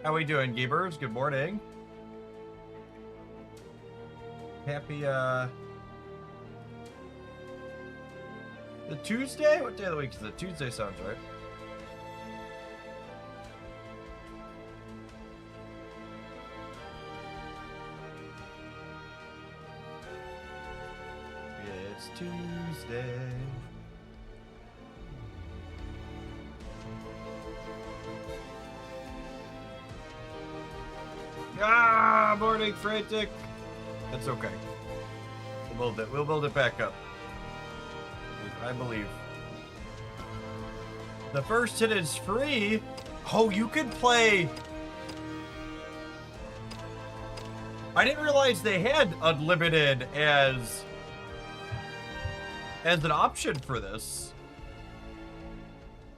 How we doing, gamers? Good morning. Happy, the Tuesday? What day of the week is it? Tuesday sounds right. It's Tuesday. Ah, morning frantic. That's okay. We'll build it back up. I believe. The first hit is free. Oh, you can play. I didn't realize they had unlimited as an option for this.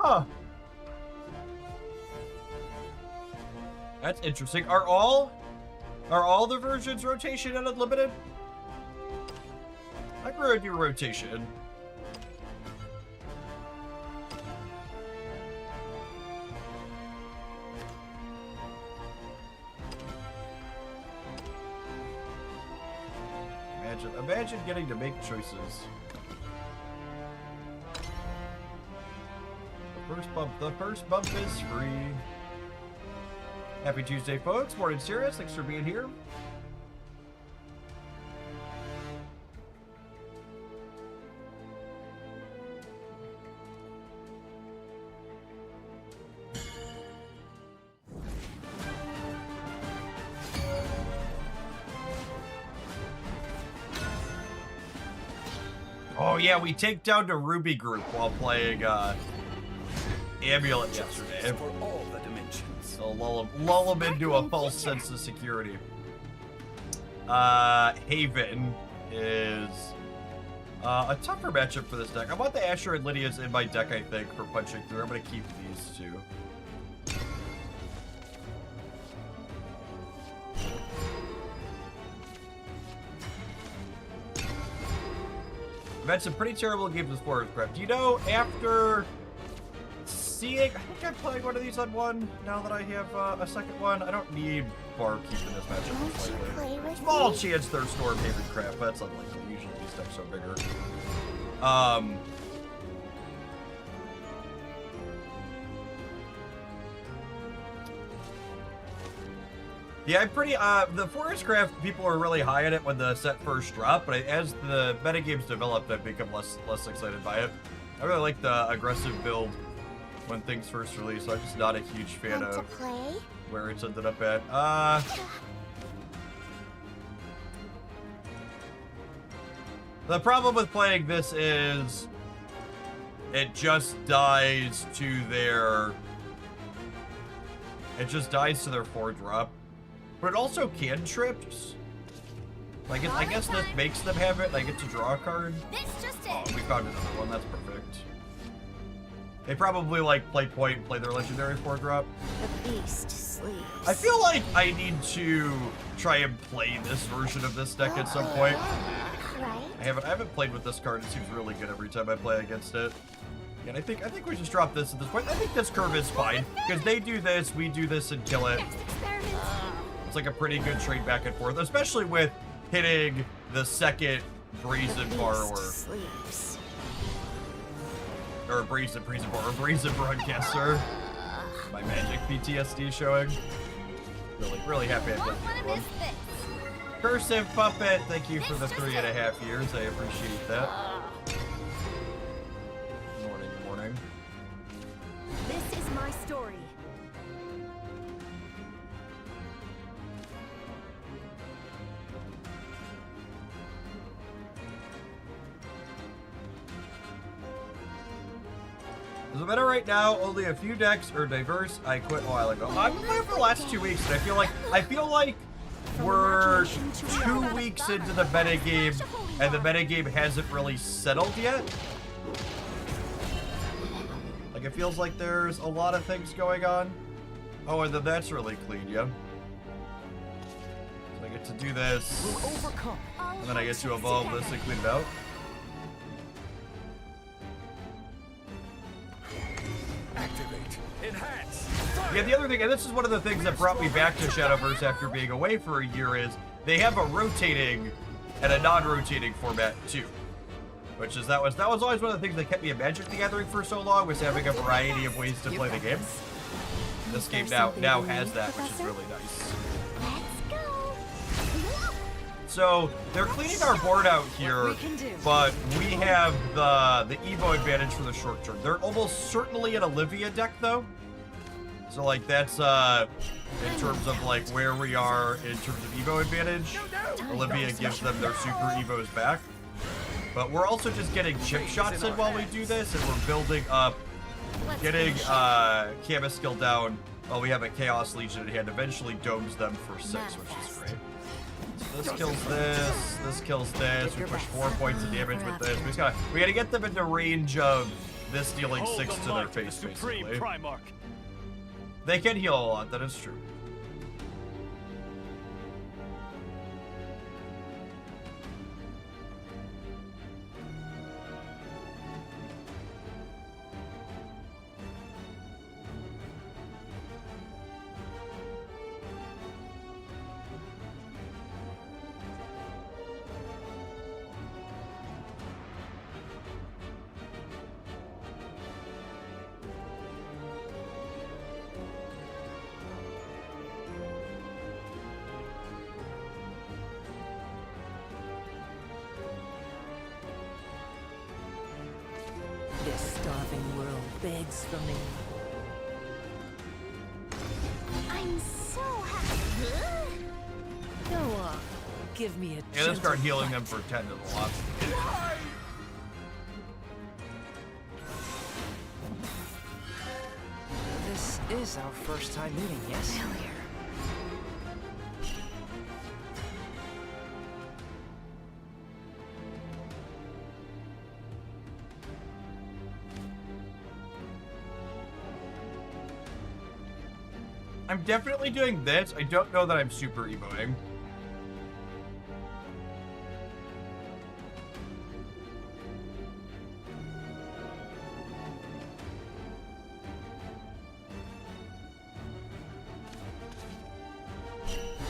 Huh. That's interesting. Are all the versions rotation and unlimited? I can do rotation. Imagine getting to make choices. The first bump is free. Happy Tuesday, folks. Morning, Sirius. Thanks for being here. Oh yeah, we take down to Ruby Group while playing Amulet yesterday. For all the dimensions. So lull them into a false sense of security. Haven is a tougher matchup for this deck. I want the Asher and Lydia's in my deck, I think, for punching through. I'm going to keep these two. I've had some pretty terrible games with Forest Craft. Do you know, after seeing... I think I'm playing one of these on one, now that I have a second one. I don't need Barkeep in this matchup. Small chance they're Storm Haven Craft, but that's unlikely. Usually these decks are bigger. Yeah, I'm pretty, the Forest Craft, people were really high on it when the set first dropped, but as the metagames developed, I've become less excited by it. I really like the aggressive build when things first released, so I'm just not a huge fan of where it's ended up at. The problem with playing this is it just dies to their 4-drop. But it also can trips. Like I guess this makes them have it, and I get to draw a card. Oh, we found another one. That's perfect. They probably like play point and play their legendary 4-drop. The beast sleeps. I feel like I need to try and play this version of this deck at some point. I haven't played with this card. It seems really good every time I play against it. And I think we just drop this at this point. I think this curve is fine because they do this, we do this, and kill it. It's like a pretty good trade back and forth, especially with hitting the second Brazen Borrower. Or Brazen Borrower, Brazen Broadcaster. My Magic PTSD showing. Really happy I played the one. Cursive Puppet, thank you for the 3.5 years. I appreciate that. Morning. This is my story. Does it matter right now? Only a few decks are diverse. I quit a while ago. I've been playing for the last 2 weeks, and I feel like we're 2 weeks into the metagame, and the metagame hasn't really settled yet. Like, it feels like there's a lot of things going on. Oh, and then that's really clean, yeah. So I get to do this, and then I get to evolve this and clean it out. Activate. Enhance. Fire. Yeah, the other thing, and this is one of the things that brought me back to Shadowverse after being away for a year, is they have a rotating and a non-rotating format too. Which is that was always one of the things that kept me in Magic the Gathering for so long, was having a variety of ways to play the game. This game now has that, which is really nice. Let's go. So they're cleaning our board out here, but we have the Evo advantage for the short term. They're almost certainly an Olivia deck though. So like that's in terms of like where we are in terms of Evo advantage. Olivia gives them their super Evos back. But we're also just getting chip shots in while we do this, and we're building up, getting Camus skill down while we have a Chaos Legion in hand. Eventually domes them for 6, which is great. So this kills this kills this. We push 4 points of damage with this. We gotta get them into range of this dealing 6 to their face, basically. They can heal a lot, that is true. This starving world begs for me. I'm so happy. Go on, give me a Yeah, let's gentle start healing bite. them for 10 to the lot. This is our first time meeting, yes? Failure. I'm definitely doing this. I don't know that I'm super Evoing.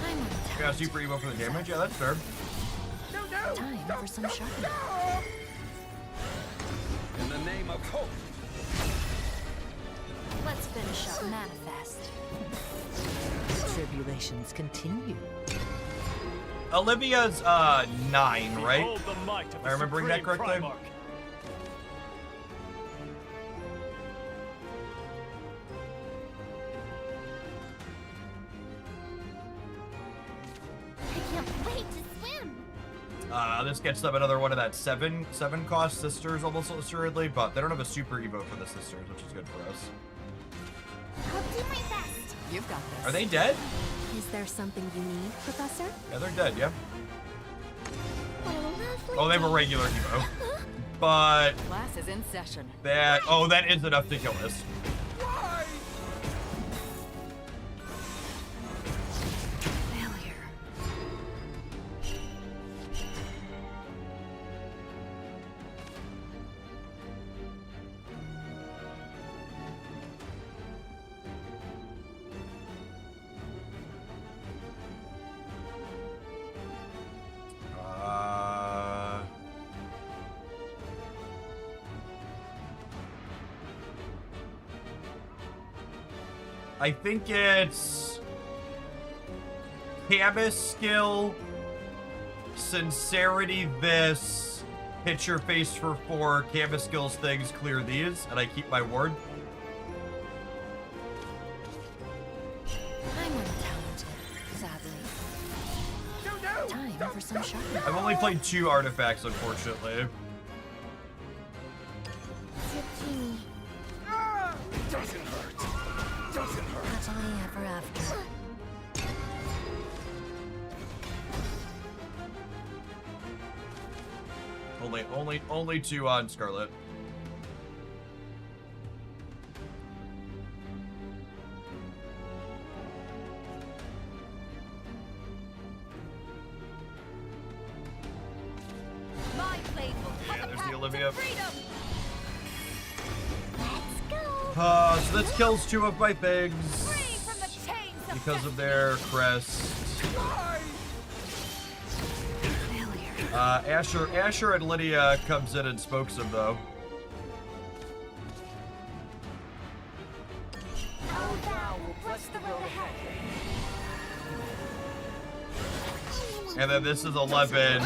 I'm on I got super Evo for the damage. Yeah, that's fair. time for some shopping. In the name of hope. Let's finish up Manifest. The tribulations continue. Olivia's 9, right? Behold the might of Am the I remembering that Supreme correctly? Primarch. I can't wait to swim. This gets them another one of that 7 cost sisters almost assuredly, but they don't have a super Evo for the sisters, which is good for us. I'll do my best. You've got this. Are they dead? Is there something you need, Professor? Yeah, they're dead, yeah. What a lovely Oh, they have a day. regular Evo. But Class is in session. that, oh, that is enough to kill this. Failure. I think it's Camus skill, sincerity this, hit your face for 4, Camus skills things, clear these, and I keep my ward. I'm untalented, sadly. Time for some shopping. I've only played 2 artifacts, unfortunately. Zucchini. Doesn't hurt. Doesn't hurt. Happily ever after. Only 2 on Scarlet. My blade will Yeah, there's the Olivia. freedom. Let's go. So this kills 2 of my things. because of their crest. Asher and Lydia comes in and smokes him though. Our vow will bless the road ahead. And then this is 11,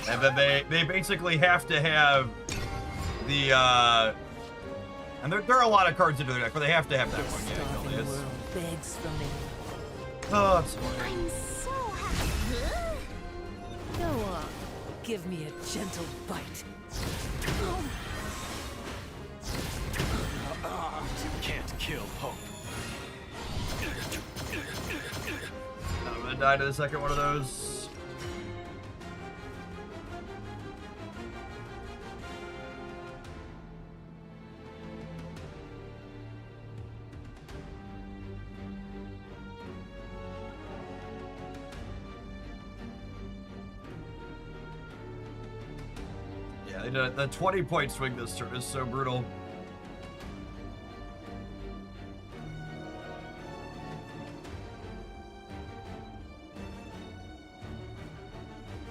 and then they basically have to have the and there are a lot of cards into their deck, but they have to have that one. Yeah, Starving it is. world begs for me. Oh, I'm sorry. I'm so happy. Go on, give me a gentle bite. You can't kill hope. I'm gonna die to the second one of those. Yeah, they did the 20-point swing this turn is so brutal.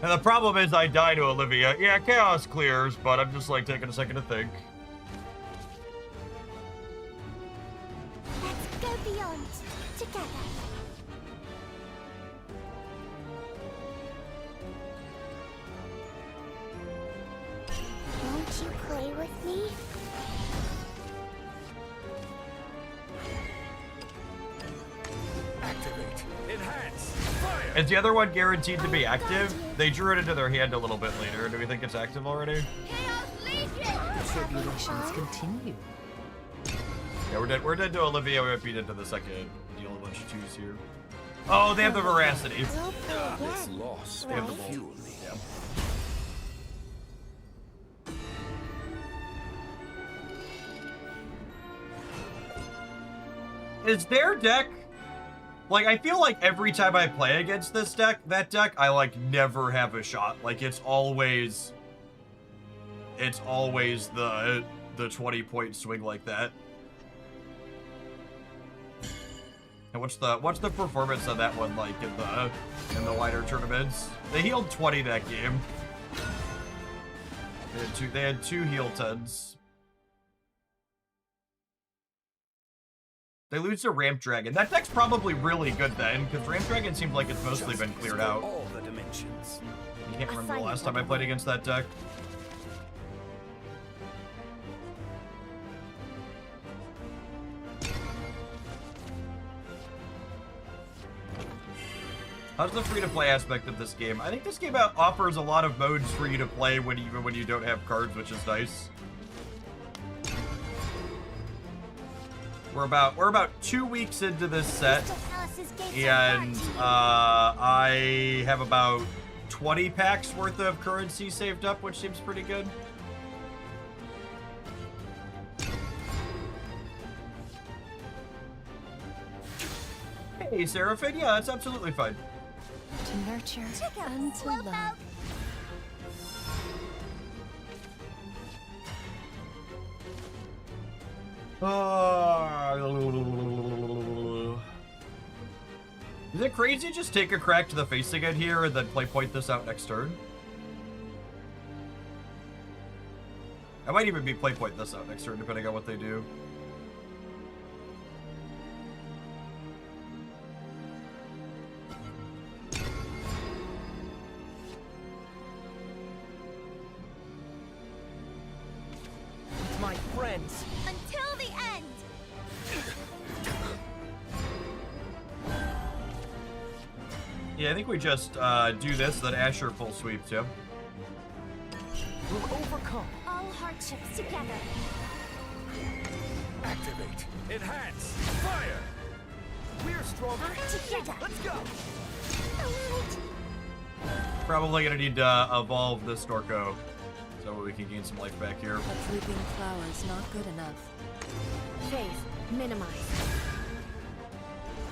And the problem is I die to Olivia. Yeah, chaos clears, but I'm just like taking a second to think. Let's go beyond together. Won't you play with me? Activate. Enhance. Fire. Is the other one guaranteed to be active? They drew it into their hand a little bit later. Do we think it's active already? Chaos Legion! The tribulations continue. Yeah, we're dead to Olivia. We might beat into the second. Deal a bunch of twos here. Oh, they have the veracity. We'll play This again. loss They have the will bolt. fuel me. Yeah. Is their deck like, I feel like every time I play against this deck, I like never have a shot. Like it's always the 20-point swing like that. And what's the performance on that one like in the wider tournaments? They healed 20 that game. They had two heal 10s. They lose to Ramp Dragon. That deck's probably really good then, because Ramp Dragon seems like it's mostly been Justice cleared for out. all the dimensions. I can't remember the last time I played against that deck. How's the free-to-play aspect of this game? I think this game offers a lot of modes for you to play even when you don't have cards, which is nice. We're about 2 weeks into this set, and I have about 20 packs worth of currency saved up, which seems pretty good. Hey, Seraphine, yeah, that's absolutely fine. To nurture and to love. Is it crazy to just take a crack to the face again here and then point this out next turn? I might even be point this out next turn depending on what they do. My friends. Until the end. Yeah, I think we just do this, then Asher full sweep too. We'll overcome. All hardships together. Activate. Enhance. Fire. We're stronger. Together. Let's go. Alright. Probably gonna need to evolve this Norco so we can gain some life back here. A drooping flower's not good enough. Faith, minimize.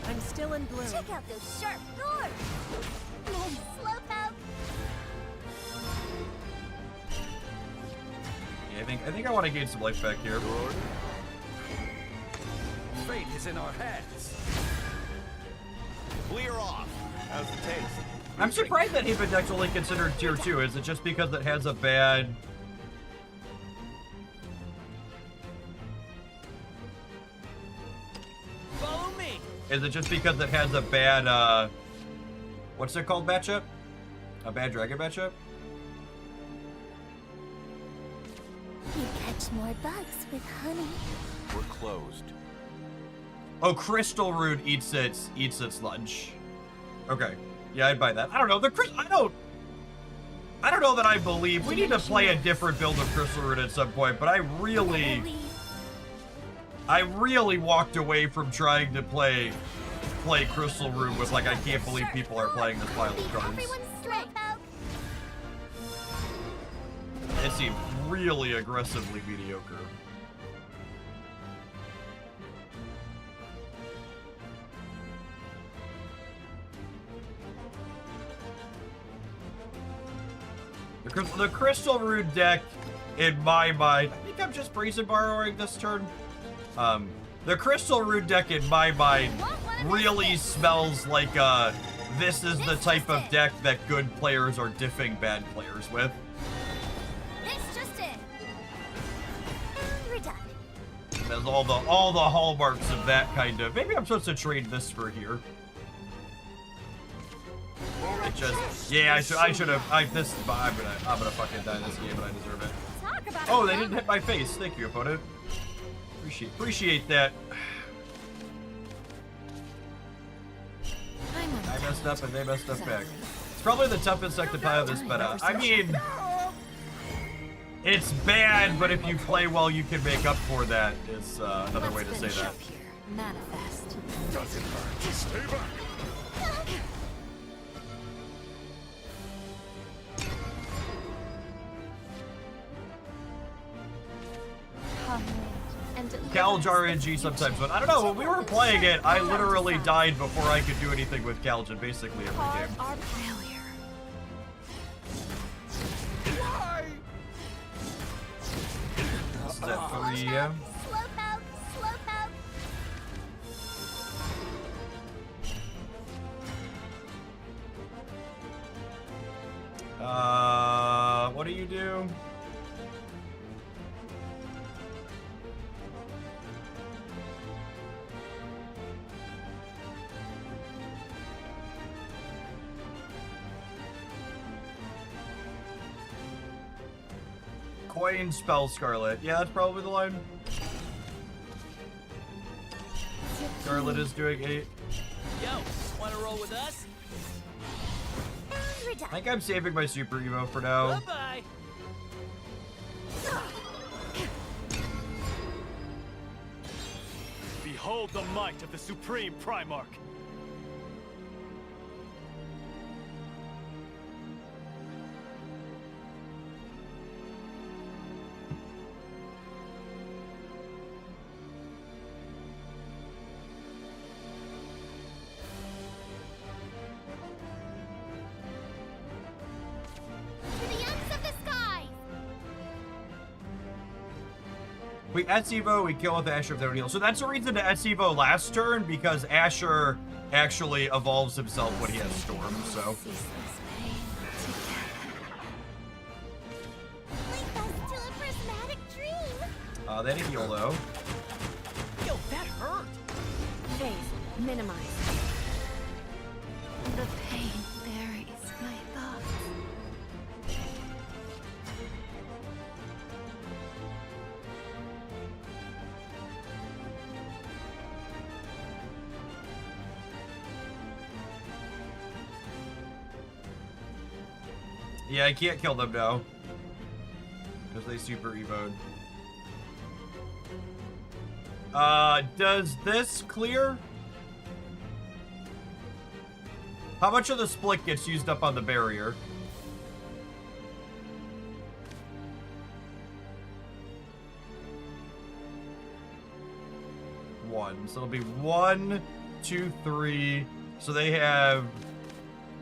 I'm still in bloom. Check out those sharp doors. Slope out. Yeah, I think I want to gain some life back here. Fate is in our hands. Clear off. How's the taste? I'm surprised that Haven deck's only considered tier 2. Is it just because it has a bad... Follow me. Is it just because it has a bad, what's it called matchup? A bad dragon matchup? You catch more bugs with honey. We're closed. Oh, Crystal Rune eats its lunch. Okay. Yeah, I'd buy that. I don't know. I don't know that I believe. We need to play a different build of Crystal Rune at some point, but I really walked away from trying to play Crystal Rune with, like, I can't believe people are playing this pile of cards. Everyone's strength out. It seemed really aggressively mediocre. The Crystal Rune deck, in my mind, I think I'm just Brazen Borrowing this turn. The Crystal Rune deck, in my mind, really smells like this is the type of deck that good players are diffing bad players with. It's just it. We're done. There's all the hallmarks of that kind of. Maybe I'm supposed to trade this for here. It just, yeah, I should have. I'm gonna fucking die this game, and I deserve it. Talk about Oh, they didn't hit my face. Thank you, opponent. Appreciate that. I messed up and they messed up back. It's probably the toughest deck to play on this meta. I mean, it's bad, but if you play well, you can make up for that. Is another way to say that. Manifest. Doesn't hurt. Just stay back. Kalj RNG sometimes, but I don't know, when we were playing it, I literally died before I could do anything with Kalj in basically every game. Our failure. Why? This is at 3 AM. Slope out. Slope out. What do you do? Coin spell Scarlet. Yeah, that's probably the line. Scarlet is doing 8. Yo, wanna roll with us? We're I done. think I'm saving my Super Evo for now. Bye-bye. Behold the might of the Supreme Primarch. To the ends of the sky. We S-Evo, we kill with Asher if they don't heal. So that's the reason to S-Evo last turn, because Asher actually evolves himself when he has Storm, so. Link us to a prismatic dream. They didn't heal though. Yo, that hurt. Phase minimized. The pain buries my thoughts. Yeah, I can't kill them now. Because they Super Evo'd. Does this clear? How much of the split gets used up on the barrier? One. So it'll be 1, 2, 3. So they have.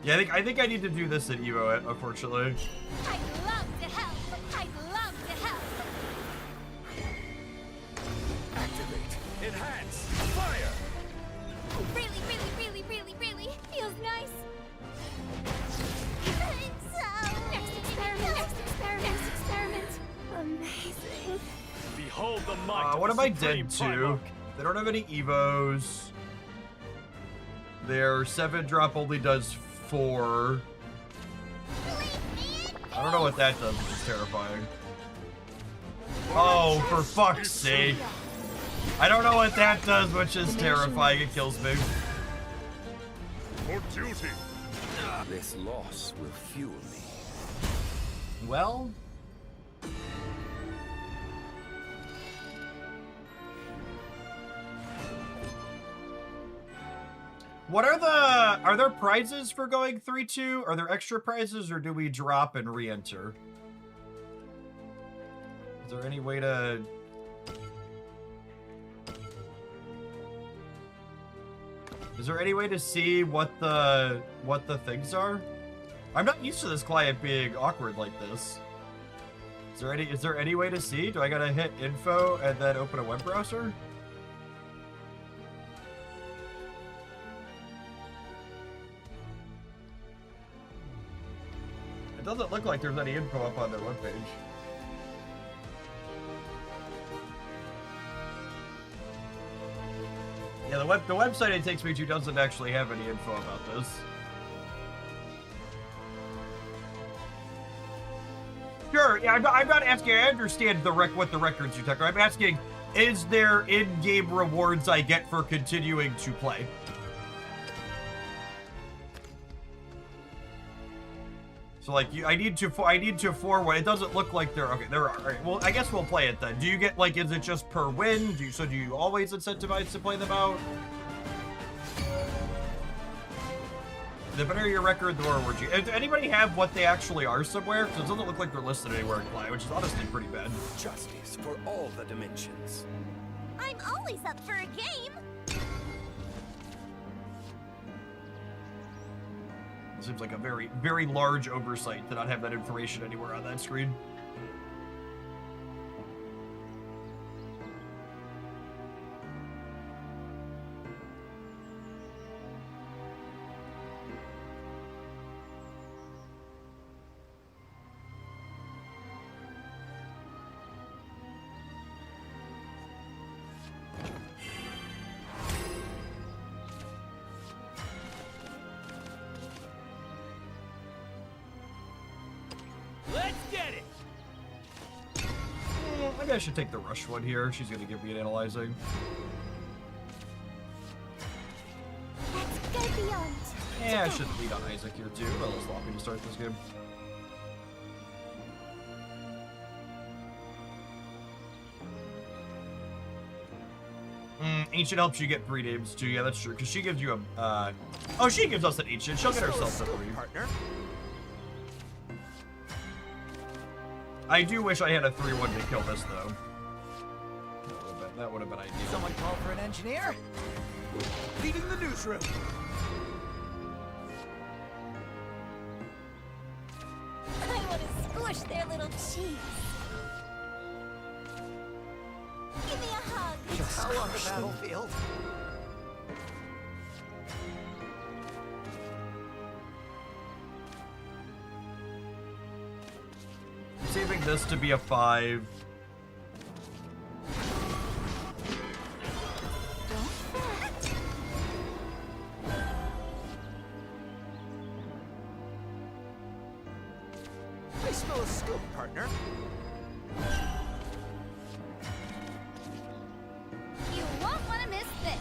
Yeah, I think I need to do this at Evo, unfortunately. I'd love to help. I'd love to help. Activate. Enhance. Fire. Really, really, really, really, really. might of What the am I Supreme dead to? Primarch. They don't have any Evos. Their 7-drop only does 4. I don't know what that does, which is terrifying. Oh, for fuck's sake. I don't know what that does, which is terrifying. It kills me. For duty. This loss will fuel me. Well... What are there prizes for going 3-2? Are there extra prizes, or do we drop and re-enter? Is there any way to... Is there any way to see what the things are? I'm not used to this client being awkward like this. Is there any way to see? Do I gotta hit info and then open a web browser? It doesn't look like there's any info up on their webpage. Yeah, the website it takes me to doesn't actually have any info about this. Sure, yeah, I'm not asking. I understand what the records you took. I'm asking, is there in-game rewards I get for continuing to play? So like, I need to forward. It doesn't look like there. Okay, there are. All right, well, I guess we'll play it then. Do you get like? Is it just per win? Do you always incentivize to play them out? The better your record, the more rewards you. Does anybody have what they actually are somewhere? Because it doesn't look like they're listed anywhere in play, which is honestly pretty bad. Justice for all the dimensions. I'm always up for a game. It seems like a very, very large oversight to not have that information anywhere on that screen. Let's get it. Maybe I should take the rush one here. She's going to give me an analyzing. Let's go beyond. Yeah, I should lead on Isaac here too. Well, it's sloppy to start this game. Ancient helps you get 3 names too. Yeah, that's true. Because she gives you a. Oh, she gives us an ancient. She'll get herself the 3. Partner. I do wish I had a 3-1 to kill this though. That would have been ideal. Someone call for an engineer? Leaving the newsroom. I want to squish their little cheeks. Give me a hug. Just on the battlefield. Saving this to be a 5. I smell a scoop, partner. You won't want to miss this.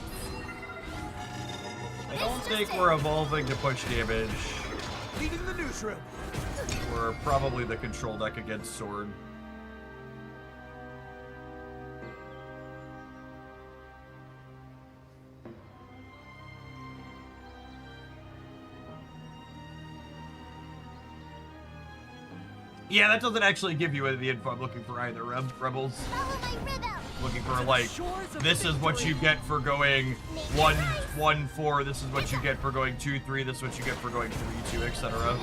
I don't think we're evolving to push damage. Leaving the newsroom. We're probably the control deck against sword. Yeah, that doesn't actually give you the info I'm looking for either, Rebels. Follow my rhythm. Looking for like, this is what you get for going 1-1-4. This is what you get for going 2-3. This is what you get for going 3-2, etc.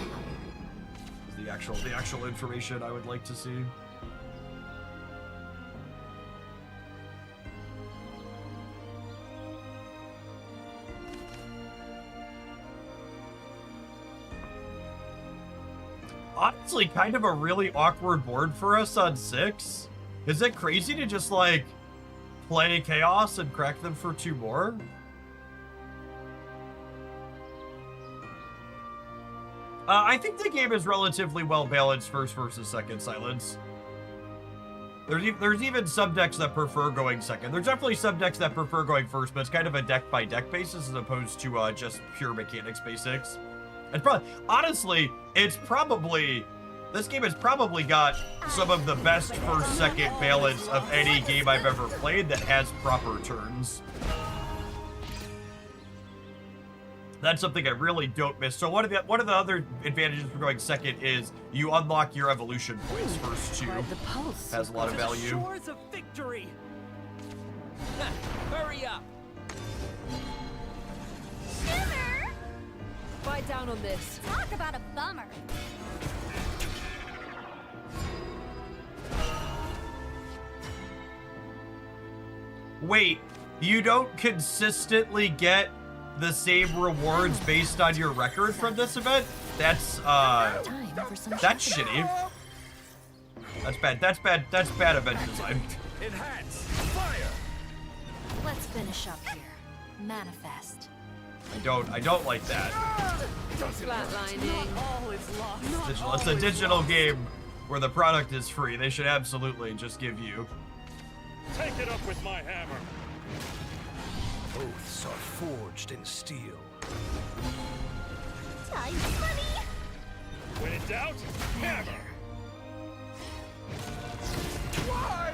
The actual information I would like to see. Honestly, kind of a really awkward board for us on 6. Is it crazy to just like play Chaos and crack them for 2 more? I think the game is relatively well balanced first versus second silence. There's even some decks that prefer going second. There's definitely some decks that prefer going first, but it's kind of a deck by deck basis as opposed to just pure mechanics basics. And probably, honestly, this game has probably got some of the best first second balance of any game I've ever played that has proper turns. That's something I really don't miss. So one of the other advantages for going second is you unlock your evolution points first too. The pulse. Has a lot of value. Shores of victory. Hurry up. Shimmer! Bite down on this. Talk about a bummer. Wait, you don't consistently get the same rewards based on your record from this event? That's that's shitty. That's bad. That's bad event design. Enhance! Fire! Let's finish up here. Manifest. I don't like that. Flatlining. All is lost. It's a digital game where the product is free. They should absolutely just give you. Take it up with my hammer. Oaths are forged in steel. Time money. When in doubt, hammer. Why?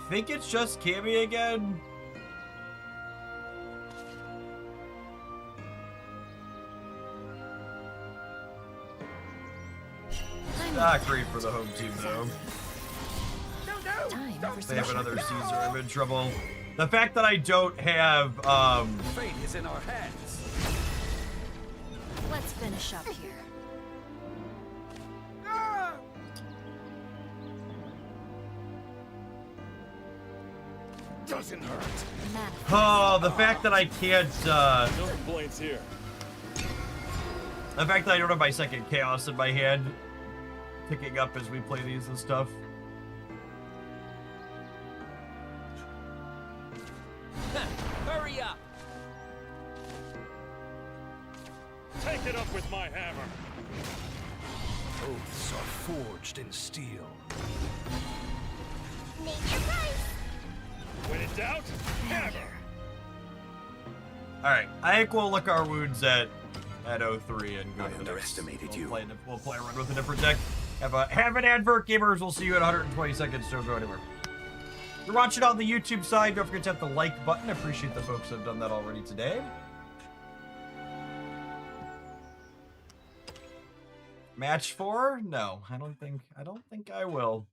I think it's just Cammy again. Not great for the home team though. They have another Caesar. I'm in trouble. The fact that I don't have Fate is in our hands. Let's finish up here. Doesn't hurt. Manifest. oh, the fact that I can't No complaints here. the fact that I don't have my second chaos in my hand picking up as we play these and stuff. Hurry up. Take it up with my hammer. Oaths are forged in steel. Name your price. When in doubt, hammer. Alright, I think we'll look our wounds at 03 and go I to the next. underestimated you. We'll play a run with a different deck. Have an advert, gamers. We'll see you in 120 seconds. Don't go anywhere. If you're watching on the YouTube side, don't forget to hit the like button. I appreciate the folks that have done that already today. Match 4? No, I don't think I will.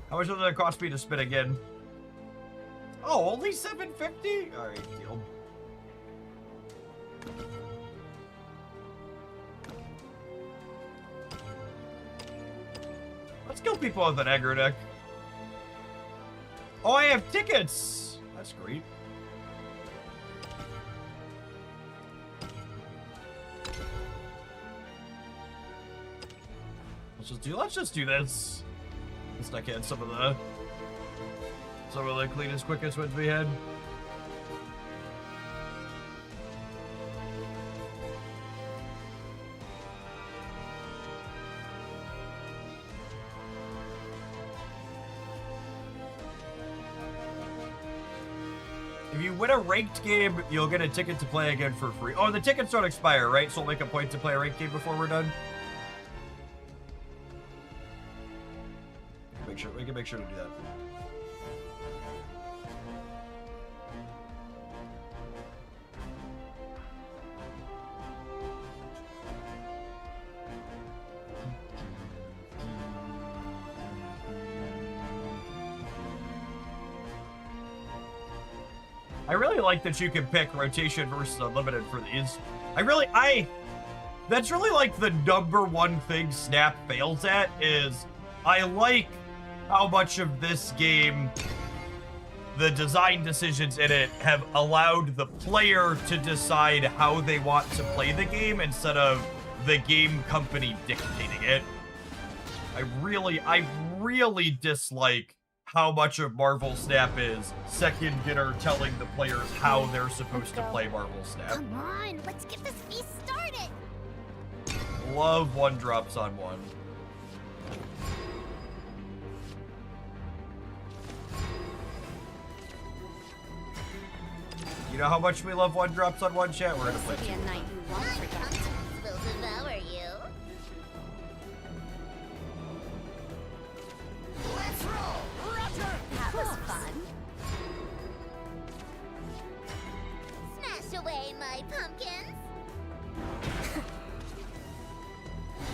How much does it cost me to spin again? Oh, only $7.50? Alright, deal. Let's kill people with an aggro deck. Oh, I have tickets! That's great. Let's just do this. Let's not get some of the cleanest, quickest ones we had. If you win a ranked game, you'll get a ticket to play again for free. Oh, the tickets don't expire, right? So we'll make a point to play a ranked game before we're done. We can make sure to do that. I really like that you can pick rotation versus unlimited for these. That's really like the number one thing Snap fails at is I like how much of this game, the design decisions in it have allowed the player to decide how they want to play the game instead of the game company dictating it. I really dislike how much of Marvel Snap is second getter telling the players how they're supposed to play Marvel Snap. Come on, let's get this feast started. Love one drops on one. You know how much we love one drops on one, chat? We're gonna play Be a two. night you won't My forget. pumpkins will devour you. Let's roll! Roger! That was fun. Smash away, my pumpkins.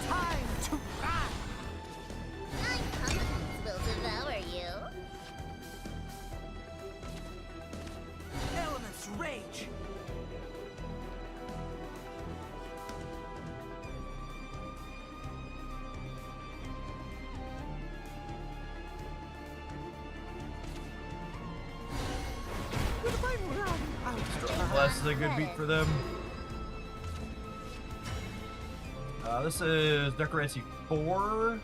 Time to ride! My pumpkins will devour you. Elements rage! With my run out. Blast is a good beat for them. This is Necromancy 4.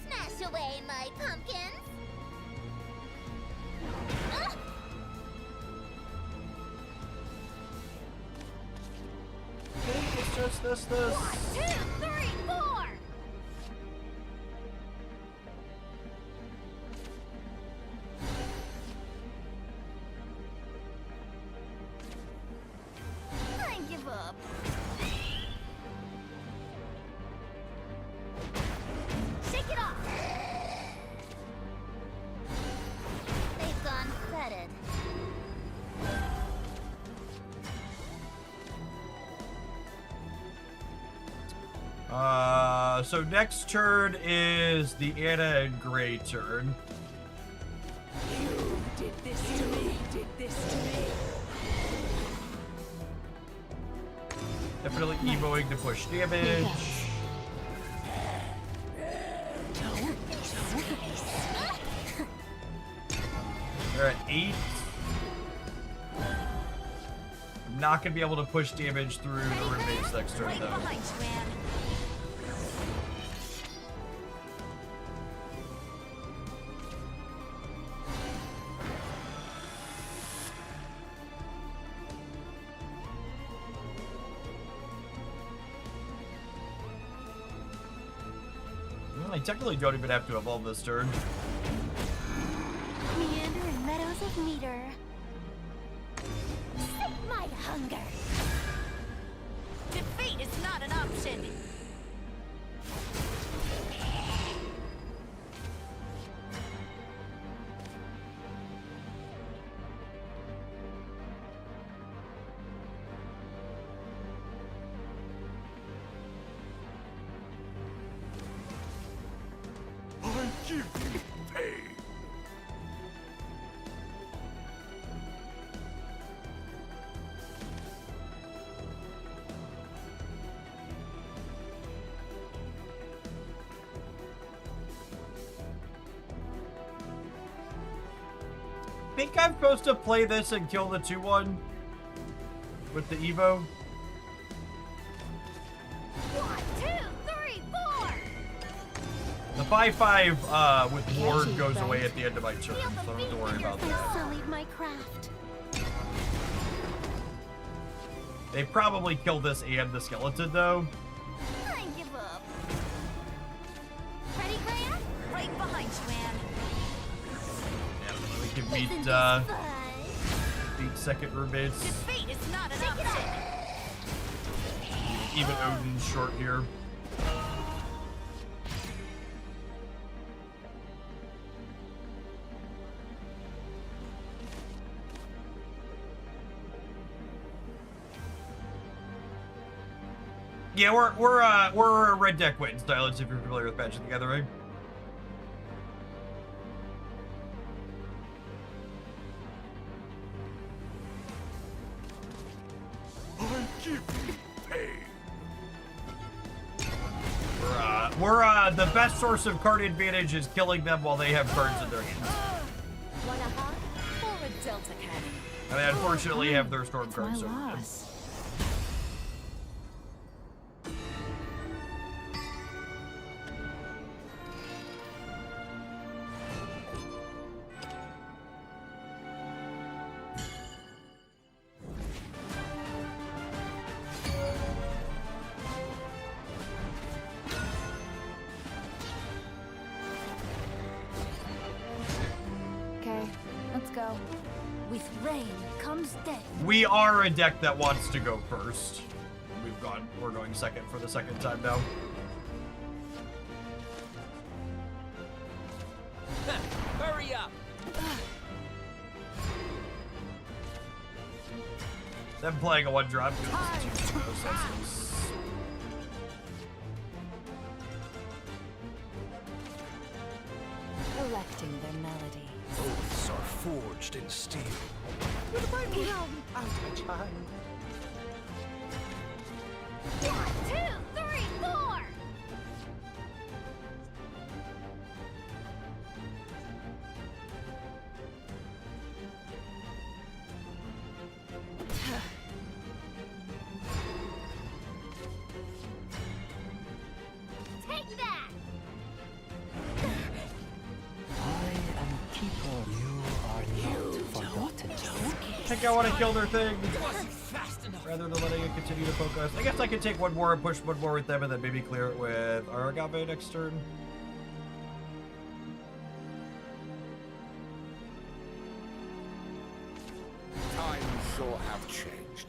Smash away, my pumpkins. Ah! It's just this. 1, 2, 3, 4. I give up. Shake it off. They've gone fetid. So next turn is the Anna and Gray turn. You did this to me. Did this to me. Definitely evoing to push damage. They're at 8. I'm not gonna be able to push damage through the roommates next turn Right though. behind you, Ann. I technically don't even have to evolve this turn. Meander in meadows of meter. Sate my hunger. Defeat is not an option. I give you pain. Think I'm supposed to play this and kill the 2-1 with the Evo? 1, 2, 3, 4. The 5-5 with Ward goes away at the end of my turn, so I don't have to worry about that. Sullied my craft. They probably kill this and the skeleton though. I give up. Ready, Graham? Right behind you, Ann. Yeah, we can Isn't beat this fun? beat second roommates. Defeat is not an option. Even Odin's short here. Yeah, we're a red deck win stylist if you're familiar with Magic the Gathering. the best source of card advantage is killing them while they have cards in their hands. Want a hug or a Delta cannon? And they unfortunately have their storm My cards over them. loss. Okay, let's go. With rain comes death. We are a deck that wants to go first. We're going second for the second time now. Hurry up! Them playing a 1-drop because it's 2 senses. Collecting their melody. Oaths are forged in steel. Out, my child. 1, 2, 3, 4. Take that. I am a keeper. You are not forgotten. I think I want to kill their thing. Rather than letting it continue to poke us. I guess I could take one more and push one more with them and then maybe clear it with our Agave next turn. Times sure have changed.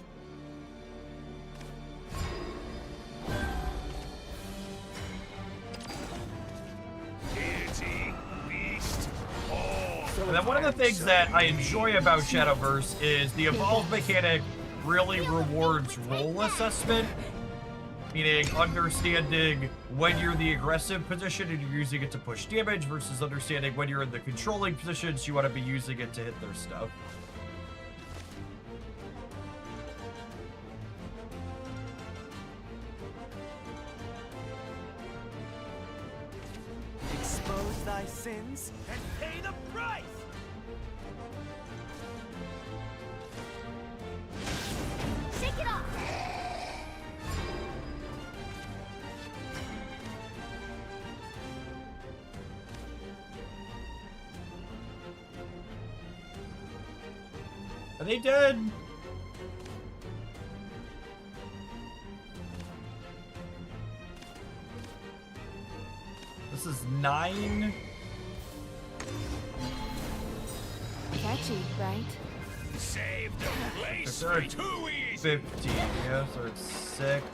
Deity, beast, all. And then one of the things that I enjoy about Shadowverse is the evolved mechanic really rewards role assessment, meaning understanding when you're the aggressive position and you're using it to push damage versus understanding when you're in the controlling positions you want to be using it to hit their stuff. Expose thy sins and pay the price! Shake it off. Are they dead? This is 9. Catchy, right? Save the place. They're Too easy. 15, yeah, so it's 6.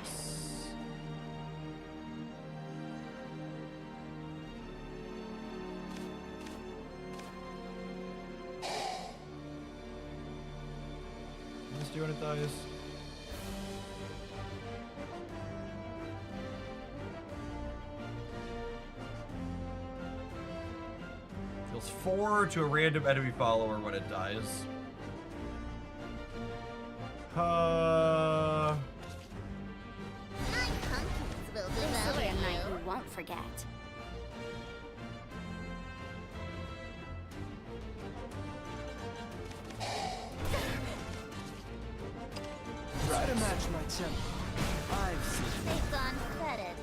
Let's do when it dies. Deals 4 to a random enemy follower when it dies. My pumpkins will devour you. A night you won't forget. Try to match my tempo. I've seen It's unfettered.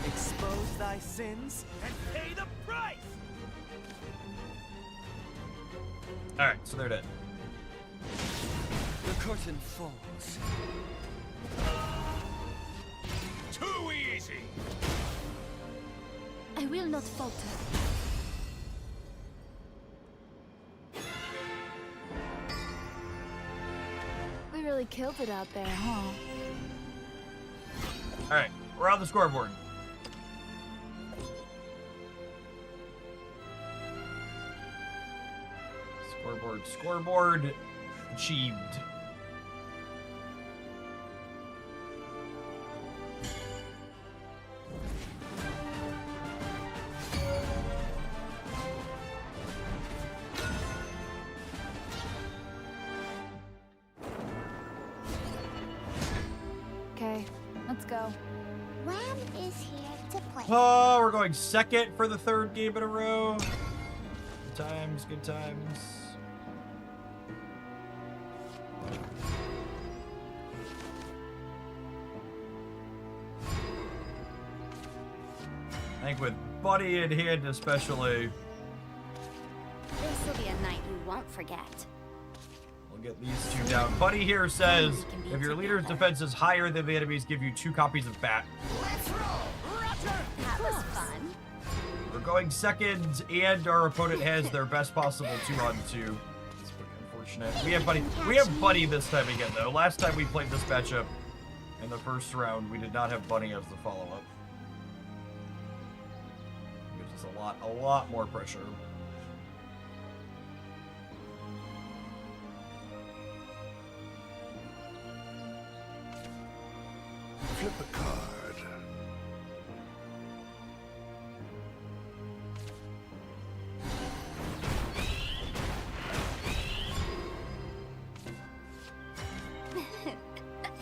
Expose thy sins and pay the price! Alright, so they're dead. The curtain falls. Too easy. I will not falter. We really killed it out there, huh? Alright, we're on the scoreboard. Scoreboard achieved. Oh, we're going second for the third game in a row. Good times, good times. I think with Buddy in hand especially, This will be a night we won't forget. we'll get these two down. Buddy here says, if your leader's defense is higher than the enemy's, give you 2 copies of Bat. That was fun. We're going second, and our opponent has their best possible 2-on-2. It's pretty unfortunate. We have Buddy this time again, though. Last time we played this matchup in the first round, we did not have Bunny as the follow-up. Gives us a lot more pressure. Flip a card.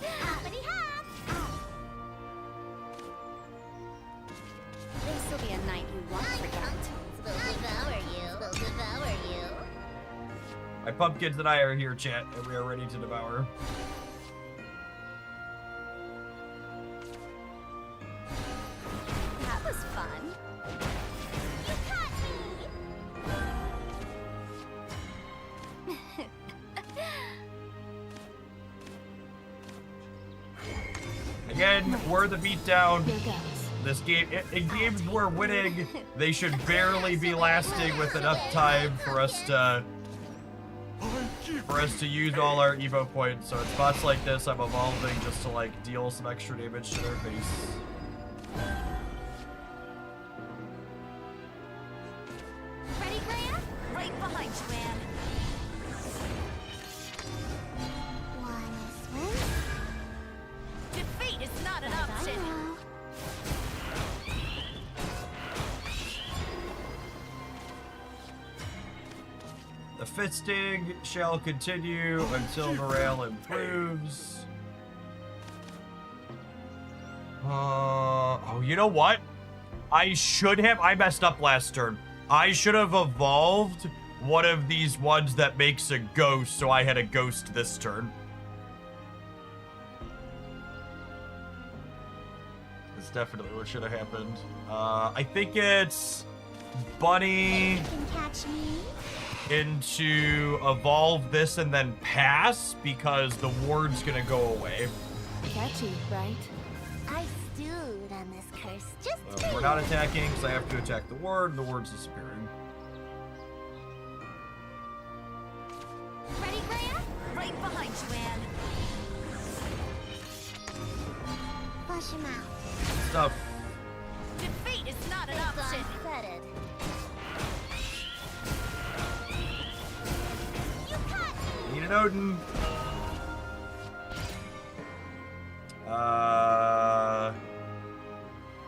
Hoppity hop! This will be a night you won't forget. We'll devour you. We'll devour you. My pumpkins and I are here, chat, and we are ready to devour. That was fun. You caught me! Again, we're the beatdown. Here goes. This game, in games we're winning, they should barely be lasting with enough time for us to use all our Evo points. So in spots like this, I'm evolving just to like deal some extra damage to their face. Ready, Graham? Right behind you, man. Wanna swim? Defeat is not an option. The fisting shall continue until morale improves. Oh, you know what? I messed up last turn. I should have evolved one of these ones that makes a ghost, so I had a ghost this turn. That's definitely what should have happened. I think it's Bunny You can catch me. into evolve this and then pass because the ward's gonna go away. Catchy, right? I stewed on this curse just We're not attacking because I have to attack the ward, and the ward's disappearing. Ready, Graham? Right behind you, man. Flush him out. Stuff. Defeat is not an option. Fetid. You caught me. Need an Odin.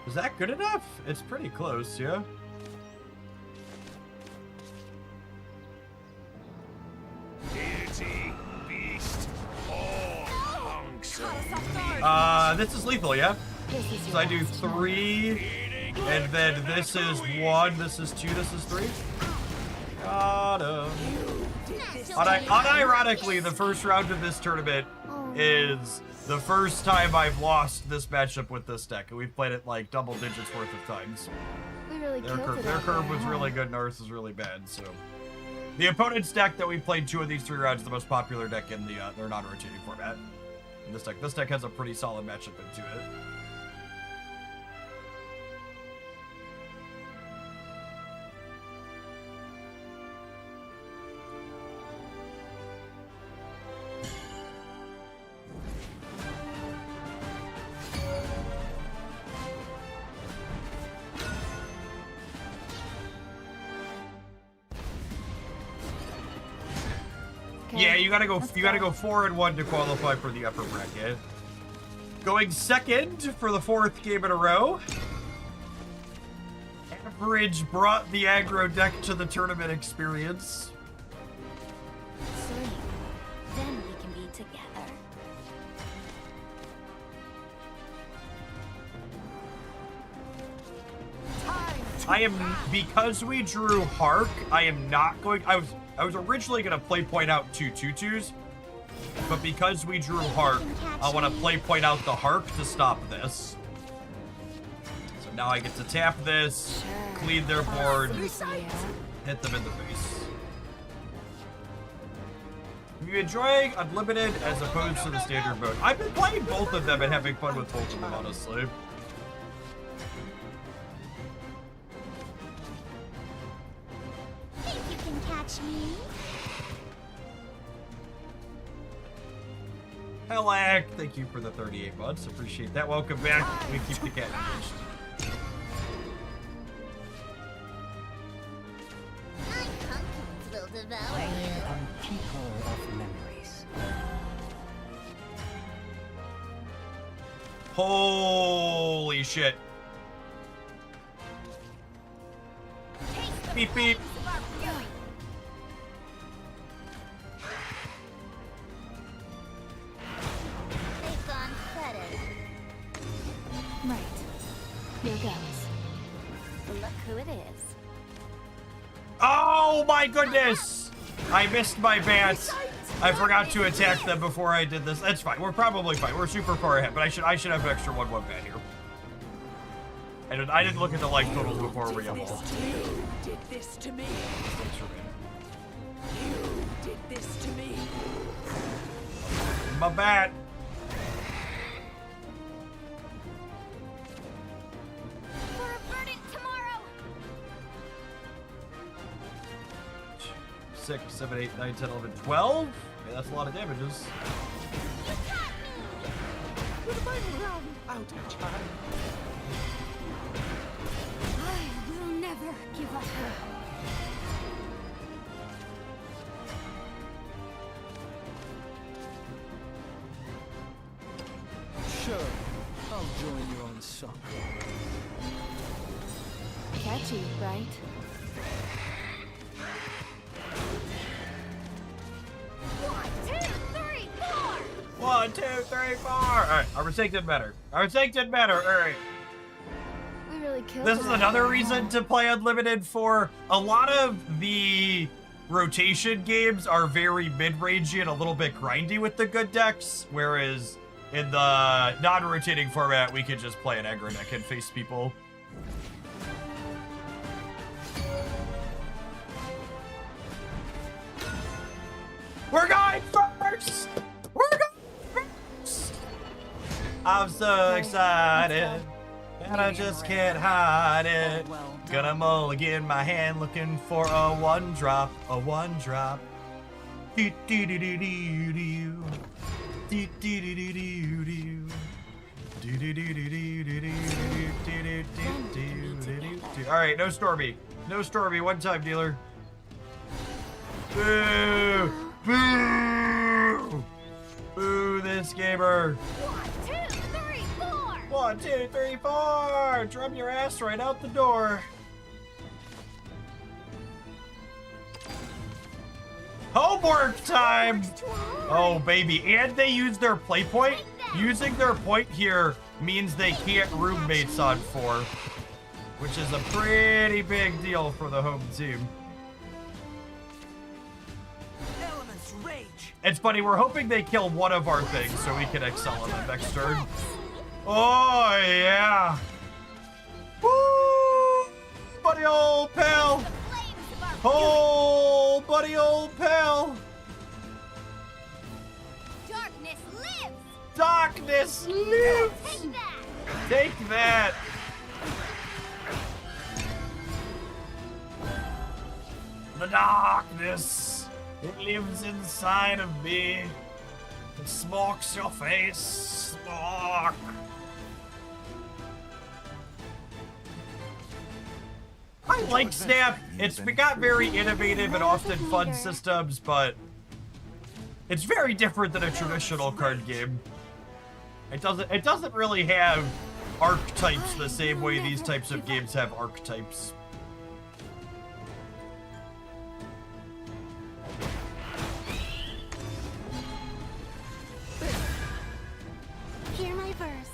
Is that good enough? It's pretty close, yeah? Deity, beast, all hunks of This is lethal, yeah? This is So I do 3, and then this is 1, this is 2, this is 3. Got him. Unironically, the first round of this tournament is the first time I've lost this matchup with this deck. We've played it like double digits worth of times. We really Their killed it. curve out was there, really huh? good and ours was really bad, so. The opponent's deck that we played 2 of these 3 rounds is the most popular deck in their non-rotating format. And this deck has a pretty solid matchup into it. Okay, Yeah, you gotta go. let's You gotta go 4-1 to qualify for the upper bracket. Going second for the 4th game in a row. Average brought the aggro deck to the tournament experience. Sleep. Then we can be together. because we drew Hark, I am not going, I was originally gonna play point out 2 2/2s, but because we drew Hark, I want to play point out the Hark to stop this. So now I get to tap this, clean their board, hit them in the face. Are you enjoying Unlimited as opposed to the standard mode? I've been playing both of them and having fun with both of them, honestly. Think you can catch me? Helak, thank you for the 38 months. Appreciate that. Welcome back. We keep the cat engaged. My pumpkins will devour you. I'm keeper of memories. Holy shit. Beep beep. They've gone pathetic. Right. Here goes. Look who it is. Oh my goodness! I missed my bats. I forgot to attack them before I did this. That's fine. We're probably fine. We're super far ahead, but I should have an extra 1/1 bat here. I didn't look at the life totals before we evolved. You did this to me. You did this to me. My bat. For a verdant tomorrow. 6, 7, 8, 9, 10, 11, 12? Okay, that's a lot of damages. You got me. With my round out of time. I will never give up. Sure, I'll join you on soccer. Catchy, right? One, two, three, four. 1, 2, 3, 4. Alright, our mistake did better. Our mistake did better. Alright. We really killed This is it. another reason to play Unlimited for a lot of the rotation games are very mid-rangey and a little bit grindy with the good decks, whereas in the non-rotating format, we could just play an aggro deck and face people. We're going first! We're going first! I'm so excited, and I just can't hide it. Gonna mulligan my hand looking for a 1-drop, a 1-drop. Do do do do do do. Do do do do do do. Do do do do do do do do do do do. All right, no Stormy. No Stormy, one-time dealer. Boo! Boo! Boo this gamer. 1, 2, 3, 4. 1, 2, 3, 4! Drum your ass right out the door. Homework time! Oh, baby. And they use their play point. Using their point here means they can't roommates on 4, which is a pretty big deal for the home team. Elements rage. It's funny, we're hoping they kill one of our things so we can excel on the next turn. Oh, yeah. Woo! Buddy old pal. The flames of our Oh, buddy old pal. darkness lives. Darkness lives. Take that. Take that. The darkness, it lives inside of me. It smokes your face. Smoke. I like Snap. We got very innovative and often fun systems, but it's very different than a traditional card game. It doesn't really have archetypes the same way these types of games have archetypes. Hear my verse.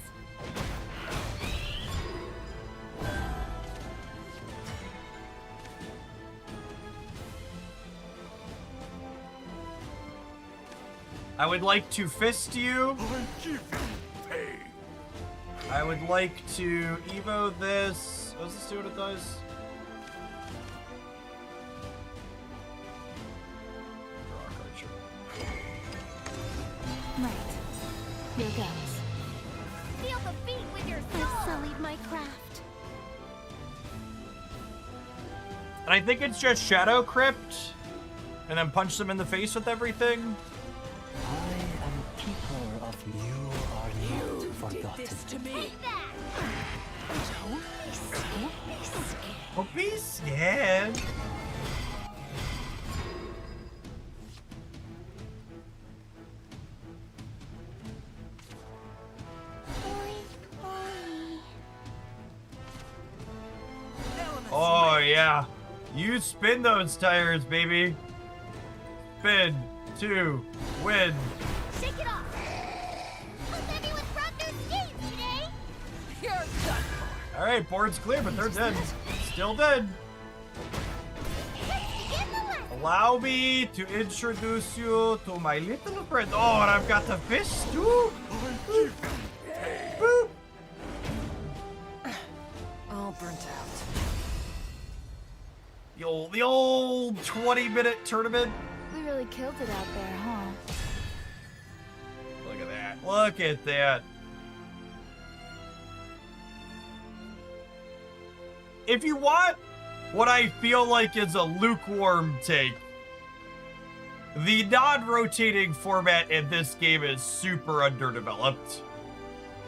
I would like to fist you. I give you pay. I would like to Evo this. Let's just see what it does. Draw a card, sure. Right. Here goes. Feel the beat with your soul. I've sullied my craft. And I think it's just Shadow Crypt. And then punch them in the face with everything. I am keeper of you are not forgotten. This to me. Take that. Don't be scared. Oh yeah. You spin those tires, baby. Spin, 2, win. Shake it off. Hope everyone brought their skates today. You're done. All right, board's clear, but they're dead. Still dead. Begin the lesson. Allow me to introduce you to my little friend. Oh, and I've got the fish too. Boop. Boop. All burnt out. The old 20-minute tournament. We really killed it out there, huh? Look at that. Look at that. If you want what I feel like is a lukewarm take, the non-rotating format in this game is super underdeveloped.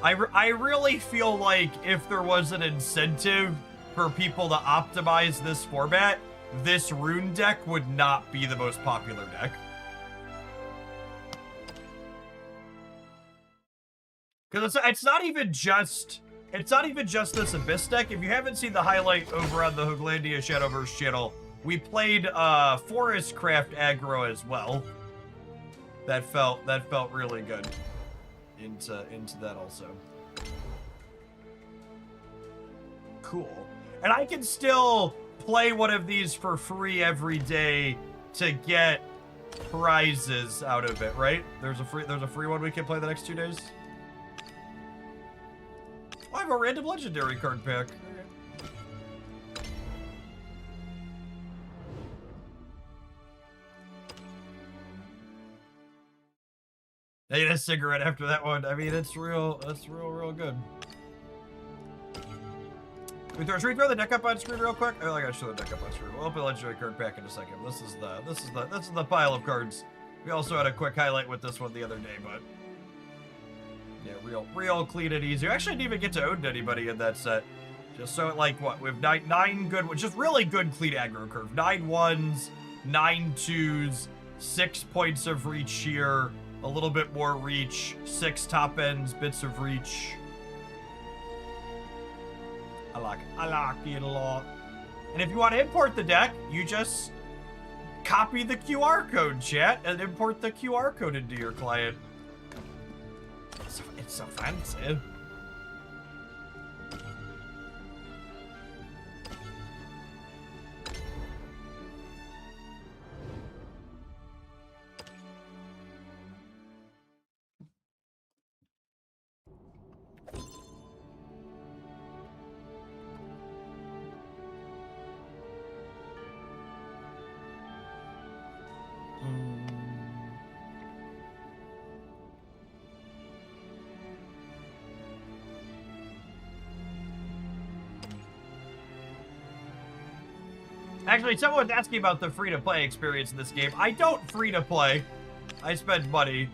I really feel like if there was an incentive for people to optimize this format, this rune deck would not be the most popular deck. Because it's not even just this Abyss deck. If you haven't seen the highlight over on the Hooglandia Shadowverse channel, we played Forest Craft aggro as well. That felt really good into that also. Cool. And I can still play one of these for free every day to get prizes out of it, right? There's a free one we can play the next 2 days. Oh, I have a random legendary card pack. I need a cigarette after that one. I mean, it's real good. Should we throw the deck up on screen real quick? I gotta show the deck up on screen. We'll open the legendary card pack in a second. This is the pile of cards. We also had a quick highlight with this one the other day, but yeah, real clean and easy. Actually, I didn't even get to own anybody in that set. Just so like what? We have nine good, just really good clean aggro curve. 9 1s, 9 2s, 6 points of reach here, a little bit more reach, 6 top ends, bits of reach. I like it a lot. And if you want to import the deck, you just copy the QR code, chat, and import the QR code into your client. It's so fancy. Actually, someone was asking about the free-to-play experience in this game. I don't free-to-play. I spend money.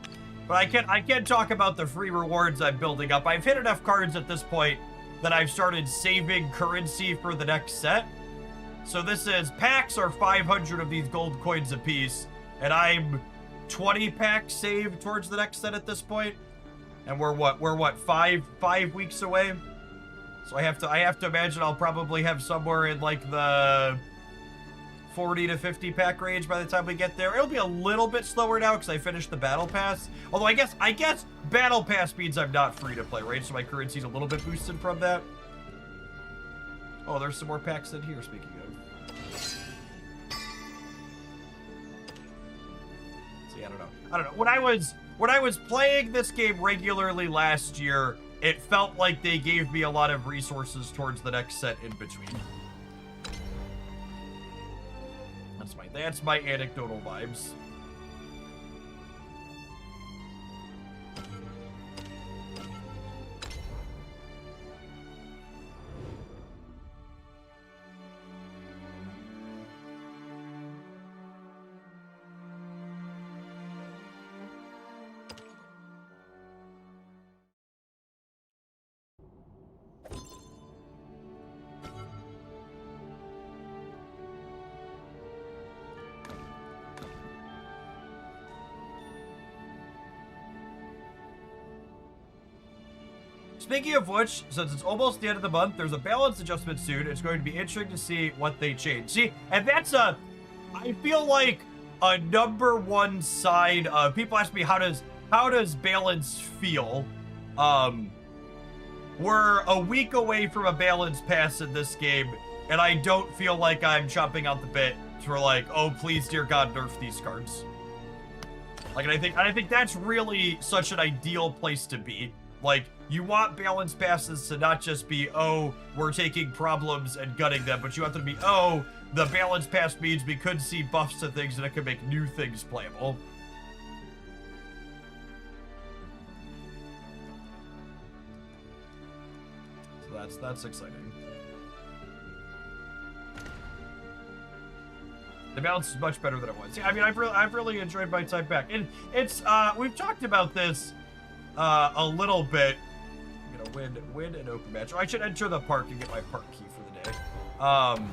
But I can talk about the free rewards I'm building up. I've hit enough cards at this point that I've started saving currency for the next set. So this is, packs are 500 of these gold coins apiece. And I'm 20 packs saved towards the next set at this point. And we're what, five weeks away? So I have to imagine I'll probably have somewhere in like the 40 to 50 pack range by the time we get there. It'll be a little bit slower now because I finished the battle pass. Although I guess battle pass means I'm not free to play, right? So my currency's a little bit boosted from that. Oh, there's some more packs in here, speaking of. See, I don't know. When I was when I was playing this game regularly last year, it felt like they gave me a lot of resources towards the next set in between. That's my anecdotal vibes. Speaking of which, since it's almost the end of the month, there's a balance adjustment soon. It's going to be interesting to see what they change. See, and that's I feel like a number one sign of, people ask me, how does balance feel? We're a week away from a balance pass in this game, and I don't feel like I'm chomping out the bit for like, oh, please, dear God, nerf these cards. Like, and I think that's really such an ideal place to be. Like, you want balance passes to not just be, oh, we're taking problems and gutting them, but you want them to be, oh, the balance pass means we could see buffs to things and it could make new things playable. So that's exciting. The balance is much better than it was. Yeah, I mean, I've really enjoyed my time back, and it's we've talked about this a little bit. I'm gonna win an open match. Or I should enter the park and get my park key for the day. I'm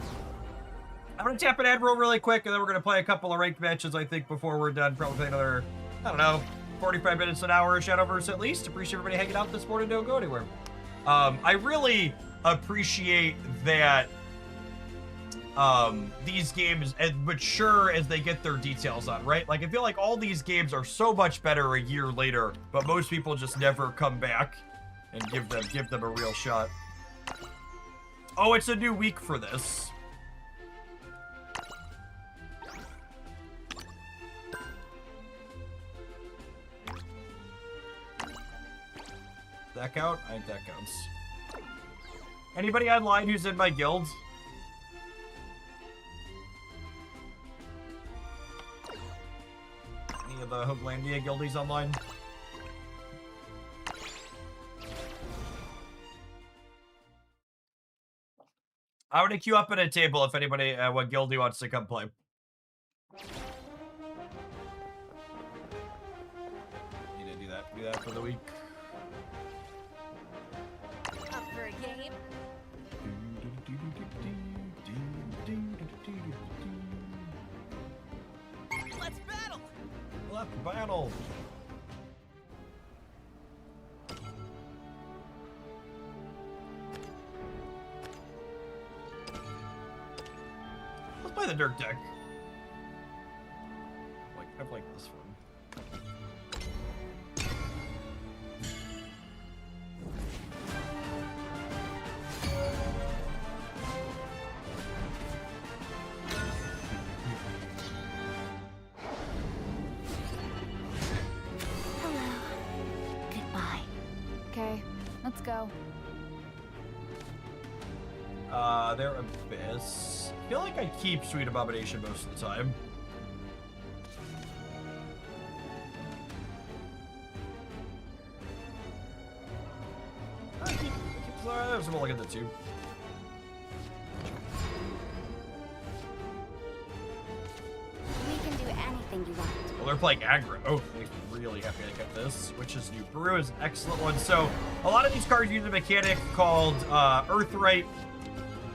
gonna tap an Admiral really quick, and then we're gonna play a couple of ranked matches, I think, before we're done. Probably another, I don't know, 45 minutes, an hour of Shadowverse at least. Appreciate everybody hanging out this morning. Don't go anywhere. I really appreciate that these games, as mature as they get their details on, right? Like, I feel like all these games are so much better a year later, but most people just never come back and give them a real shot. Oh, it's a new week for this. That count? I think that counts. Anybody online who's in my guild? Any of the Hoaglandia guildies online? I want to queue up at a table if anybody, what guildie wants to come play. Need to do that for the week. Up for a game? Let's battle! Let's battle! Let's play the dirt deck. I like this one. Hello. Goodbye. Okay, let's go. Their Abyss. I feel like I keep Sweet Abomination most of the time. There's a look at the two. We can do anything you want. Well, they're playing aggro. Oh, makes me really happy to get this. Witch's New Brew is an excellent one. So, a lot of these cards use a mechanic called Earthright,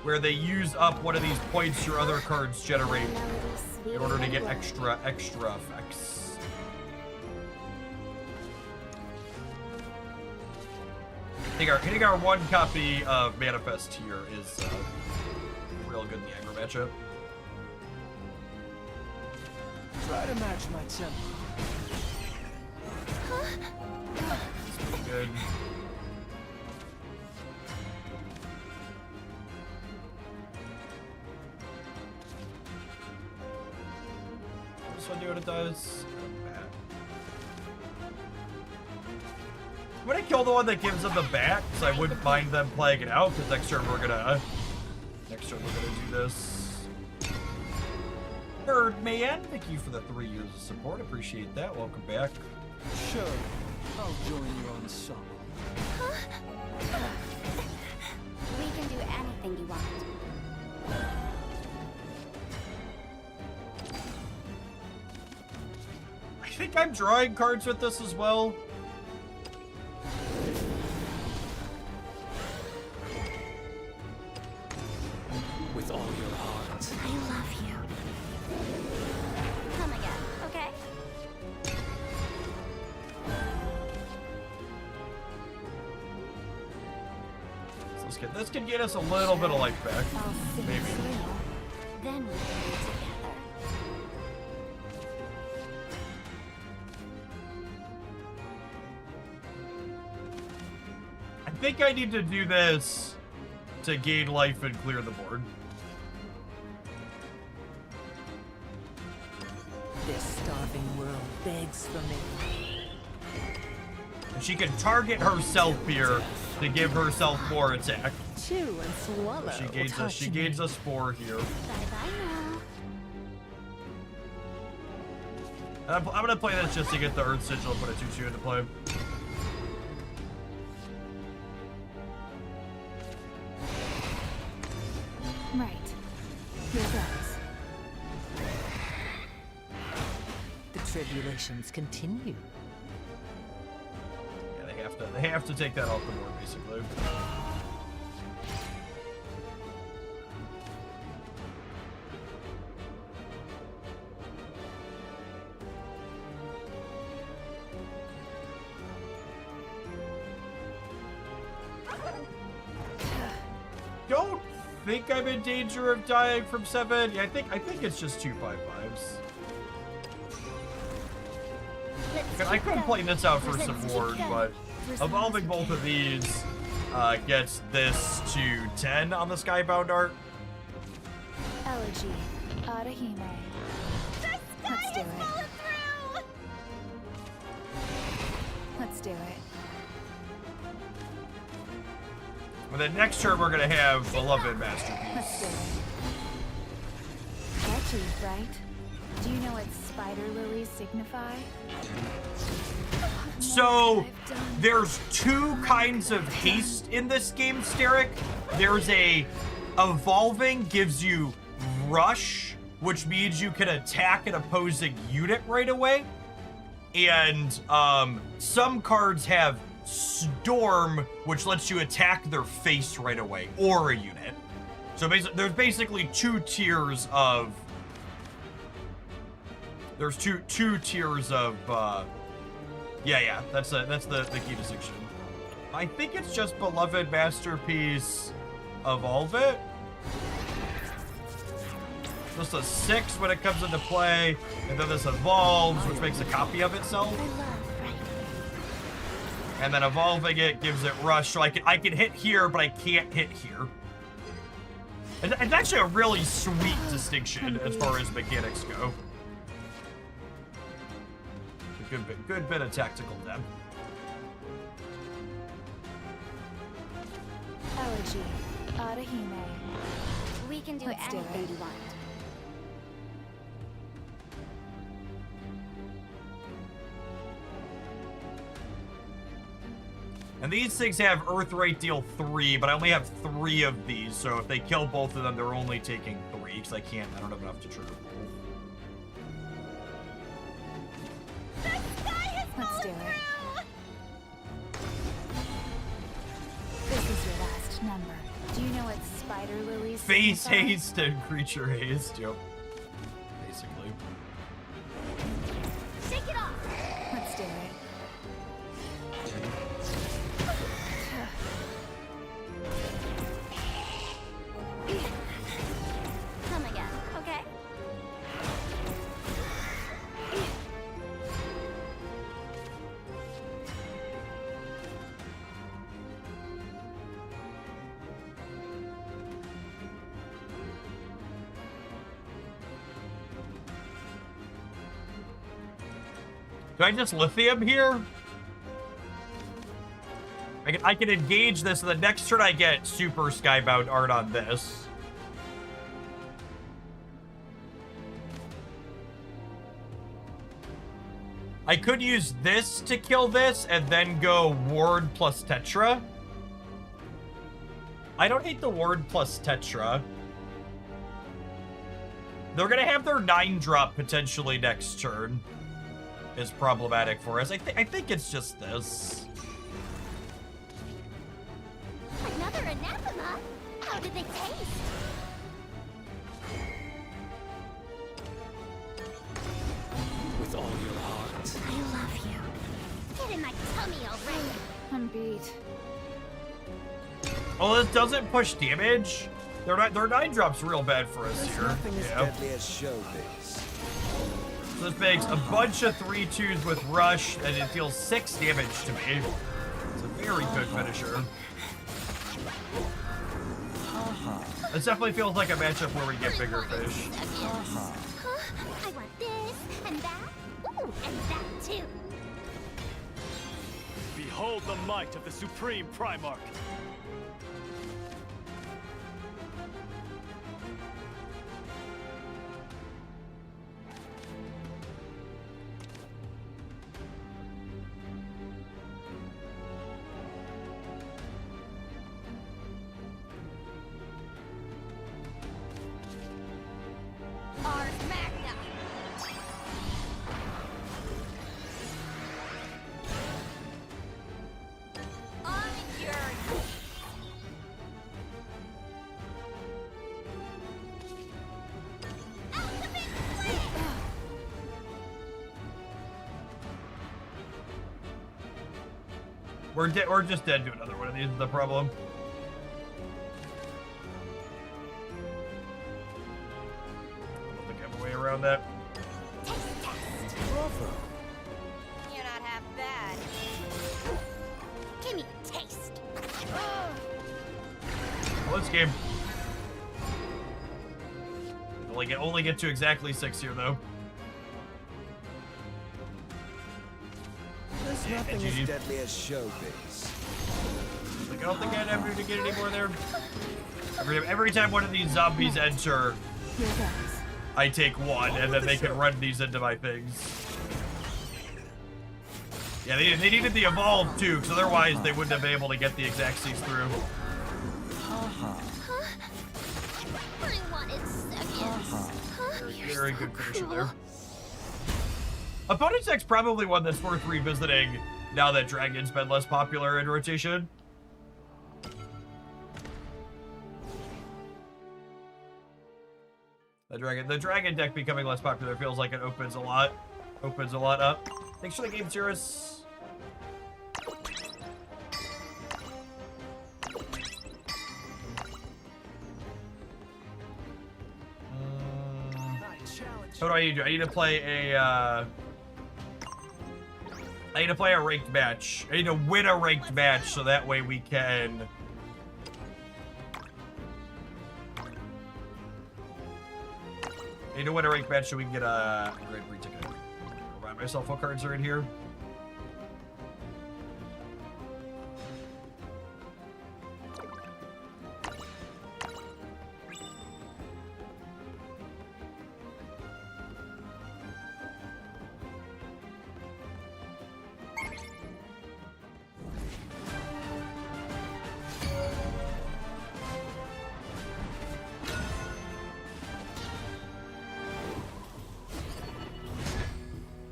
where they use up one of these points your other cards generate in order to get extra effects. Hitting our one copy of Manifest here is real good in the aggro matchup. Try to match my tempo. It's pretty good. This one do what it does. I'm gonna kill the one that gives them the bat, because I wouldn't mind them playing it out, because next turn we're gonna do this. Birdman, thank you for the 3 years of support. Appreciate that. Welcome back. Sure, I'll join you on summer. We can do anything you want. I think I'm drawing cards with this as well. With all your heart. I love you. Come again, okay? So this can get us a little bit of life back. I'll sit Maybe. through. Then we can be together. I think I need to do this to gain life and clear the board. This starving world begs for me. And she can target herself here to give herself more attack. Chew and swallow. She gains a spore here. Bye-bye now. I'm gonna play this just to get the Earth Sigil and put a 2/2 into play. Right. Here goes. The tribulations continue. Yeah, they have to take that off the board basically. Don't think I'm in danger of dying from 7. Yeah, I think it's just 2 5/5s. I could play this out for some board, but evolving both of these gets this to 10 on the Skybound art. Elegy. Arahime. Let's do it. Let's do it. And then next turn we're gonna have Beloved Let's do Masterpiece. it. Catchy, right? Do you know what spider lilies signify? So there's 2 kinds of haste in this game, Steric. There's a evolving gives you rush, which means you can attack an opposing unit right away. And some cards have storm, which lets you attack their face right away, or a unit. So there's basically 2 tiers of. There's two tiers of. Yeah. That's the key distinction. I think it's just Beloved Masterpiece. Evolve it. Just a 6 when it comes into play, and then this evolves, which makes a copy of itself. And then evolving it gives it rush, so I can hit here, but I can't hit here. It's actually a really sweet distinction as far as mechanics go. A good bit of tactical depth. Elegy. Arahime. We can do Let's do anything it. you want. And these things have Earth Rate deal 3, but I only have 3 of these, so if they kill both of them, they're only taking 3, because I don't have enough to trigger both. Let's do it. This is your last number. Do you know what spider lilies Face signify? haste and creature haste, yep. Basically. Shake it off! Let's do it. Come again, okay? Do I just lithium here? I can engage this, and the next turn I get super Skybound art on this. I could use this to kill this, and then go Ward plus Tetra. I don't hate the Ward plus Tetra. They're gonna have their 9-drop potentially next turn. Is problematic for us. I think it's just this. Another anathema? How did they taste? With all your heart. I love you. Get in my tummy already. I'm beat. Oh, this doesn't push damage? Their 9-drop's real bad for us here. Nothing as Yeah. deadly as showbiz. So this makes a bunch of 3/2s with Rush, and it deals 6 damage to me. It's a very good finisher. This definitely feels like a matchup where we get bigger fish. Huh? I want this and that. Ooh, and that too. Behold the might of the Supreme Primarch. Ars Magna. On your ultimate flame. We're just dead to another one of these is the problem. I don't think I have a way around that. Bravo. You're not half bad. Give me a taste. Well, this game. Only get to exactly 6 here though. There's nothing GG. as deadly as showbiz. Like, I don't think I'd ever to get any more there. Every time one of these zombies enter, Here goes. I take one, and then they can run these into my things. Yeah, they needed the evolve too, because otherwise they wouldn't have been able to get the exact C's through. I wanted seconds. Very good finisher there. Opponent deck's probably one that's worth revisiting now that Dragon's been less popular in rotation. The dragon deck becoming less popular feels like it opens a lot up. Thanks for the game, Cirrus. What do I need to do? I need to play a ranked match. I need to win a ranked match so that way we can win a ranked match so we can get a Grandprix ticket. Remind myself what cards are in here.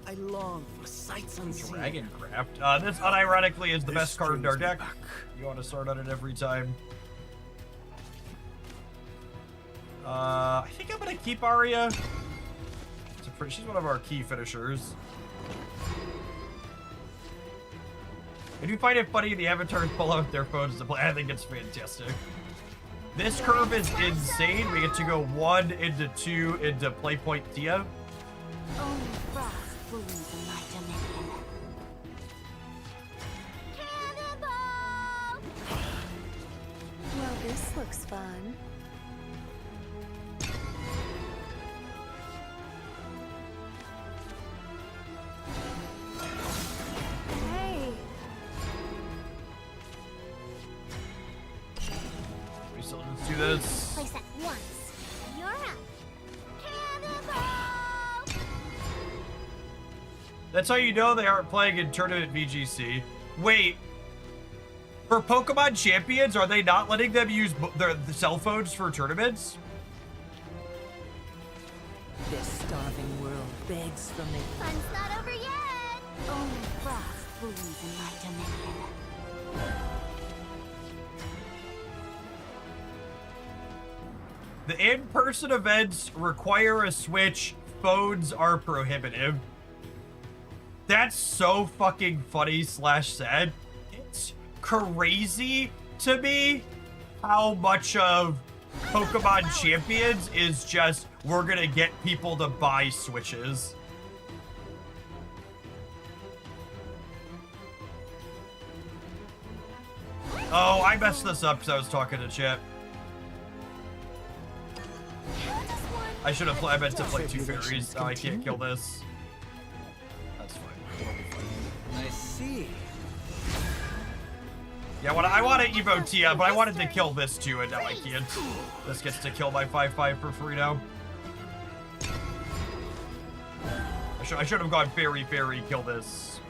I long for sights unseen. Dragoncraft. This unironically is the best card in our deck. You want to start on it every time. I think I'm gonna keep Arya. She's one of our key finishers. I do find it funny the avatars pull out their phones to play. I think it's fantastic. This curve is insane. We get to go 1 into 2 into play point Tia. Only frost blooms in my dominion. Cannonball! Well, this looks fun. Hey, switches. Place at once. You're up. Cannonball! That's how you know they aren't playing in tournament VGC. Wait, for Pokemon Champions, are they not letting them use their cell phones for tournaments? This starving world begs for me. Fun's not over yet. Only frost blooms in my dominion. The in-person events require a Switch. Phones are prohibitive. That's so fucking funny slash sad. It's crazy to me how much of Pokemon Champions is just, we're gonna get people to buy Switches. Oh, I messed this up because I was talking to chat. I should have. I meant to play 2 fairies. Now I can't kill this. That's fine. I see. Yeah, I want to Evo Tia, but I wanted to kill this too, and now I can't. This gets to kill my 5/5 for free now. I should have gone fairy, kill this.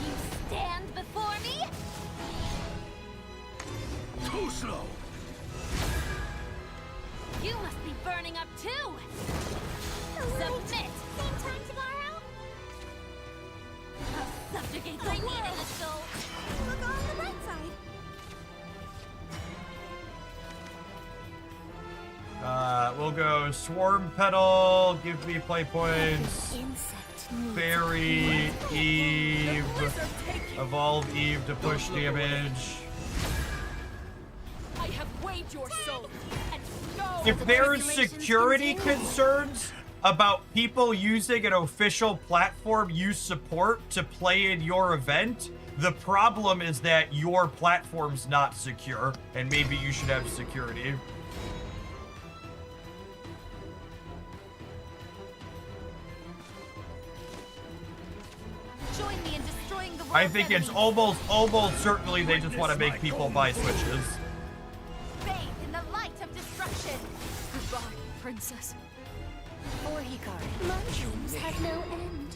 You stand before me? Too slow. You must be burning up too. Submit. Same time tomorrow? I'll subjugate my needle soul. Look on the bright side. We'll go Swarm Petal, give me play points. Insect. Fairy, Eve, Evolve Eve to push damage. I have weighed your soul, and no. If there's security concerns about people using an official platform you support to play in your event, the problem is that your platform's not secure, and maybe you should have security. Join me in destroying the I think it's almost certainly they just want to make people buy Switches. bathe in the light of destruction. Goodbye, princess. Or Hikari. My dreams have no end.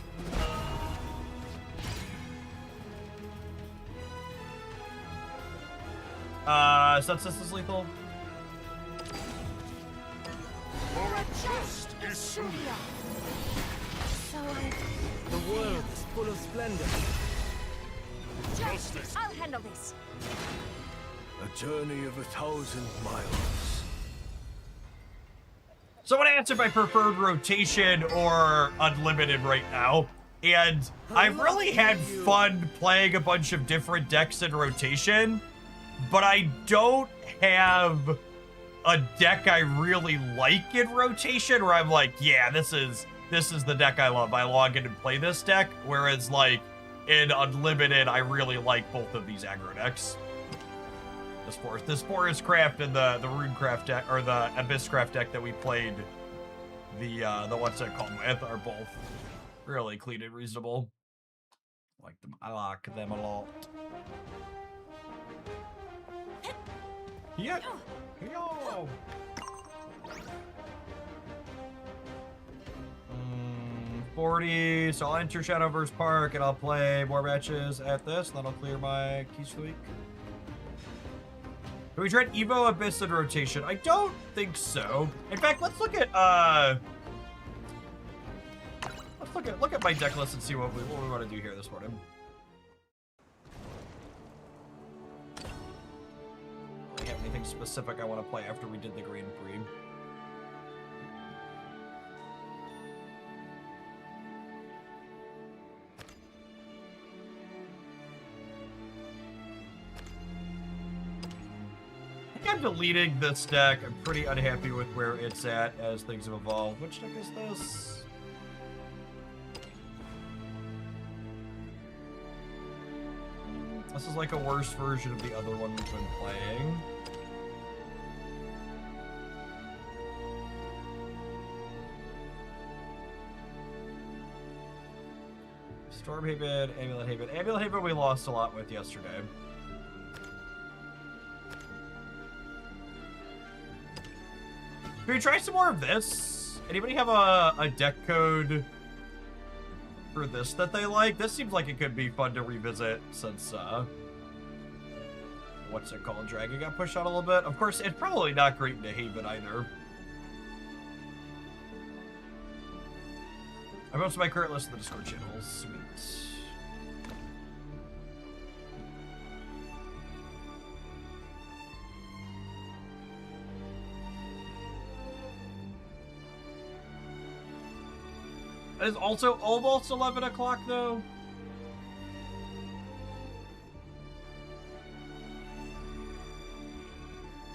Subsist is lethal. Just is soon. So I... The world is full of splendor. Justice. I'll handle this. A journey of 1,000 miles. Someone answered my preferred rotation or unlimited right now. And I've really had fun playing a bunch of different decks in rotation, but I don't have a deck I really like in rotation where I'm like, yeah, this is the deck I love. I log in and play this deck. Whereas like in unlimited, I really like both of these aggro decks. The Forest Craft and the Runecraft deck, or the Abysscraft deck that we played, the what's that called with, are both really clean and reasonable. I like them a lot. Yeah. Yo. 40, so I'll enter Shadowverse Park and I'll play more matches at this, and that'll clear my keys for the week. Have we tried Evo Abyss in rotation? I don't think so. In fact, let's look at look at my deck list and see what we want to do here this morning. Do I have anything specific I want to play after we did the Grandprix? I'm deleting this deck. I'm pretty unhappy with where it's at as things have evolved. Which deck is this? This is like a worse version of the other one we've been playing. Stormhaven, Amulet Haven. Amulet Haven we lost a lot with yesterday. Can we try some more of this? Anybody have a deck code for this that they like? This seems like it could be fun to revisit since, what's it called? Dragon got pushed out a little bit. Of course, it's probably not great into Haven either. I posted my current list of the Discord channels. Sweet. It is also almost 11 o'clock, though.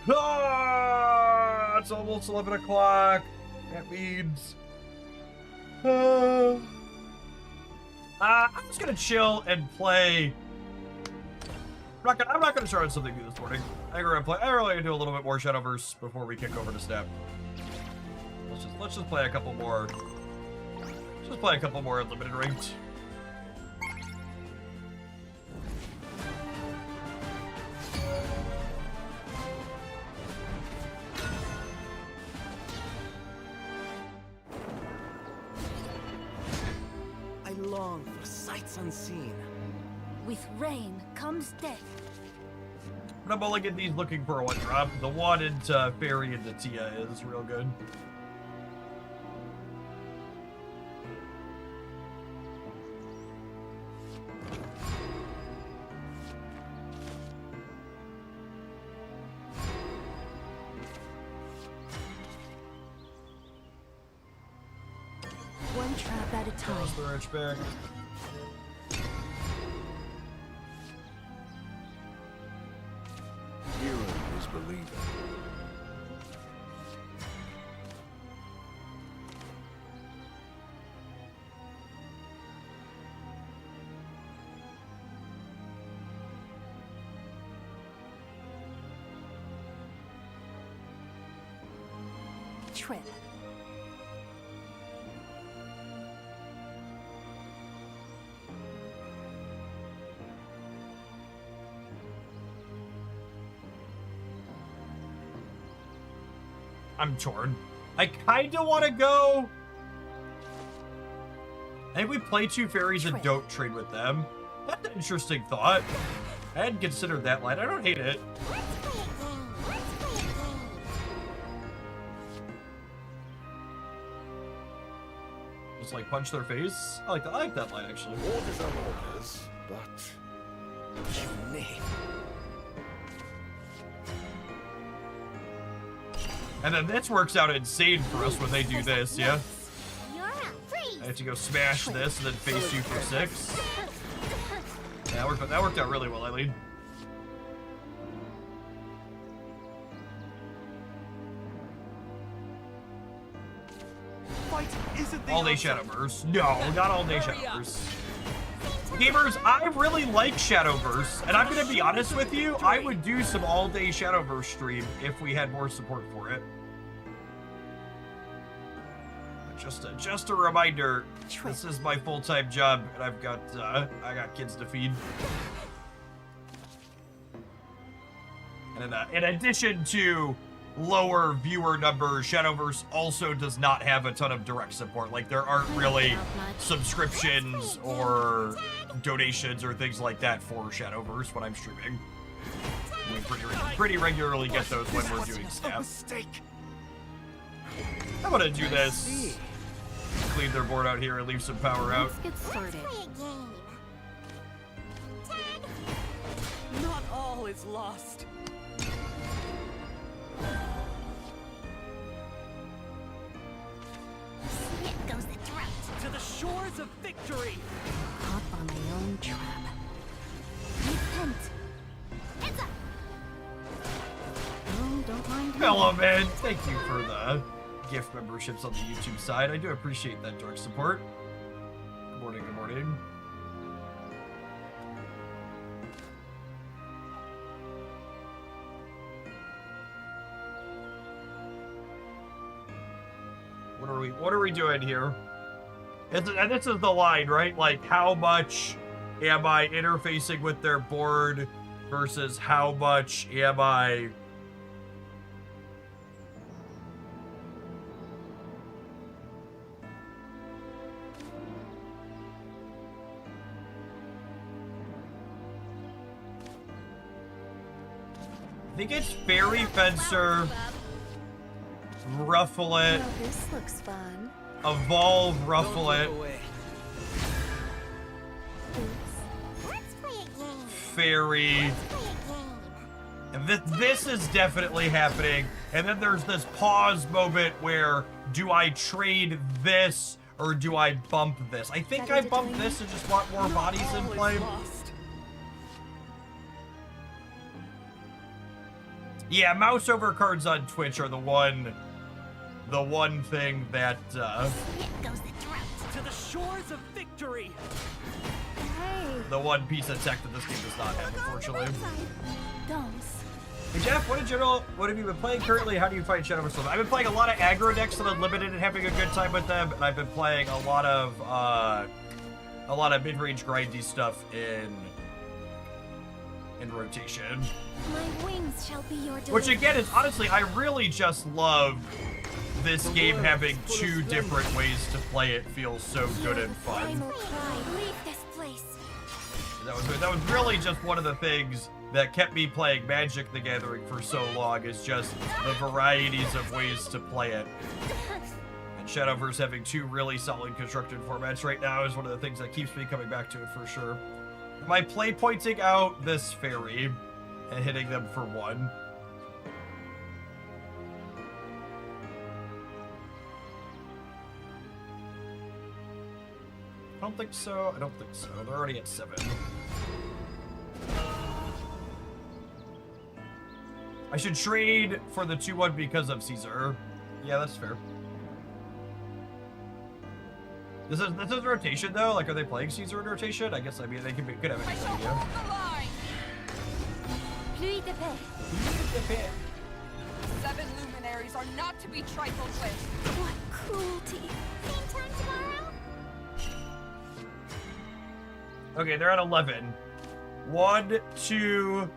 Ah, it's almost 11 o'clock. That means... I'm just gonna chill and play. I'm not gonna start on something new this morning. I'm really gonna do a little bit more Shadowverse before we kick over to Snap. Let's just play a couple more. Just play a couple more Unlimited Ranked. I long for sights unseen. With rain comes death. But I'm only getting these looking for a 1-drop. The one into Fairy into Tia is real good. One trap at a time. Toss the rich back. Hearing is believing. Trip. I'm torn. I kinda wanna go. I think we play 2 fairies and don't trade with them. That's an interesting thought. I hadn't considered that line. I don't hate it. Just like punch their face. I like that line actually. Orders are orders, but unique. And then this works out insane for us when they do this, yeah? You're up. Freeze. I have to go smash this and then face you for 6. Yeah, that worked out really well, Eileen. Fight isn't the All day answer. Shadowverse. No, not all day Shadowverse. Gamers, I really like Shadowverse, and I'm gonna be honest with you, I would do some all day Shadowverse stream if we had more support for it. But just a reminder, this is my full-time job, and I got kids to feed. And in addition to lower viewer numbers, Shadowverse also does not have a ton of direct support. Like, there aren't really subscriptions or donations or things like that for Shadowverse when I'm streaming. We pretty regularly get those when we're doing stuff. I'm gonna do this. Clean their board out here and leave some power out. Let's get started. Play a game. 10. Not all is lost. Spit goes the throat. To the shores of victory. Hop on my own trap. Repent. Heads up. No, don't mind me. Hello, man. Thank you for the gift memberships on the YouTube side. I do appreciate that direct support. Good morning, good morning. What are we doing here? And this is the line, right? Like, how much am I interfacing with their board versus how much am I think it's Fairy Fencer, Rufflet, Well, this looks fun. Evolve Don't Rufflet, look away. Oops. Let's play a game. Fairy. Let's play a game. And this is definitely happening. And then there's this pause moment where, do I trade this or do I bump this? I think I bump this and just want more bodies in All is play. lost. Yeah, mouse over cards on Twitch are the one thing that Here goes the drought. To the shores of victory. Hey, the one piece of tech that this game does not have, unfortunately. don't. Hey Jeff, what have you been playing currently? How do you fight Shadow Versus? I've been playing a lot of aggro decks and Unlimited and having a good time with them, and I've been playing a lot of mid-range grindy stuff in rotation. My wings shall be your delivery. Which again is honestly, I really just love this game having two different ways to play it. Feels so good and fun. Final cry. Leave this place. That was really just one of the things that kept me playing Magic the Gathering for so long, is just the varieties of ways to play it. And Shadowverse having two really solid constructed formats right now is one of the things that keeps me coming back to it for sure. Am I play pointing out this fairy and hitting them for 1? I don't think so. I don't think so. They're already at 7. I should trade for the 2-1 because of Caesar. Yeah, that's fair. This is rotation though. Like, are they playing Caesar in rotation? I guess, I mean, they could have an idea. Pluie de paix. 7 luminaries are not to be trifled with. What cruelty. Same time tomorrow? Okay, they're at 11. 1, 2,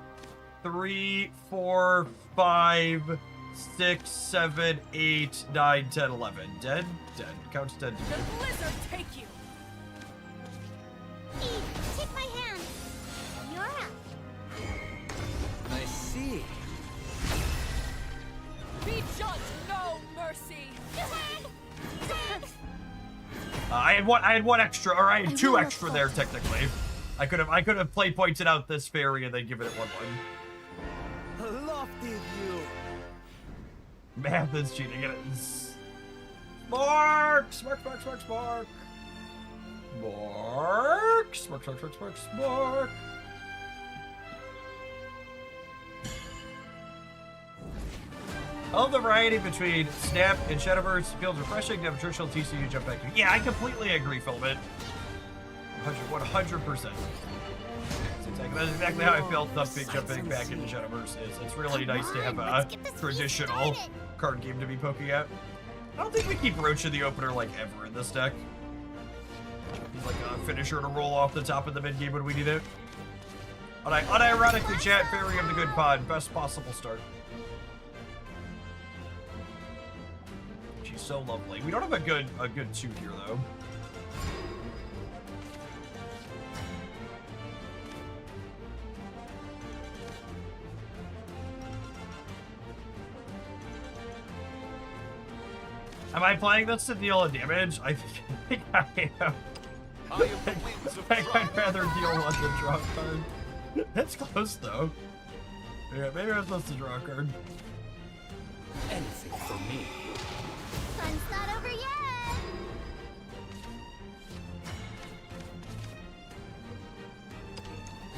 3, 4, 5, 6, 7, 8, 9, 10, 11. Dead? Dead. Count's dead. The blizzard take you. Eve, take my hand. You're up. I see. Be judged, no mercy. I had one extra, or I had 2 extra there technically. I could have play pointed out this fairy and then given it 1-1. Lofty view. Math is cheating. It is. Mark! Smark! Mark! I love the variety between Snap and Shadowverse. Feels refreshing to have a traditional TCU jump back to. Yeah, I completely agree, Filament. 100%. That's exactly how I felt jumping back into Shadowverse is. It's really nice to have a traditional card game to be poking at. I don't think we keep Roach in the opener like ever in this deck. He's like a finisher to roll off the top of the mid game when we need it. Unironically, chat, Fairy of the Good Pod, best possible start. She's so lovely. We don't have a good suit here though. Am I playing this to deal a damage? I think I am. I think I'd rather deal one than draw a card. That's close though. Yeah, maybe I'm supposed to draw a card. Anything for me. Fun's not over yet.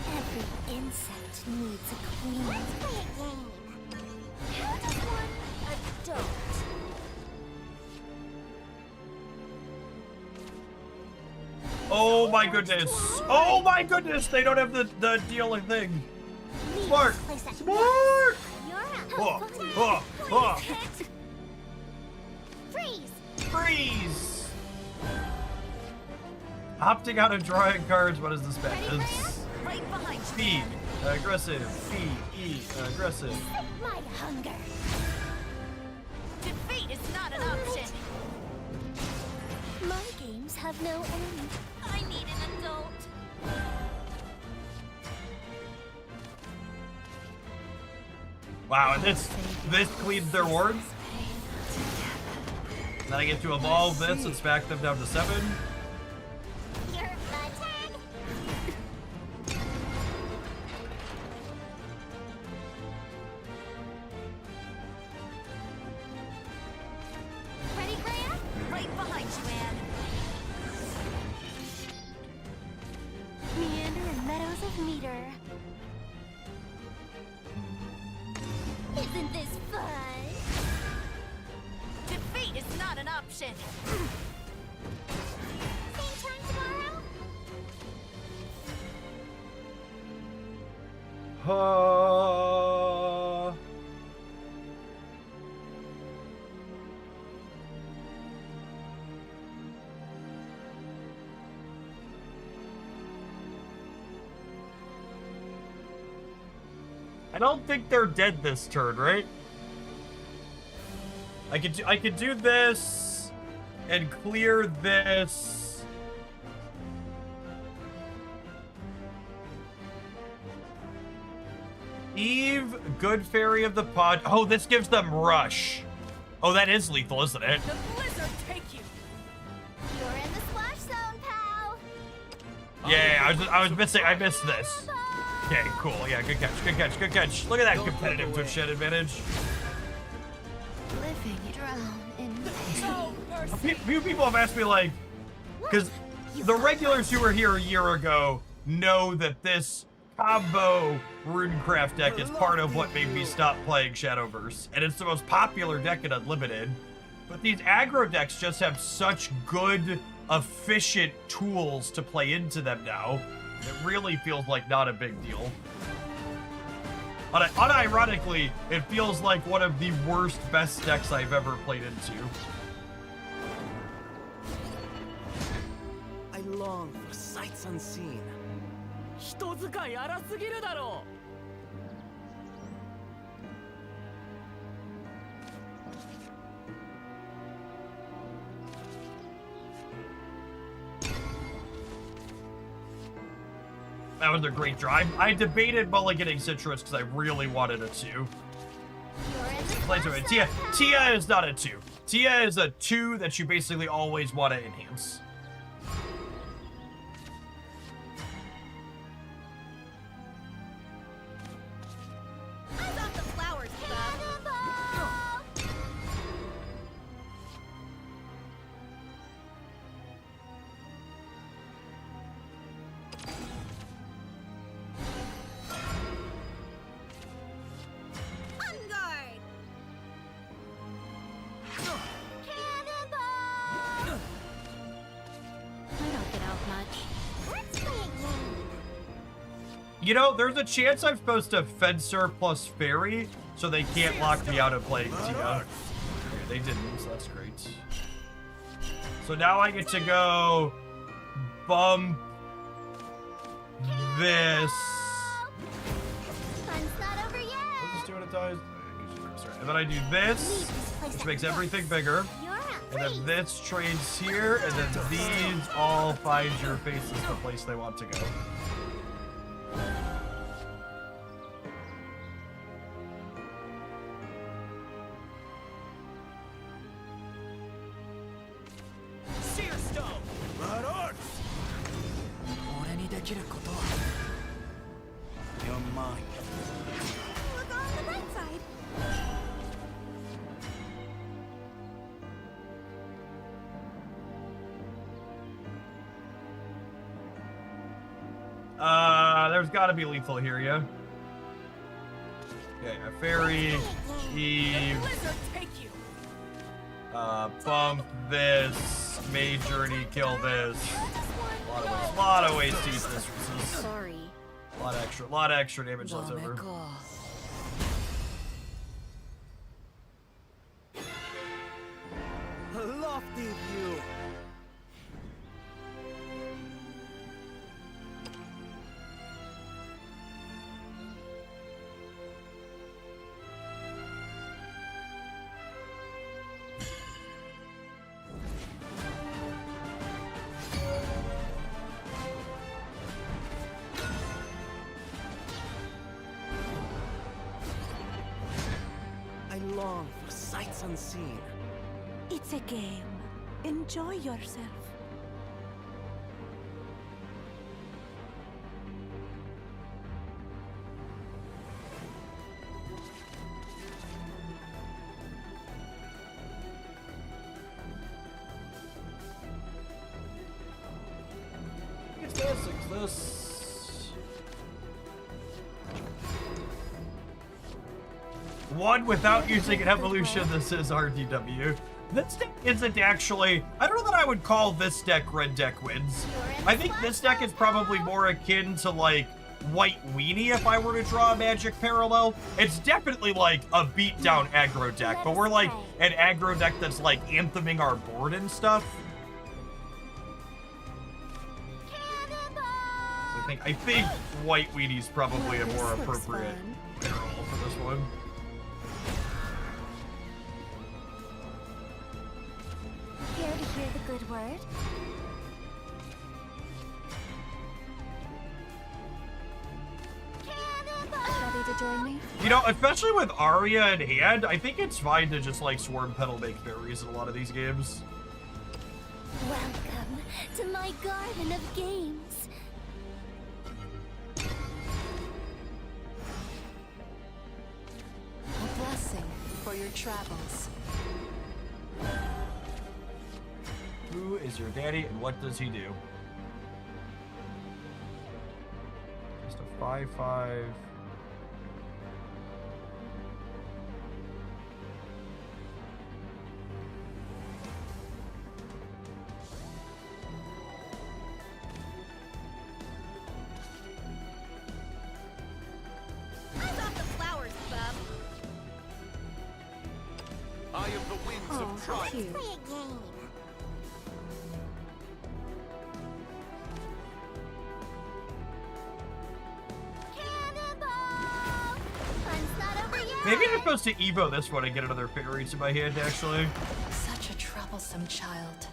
Every insect needs a queen. Let's play a game. How does one adult? Oh my goodness! Oh my goodness! They don't have the dealing thing. Smart! Smart! You're up. Oh! Freeze. Freeze! Opting out of drawing cards. What is this madness? Right behind you. Speed. Aggressive. Aggressive. My hunger. Defeat is not an option. My games have no end. I need an adult. Wow, and this cleans their ward. Then I get to evolve this and smack them down to 7. Your turn. Ready, Graham? Right behind you, Anne. Meander and meadows of meter. Isn't this fun? Defeat is not an option. Same time tomorrow? I don't think they're dead this turn, right? I could do this and clear this. Eve, good fairy of the pod. Oh, this gives them rush. Oh, that is lethal, isn't it? The blizzard take you. You're in the splash zone, pal. Yeah, I missed this. Okay, cool. Yeah, good catch. Look at that competitive Twitch chat advantage. Living drown in No A mercy. few people have asked me, like, because the regulars who were here a year ago know that this combo Runecraft deck is part of what made me stop playing Shadowverse, and it's the most popular deck in Unlimited. But these aggro decks just have such good, efficient tools to play into them now. It really feels like not a big deal. Unironically, it feels like one of the worst best decks I've ever played into. I long for sights unseen. 人使い荒すぎるだろう。That was a great drive. I debated mulliganing Citrus because I really wanted a 2. You're in the Play to it. Tia is not a 2. Tia is a 2 that you basically always want to enhance. I thought the flowers On guard. cannonball. I don't get out much. Let's play a game. You know, there's a chance I'm supposed to Fencer plus Fairy, so they can't lock me out of playing Tia. Okay, they didn't, so that's great. So now I get to go bump this. Fun's not over yet. Let's just do what it does. And then I do this, which makes everything bigger. You're up. And then this trades here, and then these all find your faces the place they want to go. Seer Stone. Marot! 俺にできることは。You're mine. Look on the bright side. There's gotta be lethal here, yeah? Okay, a Fairy, Eve, Blizzard take you. bump this, Mage Journey, kill this. A lot of ways to use this. Sorry. A lot of extra damage left over. A lofty view. What's unseen? It's a game. Enjoy yourself. It's this. One without using an evolution, this is RDW. This deck isn't actually, I don't know that I would call this deck red deck wins. I think this deck is probably more akin to like White Weenie if I were to draw a Magic parallel. It's definitely like a beat down aggro deck, but we're like an aggro deck that's like antheming our board and stuff. So I think White Weenie's probably a more appropriate parallel for this one. Here to hear the good word? Ready to join me? You know, especially with Arya in hand, I think it's fine to just like Swarm Petal make fairies in a lot of these games. Welcome to my garden of games. A blessing for your travels. Who is your daddy and what does he do? Just a 5/5. Eyes off the flowers, bub. Eye of the winds Oh, of how triumph. cute. Play a game. Cannonball! Fun's not over yet. Maybe I'm supposed to Evo this one and get another fairies in my hand, actually. Such a troublesome child.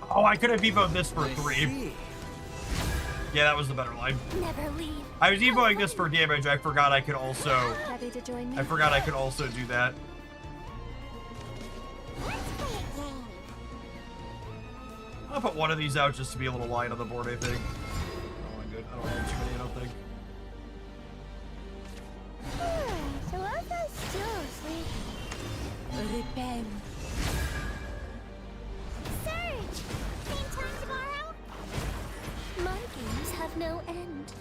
Oh, I could have Evoed this for I 3. see. Yeah, that was the better line. Never leave. I was Evoing this for damage. I forgot I could also... Ready to join me? I forgot I could also do that. Let's play a game. I'll put one of these out just to be a little light on the board, I think. Oh, I'm good. I don't have too many, I don't think. So I was still asleep. Repent. Surge! Same time tomorrow? My games have no end.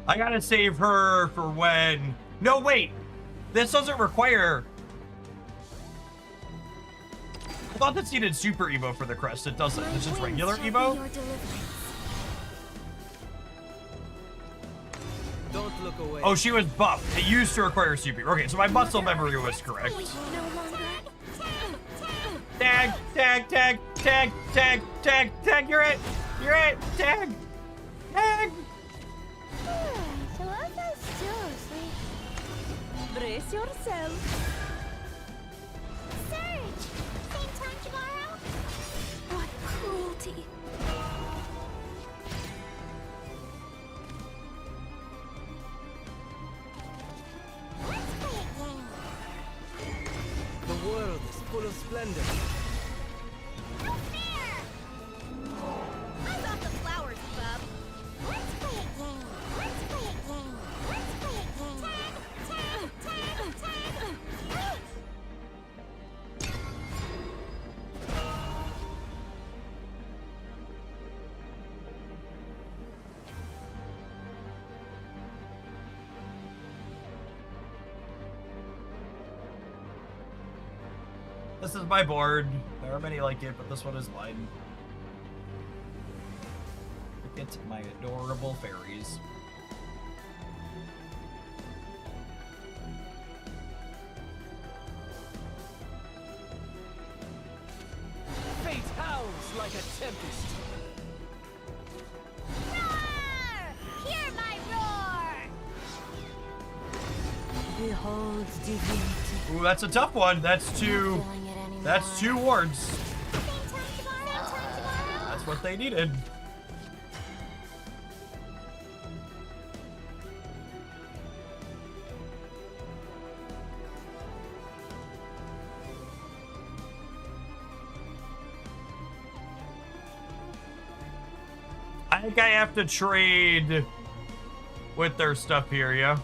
I gotta save her for when... No, wait! This doesn't require... I thought this needed Super Evo for the crest. It doesn't. It's just regular Evo? Don't look away. Oh, she was buffed. It used to require Super. Okay, so my muscle memory was correct. No longer. Tag, tag, tag, tag, tag, tag, tag, you're it! You're it! Tag! Tag! So I was still asleep. Brace yourself. Surge! Same time tomorrow? What cruelty. Let's play a game. The world is full of splendor. No fair! Eyes off the flowers, bub. Let's play a game. Let's play a game. Let's play a game. Tag! Tag! Tag! Tag! This is my board. There are many like it, but this one is mine. Look at my adorable fairies. Fate howls like a tempest. Roar! Hear my roar! Behold divinity. Ooh, that's a tough one. That's two. Feeling it anymore. That's 2 wards. Same time tomorrow? what they needed. I think I have to trade with their stuff here, yeah?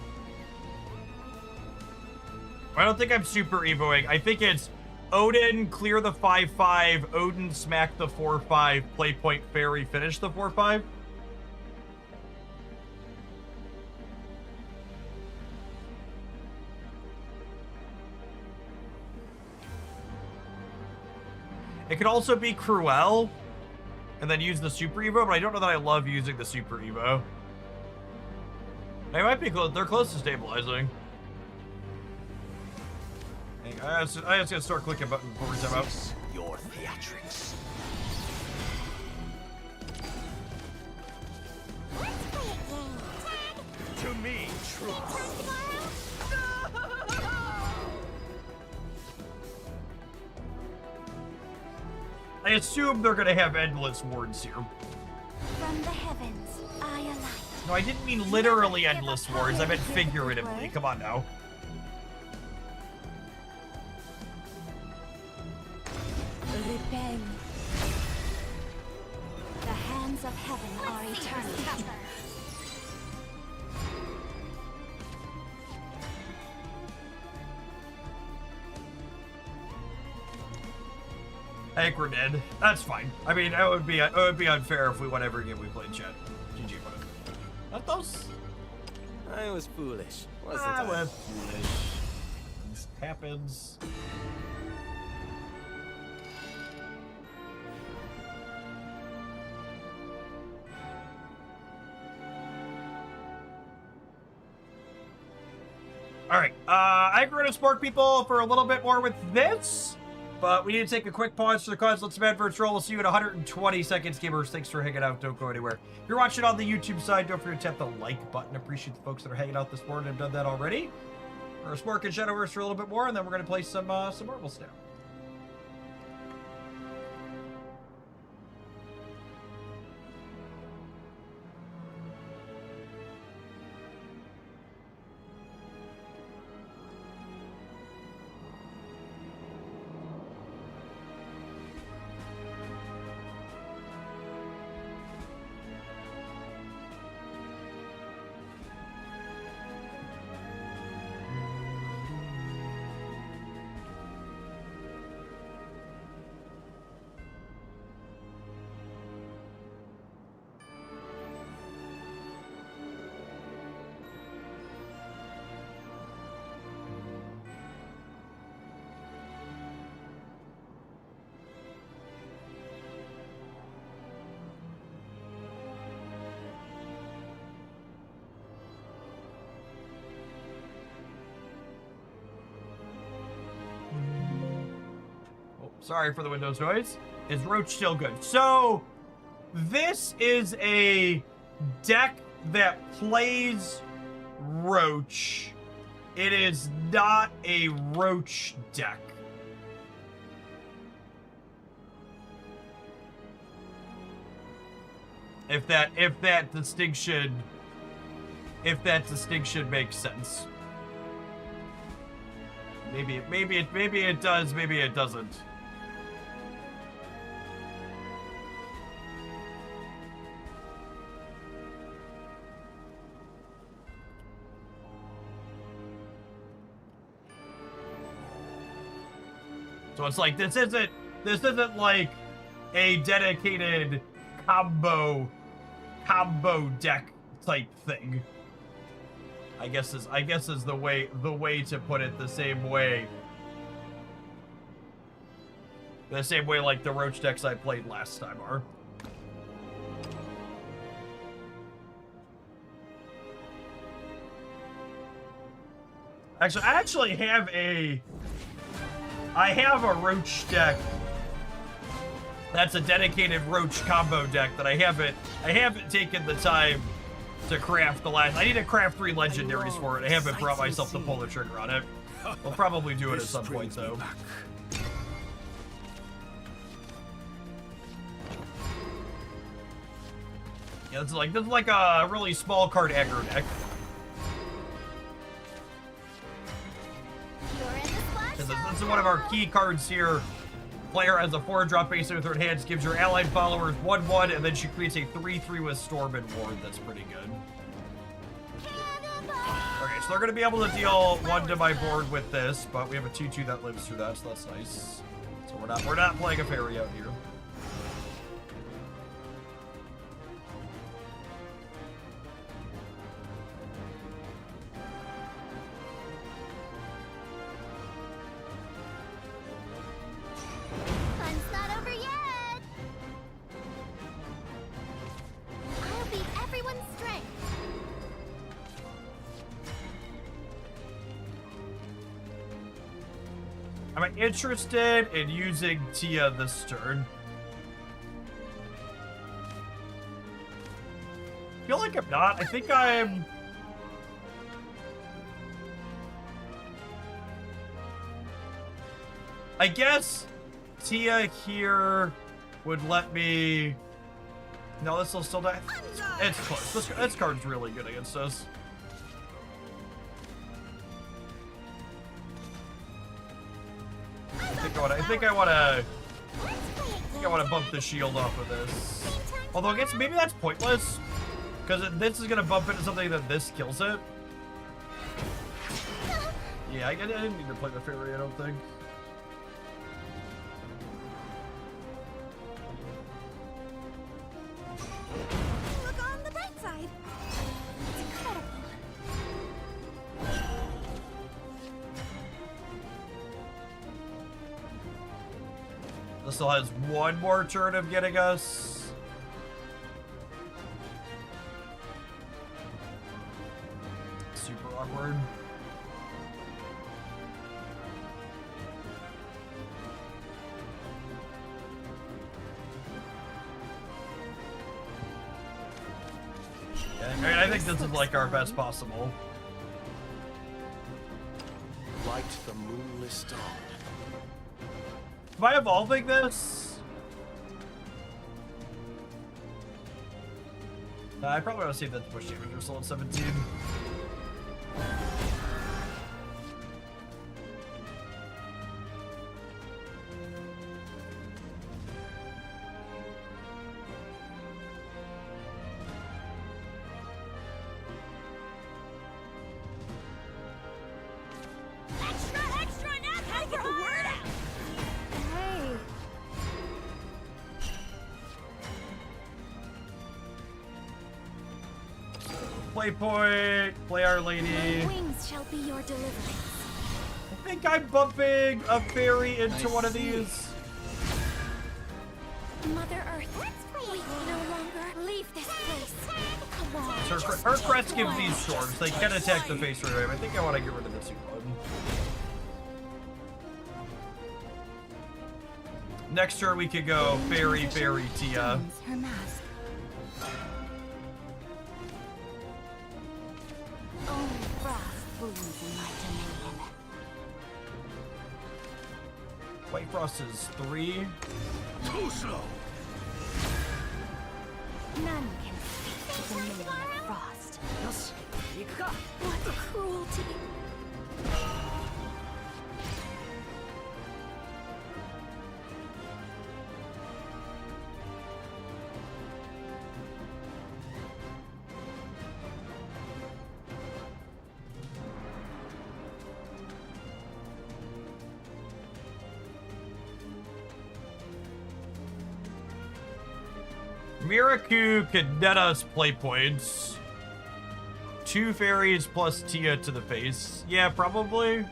I don't think I'm super evoing. I think it's Odin, clear the 5-5, Odin, smack the 4-5, play point fairy, finish the 4-5. It could also be Cruel, and then use the Super Evo, but I don't know that I love using the Super Evo. They might be close. They're close to stabilizing. I just gotta start clicking buttons before we time out. Your theatrics. Let's play a game. Tag. To me, truth. I assume they're gonna have endless wards here. From the heavens, I alight. No, I didn't mean literally endless wards. I meant figuratively. Come on now. Repent. The hands of heaven are eternal. Heck, we're dead. That's fine. I mean, it would be unfair if we won every game we played, chat. GG, whatever. Not those. I was foolish, wasn't I I? was foolish. This happens. Alright, I'm going to spark people for a little bit more with this, but we need to take a quick pause for the cause. Let's advert roll. We'll see you in 120 seconds, gamers. Thanks for hanging out. Don't go anywhere. If you're watching on the YouTube side, don't forget to tap the like button. Appreciate the folks that are hanging out this morning and have done that already. We're going to spark in Shadowverse for a little bit more, and then we're going to play some marbles now. Sorry for the Windows noise. Is Roach still good? So, this is a deck that plays Roach. It is not a Roach deck. If that distinction makes sense. Maybe it does, maybe it doesn't. So it's like this isn't like a dedicated combo deck type thing. I guess is the way to put it, the same way like the Roach decks I played last time are. Actually, I actually have a Roach deck that's a dedicated Roach combo deck that I haven't taken the time to craft the last. I need to craft 3 legendaries for it. I haven't brought myself to pull the trigger on it. We'll probably do it at some point though. Yeah, this is like a really small card aggro deck. You're in the splash This zone is one of our now. key cards here. Player has a 4-drop base with her hands, gives your allied followers 1/1, and then she creates a 3/3 with Storm and Ward. That's pretty good. Okay, so they're gonna be able to deal 1 to my board with this, but we have a 2/2 that lives through that, so that's nice. So we're not playing a fairy out here. Fun's not over yet. I'll beat everyone's strength. Am I interested in using Tia this turn? I feel like I'm not. I think I'm... I guess Tia here would let me... No, this will still die. It's close. This card's really good against us. I think I want to bump the shield off of this. Although I guess maybe that's pointless, because this is gonna bump into something that this kills it. Yeah, I didn't need to play the fairy, I don't think. Look on the bright side. It's incredible. This still has one more turn of getting us. Super awkward. Yeah, I mean, I think this is like our best possible. Light the moonless dawn. Am I evolving this? I probably want to save that to push damage reversal at 17. Extra, extra, now gotta get the word out. Hey. Play point, play Our Lady. My wings shall be your deliverance. I think I'm bumping a fairy into one of these. Mother Earth, we will no longer leave this place. Come on. Her crest gives these storms. They can attack the face right away. I think I want to get rid of the 2-1. Next turn we could go fairy, fairy, Tia. Her mask. Only frost blooms in my dominion. White Frost is 3. Too slow. None can speak the dominion of frost. What cruelty! Miraku could net us play points. 2 fairies plus Tia to the face. Yeah, probably.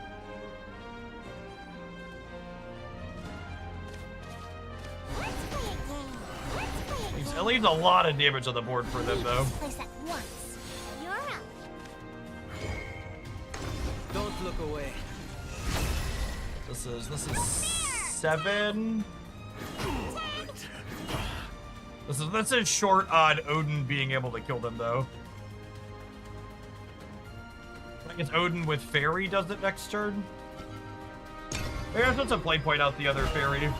It leaves a lot of damage on the board for them, though. Place at once. You're up. Don't look away. This is 7. This is short on Odin being able to kill them, though. I guess Odin with fairy does it next turn. Maybe I'm supposed to play point out the other fairy.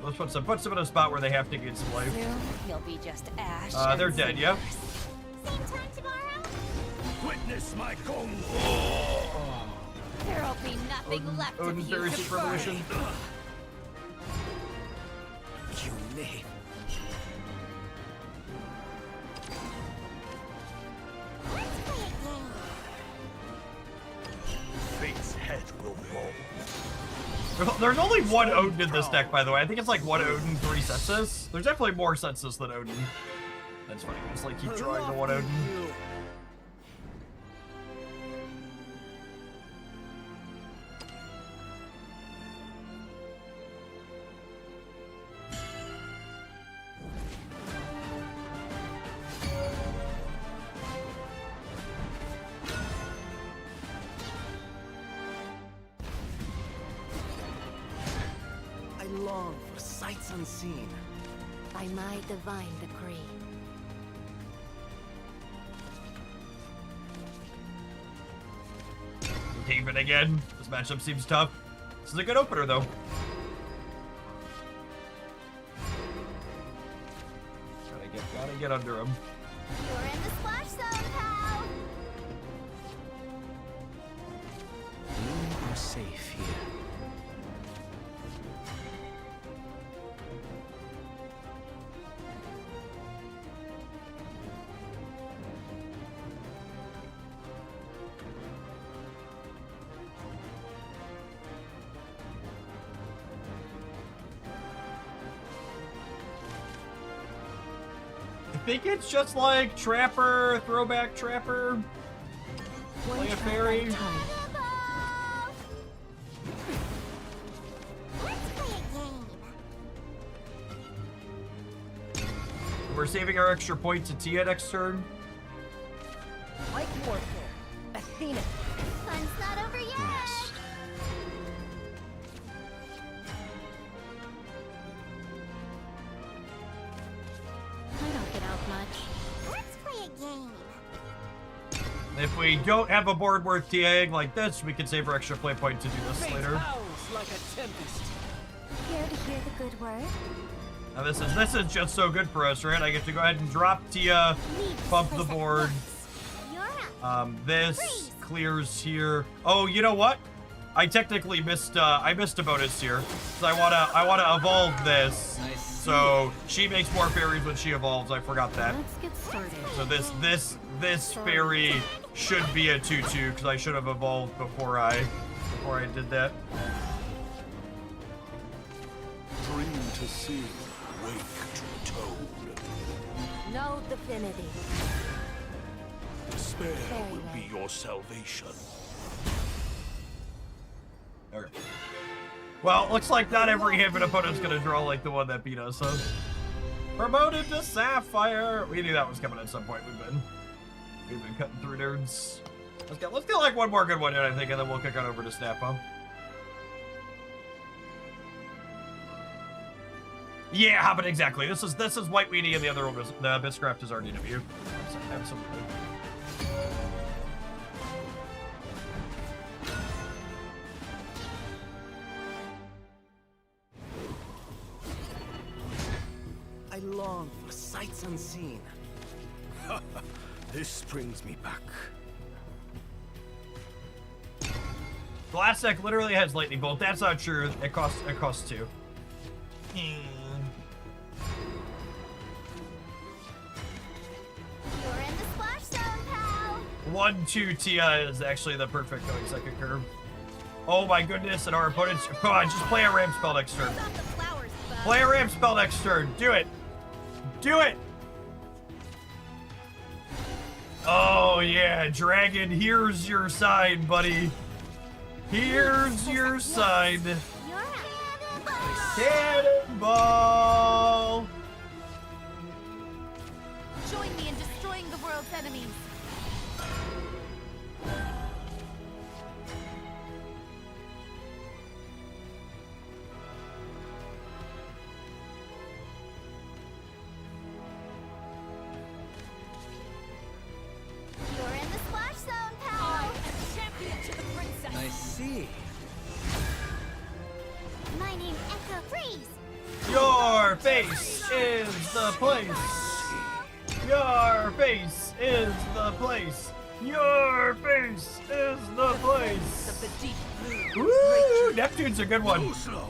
Let's put some in a spot where they have to get some life. Soon, you'll be just ash. They're and dead, yeah? Same time tomorrow? Witness my kung fu. There'll be nothing left of Odin's you Berry to Super burn. Revolution. You name. Let's play a game. Fate's head will roll. There's only one Odin in this deck, by the way. I think it's like one Odin, 3 senses. There's definitely more senses than Odin. That's funny. I just like keep drawing the one Odin. I long for sights unseen. By my divine decree. David again. This matchup seems tough. This is a good opener, though. Gotta get under him. You're in the splash zone, pal. You are safe here. I think it's just like Trapper, throwback Trapper. Play a fairy. Let's play a game. We're saving our extra point to Tia next turn. Like warfare. Athena. Fun's not over yet. Rest. I don't get out much. Let's play a game. If we don't have a board worth TAing like this, we can save our extra play point to do this later. Howls like a tempest. Here to hear the good word. Now this is just so good for us, right? I get to go ahead and drop Tia, bump the board. You're up. This clears here. Oh, you know what? I technically missed. I missed a bonus here. So I wanna evolve this. So she makes more fairies when she evolves. I forgot that. Let's get started. So this fairy should be a 2/2 because I should have evolved before I did that. Dream to see, wake to toad. No divinity. Despair Very will well. be your salvation. Okay. Well, looks like not every Haven opponent's gonna draw like the one that beat us, so. Promoted to Sapphire! We knew that was coming at some point. We've been cutting through nerds. Let's get like one more good one in, I think, and then we'll kick on over to Snappo. Yeah, but exactly. This is White Weenie and the other one was the Biscraft is RDW. Absolutely. I long for sights unseen. This brings me back. The last deck literally has Lightning Bolt. That's not true. It costs 2. You're in the splash zone, pal. 1/2 Tia is actually the perfect going second curve. Oh my goodness, and our opponents. Come on, just play a ramp spell next turn. Stop the flowers, bub. Play a ramp spell next turn. Do it. Do it. Oh yeah, Dragon, here's your sign, buddy. Here's your sign. You're up. Cannonball. Join me in destroying the world's enemies. You're in the splash zone, pal. Champion to the princess. I see. My name Echo Freeze. Your face is the place. Your face is the place. Your face is the place. Of the deep blue. Woo! Neptune's a good one. Go slow.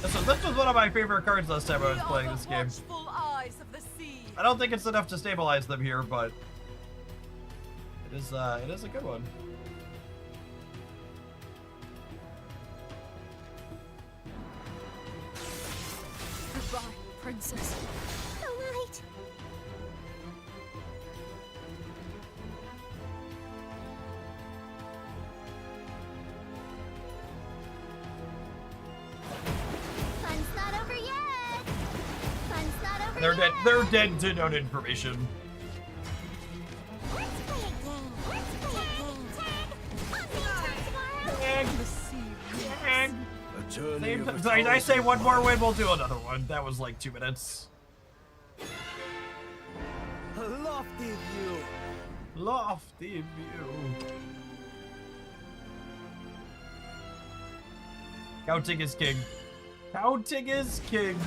This was one of my favorite cards last time I was We playing are this the game. watchful eyes of the sea. I don't think it's enough to stabilize them here, but it is a good one. Goodbye, princess. The light. Fun's not over yet. Fun's not over They're yet. dead. They're dead to known information. Let's play a game. Let's play a game. Tag. On the tomorrow. Tag. The sea. Tag. A journey of a Did I say one more win? We'll do another one. That was like 2 minutes. A lofty view. Lofty view. Counting is king. Counting is king.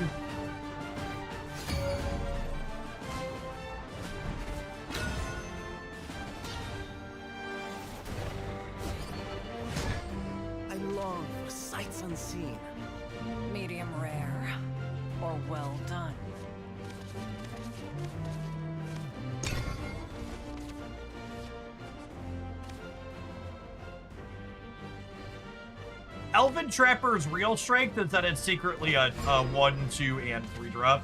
I long for sights unseen. Medium rare. Or well done. Elven Trapper's real strength is that it's secretly a 1, 2, and 3 drop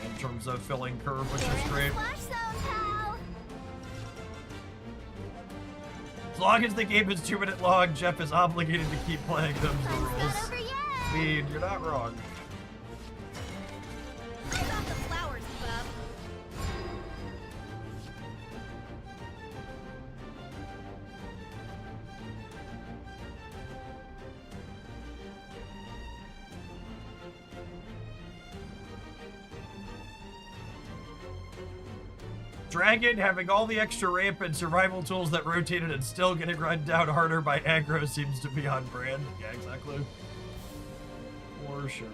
in terms of filling curve, which is great. Splash zone, pal. As long as the game is 2-minute long, Jeff is obligated to keep playing them the Fun's not rules. over yet. I mean, you're not wrong. I got the flowers, bub. Dragon having all the extra ramp and survival tools that rotated and still getting run down harder by aggro seems to be on brand. Yeah, exactly. For sure.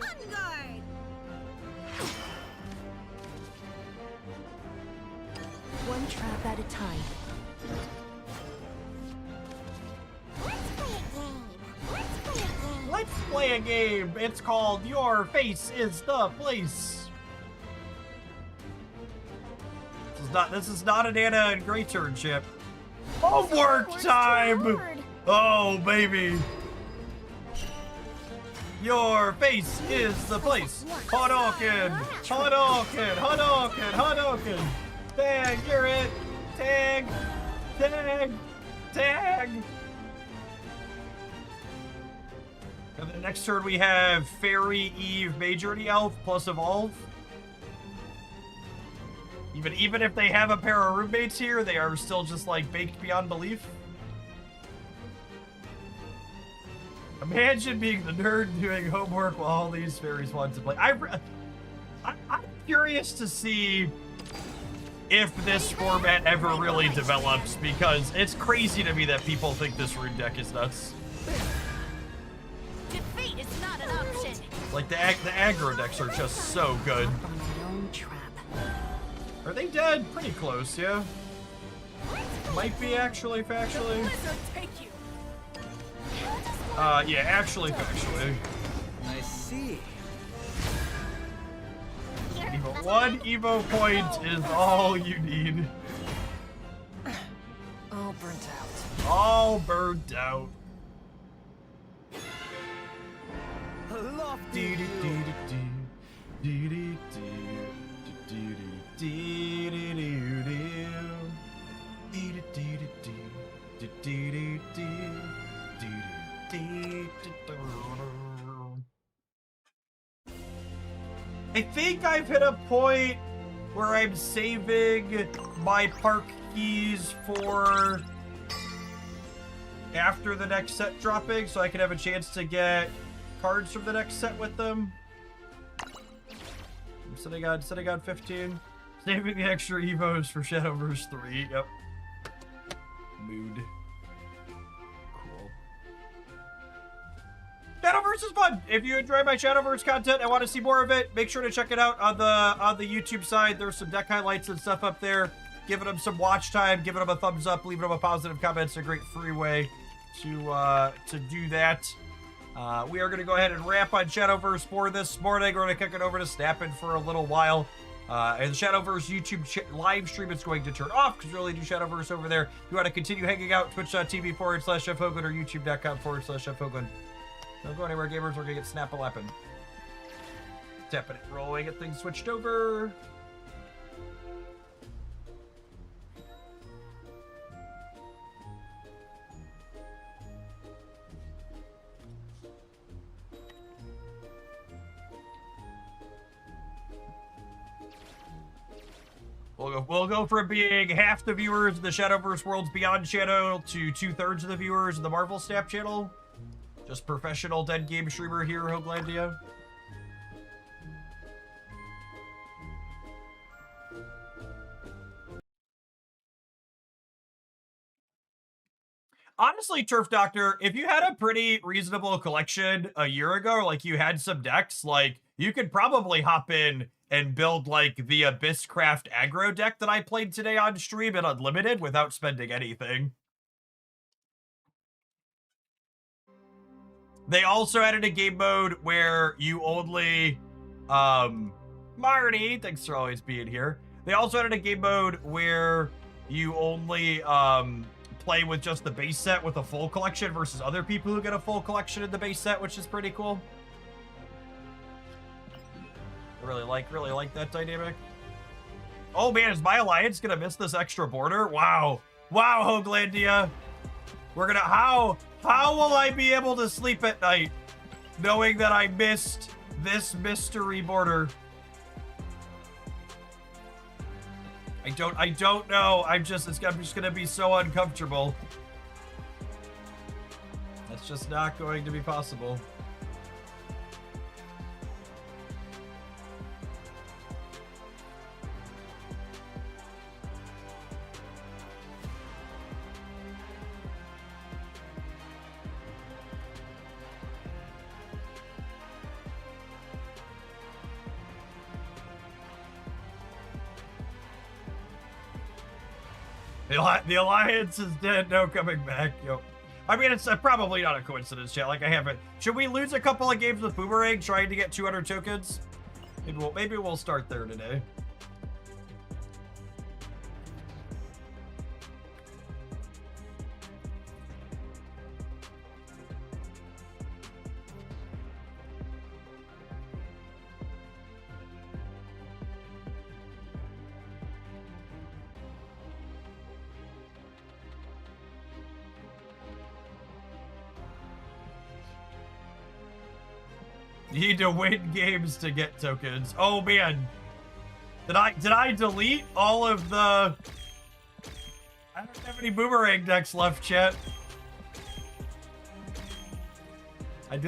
On guard. One trap at a time. Let's play a game. Let's play a game. Let's play a game. It's called Your Face is the Place. This is not an Anna and Grey Turn chip. Homework Words time! too hard. Oh, baby. Your face is the place. Hadouken! Hadouken! Hadouken! Hadouken! Tag, you're it! Tag! Tag! Tag! And the next turn we have Fairy, Eve, Majority Elf plus Evolve. Even if they have a pair of roommates here, they are still just like baked beyond belief. Imagine being the nerd doing homework while all these fairies want to play. I'm curious to see if this format ever really develops, because it's crazy to me that people think this rune deck is nuts. Defeat is not an option. Like the aggro decks are just so good. On my own trap. Are they dead? Pretty close, yeah. Might be actually factually. Blizzard take you. Yeah, actually factually. I see. Evo. One Evo point is all you need. All burnt out. All burnt out. A lofty view. I think I've hit a point where I'm saving my park keys for after the next set dropping, so I can have a chance to get cards from the next set with them. I'm sitting on 15. Saving the extra evos for Shadowverse 3. Yep. Mood. Cool. Shadowverse is fun. If you enjoy my Shadowverse content and want to see more of it, make sure to check it out on the YouTube side. There's some deck highlights and stuff up there. Giving them some watch time, giving them a thumbs up, leaving them a positive comment. It's a great free way to do that. We are going to go ahead and wrap on Shadowverse for this morning. We're going to kick it over to Snappin for a little while. And the Shadowverse YouTube live stream is going to turn off because we really do Shadowverse over there. If you want to continue hanging out, twitch.tv/Jeff Hogan or youtube.com/Jeff Hogan. Don't go anywhere, gamers. We're going to get Snap-a-lappin'. Tapping it, rolling it, things switched over. We'll go from being half the viewers of the Shadowverse Worlds Beyond channel to 2/3 of the viewers of the Marvel Snap channel. Just professional dead game streamer here, Hoaglandia. Honestly, Turf Doctor, if you had a pretty reasonable collection a year ago, like you had some decks, like you could probably hop in and build like the Abysscraft aggro deck that I played today on stream at Unlimited without spending anything. They also added a game mode where you only, Marty, thanks for always being here. They also added a game mode where you only, play with just the base set with a full collection versus other people who get a full collection in the base set, which is pretty cool. I really like that dynamic. Oh man, is my alliance gonna miss this extra border? Wow. Wow, Hoaglandia. We're gonna, how will I be able to sleep at night knowing that I missed this mystery border? I don't know. I'm just gonna be so uncomfortable. That's just not going to be possible. The alliance is dead, no coming back. Yo, I mean, it's probably not a coincidence, chat. Like, I haven't. Should we lose a couple of games with Boomerang trying to get 200 tokens? Maybe we'll start there today. You need to win games to get tokens. Oh man. Did I delete all of the... I don't have any Boomerang decks left, chat.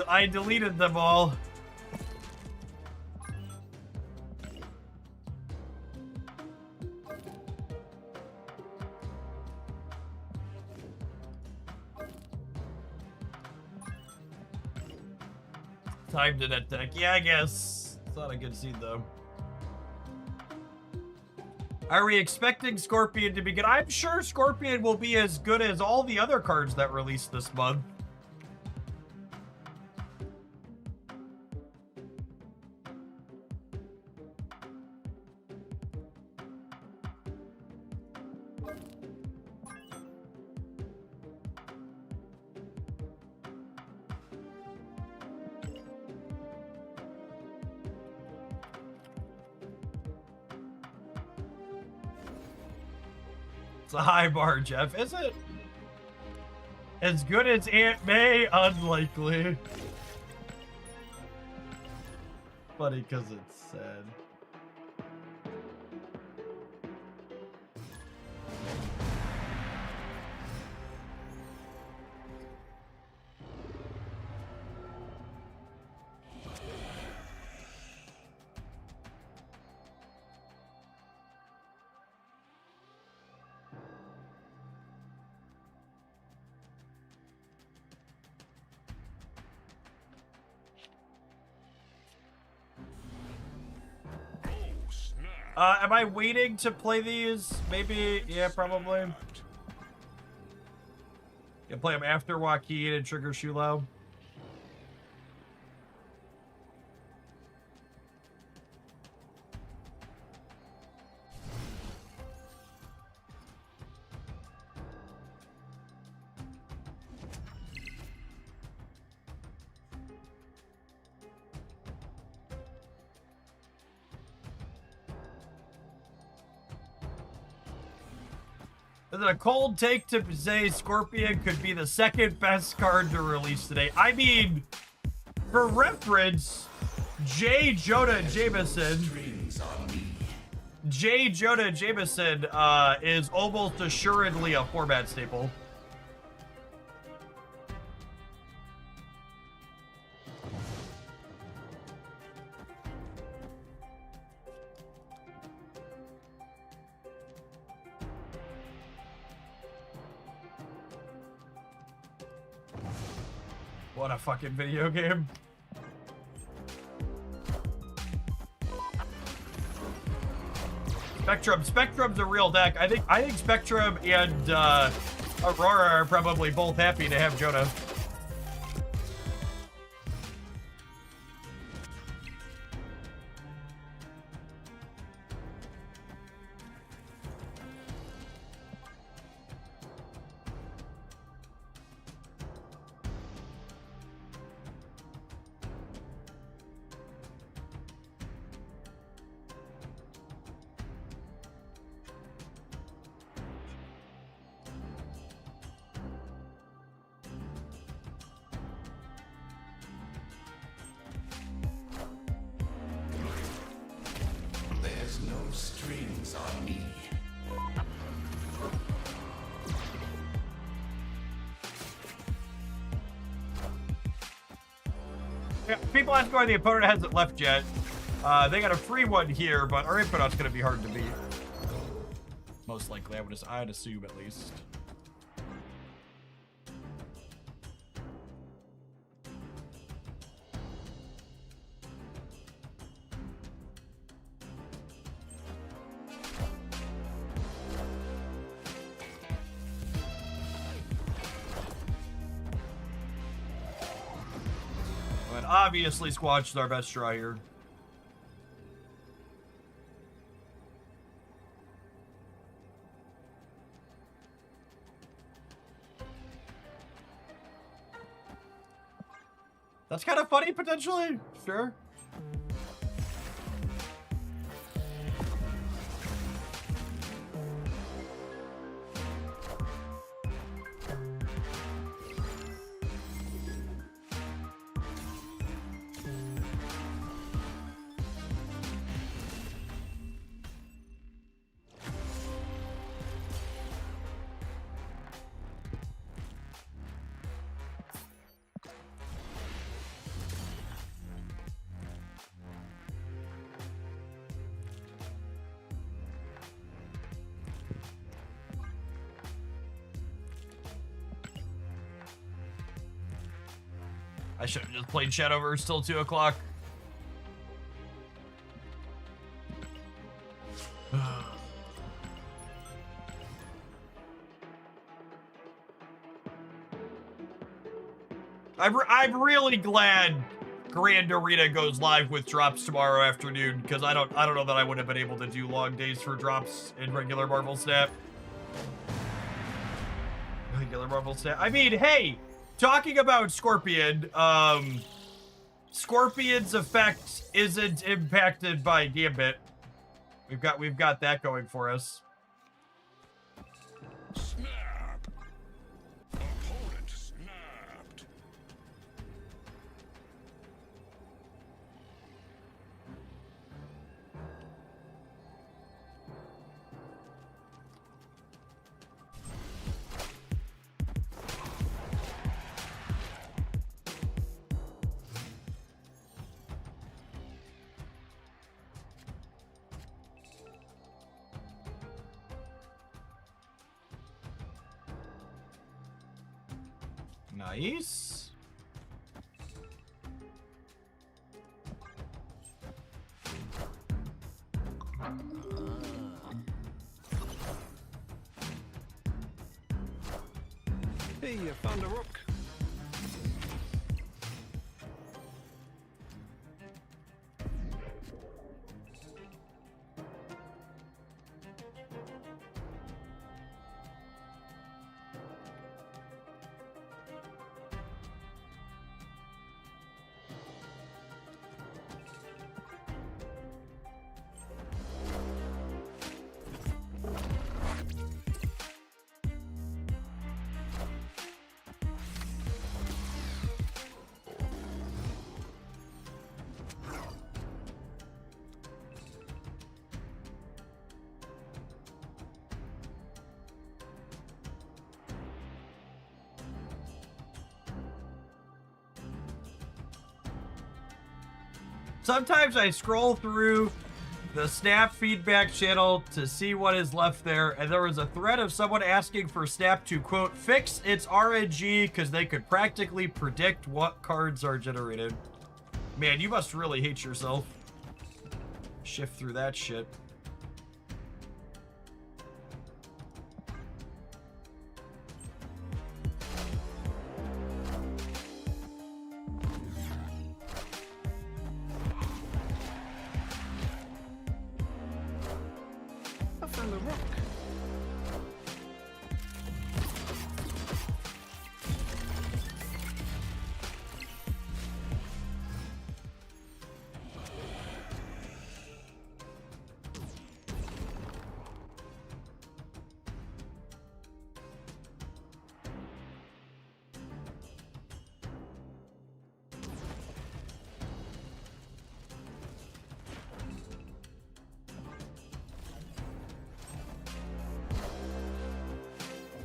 I deleted them all. Time to net deck. Yeah, I guess. It's not a good seed, though. Are we expecting Scorpion to be good? I'm sure Scorpion will be as good as all the other cards that released this month. It's a high bar, Jeff. Is it? As good as Aunt May? Unlikely. Funny because it's sad. Am I waiting to play these? Maybe, yeah, probably. You play them after Joaquin and Trigger Shulo. Is it a cold take to say Scorpion could be the second best card to release today? I mean, for reference, J. Jonah Jameson is almost assuredly a format staple. What a fucking video game. Spectrum's a real deck. I think Spectrum and Aurora are probably both happy to have Jonah. Yeah, people ask why the opponent hasn't left yet. They got a free one here, but our input out's gonna be hard to beat. Most likely, I'd assume at least. But obviously, Squatch is our best draw here. That's kind of funny, potentially. Sure. I should have just played Shadowverse till 2 o'clock. I'm really glad Grand Arena goes live with drops tomorrow afternoon, because I don't know that I would have been able to do long days for drops in regular Marvel Snap. Regular Marvel Snap. I mean, hey, talking about Scorpion, Scorpion's effect isn't impacted by Gambit. We've got that going for us. Snap. Opponent snapped. Nice. Hey, I found a rook. Sometimes I scroll through the Snap feedback channel to see what is left there, and there was a thread of someone asking for Snap to, quote, fix its RNG because they could practically predict what cards are generated. Man, you must really hate yourself. Shift through that shit. I found a rook.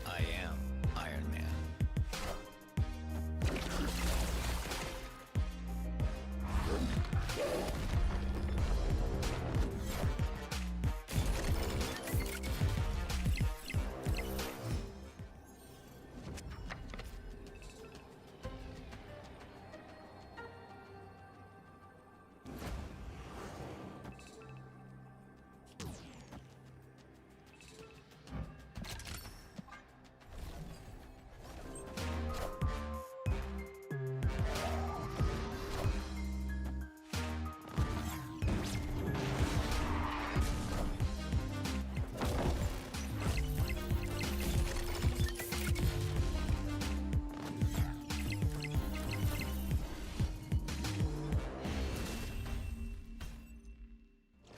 I am Iron Man.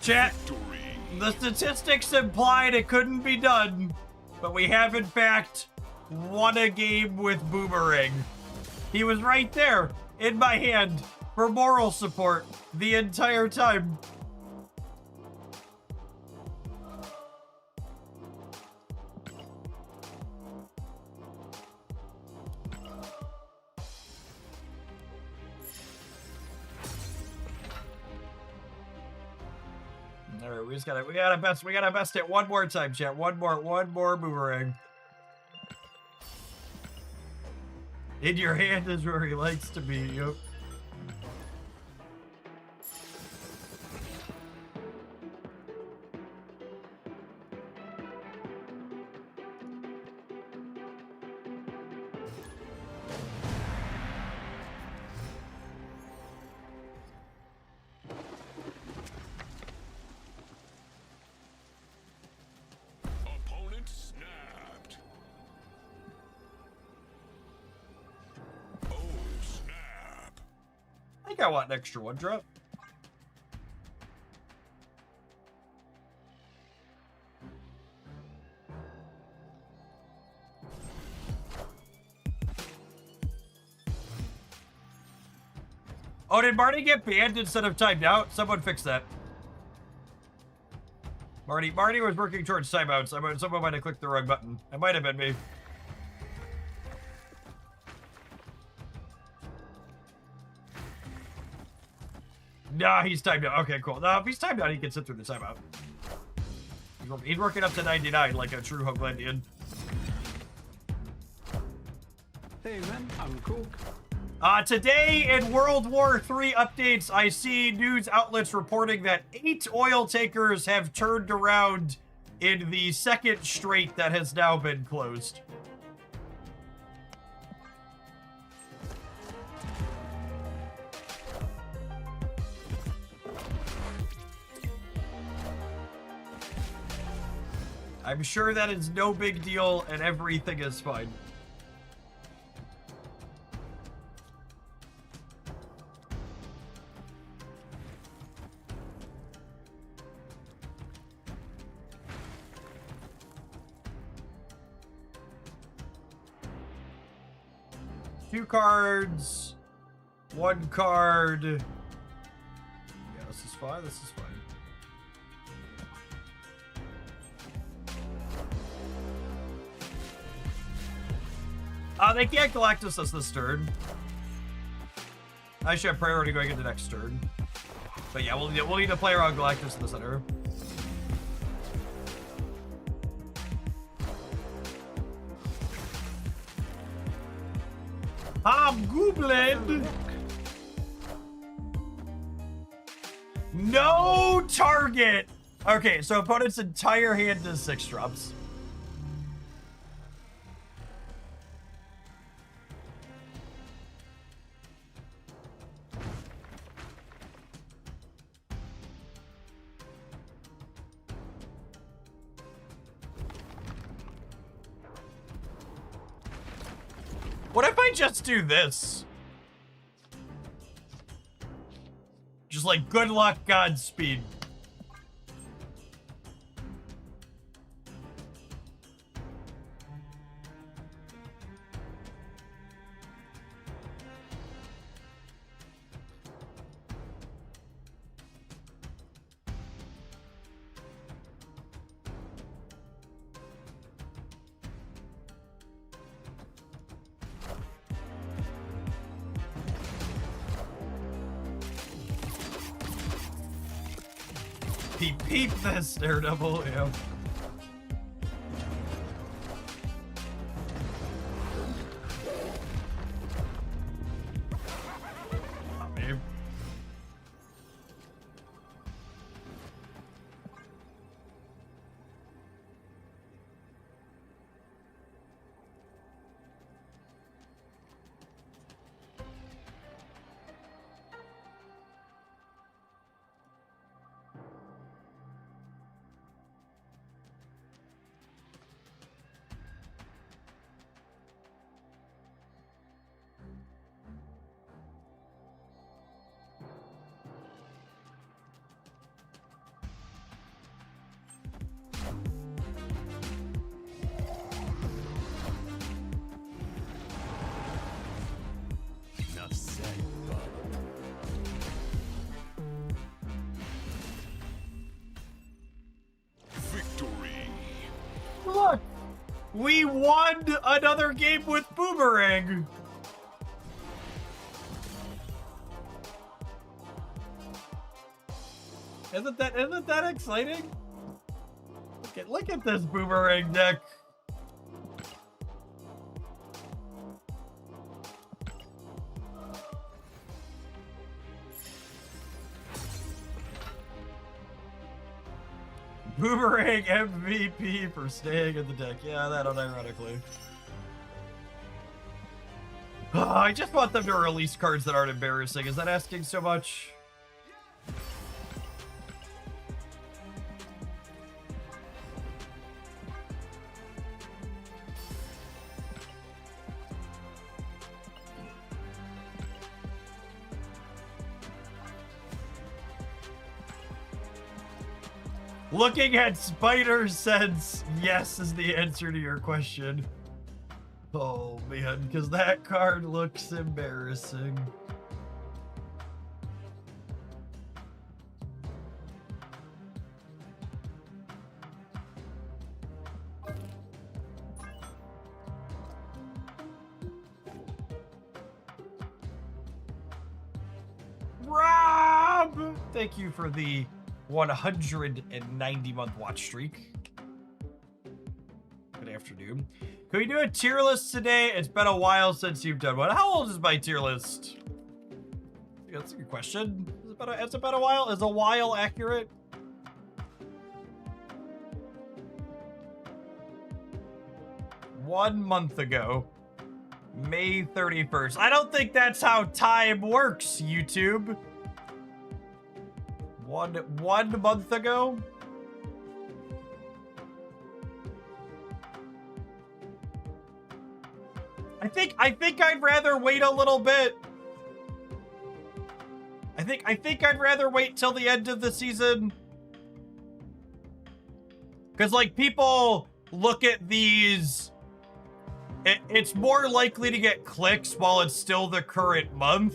Chat, the statistics implied it couldn't be done, but we have in fact won a game with Boomerang. He was right there in my hand for moral support the entire time. All right, we gotta best it one more time, chat. One more Boomerang. In your hand is where he likes to be. Yep. Opponent snapped. Oh, snap. I think I want an extra one drop. Oh, did Marty get banned instead of timed out? Someone fix that. Marty was working towards timeouts. Someone might have clicked the wrong button. It might have been me. Nah, he's timed out. Okay, cool. No, if he's timed out, he can sit through the timeout. He's working up to 99 like a true Hoaglandian. Hey man, I'm cool. Today in World War III updates, I see news outlets reporting that 8 oil takers have turned around in the second strait that has now been closed. I'm sure that is no big deal and everything is fine. Two cards, one card. Yeah, this is fine. This is fine. They can't Galactus us this turn. I should have priority going into next turn. But yeah, we'll need to play around Galactus in the center. Goblin! No target! Okay, so opponent's entire hand does 6 drops. What if I just do this? Just like, good luck, Godspeed. Peep this, Daredevil, yeah. Babe. Look! We won another game with Boomerang! Isn't that exciting? Look at this Boomerang deck. Boomerang MVP for staying in the deck. Yeah, that unironically. I just want them to release cards that aren't embarrassing. Is that asking so much? Looking at Spider Sense, yes is the answer to your question. Oh man, because that card looks embarrassing. Rob! Thank you for the 190-month watch streak. Good afternoon. Can we do a tier list today? It's been a while since you've done one. How old is my tier list? Yeah, that's a good question. It's about a while. Is a while accurate? One month ago. May 31st. I don't think that's how time works, YouTube. One month ago? I think I'd rather wait a little bit. I think I'd rather wait till the end of the season. Because, like, people look at these... It's more likely to get clicks while it's still the current month.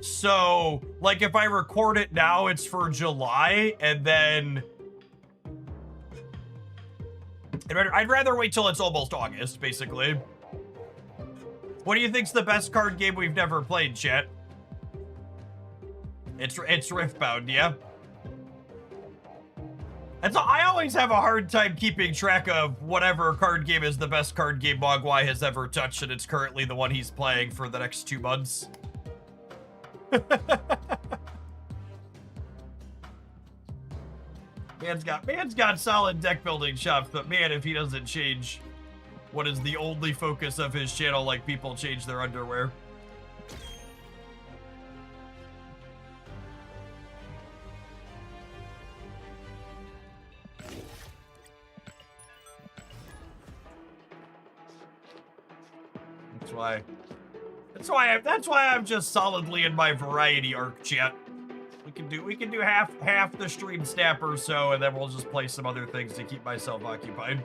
So, like, if I record it now, it's for July, and then... I'd rather wait till it's almost August, basically. What do you think's the best card game we've never played, chat? It's Riftbound, yeah? And so I always have a hard time keeping track of whatever card game is the best card game Mogwai has ever touched, and it's currently the one he's playing for the next 2 months. Man's got solid deck building shops, but man, if he doesn't change what is the only focus of his channel, like people change their underwear. That's why I'm just solidly in my variety arc, chat. We can do half the stream snap or so, and then we'll just play some other things to keep myself occupied.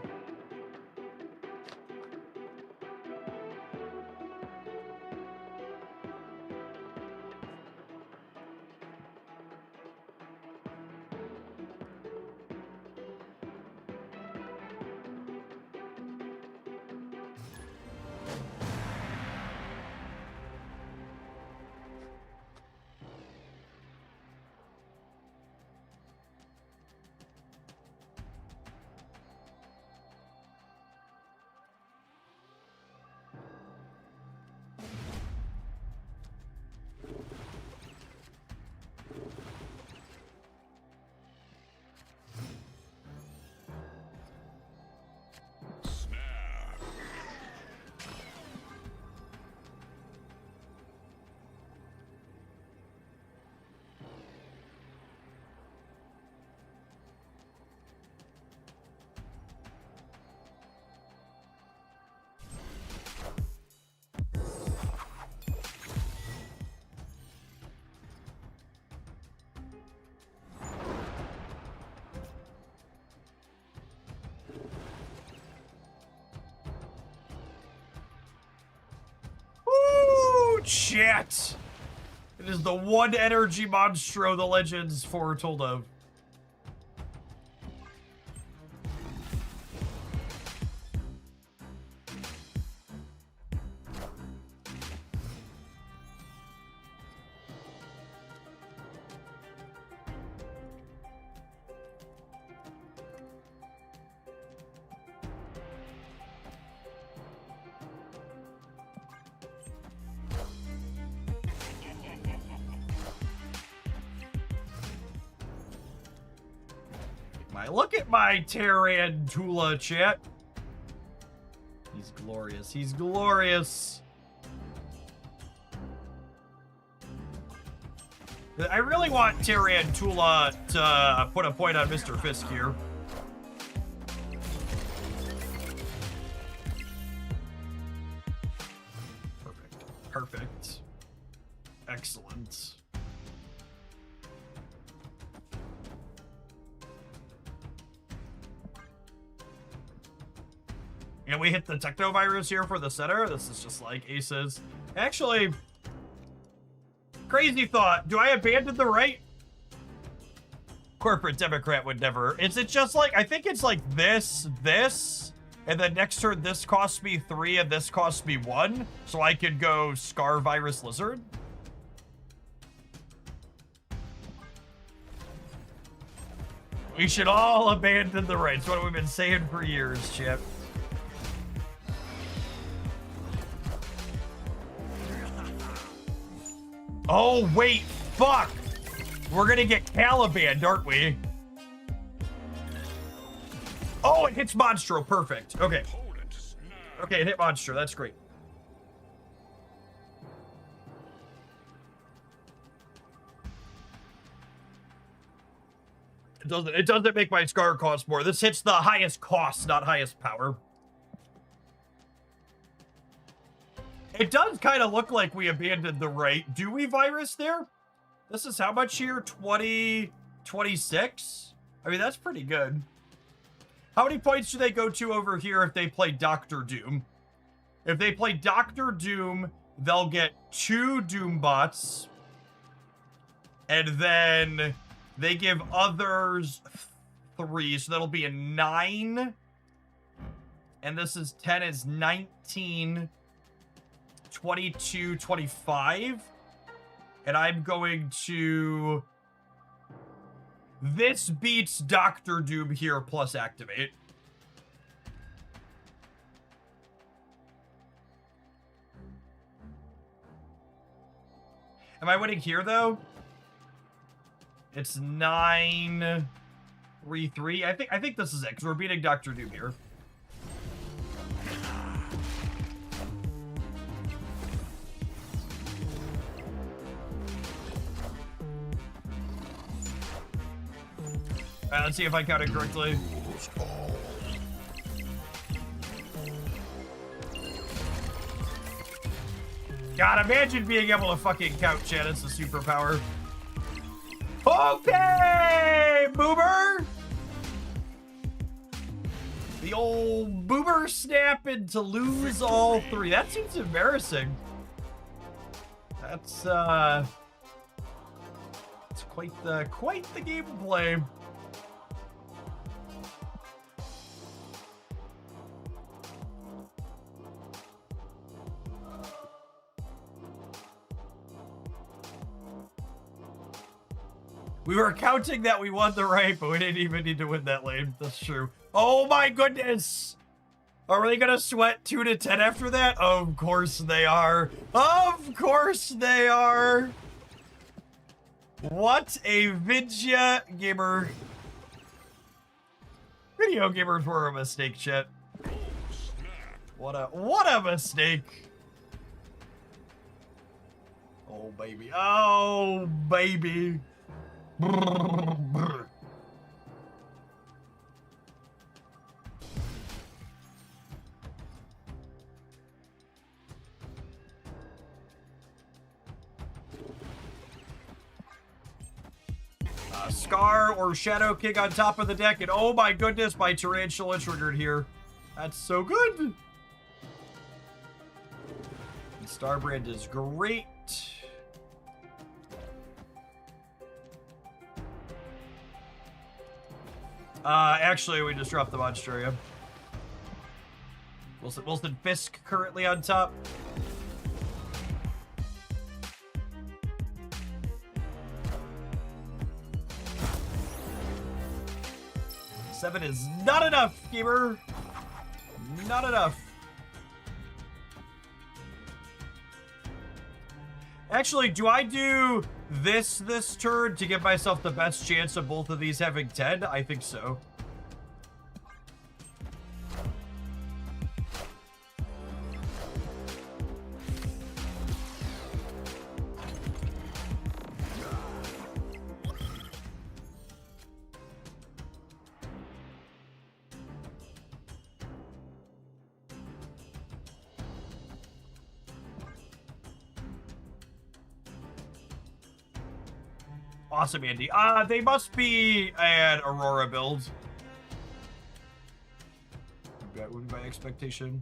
Chat! It is the one energy monstro the legends foretold of. Look at my Tarantula, chat. He's glorious. He's glorious. I really want Tarantula to put a point on Mr. Fisk here. Perfect. Perfect. Excellent. And we hit the Technovirus here for the center. This is just like aces. Actually, crazy thought. Do I abandon the right? Corporate Democrat would never. Is it just like, I think it's like this, and then next turn this costs me 3 and this costs me 1. So I could go Scar Virus Lizard. We should all abandon the right. It's what we've been saying for years, Chip. Oh, wait, fuck! We're gonna get Caliban, aren't we? Oh, it hits Monstro, perfect. Okay. Okay, it hit Monstro, that's great. It doesn't make my Scar cost more. This hits the highest cost, not highest power. It does kind of look like we abandoned the right. Do we, Virus, there? This is how much here? 20, 26? I mean, that's pretty good. How many points do they go to over here if they play Doctor Doom? If they play Doctor Doom, they'll get 2 Doom bots. And then they give others 3, so that'll be a 9. And this is 10 is 19, 22, 25. And I'm going to... This beats Doctor Doom here plus activate. Am I winning here, though? It's 9, 3, 3. I think this is it, because we're beating Doctor Doom here. Alright, let's see if I counted correctly. God, imagine being able to fucking count, chat. It's a superpower. Okay, Boomer! The old Boomer snap and to lose all 3. That seems embarrassing. That's it's quite the gameplay. We were counting that we won the right, but we didn't even need to win that lane. That's true. Oh my goodness! Are they gonna sweat 2 to 10 after that? Of course they are. Of course they are. What a video gamer. Video gamers were a mistake, chat. What a mistake. Oh baby. Oh baby. Scar or Shadow King on top of the deck, and oh my goodness, my Tarantula triggered here. That's so good. And Starbrand is great. Actually, we just dropped the Monstria. Wilson Fisk currently on top. Seven is not enough, gamer. Not enough. Actually, do I do this turn to give myself the best chance of both of these having 10? I think so. Awesome, Andy. They must be an Aurora build. That would be my expectation.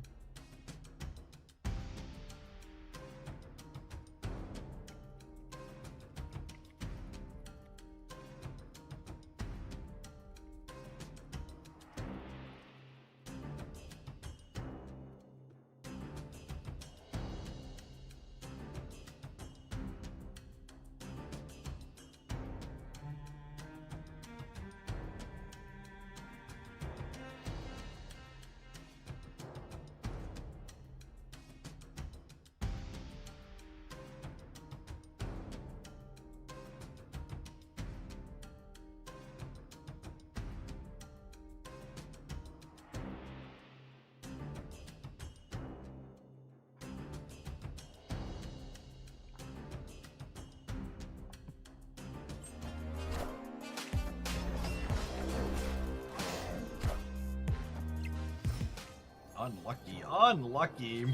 Unlucky, unlucky.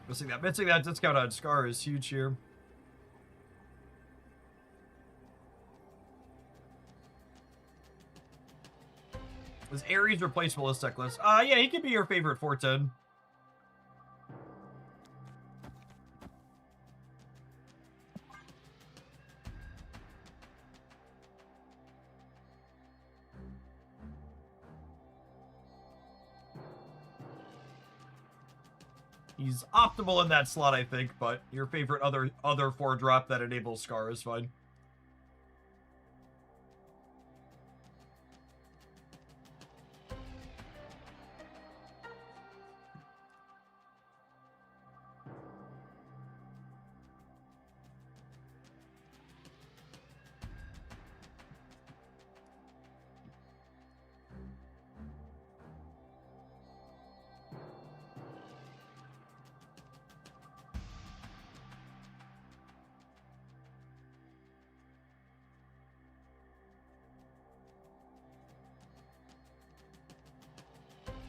Missing that discount on Scar is huge here. Is Ares replaceable as Techless? Yeah, he could be your favorite 410. He's optimal in that slot, I think, but your favorite other 4-drop that enables Scar is fine.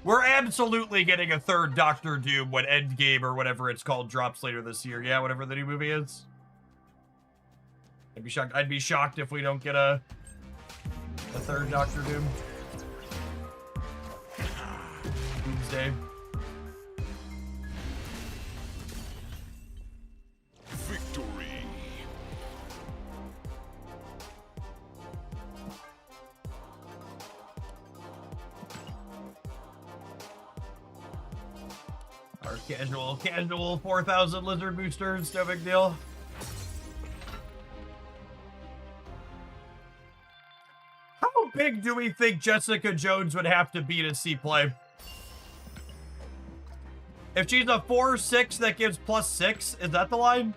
We're absolutely getting a third Doctor Doom when Endgame or whatever it's called drops later this year. Yeah, whatever the new movie is. I'd be shocked if we don't get a third Doctor Doom. Doomsday. Victory. Our casual 4,000 lizard boosters, no big deal. How big do we think Jessica Jones would have to be to see play? If she's a 4/6 that gives +6, is that the line?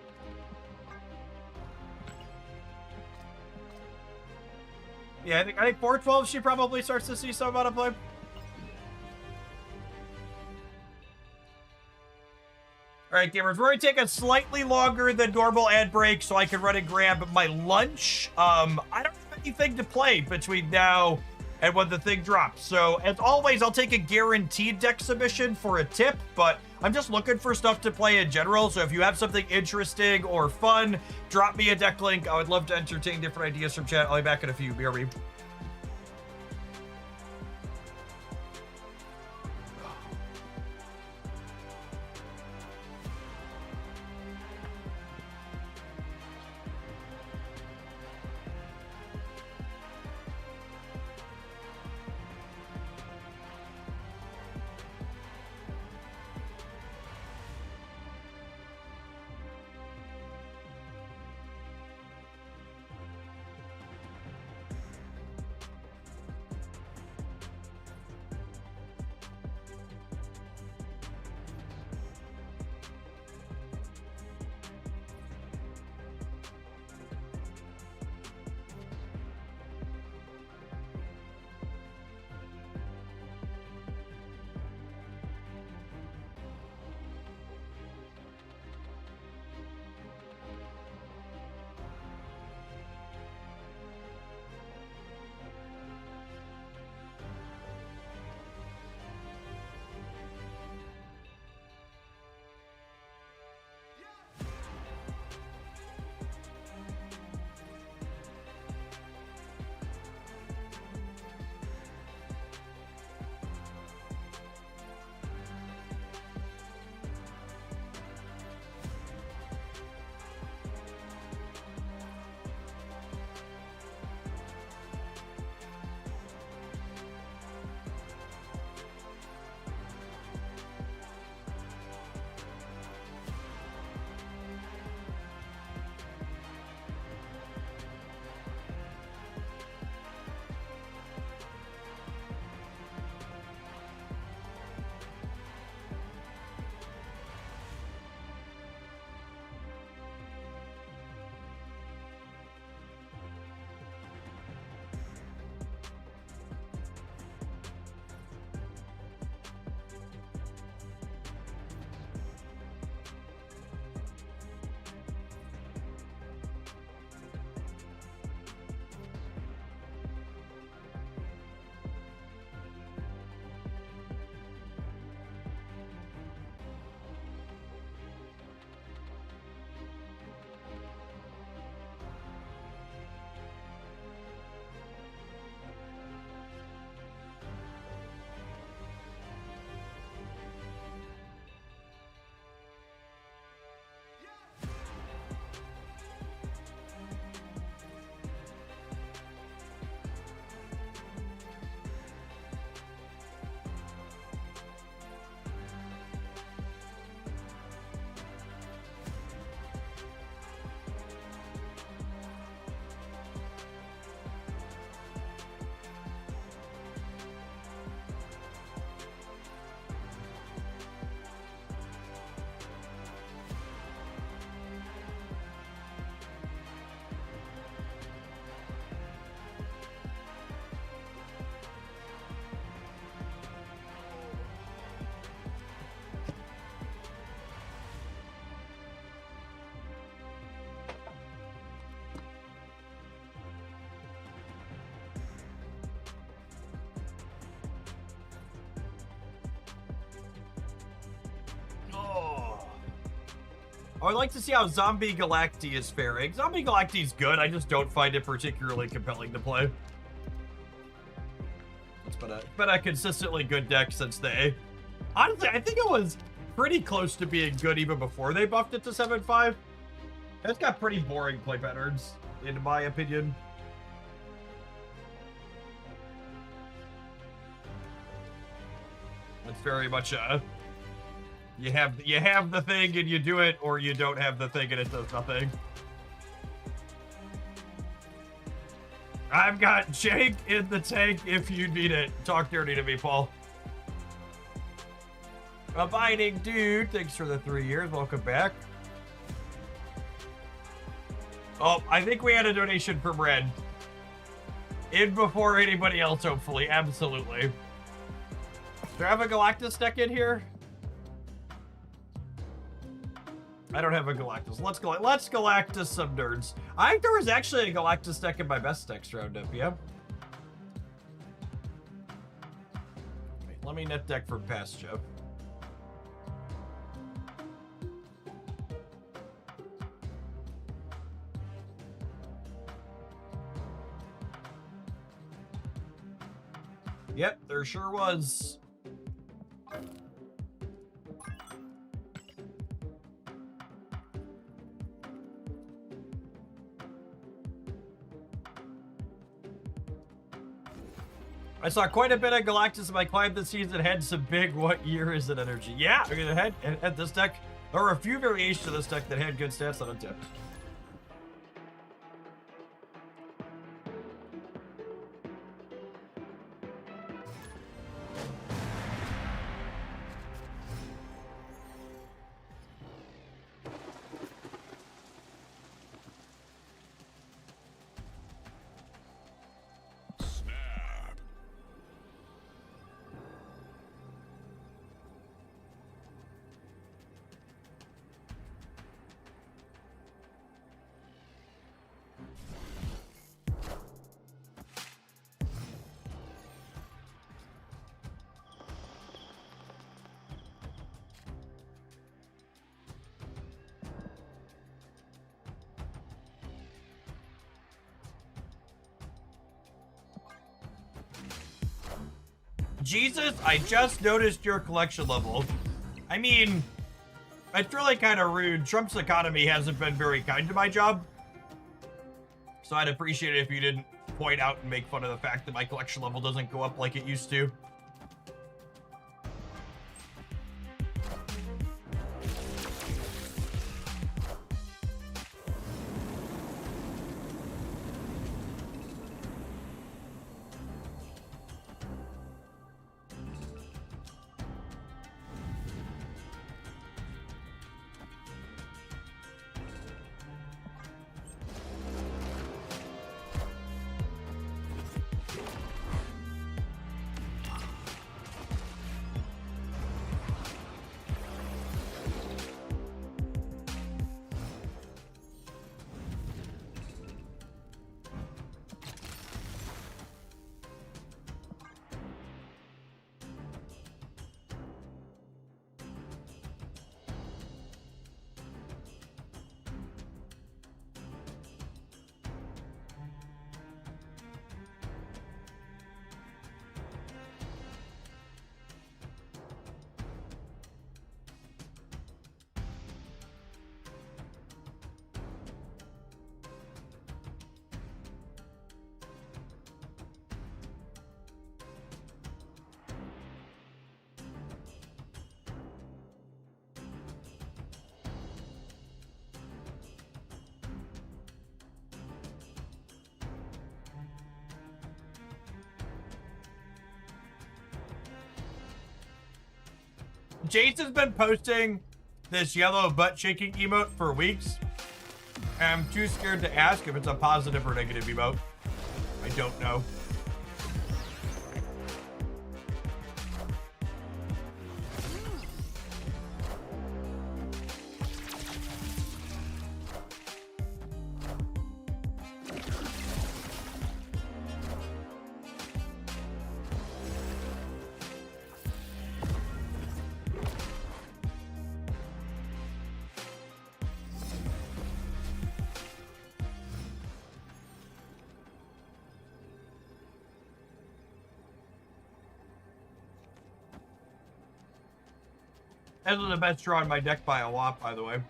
Yeah, I think 412 she probably starts to see some amount of play. Alright, gamers, we're going to take a slightly longer than normal ad break so I can run and grab my lunch. I don't have anything to play between now and when the thing drops. So, as always, I'll take a guaranteed deck submission for a tip, but I'm just looking for stuff to play in general. So if you have something interesting or fun, drop me a deck link. I would love to entertain different ideas from chat. I'll be back in a few. BRB. I would like to see how Zombie Galacti is faring. Zombie Galacti's good, I just don't find it particularly compelling to play. It's been a consistently good deck since they... Honestly, I think it was pretty close to being good even before they buffed it to 7-5. It's got pretty boring play patterns, in my opinion. It's very much you have the thing and you do it, or you don't have the thing and it does nothing. I've got Jake in the tank if you need it. Talk dirty to me, Paul. Abiding dude, thanks for the 3 years. Welcome back. Oh, I think we had a donation from Red. In before anybody else, hopefully. Absolutely. Do I have a Galactus deck in here? I don't have a Galactus. Let's Galactus some nerds. I think there was actually a Galactus deck in my best decks roundup, yeah? Wait, let me net deck from past, Joe. Yep, there sure was. I saw quite a bit of Galactus as I climbed the season. Had some big what year is it energy. Yeah, I mean, it had this deck. There were a few variations of this deck that had good stats on Untapped. Jesus, I just noticed your collection level. I mean, it's really kind of rude. Trump's economy hasn't been very kind to my job. So I'd appreciate it if you didn't point out and make fun of the fact that my collection level doesn't go up like it used to. Jason's been posting this yellow butt shaking emote for weeks. And I'm too scared to ask if it's a positive or negative emote. I don't know. This is the best draw in my deck by a lot, by the way.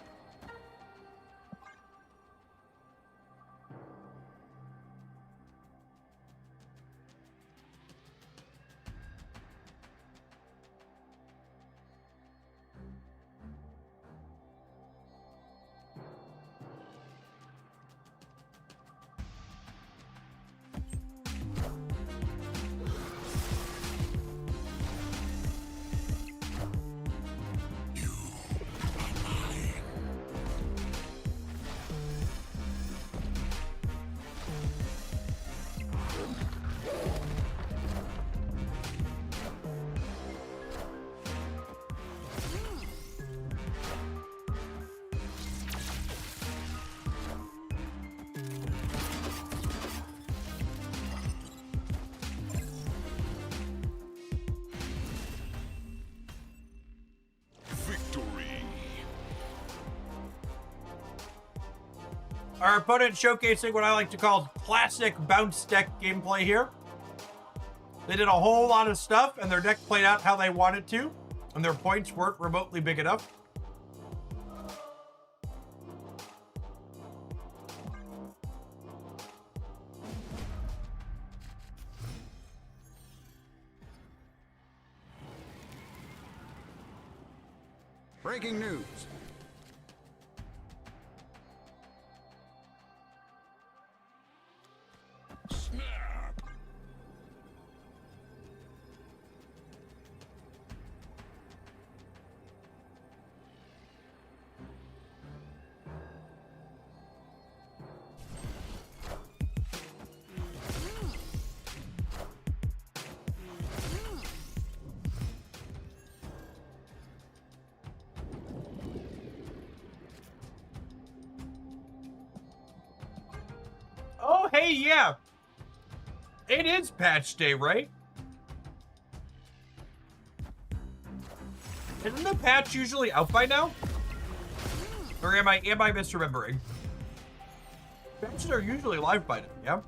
Our opponent showcasing what I like to call classic bounce deck gameplay here. They did a whole lot of stuff, and their deck played out how they wanted to, and their points weren't remotely big enough. Breaking news. Oh, hey, yeah. It is patch day, right? Isn't the patch usually out by now? Or am I misremembering? Patches are usually live by now, yeah?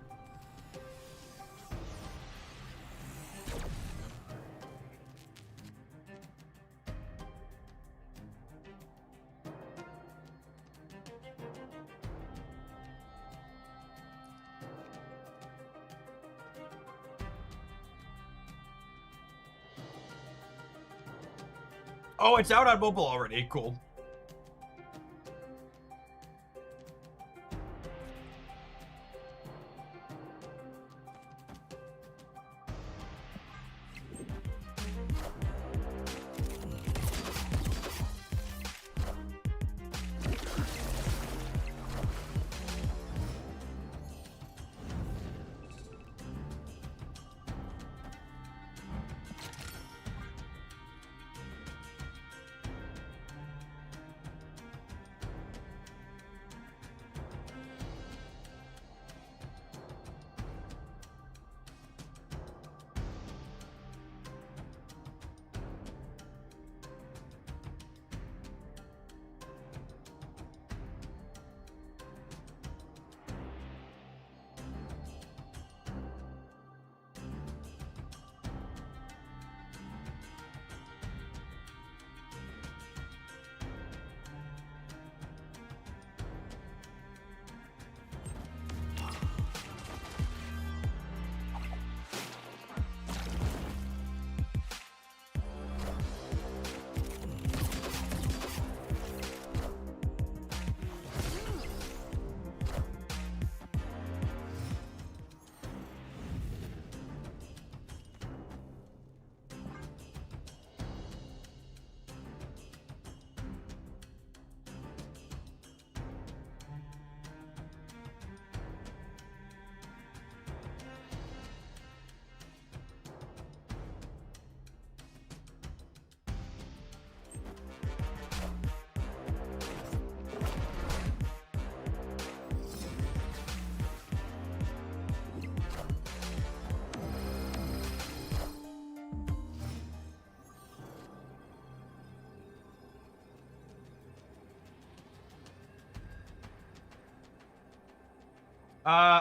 Oh, it's out on mobile already. Cool.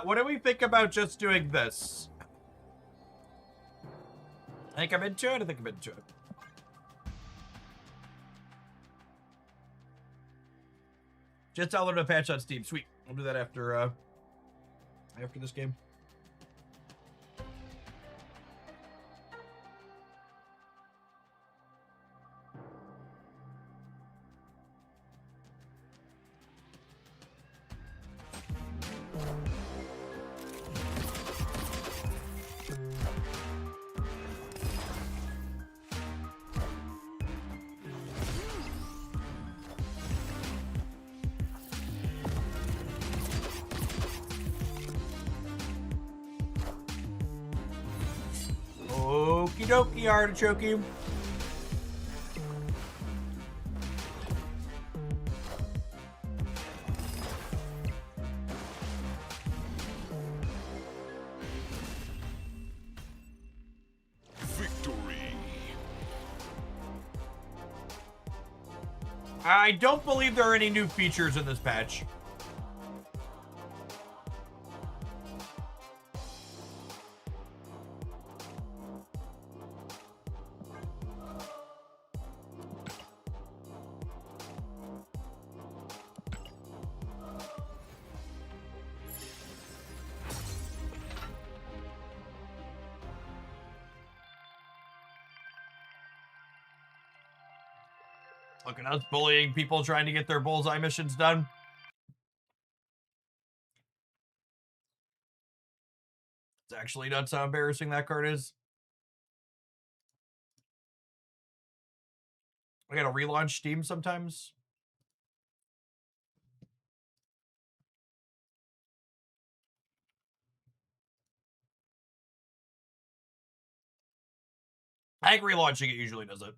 What do we think about just doing this? I think I'm into it. I think I'm into it. Just downloaded a patch on Steam. Sweet. I'll do that after this game. Okie dokie, artichoke. Victory. I don't believe there are any new features in this patch. Look at us bullying people trying to get their bullseye missions done. It's actually nuts how embarrassing that card is. I gotta relaunch Steam sometimes. I think relaunching it usually does it.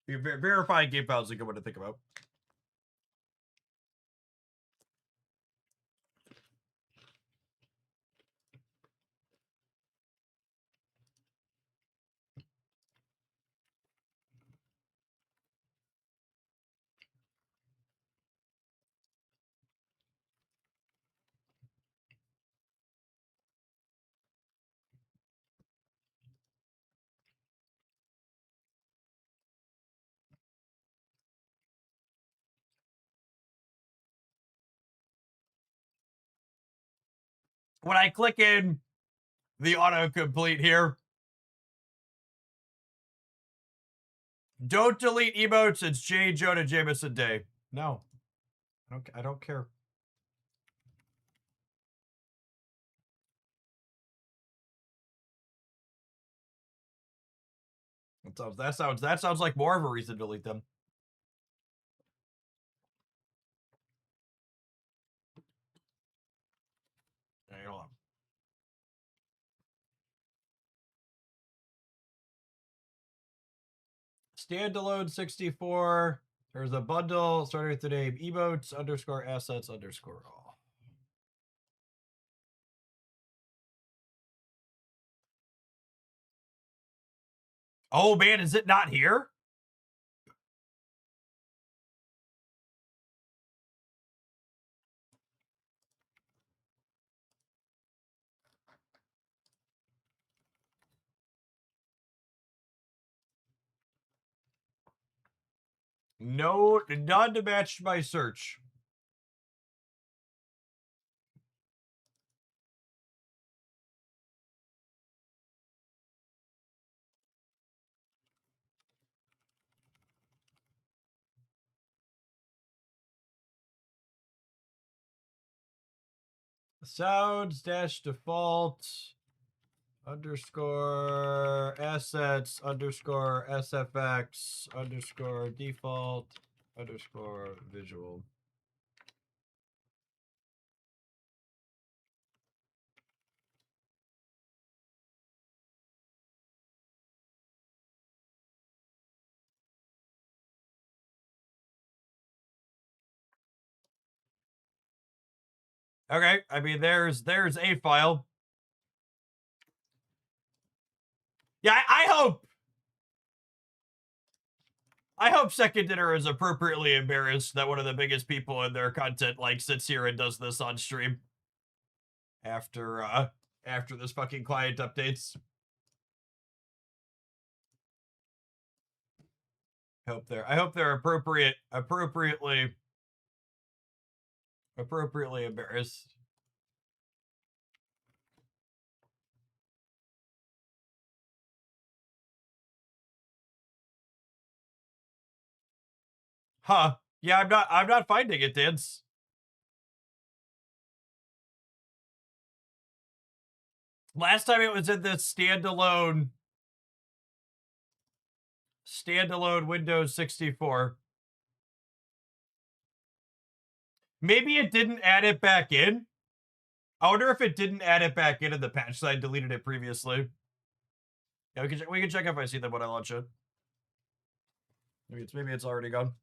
Verifying game files is a good one to think about. When I click in the autocomplete here, don't delete emotes. It's J. Jonah Jameson Day. No, I don't care. That sounds like more of a reason to delete them. Hang on. Standalone 64. There's a bundle starting with the name emotes underscore assets underscore all. Oh man, is it not here? No, none to match my search. Sounds dash default underscore assets underscore SFX underscore default underscore visual. Okay, I mean there's a file. Yeah, I hope Second Dinner is appropriately embarrassed that one of the biggest people in their content like sits here and does this on stream after this fucking client updates. I hope they're appropriately Appropriately embarrassed. Huh. Yeah, I'm not finding it, Dance. Last time it was in this standalone Windows 64. Maybe it didn't add it back in. I wonder if it didn't add it back in the patch so I deleted it previously. Yeah, we can check if I see them when I launch it. Maybe it's already gone.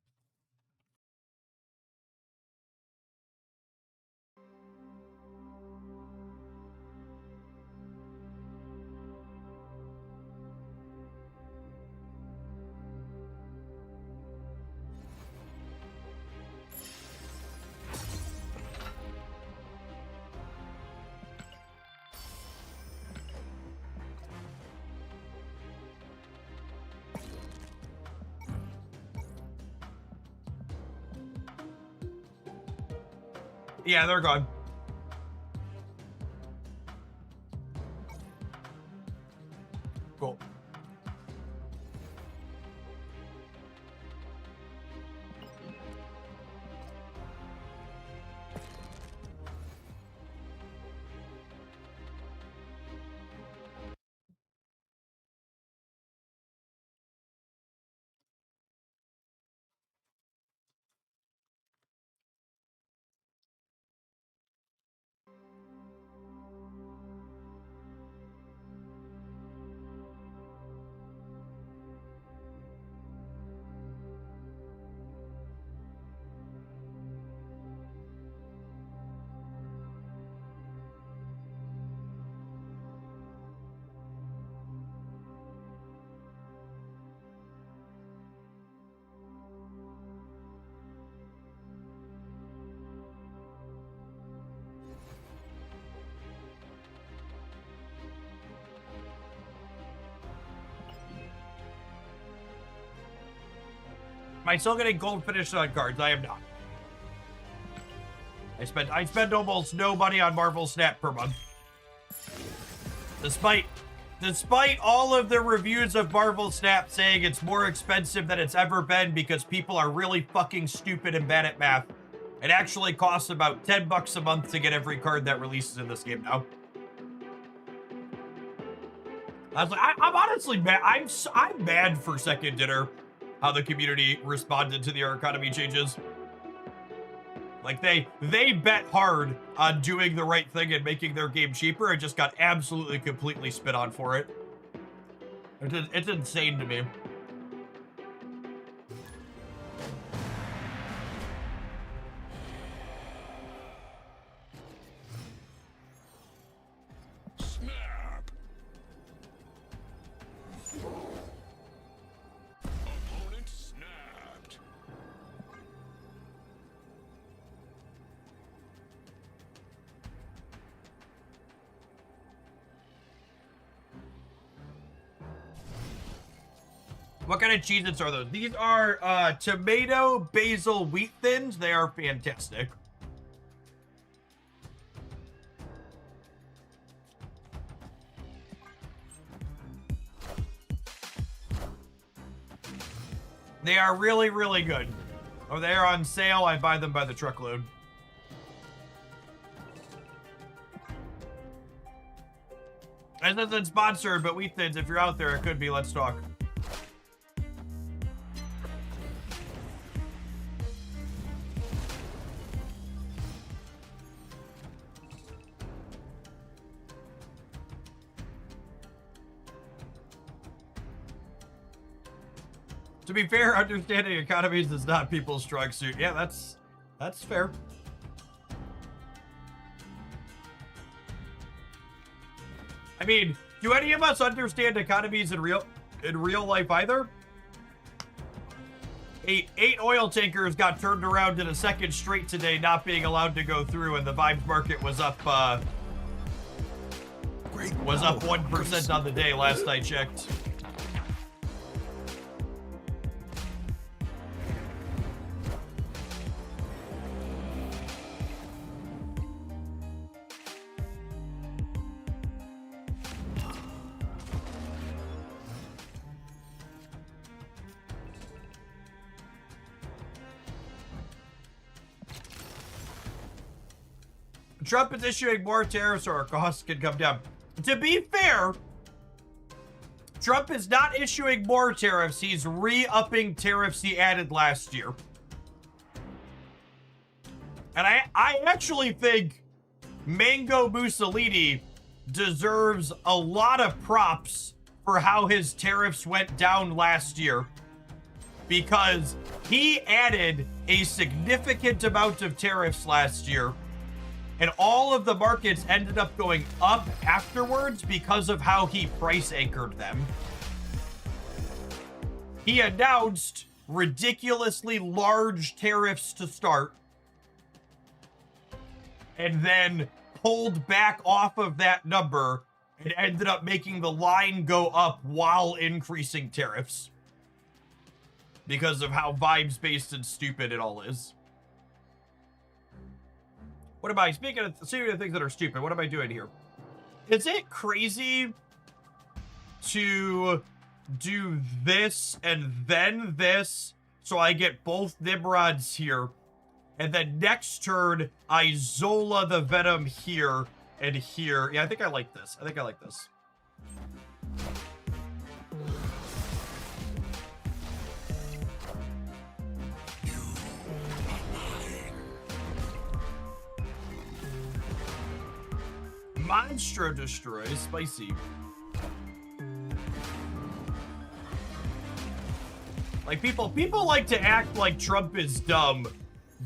Yeah, they're gone. Cool. Am I still getting gold finished on cards? I am not. I spend almost no money on Marvel Snap per month. Despite all of the reviews of Marvel Snap saying it's more expensive than it's ever been because people are really fucking stupid and bad at math. It actually costs about $10 a month to get every card that releases in this game now. I'm honestly mad. I'm mad for Second Dinner, how the community responded to the economy changes. Like, they bet hard on doing the right thing and making their game cheaper and just got absolutely completely spit on for it. It's insane to me. Snap. Opponent snapped. What kind of Cheez-Its are those? These are tomato basil wheat thins. They are fantastic. They are really, really good. Oh, they are on sale. I buy them by the truckload. This isn't sponsored, but wheat thins, if you're out there, it could be. Let's talk. To be fair, understanding economies is not people's strong suit. Yeah, that's fair. I mean, do any of us understand economies in real life either? Eight oil tankers got turned around in a second straight today, not being allowed to go through, and the Vibes market was up 1% on the day last I checked. Trump is issuing more tariffs or our costs can come down. To be fair, Trump is not issuing more tariffs. He's re-upping tariffs he added last year. And I actually think Mango Mussolini deserves a lot of props for how his tariffs went down last year, because he added a significant amount of tariffs last year, and all of the markets ended up going up afterwards because of how he price anchored them. He announced ridiculously large tariffs to start, and then pulled back off of that number and ended up making the line go up while increasing tariffs because of how vibes-based and stupid it all is. What am I, speaking of things that are stupid, what am I doing here? Is it crazy to do this and then this so I get both Nimrods here, and then next turn I Zola the Venom here and here? Yeah, I think I like this. I think I like this. Monstro Destroy, spicy. Like, people like to act like Trump is dumb,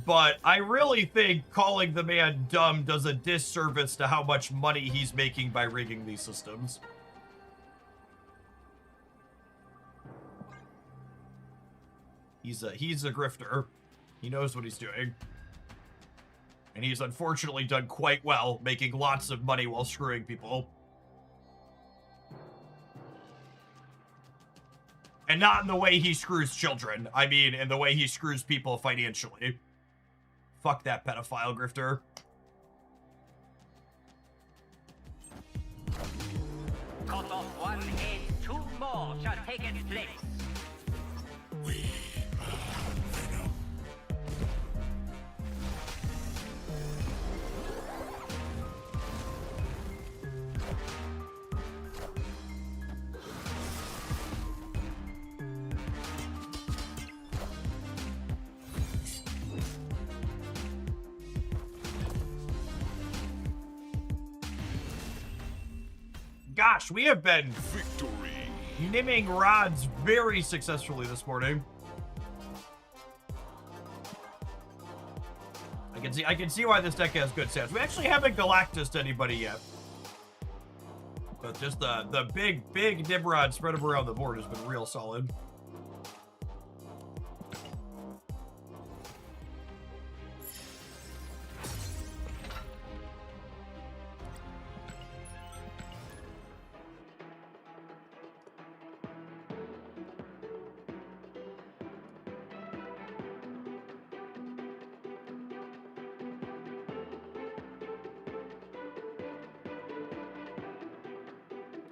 but I really think calling the man dumb does a disservice to how much money he's making by rigging these systems. He's a grifter. He knows what he's doing. And he's unfortunately done quite well, making lots of money while screwing people. And not in the way he screws children. I mean, in the way he screws people financially. Fuck that pedophile grifter. Cut off one head, 2 more shall take its place. Gosh, we have been naming rods very successfully this morning. I can see why this deck has good stats. We actually haven't Galactus anybody yet. But just the big Nimrod spread them around the board has been real solid.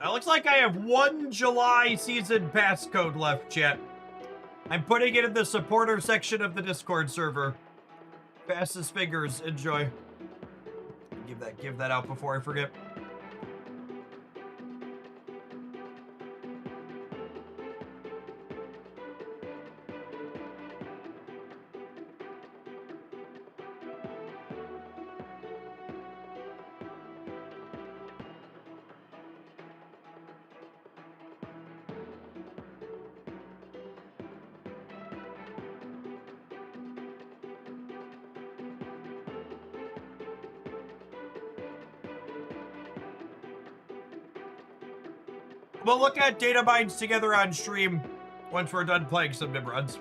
It looks like I have 1 July season pass code left, chat. I'm putting it in the supporter section of the Discord server. Fastest fingers, enjoy. Give that out before I forget. We'll look at data mines together on stream once we're done playing some Nimrods.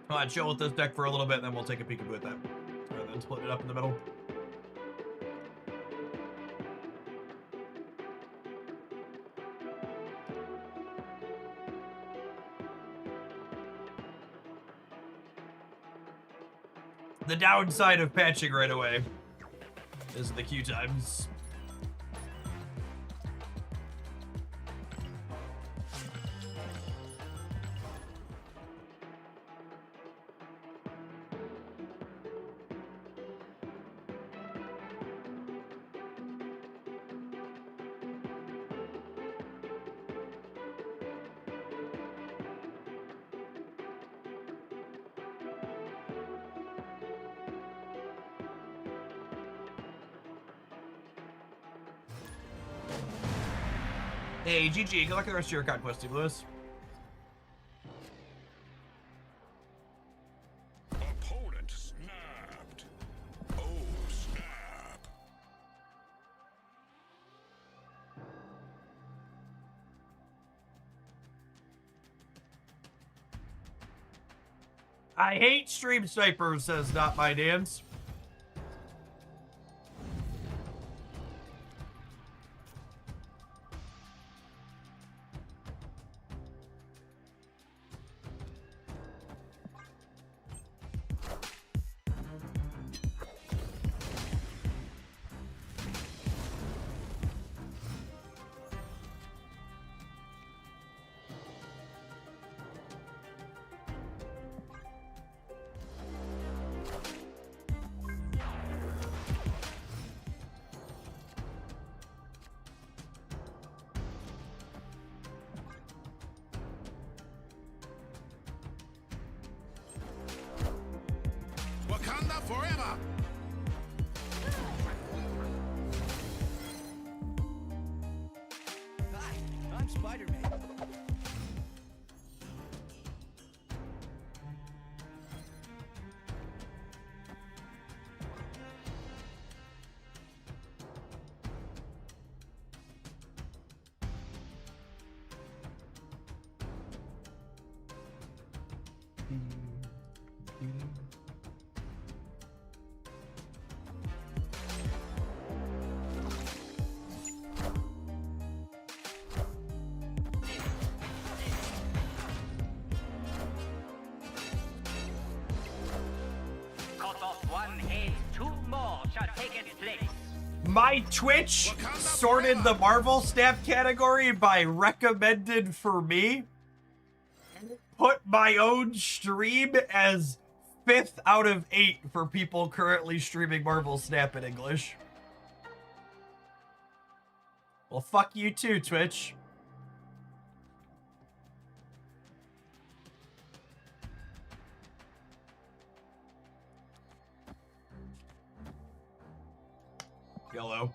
Come on, chill with this deck for a little bit, and then we'll take a peekaboo at that. Rather than split it up in the middle. The downside of patching right away is the queue times. Hey, GG, good luck with the rest of your conquesting, Lewis. Opponent snapped. Oh, snap. I hate stream snipers, says Not My Dance. Wakanda forever. Hi, I'm Spider-Man. Cut off one head, 2 more shall take its place. My Twitch sorted the Marvel Snap category by recommended for me. Put my own stream as 5th out of 8 for people currently streaming Marvel Snap in English. Well, fuck you too, Twitch. Yellow.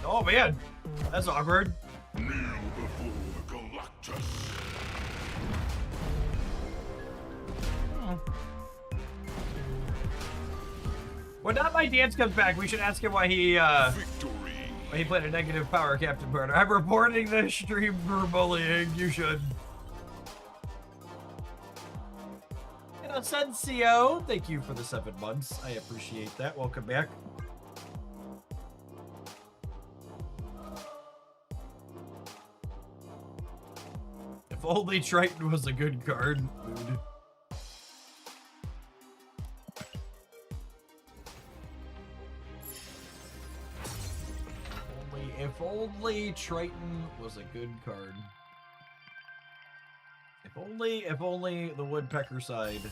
Oh man, that's awkward. Kneel before Galactus. When Not My Dance comes back, we should ask him why he Victory. played a negative power captain partner. I'm reporting this stream for bullying. You should. And Asensio, thank you for the 7 months. I appreciate that. Welcome back. If only Triton was a good card, dude. If only Triton was a good card. If only the Woodpecker side.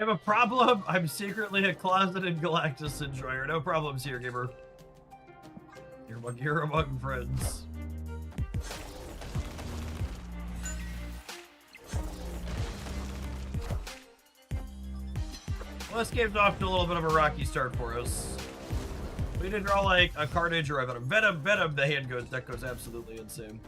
have a problem. I'm secretly a closeted Galactus enjoyer. No problems here, gamer. You're among friends. Well, this game's off to a little bit of a rocky start for us. We did draw like a Carnage or a Venom. Venom, the hand goes, that goes absolutely insane.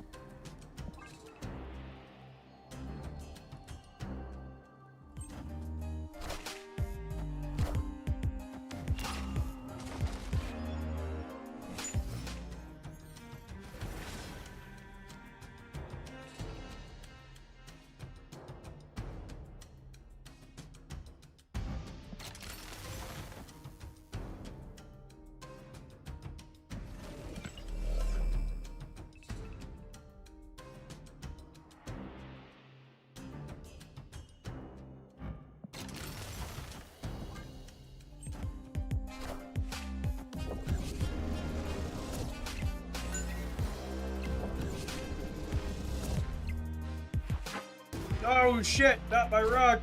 Oh shit, not my rock.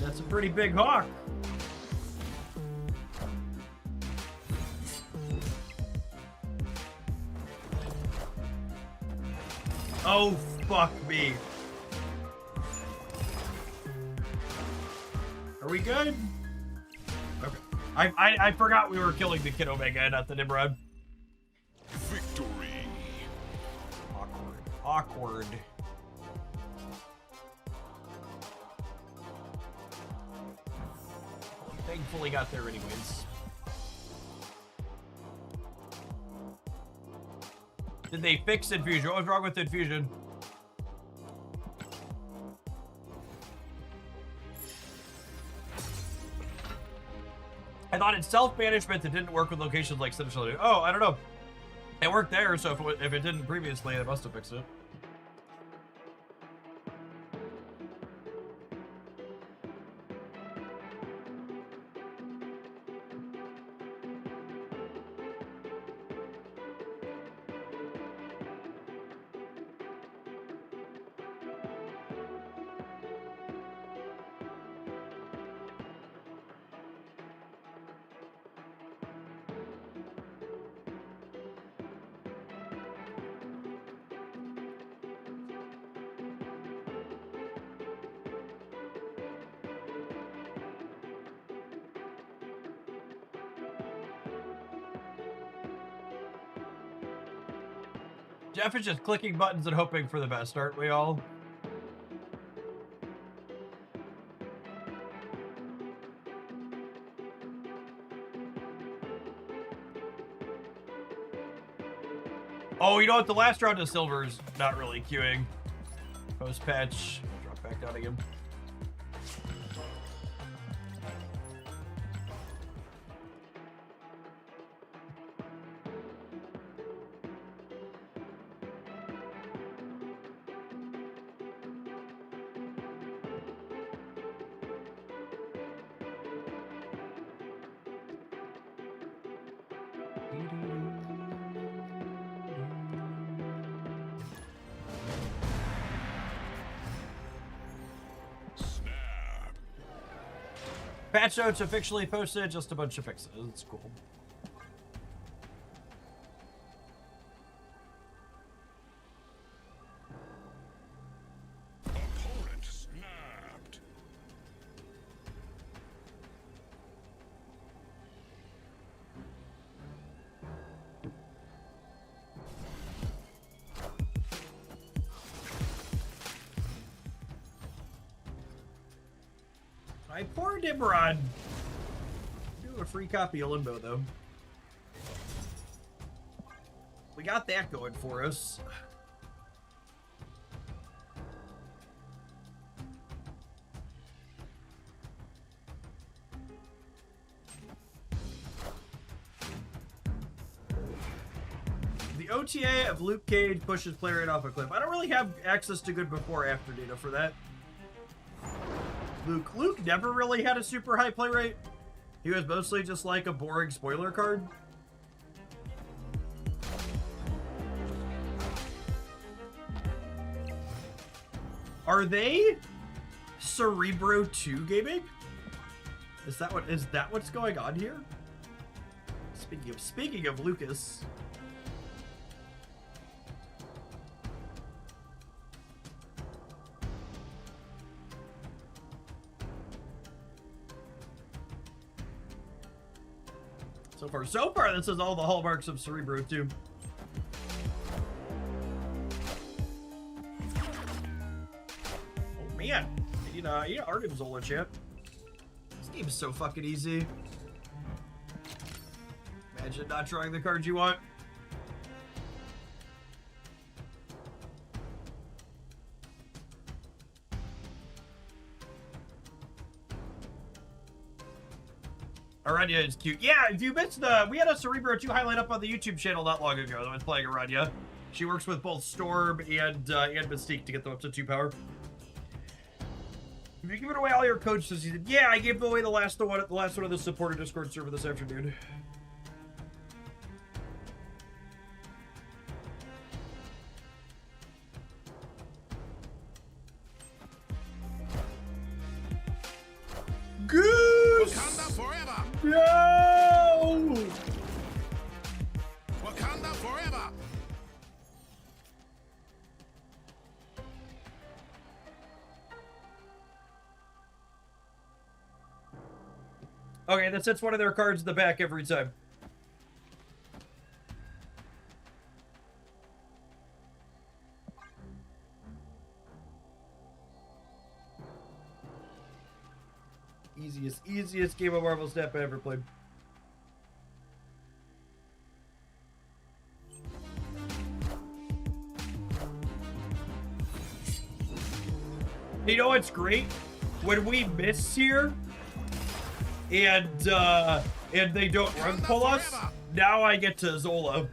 That's a pretty big hawk. Oh, fuck me. Are we good? Okay. I forgot we were killing the Kid Omega, not the Nimrod. Victory. Awkward. Awkward. Thankfully got there anyways. Did they fix Infusion? What was wrong with Infusion? I thought in self-management it didn't work with locations like Citadel. Oh, I don't know. It worked there, so if it didn't previously, it must have fixed it. Jeff is just clicking buttons and hoping for the best, aren't we all? Oh, you know what? The last round of Silver's not really queuing. Post-patch. Drop back down again. Patch notes officially posted, just a bunch of fixes. It's cool. Opponent snapped. My poor Nimrod. a free copy of Limbo, though. We got that going for us. The OTA of Luke Cage pushes player rate off a cliff. I don't really have access to good before-after data for that. Luke never really had a super high play rate. He was mostly just like a boring spoiler card. Are they Cerebro 2 gaming? Is that what's going on here? Speaking of Lucas. So far, this is all the hallmarks of Cerebro 2. Oh man, you know, Artem Zola chat. This game is so fucking easy. Imagine not drawing the cards you want. Aranya is cute. Yeah, if you missed we had a Cerebro 2 highlight up on the YouTube channel not long ago that was playing Aranya. She works with both Storm and Mystique to get them up to 2 power. Have you given away all your codes this season? Yeah, I gave away the last one of the supporter Discord server this afternoon. Goose! Wakanda forever! No! Wakanda forever! Okay, that sets one of their cards in the back every time. Easiest game of Marvel Snap I ever played. You know what's great? When we miss here, and they don't run pull us, now I get to Zola.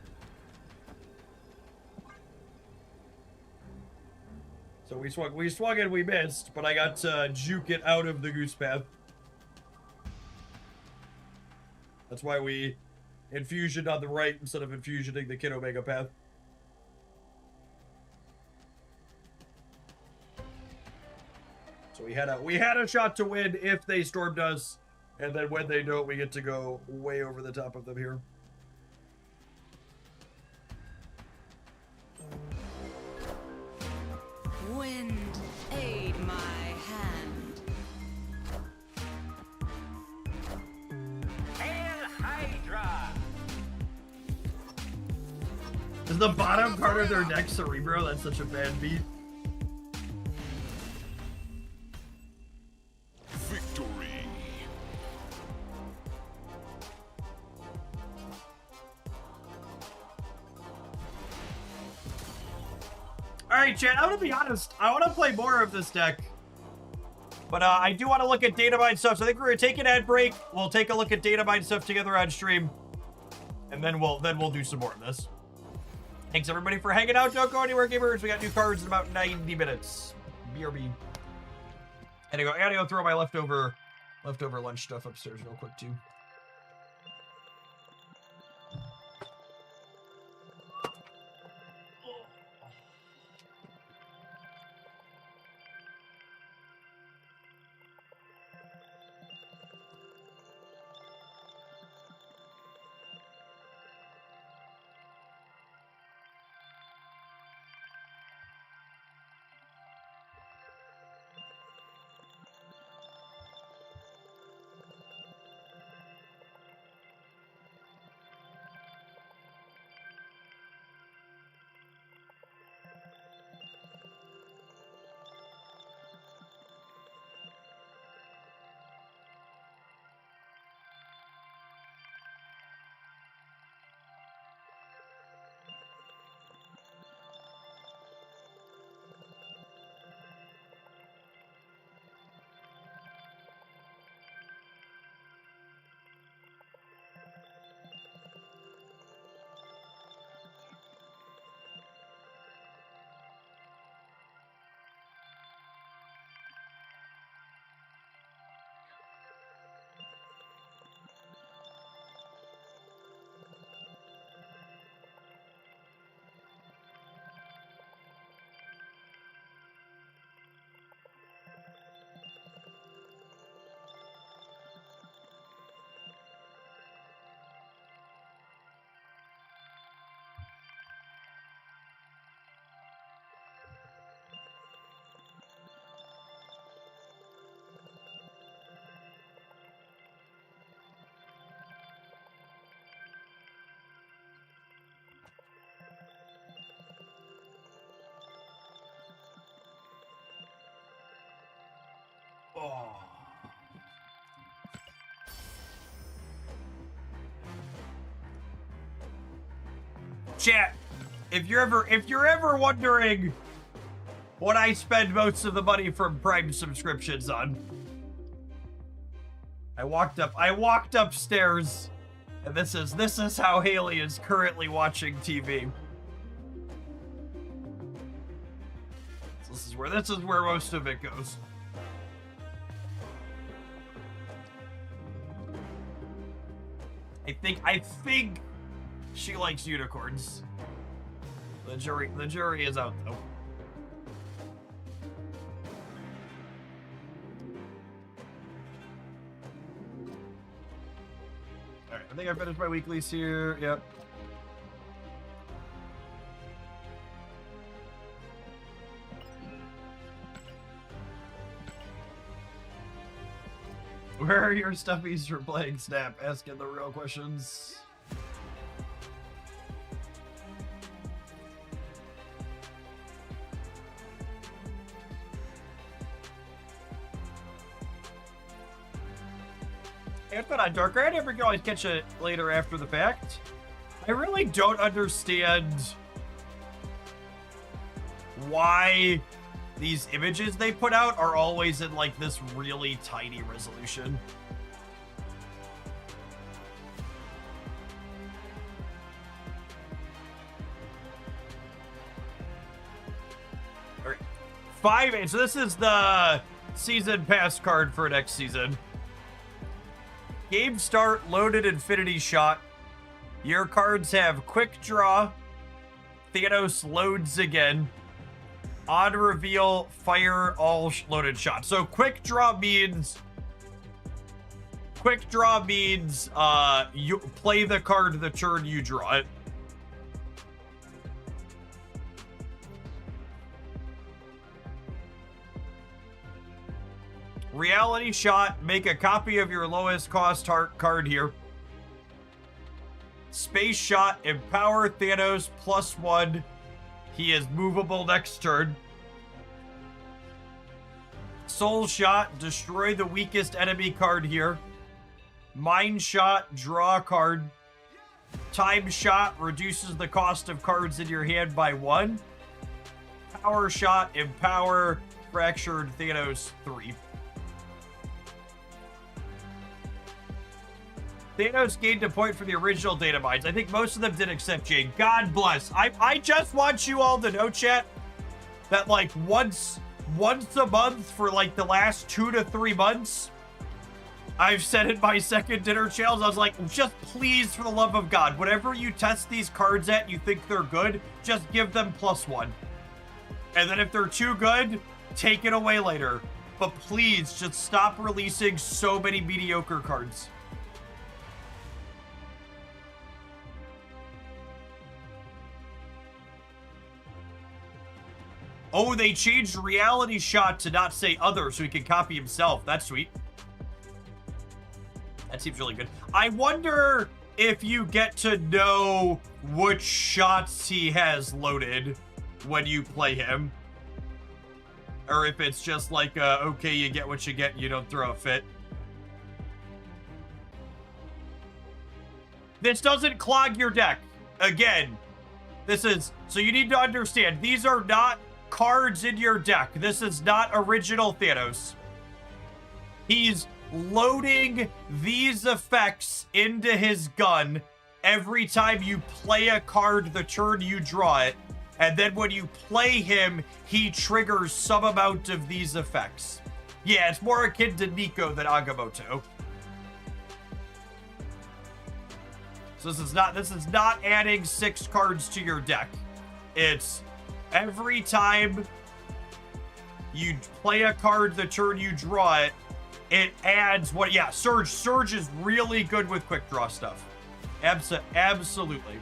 So we swung and we missed, but I got to juke it out of the goose path. That's why we infusioned on the right instead of infusioning the Kid Omega path. So we had a shot to win if they stormed us, and then when they don't, we get to go way over the top of them here. Wind, aid my hand. Hail Hydra! Is the bottom part of their deck Cerebro? That's such a bad beat. Victory! Alright, chat, I'm gonna be honest. I want to play more of this deck. But I do want to look at data mine stuff, so I think we're gonna take an ad break. We'll take a look at data mine stuff together on stream. And then we'll do some more of this. Thanks everybody for hanging out. Don't go anywhere, gamers. We got new cards in about 90 minutes. BRB. I gotta go throw my leftover lunch stuff upstairs real quick too. Oh. Chat, if you're ever wondering what I spend most of the money from Prime subscriptions on, I walked upstairs, and this is how Haley is currently watching TV. So this is where most of it goes. I think she likes unicorns. The jury is out though. Alright, I think I finished my weeklies here. Yep. Where are your stuffies for playing Snap? Asking the real questions. It's been on Darker. I never can always catch it later after the fact. I really don't understand why these images they put out are always in like this really tiny resolution. All right, 5-8. So this is the season pass card for next season. Game start, loaded infinity shot. Your cards have quick draw. Thanos loads again. On reveal, fire all loaded shots. So quick draw means you play the card the turn you draw it. Reality shot, make a copy of your lowest cost card here. Space shot, empower Thanos +1. He is movable next turn. Soul shot, destroy the weakest enemy card here. Mind shot, draw a card. Time shot, reduces the cost of cards in your hand by 1. Power shot, empower fractured Thanos 3. Thanos gained a point for the original data mines. I think most of them did except Jane. God bless. I just want you all to know, chat, that like once a month for like the last 2 to 3 months, I've said in my second dinner channels, I was like, just please, for the love of God, whatever you test these cards at, you think they're good, just give them +1. And then if they're too good, take it away later. But please, just stop releasing so many mediocre cards. Oh, they changed reality shot to not say other so he can copy himself. That's sweet. That seems really good. I wonder if you get to know which shots he has loaded when you play him. Or if it's just like, okay, you get what you get, you don't throw a fit. This doesn't clog your deck. Again, this is... So you need to understand, these are not cards in your deck. This is not original Thanos. He's loading these effects into his gun every time you play a card the turn you draw it, and then when you play him, he triggers some amount of these effects. Yeah, it's more akin to Nico than Agamotto. So this is not adding 6 cards to your deck. It's every time you play a card the turn you draw it, it adds what... Yeah, Surge. Surge is really good with quick draw stuff. Absolutely.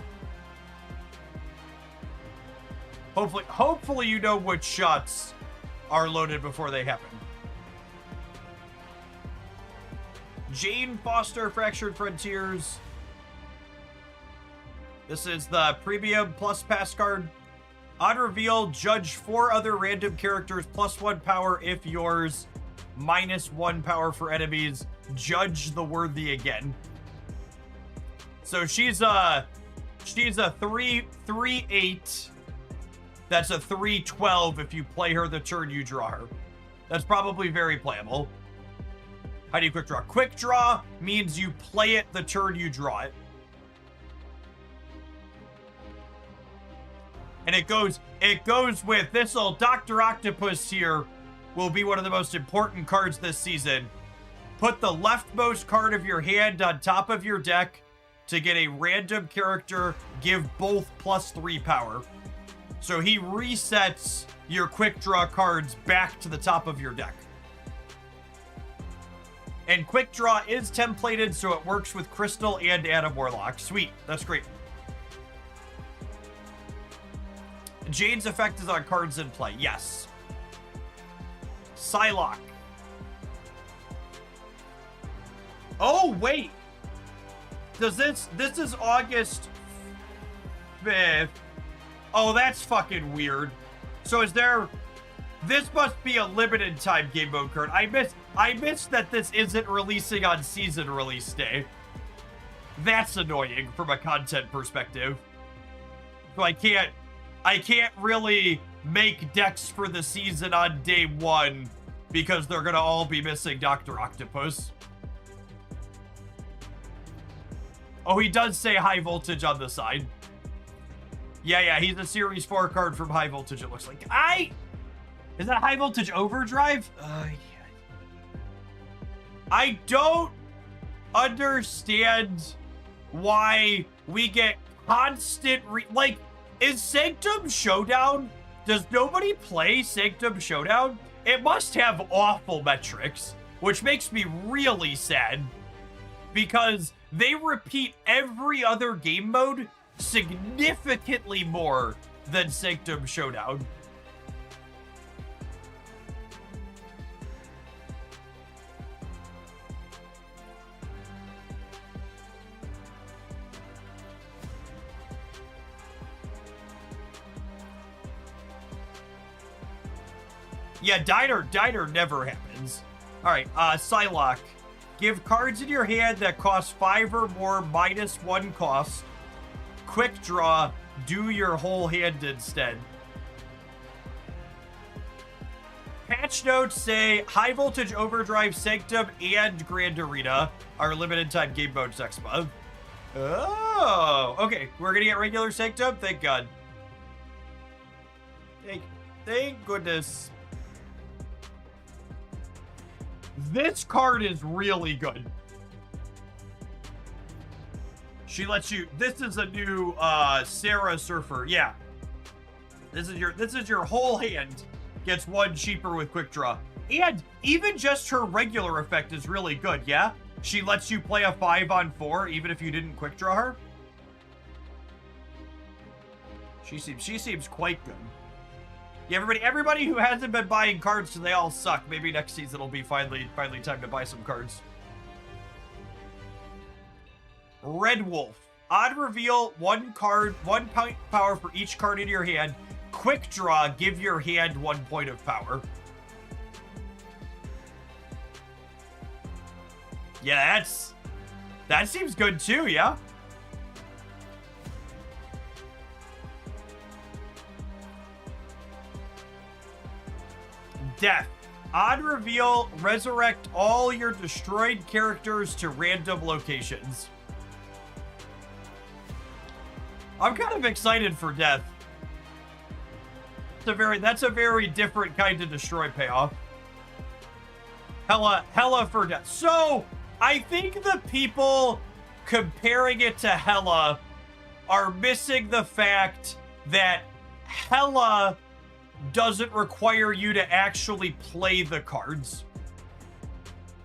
Hopefully you know which shots are loaded before they happen. Jane Foster, Fractured Frontiers. This is the Premium Plus Pass card. On reveal, judge 4 other random characters +1 power if yours. -1 power for enemies. Judge the worthy again. So she's a 3/8. That's a 3/12 if you play her the turn you draw her. That's probably very playable. How do you quick draw? Quick draw means you play it the turn you draw it. And it goes with this little Dr. Octopus here will be one of the most important cards this season. Put the leftmost card of your hand on top of your deck to get a random character, give both +3 power. So he resets your quick draw cards back to the top of your deck. And quick draw is templated, so it works with Crystal and Adam Warlock. Sweet, that's great. Jade's effect is on cards in play. Yes. Psylocke. Oh, wait. Does this is August 5th. Oh, that's fucking weird. So is there, this must be a limited time game mode card. I missed that this isn't releasing on season release day. That's annoying from a content perspective. So I can't really make decks for the season on day 1 because they're gonna all be missing Dr. Octopus. Oh, he does say high voltage on the side. Yeah, he's a Series 4 card from High Voltage, it looks like. Is that High Voltage Overdrive? Yeah. I don't understand why we get constant like, is Sanctum Showdown? Does nobody play Sanctum Showdown? It must have awful metrics, which makes me really sad because they repeat every other game mode significantly more than Sanctum Showdown. Yeah, Diner never happens. All right, Psylocke. Give cards in your hand that cost 5 or more -1 cost. Quick draw, do your whole hand instead. Patch notes say High Voltage Overdrive, Sanctum, and Grand Arena are limited time game modes next month. Oh, okay. We're gonna get regular Sanctum? Thank God. Thank goodness. This card is really good. She lets you, this is a new Sarah Surfer. Yeah. This is your whole hand gets 1 cheaper with quick draw. And even just her regular effect is really good, yeah? She lets you play a 5-on-4 even if you didn't quick draw her. She seems quite good. Yeah, everybody who hasn't been buying cards, so they all suck. Maybe next season will be finally time to buy some cards. Red Wolf. Odd reveal, 1 card, 1 point power for each card in your hand. Quick draw, give your hand 1 point of power. Yeah, that seems good too, yeah? Death. Odd reveal, resurrect all your destroyed characters to random locations. I'm kind of excited for Death. That's a very different kind of destroy payoff. Hella for Death. So, I think the people comparing it to Hella are missing the fact that Hella doesn't require you to actually play the cards.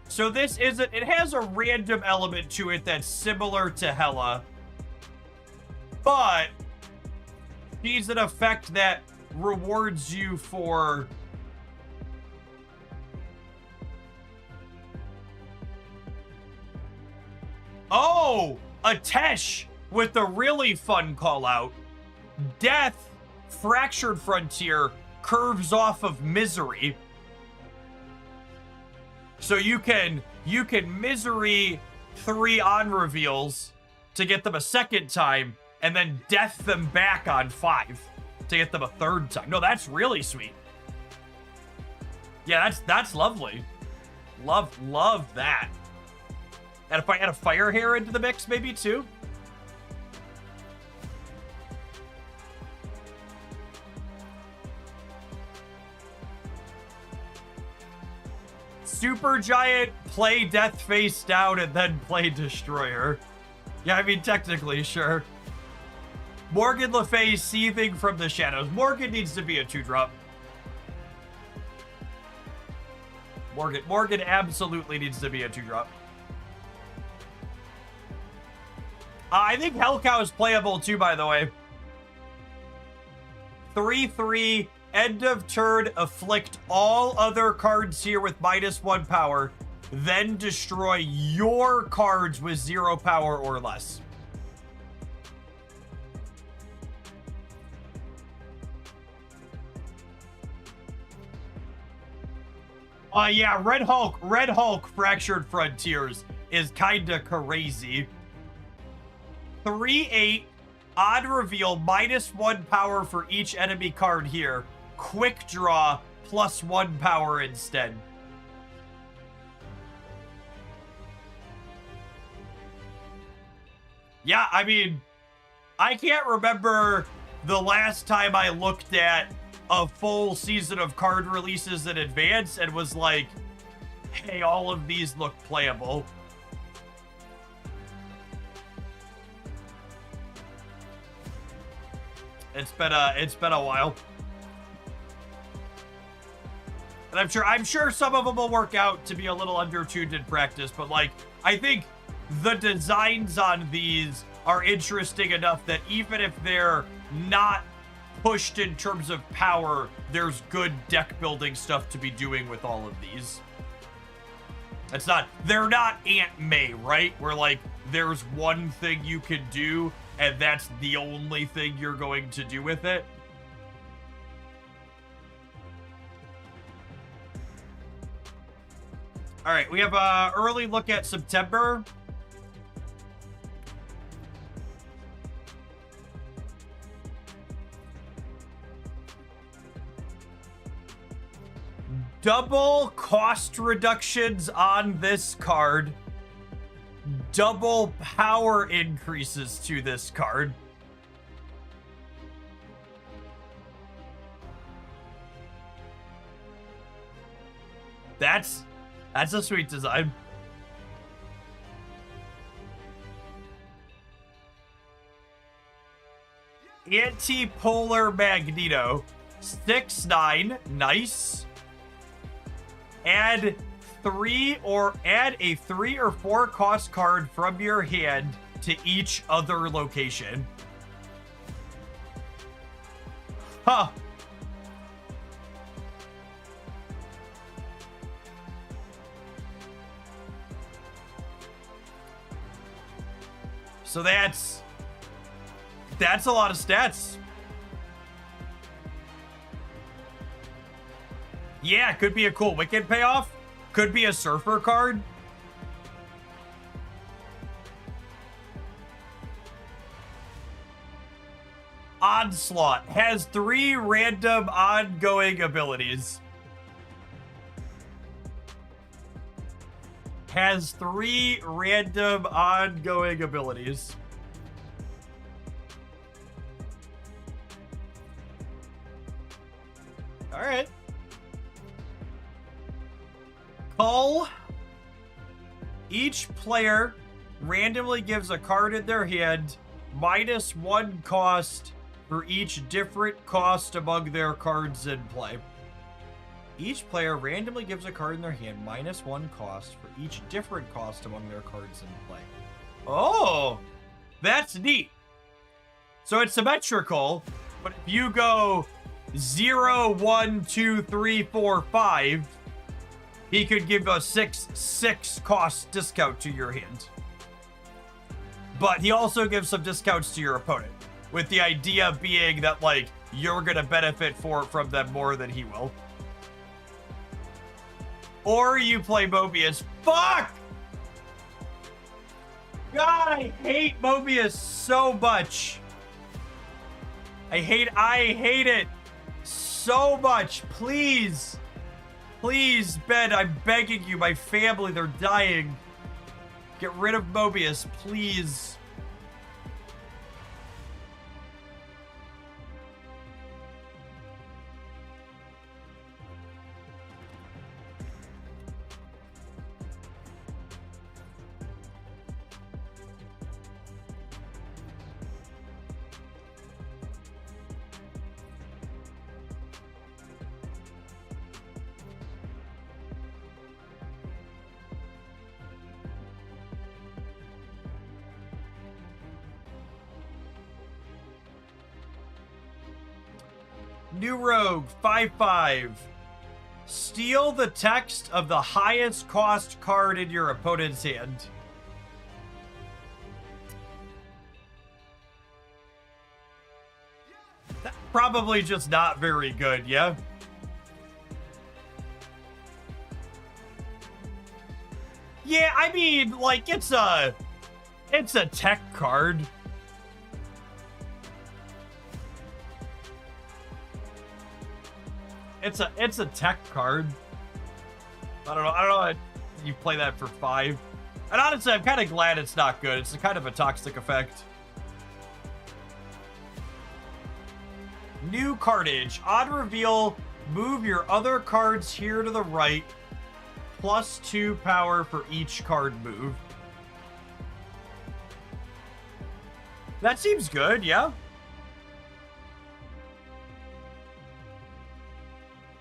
So this isn't, it has a random element to it that's similar to Hella, but she's an effect that rewards you for a Tesh with a really fun call out. Death, Fractured Frontier, curves off of Misery. So you can misery 3 on reveals to get them a second time, and then death them back on 5 to get them a third time. No, that's really sweet. Yeah, that's lovely. Love that. And if I add a fire hair into the mix, maybe too. Super Giant, play Death face down, and then play Destroyer. Yeah, I mean, technically, sure. Morgan Le Fay, Seething from the Shadows. Morgan needs to be a 2-drop. Morgan absolutely needs to be a 2-drop. I think Hellcow is playable too, by the way. 3/3, end of turn, afflict all other cards here with -1 power, then destroy your cards with 0 power or less. Yeah, Red Hulk Fractured Frontiers is kinda crazy. 3/8, odd reveal, -1 power for each enemy card here. Quick draw, +1 power instead. Yeah, I mean, I can't remember the last time I looked at a full season of card releases in advance and was like, hey, all of these look playable. It's been a while. And I'm sure some of them will work out to be a little undertuned in practice, but like, I think the designs on these are interesting enough that even if they're not pushed in terms of power, there's good deck building stuff to be doing with all of these. They're not Aunt May, right? Where like, there's one thing you can do, and that's the only thing you're going to do with it. All right, we have a early look at September. Double cost reductions on this card. Double power increases to this card. That's a sweet design. Anti-Polar Magneto. 6/9. Nice. Add a 3 or 4 cost card from your hand to each other location. Huh. So that's a lot of stats. Yeah, could be a cool Wicked payoff. Could be a Surfer card. Onslaught has 3 random ongoing abilities. Has 3 random ongoing abilities. All right. Cull. Each player randomly gives a card in their hand, -1 cost for each different cost among their cards in play. Each player randomly gives a card in their hand, -1 cost for each different cost among their cards in play. Oh, that's neat. So it's symmetrical, but if you go 0, 1, 2, 3, 4, 5, he could give a 6/6 cost discount to your hand. But he also gives some discounts to your opponent, with the idea being that, like, you're gonna benefit from them more than he will. Or you play Mobius. Fuck! God, I hate Mobius so much. I hate it so much. Please. Please, Ben, I'm begging you. My family, they're dying. Get rid of Mobius, please. New Rogue 5/5. Steal the text of the highest cost card in your opponent's hand. That's probably just not very good, yeah? Yeah, I mean, like, it's a tech card. It's a tech card. I don't know. You play that for 5. And honestly, I'm kind of glad it's not good. It's a kind of a toxic effect. New cardage. On reveal, move your other cards here to the right. +2 power for each card move. That seems good, yeah.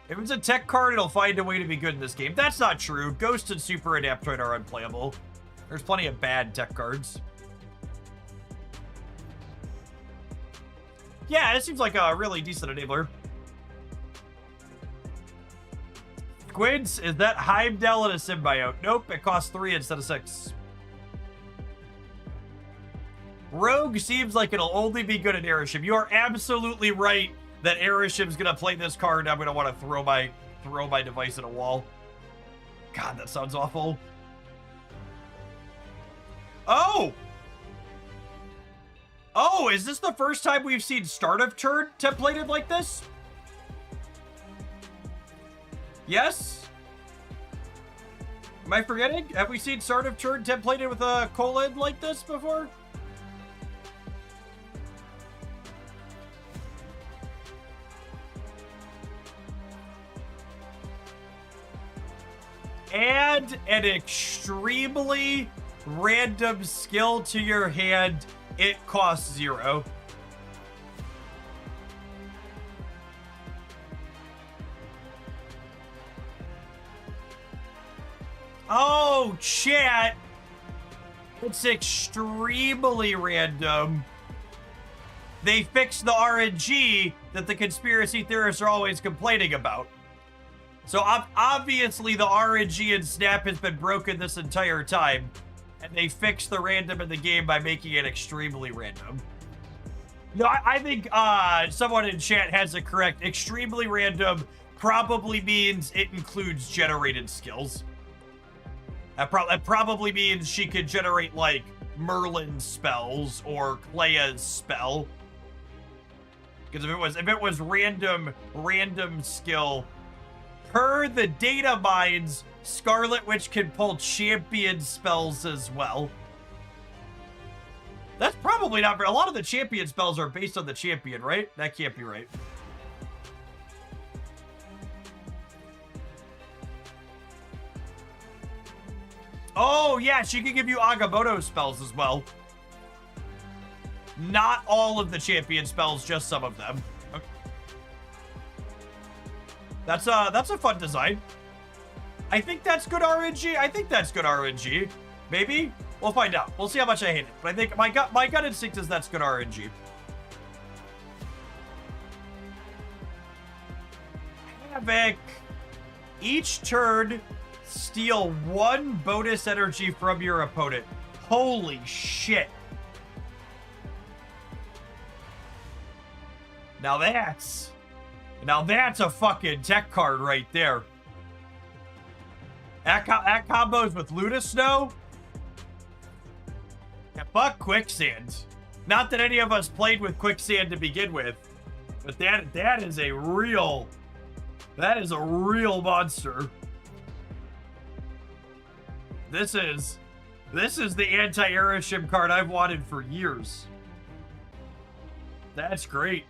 If it's a tech card, it'll find a way to be good in this game. That's not true. Ghost and Super Adaptoid are unplayable. There's plenty of bad tech cards. Yeah, it seems like a really decent enabler. Squids, is that Heimdall and a symbiote? Nope, it costs 3 instead of 6. Rogue seems like it'll only be good at Airship. You are absolutely right that Airship's gonna play this card. I'm gonna want to throw my device at a wall. God, that sounds awful. Oh! Oh, is this the first time we've seen Start of Turn templated like this? Yes? Am I forgetting? Have we seen Start of Turn templated with a colon like this before? Add an extremely random skill to your hand. It costs 0. Oh, chat. It's extremely random. They fixed the RNG that the conspiracy theorists are always complaining about. So obviously the RNG in Snap has been broken this entire time, and they fixed the random in the game by making it extremely random. No, I think someone in chat has it correct. Extremely random probably means it includes generated skills. That probably means she could generate, like, Merlin's spells or Clea's spell. Because if it was random skill, per the data mines, Scarlet Witch can pull champion spells as well. That's probably not very... A lot of the champion spells are based on the champion, right? That can't be right. Oh, yeah, she can give you Agamotto spells as well. Not all of the champion spells, just some of them. Okay. That's a fun design. I think that's good RNG. I think that's good RNG. Maybe? We'll find out. We'll see how much I hate it. But I think my gut instinct is that's good RNG. Havoc. Each turn, steal 1 bonus energy from your opponent. Holy shit. Now that's a fucking tech card right there. At combos with Luna Snow? Yeah, fuck Quicksand. Not that any of us played with Quicksand to begin with, but that is a real monster. This is the anti-Aeroshim card I've wanted for years. That's great.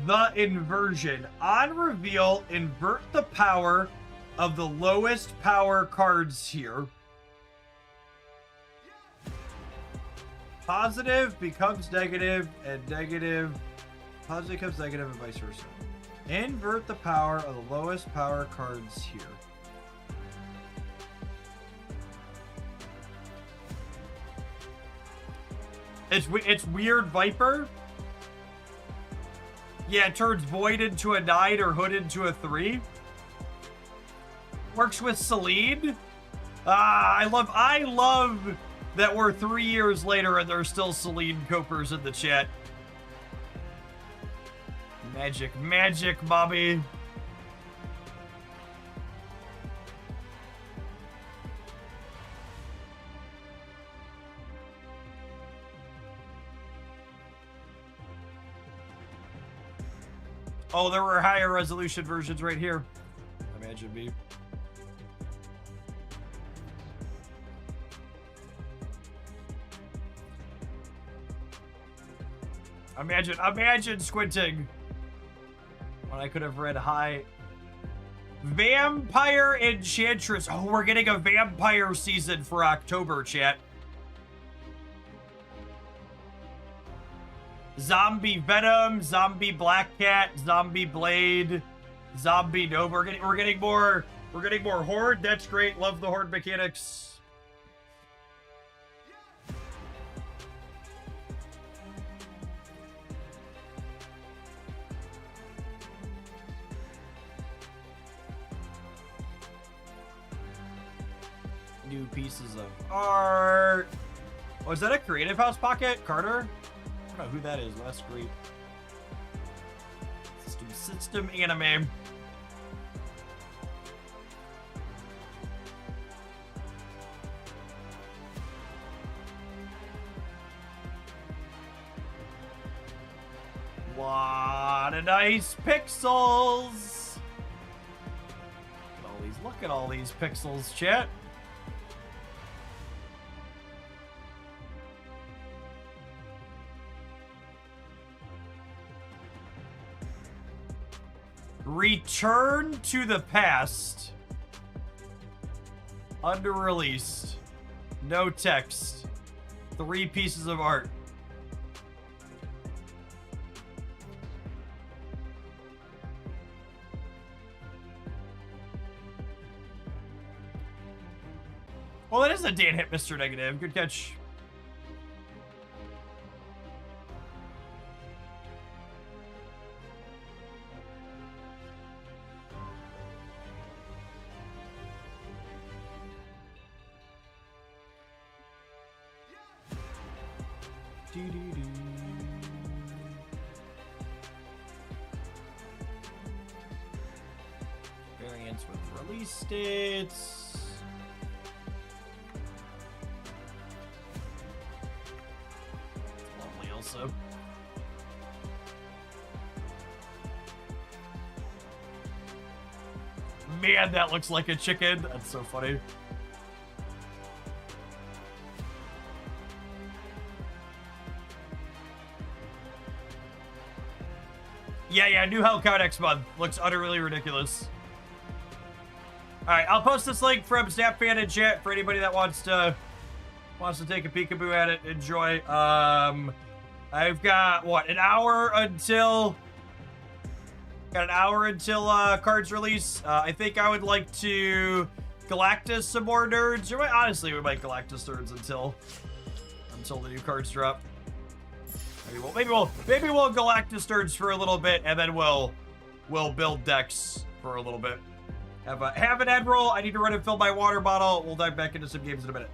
The inversion. On reveal, invert the power of the lowest power cards here. Positive becomes negative, and negative. Positive becomes negative, and vice versa. Invert the power of the lowest power cards here. It's Weird Viper. Yeah, it turns Void into a 9 or Hood into a 3. Works with Celine. I love that we're 3 years later and there's still Celine Copers in the chat. Magic, Bobby. Oh, there were higher resolution versions right here. Imagine me. Imagine squinting when I could have read high. Vampire Enchantress. Oh, we're getting a vampire season for October, chat. Zombie Venom, Zombie Black Cat, Zombie Blade, Zombie Nova. We're getting more Horde. That's great. Love the Horde mechanics. New pieces of art. Oh, is that a Creative House pocket, Carter? I don't know who that is, but that's great. System anime. What a nice pixels! Look at all these pixels, chat. Return to the Past. Under released. No text. 3 pieces of art. Well, that is a Dan hit, Mr. Negative. Good catch. Variants with release dates. Lovely also. Man, that looks like a chicken. That's so funny. Yeah, new Hellcat next month. Looks utterly ridiculous. Alright, I'll post this link from Snapfan in chat for anybody that wants to take a peekaboo at it. Enjoy. I've got, what, an hour until cards release. I think I would like to Galactus some more nerds. Honestly, we might Galactus nerds until the new cards drop. Maybe we'll Galactus nerds for a little bit, and then we'll build decks for a little bit. Have an end roll. I need to run and fill my water bottle. We'll dive back into some games in a minute.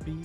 be.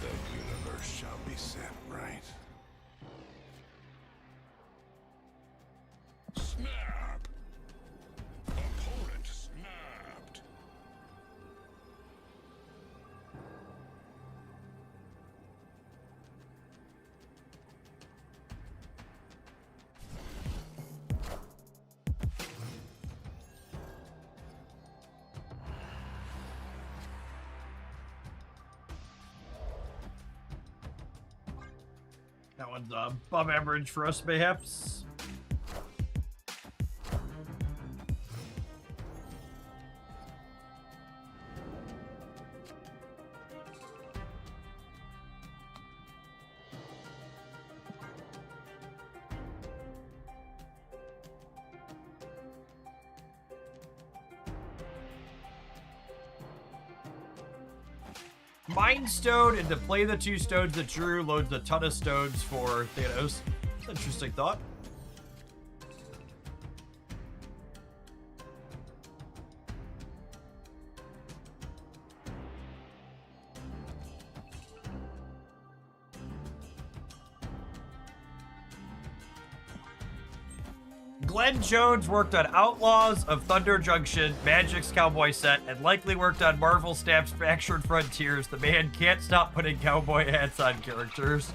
The universe shall be set right. Snap! Opponent snapped! That one's above average for us, mayhaps. Mind Stone, and to play the 2 stones that Drew loads a ton of stones for Thanos. That's an interesting thought. Glenn Jones worked on Outlaws of Thunder Junction, Magic's Cowboy set, and likely worked on Marvel Snap's Fractured Frontiers. The man can't stop putting cowboy hats on characters.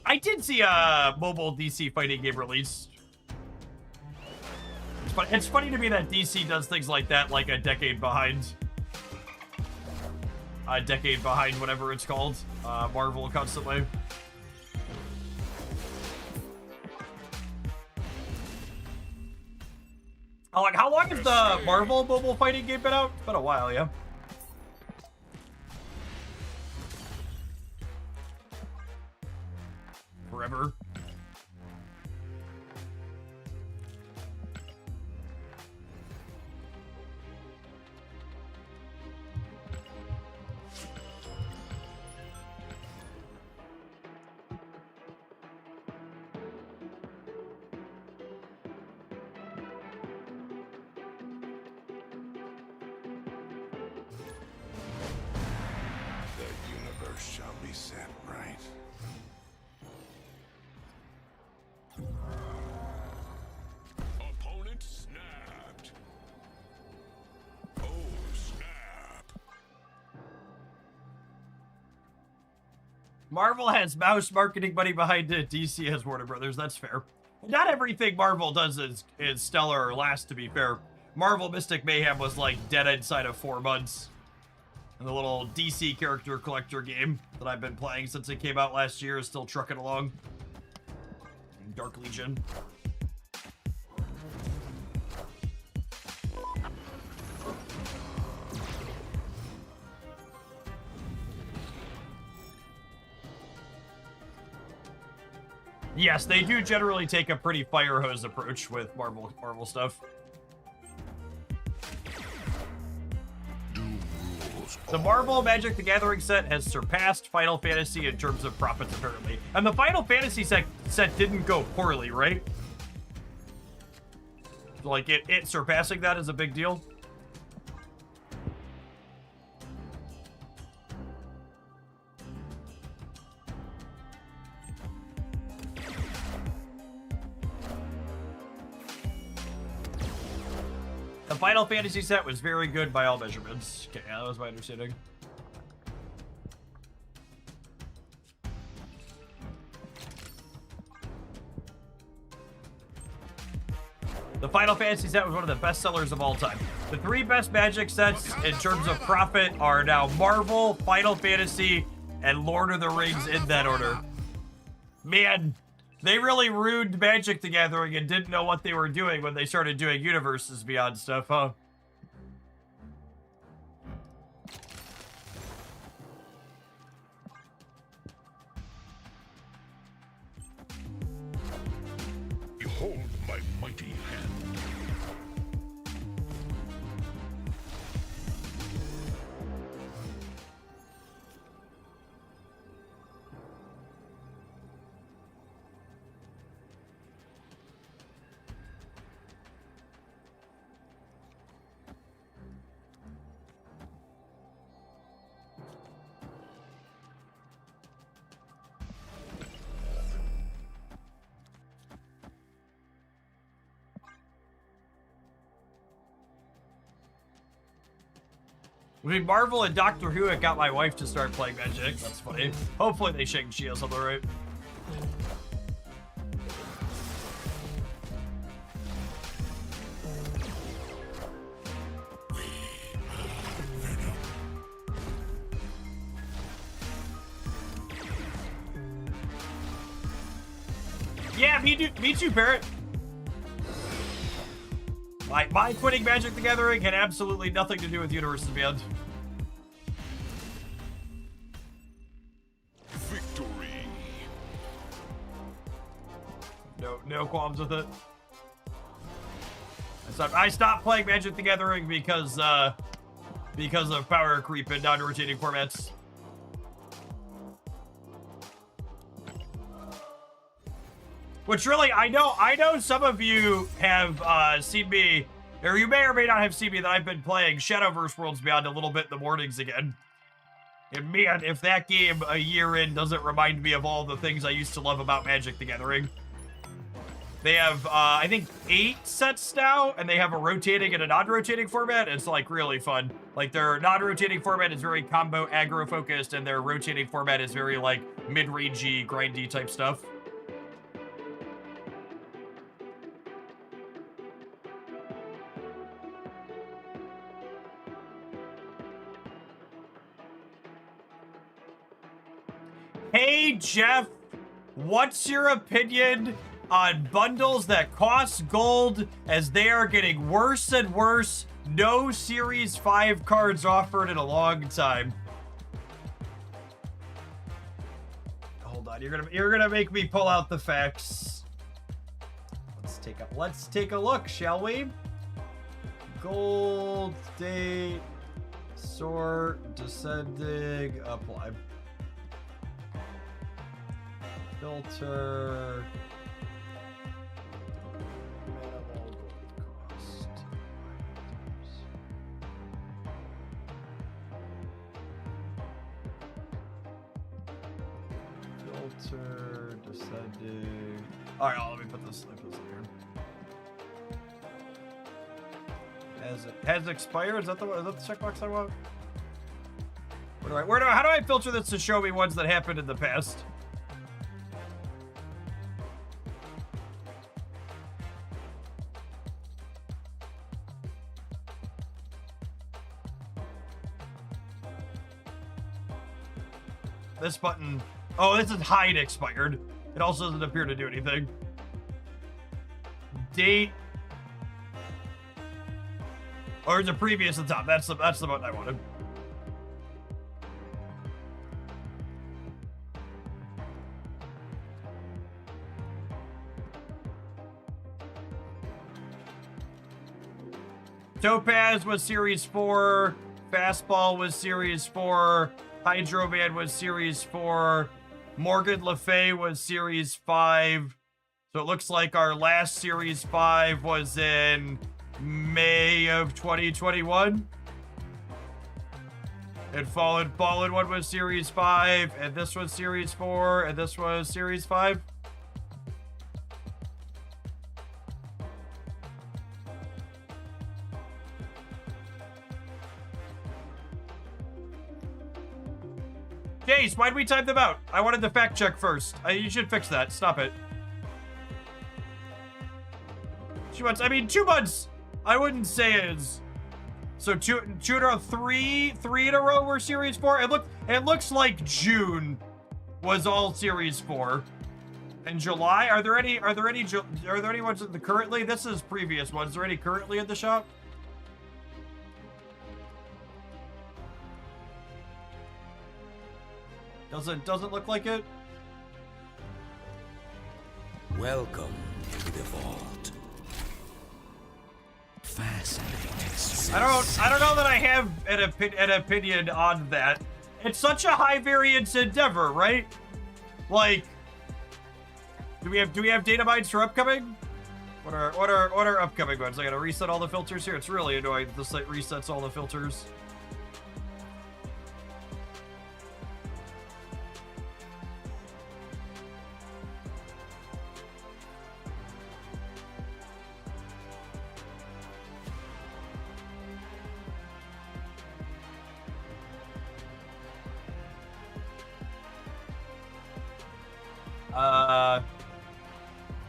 I did see a mobile DC fighting game released. It's funny to me that DC does things like that like a decade behind. A decade behind whatever it's called. Marvel constantly. Like, how long has the Marvel mobile fighting game been out? It's been a while, yeah. Forever. The universe shall be set right. Opponent snapped. Oh, snap. Marvel has mouse marketing money behind it. DC has Warner Brothers. That's fair. Not everything Marvel does is stellar or lasts, to be fair. Marvel Mystic Mayhem was like dead inside of 4 months. And the little DC character collector game that I've been playing since it came out last year is still trucking along. Dark Legion. Yes, they do generally take a pretty fire hose approach with Marvel stuff. The Marvel Magic the Gathering set has surpassed Final Fantasy in terms of profits, apparently. And the Final Fantasy set didn't go poorly, right? like it surpassing that is a big deal. The Final Fantasy set was very good by all measurements. Okay, yeah, that was my understanding. The Final Fantasy set was one of the best sellers of all time. The 3 best Magic sets in terms of profit are now Marvel, Final Fantasy, and Lord of the Rings in that order. Man, they really ruined Magic the Gathering and didn't know what they were doing when they started doing Universes Beyond stuff, huh? Behold my mighty hand. Between Marvel and Doctor Who, it got my wife to start playing Magic. That's funny. Hopefully they Shang-Chi us on the right. Yeah, me too, Parrot. My quitting Magic the Gathering had absolutely nothing to do with Universes Beyond. Victory. No qualms with it. I stopped playing Magic the Gathering because of power creep and non-rotating formats. Which really, I know some of you have seen me, or you may or may not have seen me that I've been playing Shadowverse Worlds Beyond a little bit in the mornings again. And man, if that game a year in doesn't remind me of all the things I used to love about Magic the Gathering. They have, I think, 8 sets now, and they have a rotating and a non-rotating format. It's, like, really fun. Like, their non-rotating format is very combo aggro-focused, and their rotating format is very, like, mid-rangey, grindy type stuff. Hey, Jeff, what's your opinion on bundles that cost gold as they are getting worse and worse? No Series 5 cards offered in a long time. Hold on, you're gonna make me pull out the facts. Let's take a look, shall we? Gold, date, sort, descending, apply. Filter. Minimal gold cost. Filter, descending. Alright, let me put this in here. Has expired? Is that the checkbox I want? How do I filter this to show me ones that happened in the past? This button, oh, this is hide expired. It also doesn't appear to do anything. Date, or the previous at the top. That's the button I wanted. Topaz was Series 4. Fastball was Series 4. Hydro Man was Series 4. Morgan Le Fay was Series 5. So it looks like our last Series 5 was in May of 2021. And Fallen one was Series 5, and this was Series 4, and this was Series 5. Jace, why'd we time them out? I wanted the fact check first. You should fix that. Stop it. 2 months. I mean, 2 months. I wouldn't say it's... So two in a row, three in a row were Series 4. It looks like June was all Series 4. In July, are there any ones in the currently? This is previous ones. Are there any currently in the shop? Doesn't look like it. Welcome to the vault. Fascinating. I don't know that I have an opinion on that. It's such a high variance endeavor, right? Like, do we have data mines for upcoming? What are upcoming ones? I gotta reset all the filters here. It's really annoying. The site resets all the filters.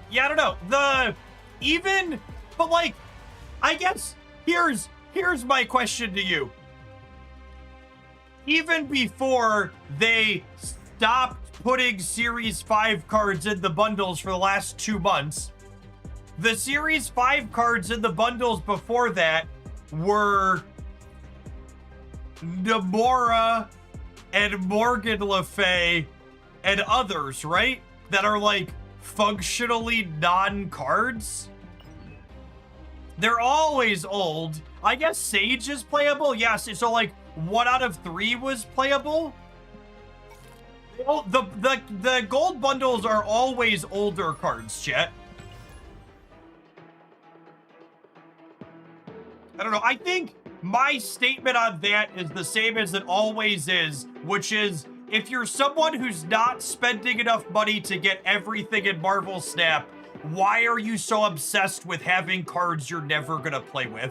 Yeah, I don't know. But like, I guess here's my question to you. Even before they stopped putting Series 5 cards in the bundles for the last 2 months, the Series 5 cards in the bundles before that were Namora and Morgan Le Fay and others, right? That are like functionally non-cards. They're always old. I guess Sage is playable. Yes, so like 1 out of 3 was playable. The gold bundles are always older cards, chat. I don't know. I think my statement on that is the same as it always is, which is, if you're someone who's not spending enough money to get everything in Marvel Snap, why are you so obsessed with having cards you're never gonna play with?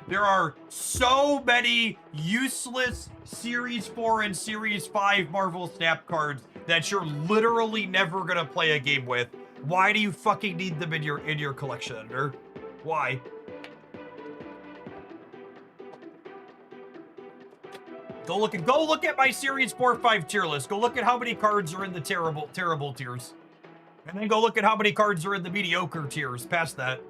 There are so many useless Series 4 and Series 5 Marvel Snap cards that you're literally never gonna play a game with. Why do you fucking need them in your collection, editor? Why? Go look at my Series 4-5 tier list. Go look at how many cards are in the terrible tiers. And then go look at how many cards are in the mediocre tiers past that.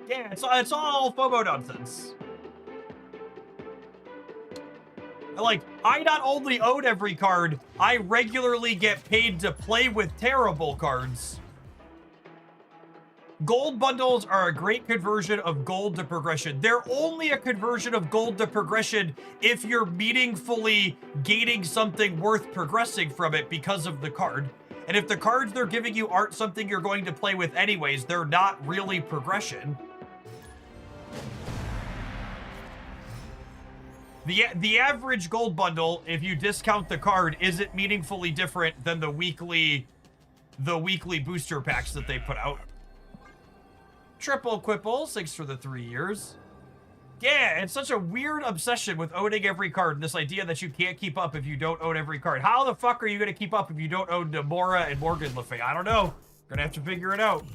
Yeah, it's all FOMO nonsense. Like, I not only own every card, I regularly get paid to play with terrible cards. Gold bundles are a great conversion of gold to progression. They're only a conversion of gold to progression if you're meaningfully gaining something worth progressing from it because of the card. And if the cards they're giving you aren't something you're going to play with anyways, they're not really progression. The average gold bundle, if you discount the card, isn't meaningfully different than the weekly booster packs that they put out. Triple Quipple, 6 for the 3 years. Yeah, it's such a weird obsession with owning every card, and this idea that you can't keep up if you don't own every card. How the fuck are you going to keep up if you don't own Namora and Morgan Le Fay? I don't know. Gonna have to figure it out.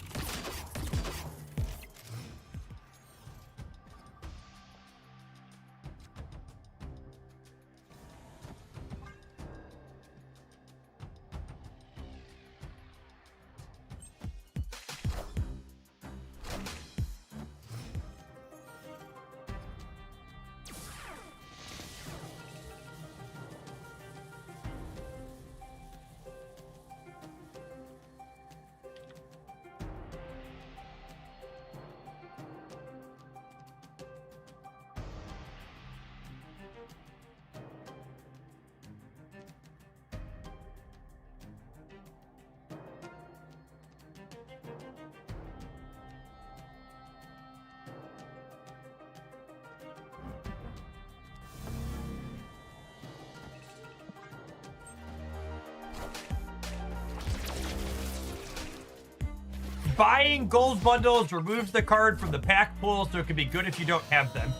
buying gold bundles removes the card from the pack pool, so it can be good if you don't have them.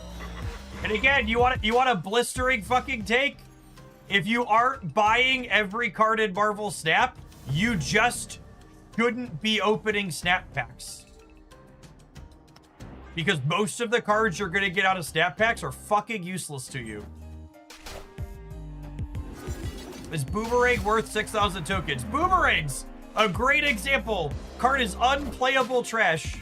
And again, you want a blistering fucking take? If you aren't buying every card in Marvel Snap, you just shouldn't be opening Snap packs. Because most of the cards you're gonna get out of Snap packs are fucking useless to you. Is Boomerang worth 6,000 tokens? Boomerang's a great example. Card is unplayable trash.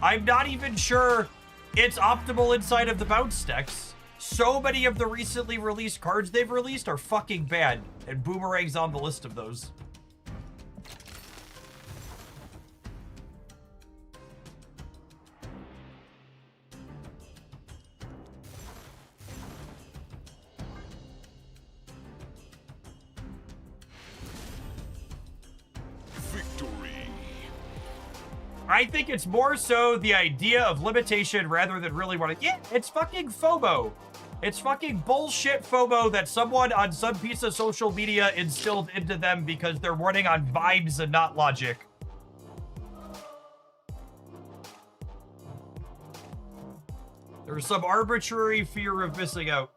I'm not even sure it's optimal inside of the bounce decks. So many of the recently released cards they've released are fucking bad, and Boomerang's on the list of those. I think it's more so the idea of limitation rather than really wanting. Yeah, it's fucking FOMO. It's fucking bullshit FOMO that someone on some piece of social media instilled into them because they're running on vibes and not logic. There's some arbitrary fear of missing out.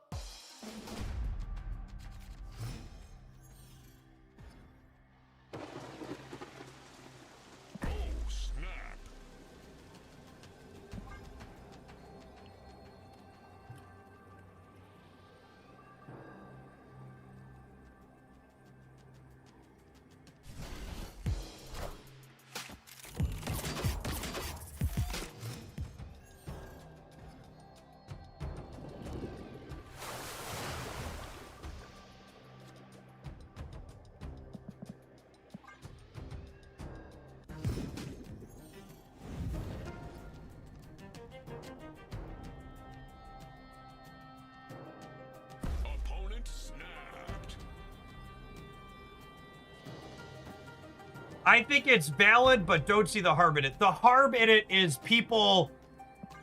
I think it's valid, but don't see the harm in it. The harm in it is people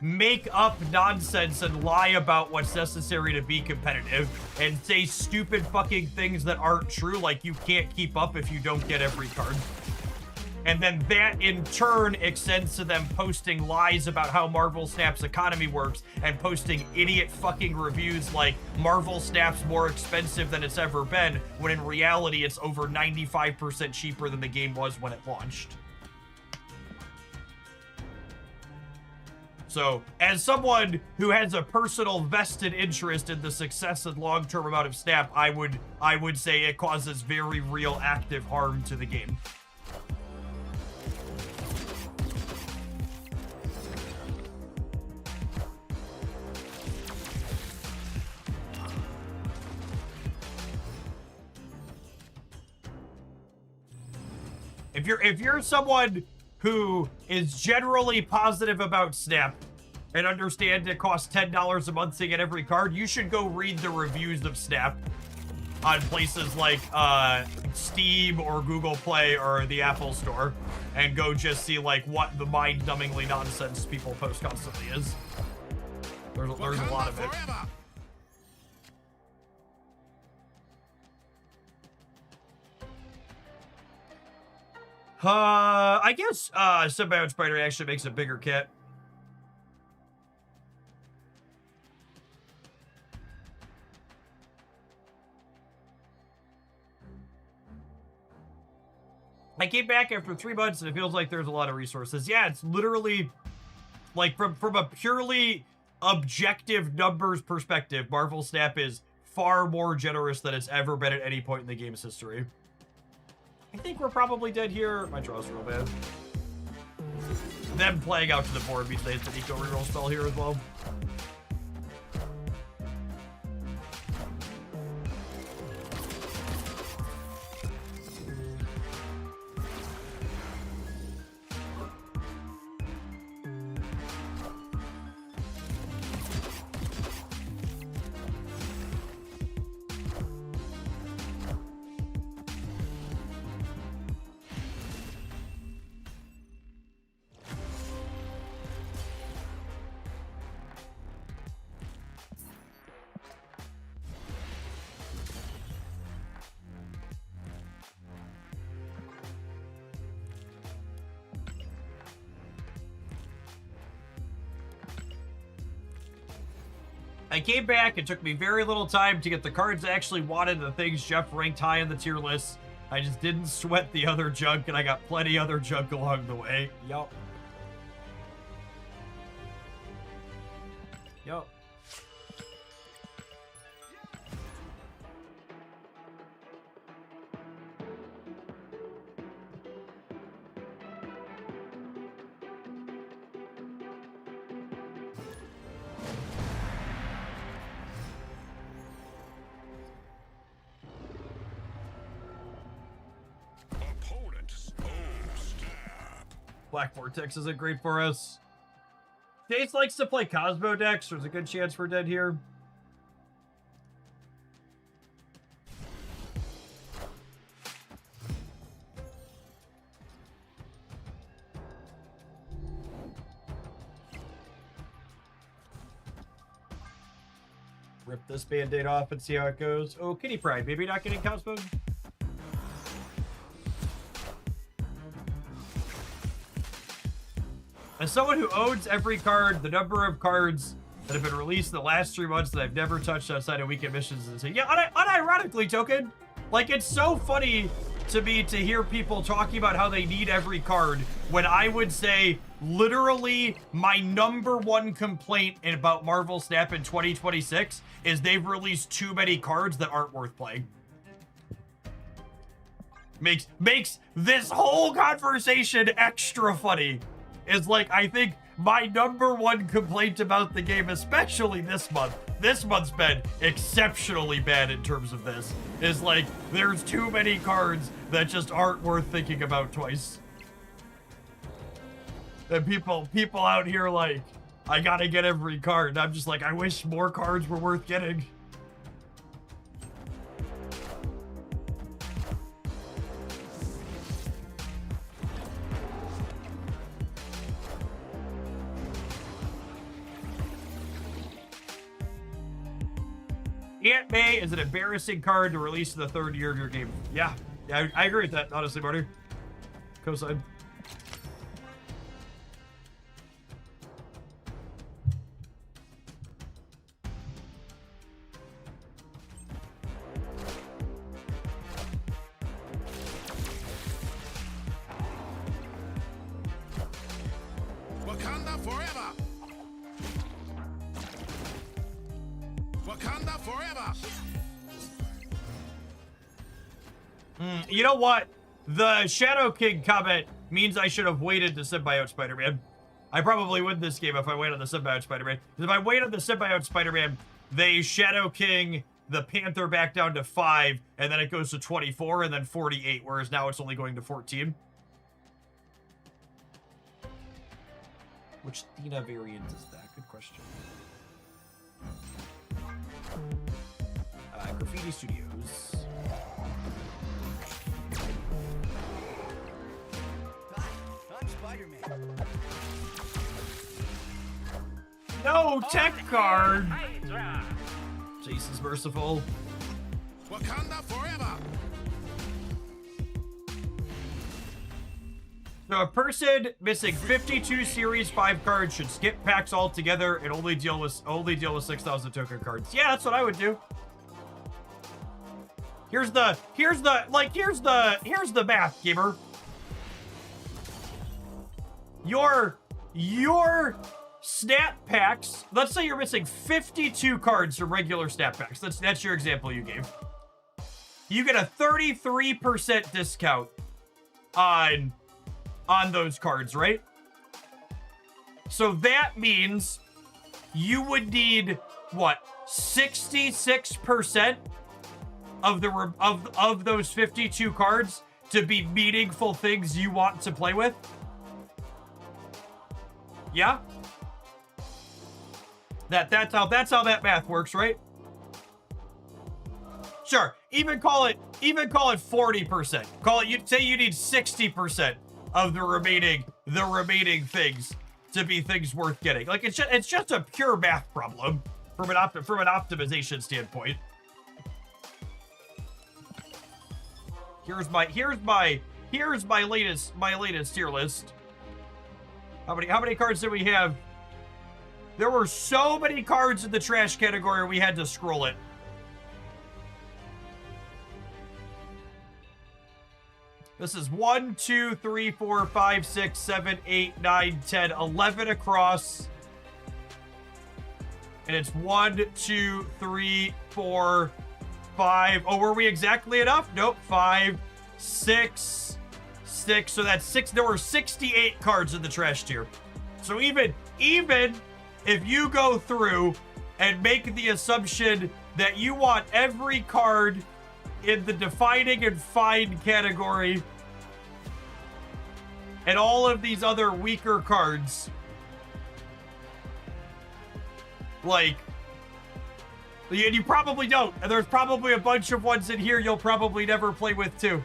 make up nonsense and lie about what's necessary to be competitive and say stupid fucking things that aren't true, like you can't keep up if you don't get every card. And then that in turn extends to them posting lies about how Marvel Snap's economy works and posting idiot fucking reviews like Marvel Snap's more expensive than it's ever been, when in reality it's over 95% cheaper than the game was when it launched. So, as someone who has a personal vested interest in the success and long-term amount of Snap, I would say it causes very real active harm to the game. If you're someone who is generally positive about Snap and understands it costs $10 a month to get every card, you should go read the reviews of Snap on places like Steam or Google Play or the Apple Store, and go just see like what the mind-numbingly nonsense people post constantly is. There's a lot of it. I guess Symbiote Spider actually makes a bigger kit. I came back after 3 months and it feels like there's a lot of resources. Yeah, it's literally like from a purely objective numbers perspective, Marvel Snap is far more generous than it's ever been at any point in the game's history. I think we're probably dead here. My draw's real bad. Them playing out to the board means they hit the eco reroll spell here as well. I came back. It took me very little time to get the cards I actually wanted, the things Jeff ranked high in the tier list. I just didn't sweat the other junk, and I got plenty other junk along the way. Yup. Yup. Black Vortex isn't great for us. States likes to play Cosmo decks. There's a good chance we're dead here. Rip this band-aid off and see how it goes. Oh, Kitty Pride. Maybe not getting Cosmo. As someone who owns every card, the number of cards that have been released in the last 3 months that I've never touched outside of weekend missions and say, yeah, unironically, Token, like, it's so funny to me to hear people talking about how they need every card when I would say literally my #1 complaint about Marvel Snap in 2026 is they've released too many cards that aren't worth playing. Makes this whole conversation extra funny. Is like, I think my #1 complaint about the game, especially this month's been exceptionally bad in terms of this, is like, there's too many cards that just aren't worth thinking about twice. And people out here like, I gotta get every card. And I'm just like, I wish more cards were worth getting. Aunt May is an embarrassing card to release in the 3rd year of your game. Yeah, I agree with that, honestly, Marty. Cosign. Wakanda forever! Wakanda forever! You know what? The Shadow King comment means I should have waited to Symbiote Spider-Man. I probably win this game if I wait on the Symbiote Spider-Man. Because if I wait on the Symbiote Spider-Man, they Shadow King the Panther back down to 5, and then it goes to 24, and then 48, whereas now it's only going to 14. Which Thena variant is that? Good question. Graffiti Studios. I'm Spider-Man. No tech card! Jason's merciful. Wakanda forever! So a person missing 52 Series 5 cards should skip packs altogether and only deal with 6,000 token cards. Yeah, that's what I would do. Here's the math, gamer. Your snap packs, let's say you're missing 52 cards from regular snap packs. That's your example you gave. You get a 33% discount on those cards, right? So that means you would need what, 66% of those 52 cards to be meaningful things you want to play with? Yeah? That's how that math works, right? Sure. Even call it 40%. Call it, you'd say you need 60% of the remaining things to be things worth getting. Like, it's just a pure math problem from an optimization standpoint. Here's my latest tier list. How many cards do we have? There were so many cards in the trash category, we had to scroll it. This is 1, 2, 3, 4, 5, 6, 7, 8, 9, 10, 11 across. And it's 1, 2, 3, 4, 5. Oh, were we exactly enough? Nope. 5, 6, 6. So that's 6. There were 68 cards in the trash tier. So even if you go through and make the assumption that you want every card in the defining and find category and all of these other weaker cards, like, and you probably don't, and there's probably a bunch of ones in here you'll probably never play with too.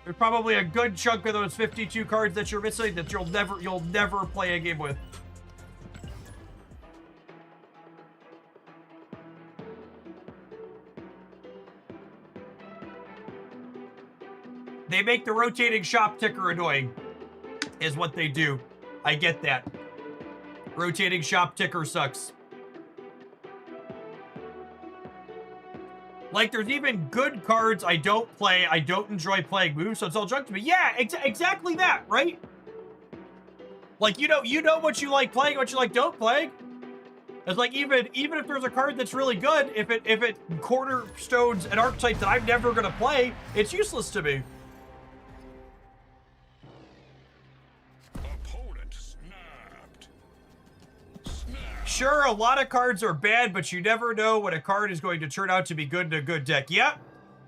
There's probably a good chunk of those 52 cards that you're missing that you'll never play a game with. They make the rotating shop ticker annoying, is what they do. I get that. Rotating shop ticker sucks. Like, there's even good cards I don't play. I don't enjoy playing moves, so it's all junk to me. Yeah, exactly that, right? Like, you know what you like playing, what you like don't play. It's like, even if there's a card that's really good, if it cornerstones an archetype that I'm never gonna play, it's useless to me. Sure, a lot of cards are bad, but you never know when a card is going to turn out to be good in a good deck. Yep.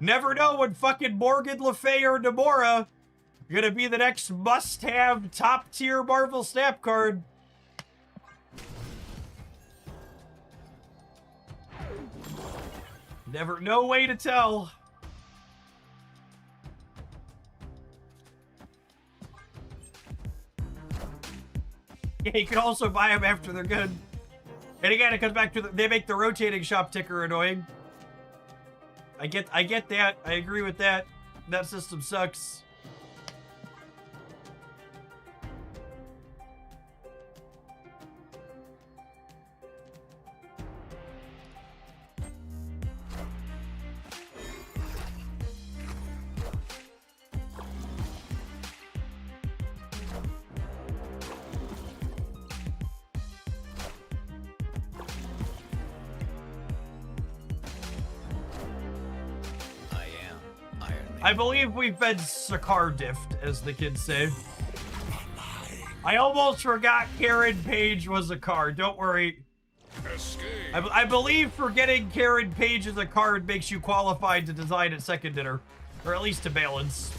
Never know when fucking Morgan Le Fay or Namora gonna be the next must-have top-tier Marvel Snap card. Never, no way to tell. Yeah, you can also buy them after they're good. And again, it comes back to they make the rotating shop ticker annoying. I get that. I agree with that. That system sucks. I believe we've been Sakar-diffed, as the kids say. I almost forgot Karen Page was a card. Don't worry. I believe forgetting Karen Page as a card makes you qualified to design at second dinner. Or at least to balance.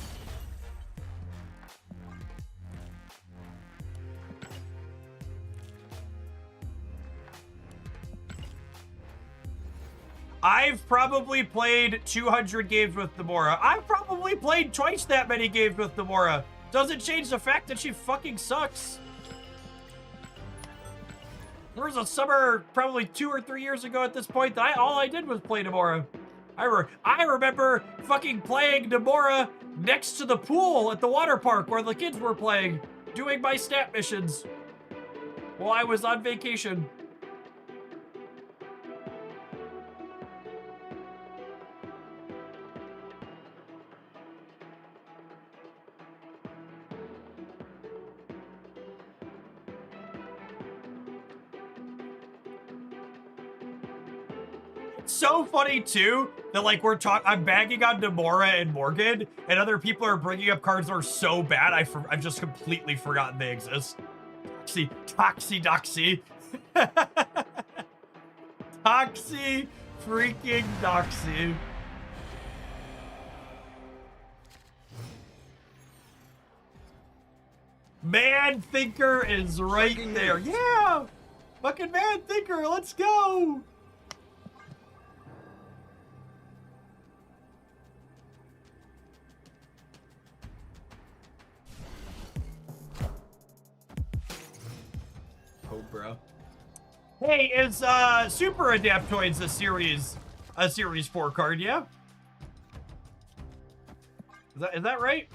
I've probably played 200 games with Namora. I've probably played twice that many games with Namora. Doesn't change the fact that she fucking sucks. There was a summer probably 2 or 3 years ago at this point that all I did was play Namora. I remember fucking playing Namora next to the pool at the water park where the kids were playing, doing my snap missions while I was on vacation. So funny too that like I'm bagging on Namora and Morgan, and other people are bringing up cards that are so bad I've just completely forgotten they exist. See, Toxie Toxie freaking Doxie. Man Thinker is right there. Yeah, fucking Man Thinker, let's go. Bro. Hey, is Super Adaptoids a series 4 card, yeah? Is that right?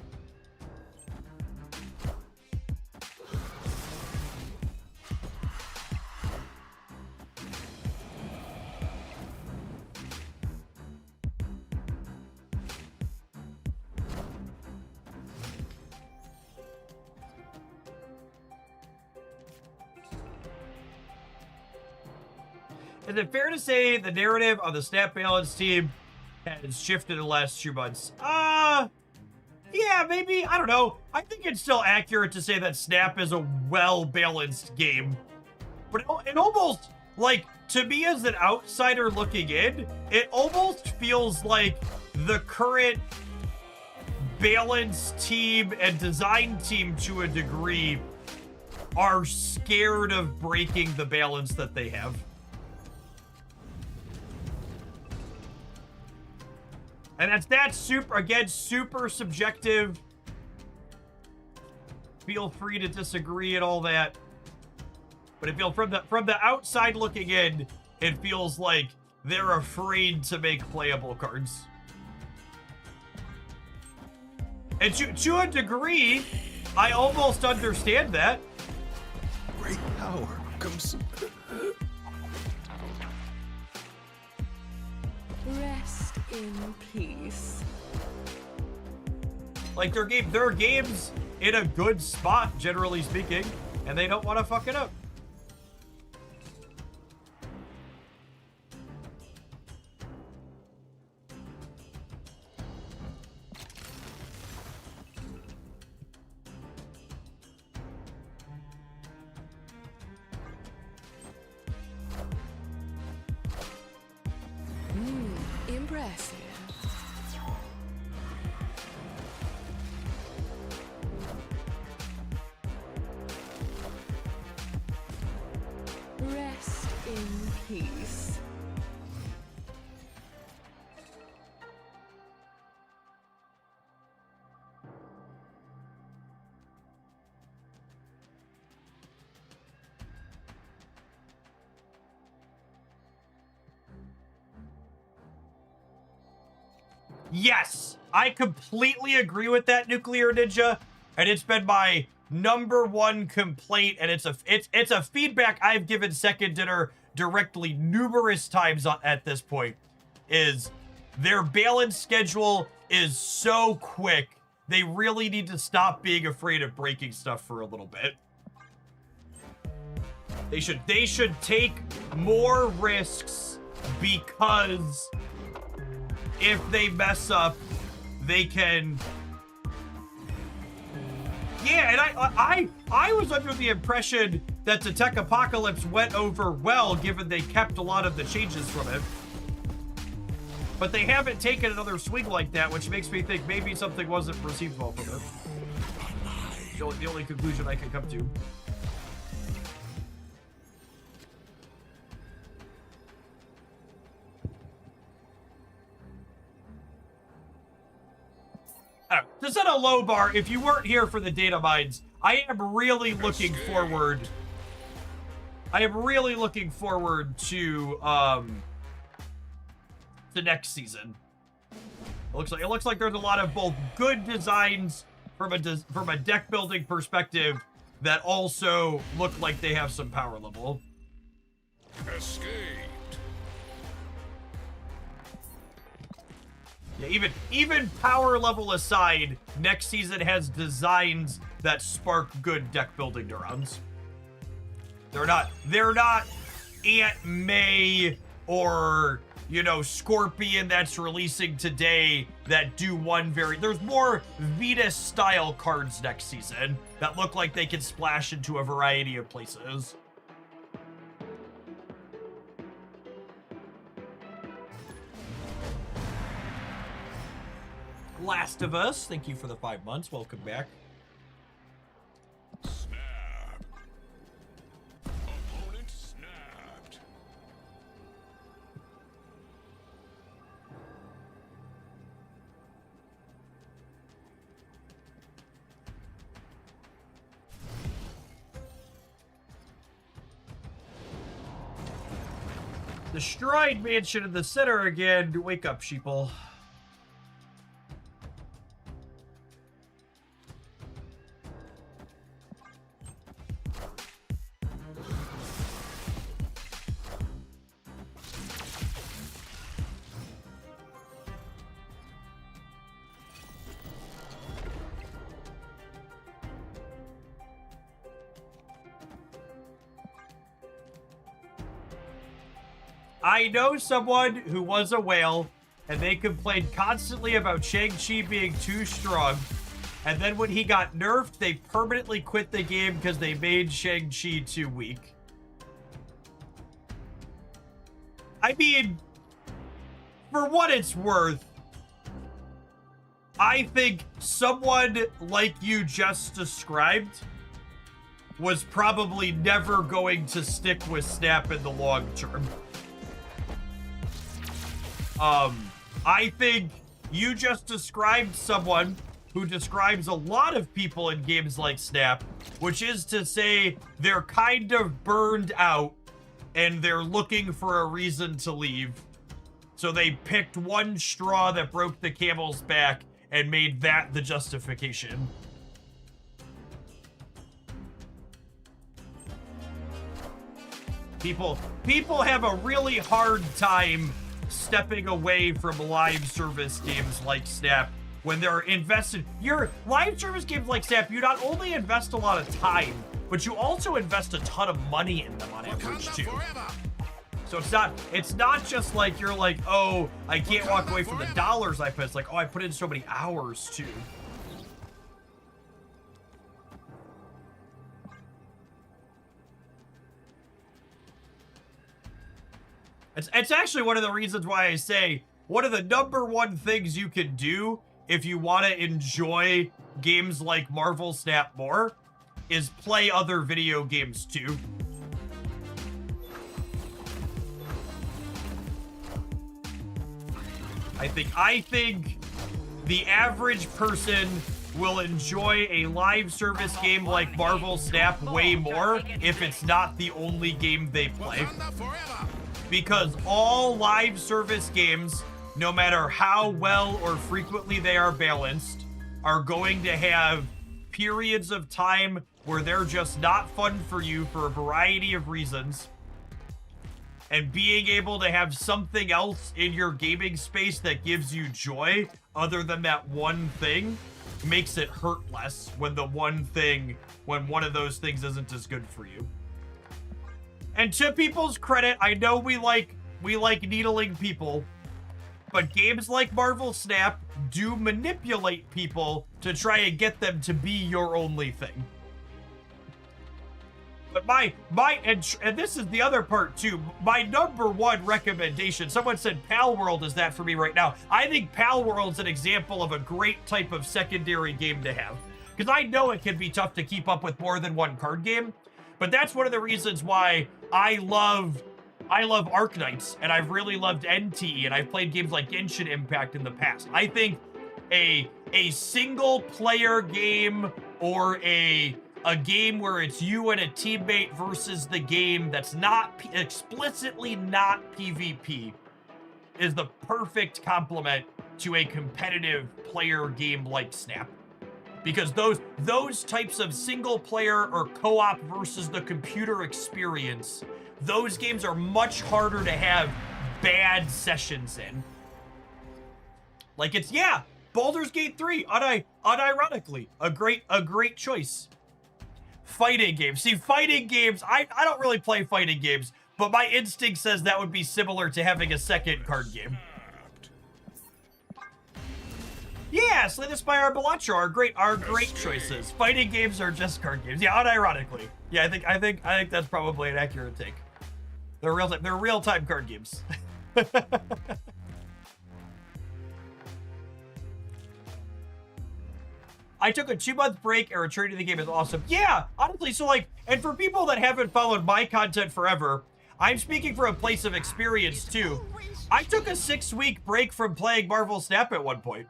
Is it fair to say the narrative on the Snap Balance team has shifted in the last 2 months? Yeah, maybe. I don't know. I think it's still accurate to say that Snap is a well-balanced game. But it almost, like, to me as an outsider looking in, it almost feels like the current balance team and design team to a degree are scared of breaking the balance that they have. And that's super, again, super subjective. Feel free to disagree and all that. But it feels from the outside looking in, it feels like they're afraid to make playable cards. And to a degree, I almost understand that. Great power comes. Rest in peace. Like, their game's in a good spot, generally speaking, and they don't want to fuck it up. Impressive. Rest in peace. Yes, I completely agree with that, Nuclear Ninja, and it's been my #1 complaint, and it's a feedback I've given Second Dinner directly numerous times at this point, is their balance schedule is so quick, they really need to stop being afraid of breaking stuff for a little bit. They should take more risks, because if they mess up, they can... Yeah, and I was under the impression that the Tech Apocalypse went over well, given they kept a lot of the changes from it. But they haven't taken another swing like that, which makes me think maybe something wasn't received well from it. The only conclusion I can come to. To set a low bar, if you weren't here for the data mines, I am really looking forward. I am really looking forward to the next season. It looks like there's a lot of both good designs from a deck building perspective that also look like they have some power level. Escaped. Yeah, even power level aside, next season has designs that spark good deck building neurons. They're not Aunt May or, you know, Scorpion that's releasing today that do one there's more Venus style cards next season that look like they can splash into a variety of places. Last of Us, thank you for the 5 months. Welcome back. Snap. Opponent snapped. The Shrine Mansion in the center again. Wake up, sheeple. I know someone who was a whale, and they complained constantly about Shang-Chi being too strong. And then when he got nerfed, they permanently quit the game because they made Shang-Chi too weak. I mean, for what it's worth, I think someone like you just described was probably never going to stick with Snap in the long term. I think you just described someone who describes a lot of people in games like Snap, which is to say they're kind of burned out and they're looking for a reason to leave. So they picked one straw that broke the camel's back and made that the justification. People have a really hard time stepping away from live service games like Snap when they're invested. Your live service games like Snap, you not only invest a lot of time, but you also invest a ton of money in them on average too. So it's not just like you're like, oh, I can't walk away from the dollars I put. It's like, oh, I put in so many hours too. It's actually one of the reasons why I say one of the #1 things you can do if you want to enjoy games like Marvel Snap more is play other video games too. I think the average person will enjoy a live service game like Marvel Snap way more if it's not the only game they play. Because all live service games, no matter how well or frequently they are balanced, are going to have periods of time where they're just not fun for you for a variety of reasons. And being able to have something else in your gaming space that gives you joy other than that one thing makes it hurt less when when one of those things isn't as good for you. And to people's credit, I know we like needling people, but games like Marvel Snap do manipulate people to try and get them to be your only thing. But and this is the other part too, my #1 recommendation, someone said Pal World is that for me right now. I think Pal World's an example of a great type of secondary game to have. Because I know it can be tough to keep up with more than one card game, but that's one of the reasons why I love Arknights, and I've really loved NT, and I've played games like Genshin Impact in the past. I think a single player game or a game where it's you and a teammate versus the game that's not explicitly not PvP is the perfect complement to a competitive player game like Snap. Because those types of single player or co-op versus the computer experience, those games are much harder to have bad sessions in. Like Baldur's Gate 3, unironically, a great choice. Fighting games. See, fighting games, I don't really play fighting games, but my instinct says that would be similar to having a second card game. Yeah, Slay the Spire and Balatro are great choices. Fighting games are just card games. Yeah, unironically. Yeah, I think that's probably an accurate take. They're real-time card games. I took a 2-month break and returned to the game. Is awesome. Yeah, honestly, so and for people that haven't followed my content forever, I'm speaking from a place of experience too. I took a 6-week break from playing Marvel Snap at one point.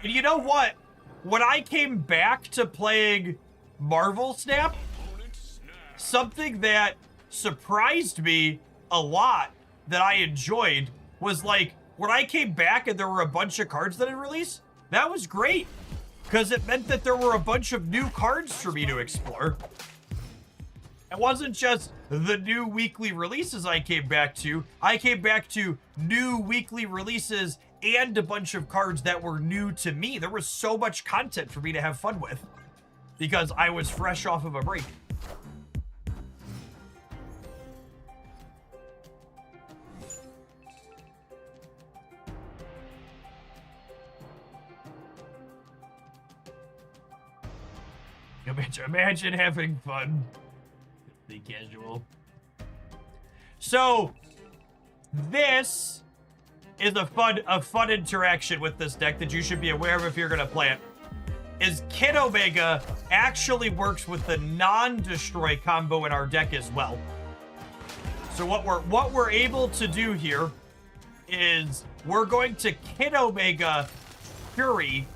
And you know what? When I came back to playing Marvel Snap, something that surprised me a lot that I enjoyed was when I came back and there were a bunch of cards that had released, that was great. Because it meant that there were a bunch of new cards for me to explore. It wasn't just the new weekly releases I came back to new weekly releases and a bunch of cards that were new to me. There was so much content for me to have fun with because I was fresh off of a break. Imagine having fun. Be casual. So, this is a fun interaction with this deck that you should be aware of if you're gonna play it. Is Kid Omega actually works with the non-destroy combo in our deck as well. So what we're able to do here is we're going to Kid Omega Fury,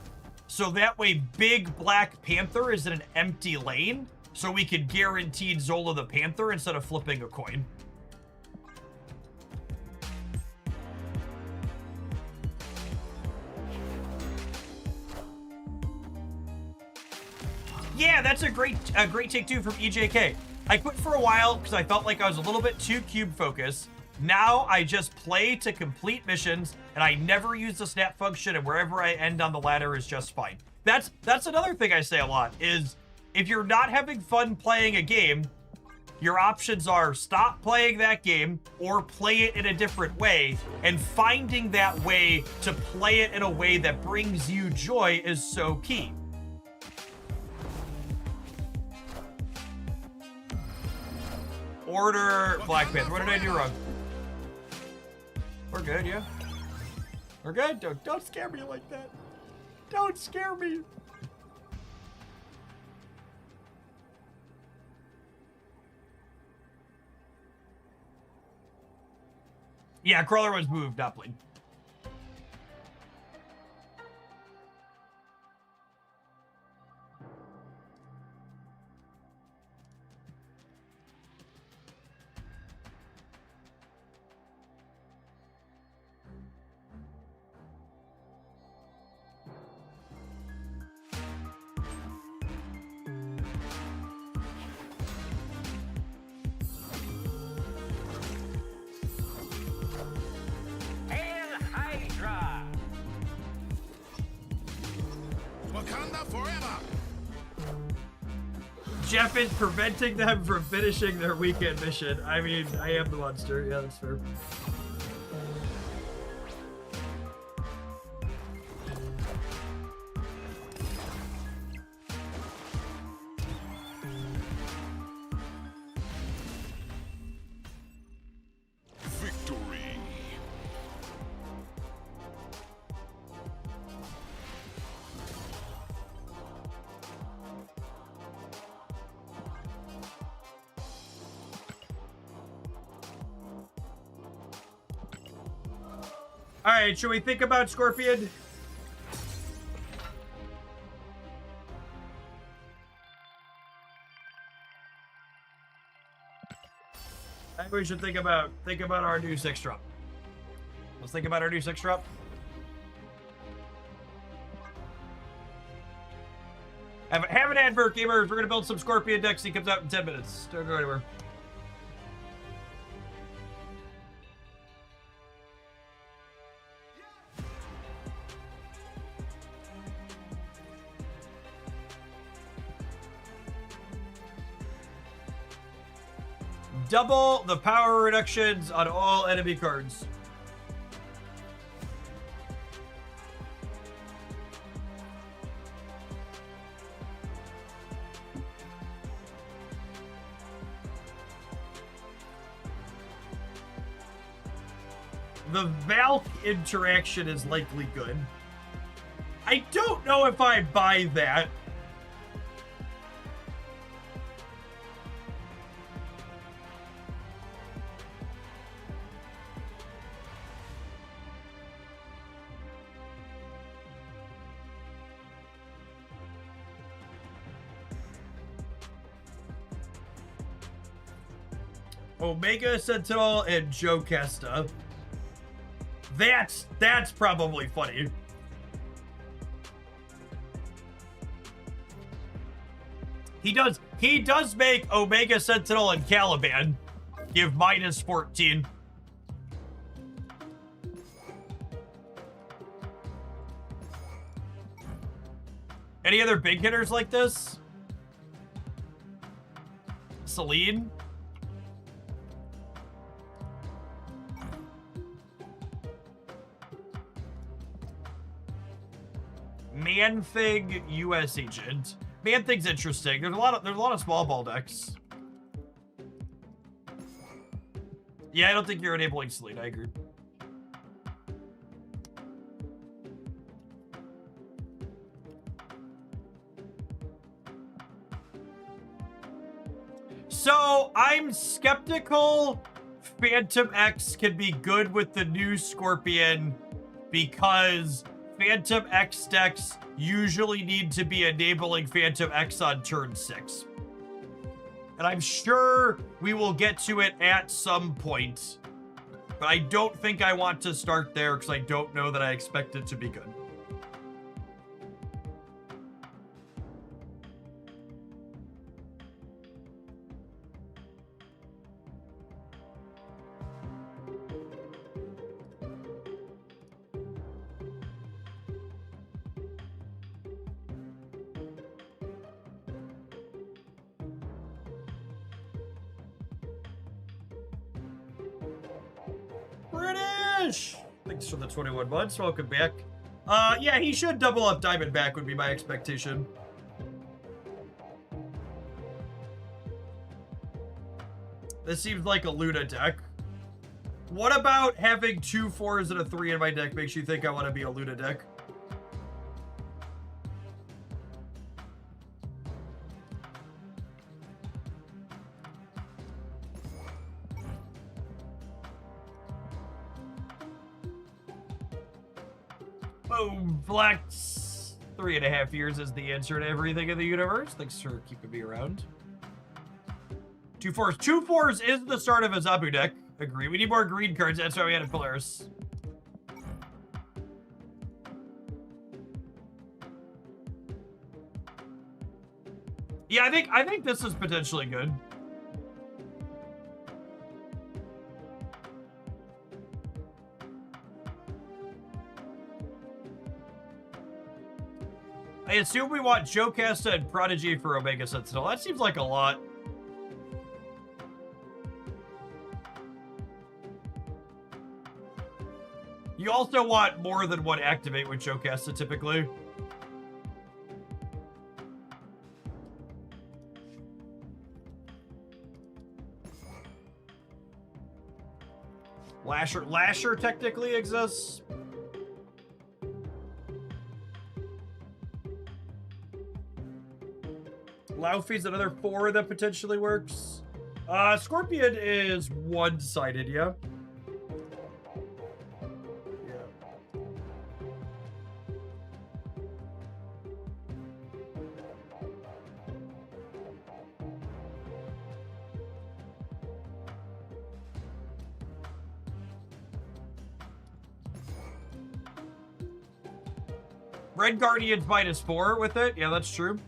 so that way Big Black Panther is in an empty lane, so we can guarantee Zola the Panther instead of flipping a coin. Yeah, that's a great take too from EJK. I quit for a while because I felt like I was a little bit too cube focused. Now I just play to complete missions, and I never use the snap function, and wherever I end on the ladder is just fine. That's another thing I say a lot, is if you're not having fun playing a game, your options are stop playing that game or play it in a different way, and finding that way to play it in a way that brings you joy is so key. Order Black Panther. What did I do wrong? We're good, yeah? We're good? Don't scare me like that. Don't scare me. Yeah, Crawler was moved, not played. Hail Hydra! Wakanda forever! Jeff is preventing them from finishing their weekend mission. I mean, I am the monster. Yeah, that's fair. Victory! All right, should we think about Scorpion? I think we should think about our new 6-drop. Let's think about our new 6-drop. Have an advert, gamers. We're gonna build some Scorpion decks. He comes out in 10 minutes. Don't go anywhere. Double the power reductions on all enemy cards. The Valk interaction is likely good. I don't know if I buy that. Omega Sentinel and Joe Kesta. That's probably funny. He does make Omega Sentinel and Caliban give -14. Any other big hitters like this? Celine? Man-Thing, U.S. agent. Man-Thing's interesting. There's a lot of small ball decks. Yeah, I don't think you're enabling Selene. I agree. So, I'm skeptical Phantom X can be good with the new Scorpion because Phantom X decks usually need to be enabling Phantom X on turn 6. And I'm sure we will get to it at some point. But I don't think I want to start there because I don't know that I expect it to be good. British! Thanks for the 21 months. Welcome back. Yeah, he should double up Diamondback would be my expectation. This seems like a Luna deck. What about having 2 4s and a 3 in my deck makes you think I want to be a Luna deck? Boom, flex. 3.5 years is the answer to everything in the universe. Thanks for keeping me around. 2 4s. 2 4s is the start of a Zabu deck. Agree. We need more green cards. That's why we added Polaris. Yeah, I think this is potentially good. I assume we want Jocasta and Prodigy for Omega Sentinel. That seems like a lot. You also want more than one activate with Jocasta, typically. Lasher technically exists. Laufey's another 4 that potentially works. Scorpion is one-sided, yeah. Red Guardian's -4 with it. Yeah, that's true.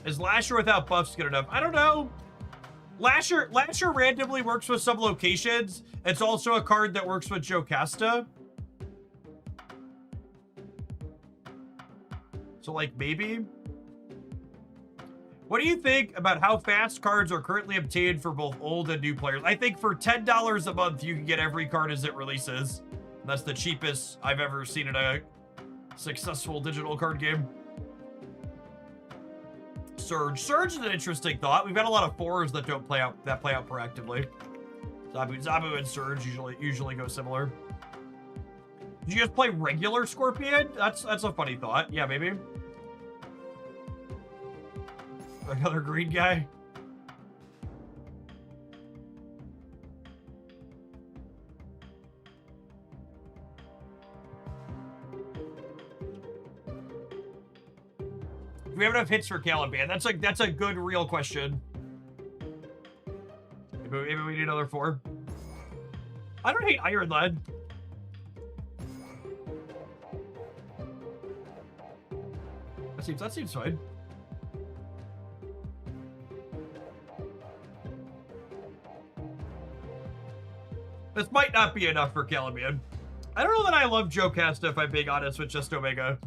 Is Lasher without buffs good enough? I don't know. Lasher randomly works with some locations. It's also a card that works with Jocasta. So, like, maybe? What do you think about how fast cards are currently obtained for both old and new players? I think for $10 a month, you can get every card as it releases. That's the cheapest I've ever seen in a successful digital card game. Surge. Surge is an interesting thought. We've got a lot of 4s that don't play out proactively. Zabu and Surge usually go similar. Did you just play regular Scorpion? That's a funny thought. Yeah, maybe. Another green guy. Do we have enough hits for Caliban? That's a good real question. Maybe we need another 4. I don't hate Iron Lad. That seems fine. This might not be enough for Caliban. I don't know that I love Jocasta, if I'm being honest, with just Omega.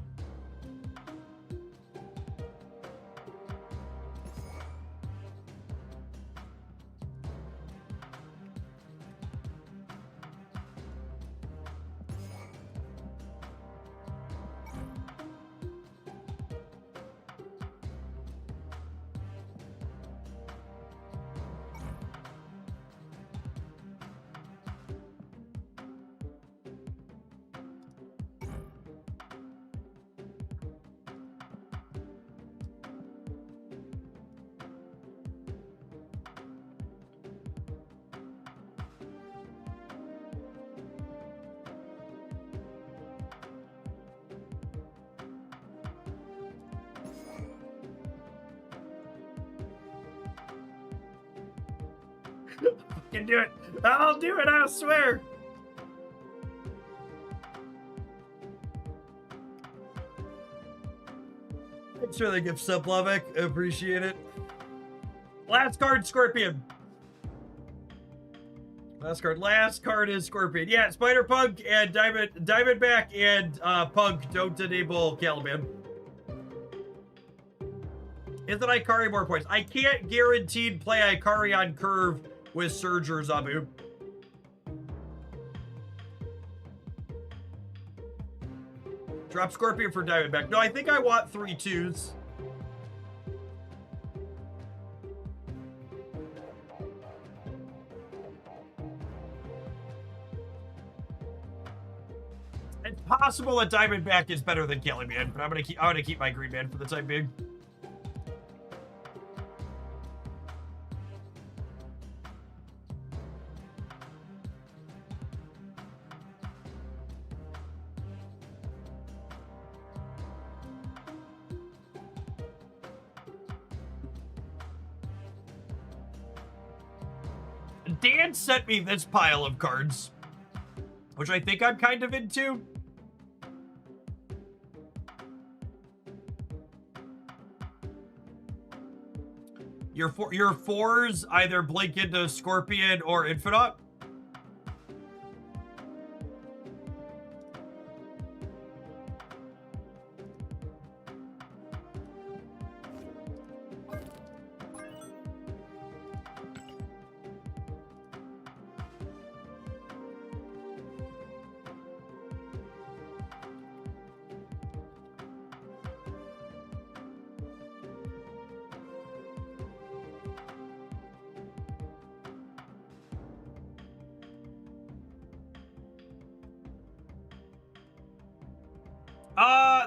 can do it. I'll do it, I swear. Thanks for the gift sub, Lovic. I appreciate it. Last card, Scorpion. Last card is Scorpion. Yeah, Spider-Punk and Diamondback and Punk don't enable Caliban. Isn't Ikari more points? I can't guaranteed play Ikari on curve with Surge or Zabu. Drop Scorpion for Diamondback. No, I think I want 3 2s. It's possible that Diamondback is better than Caliban, but I'm gonna keep my Green Man for the time being. Dan sent me this pile of cards, which I think I'm kind of into. Your 4s either blink into Scorpion or Infinite.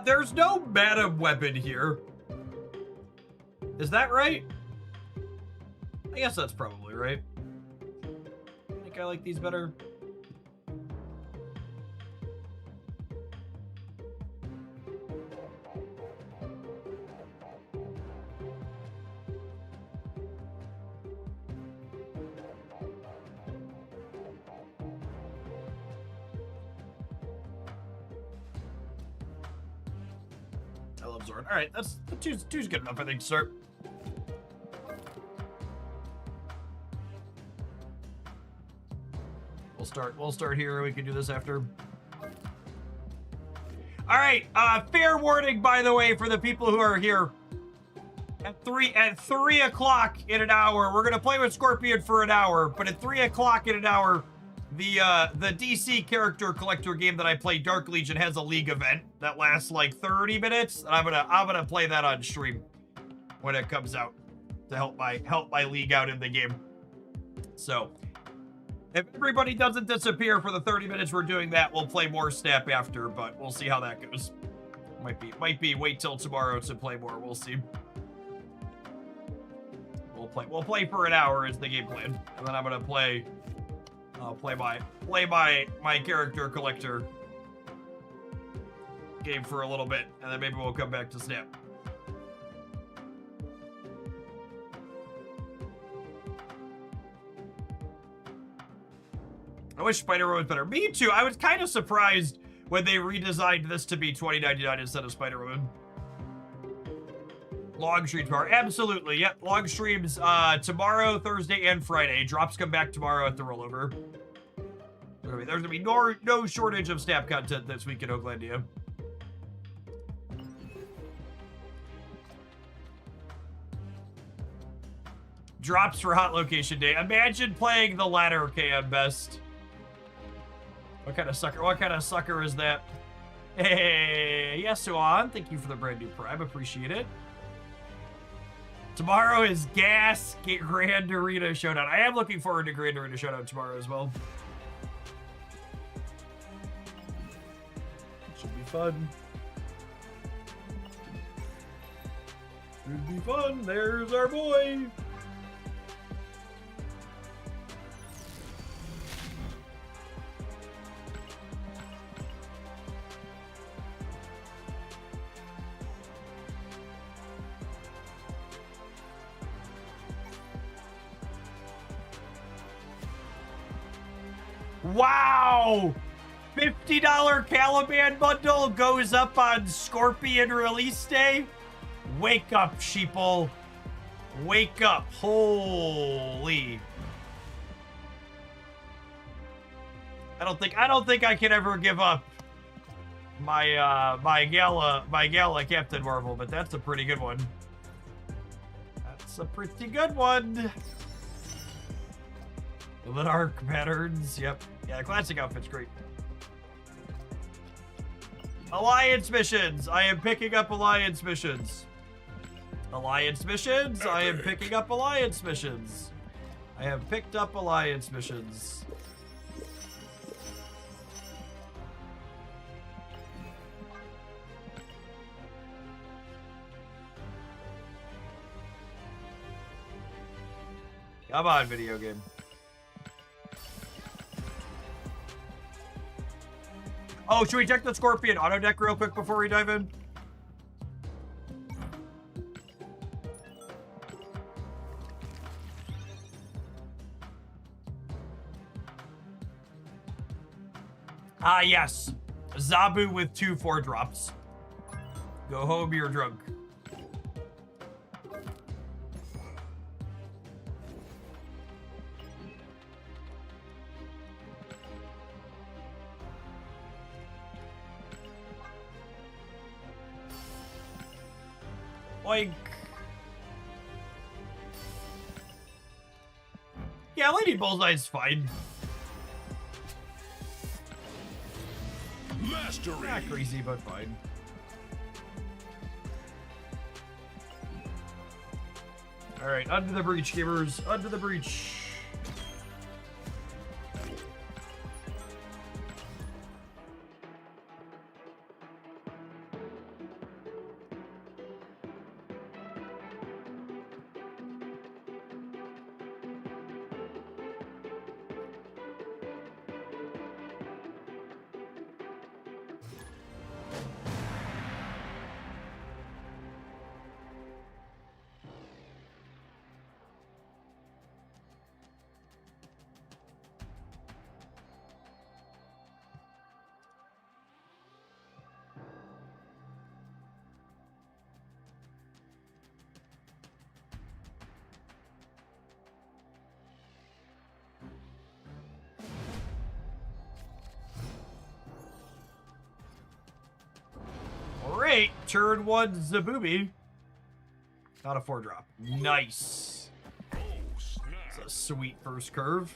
There's no meta weapon here. Is that right? I guess that's probably right. I think I like these better. All right, that's two's good enough, I think, sir. We'll start here. We can do this after. All right, fair warning, by the way, for the people who are here. At 3 o'clock in an hour, we're gonna play with Scorpion for an hour, but at 3 o'clock in an hour, the DC character collector game that I play, Dark Legion, has a league event that lasts like 30 minutes, and I'm gonna play that on stream when it comes out to help my league out in the game. So if everybody doesn't disappear for the 30 minutes we're doing that, we'll play more Snap after, but we'll see how that goes. Might be wait till tomorrow to play more. We'll see. We'll play for an hour is the game plan, and then I'm gonna play my character collector game for a little bit, and then maybe we'll come back to Snap. I wish Spider-Man was better. Me too. I was kind of surprised when they redesigned this to be $20.99 instead of Spider-Man. Long stream tomorrow. Absolutely. Yep. Long streams tomorrow, Thursday, and Friday. Drops come back tomorrow at the rollover. There's gonna be no shortage of Snap content this week in Oaklandia. Drops for Hot Location Day. Imagine playing the latter, KM Best. What kind of sucker is that? Hey, Yasuan, thank you for the brand new Prime. Appreciate it. Tomorrow is Gas Grand Arena Showdown. I am looking forward to Grand Arena Showdown tomorrow as well. Should be fun. Should be fun. There's our boy. Wow! $50 Caliban bundle goes up on Scorpion release day. Wake up, sheeple. Wake up. Holy. I don't think I can ever give up my Gala Captain Marvel, but that's a pretty good one. That's a pretty good one. The dark patterns, yep. Yeah, classic outfit's great. Alliance missions. I am picking up alliance missions. Alliance missions. I am picking up alliance missions. I have picked up alliance missions. Come on, video game. Oh, should we check the Scorpion auto deck real quick before we dive in? Ah, yes. Zabu with 2 4-drops. Go home, you're drunk. Oink. Yeah, Lady Bullseye's fine. Mastery. Not crazy, but fine. Alright, under the breach, gamers. Under the breach. Alright, turn 1 Zabooby. Not a 4-drop. Nice. It's a sweet first curve.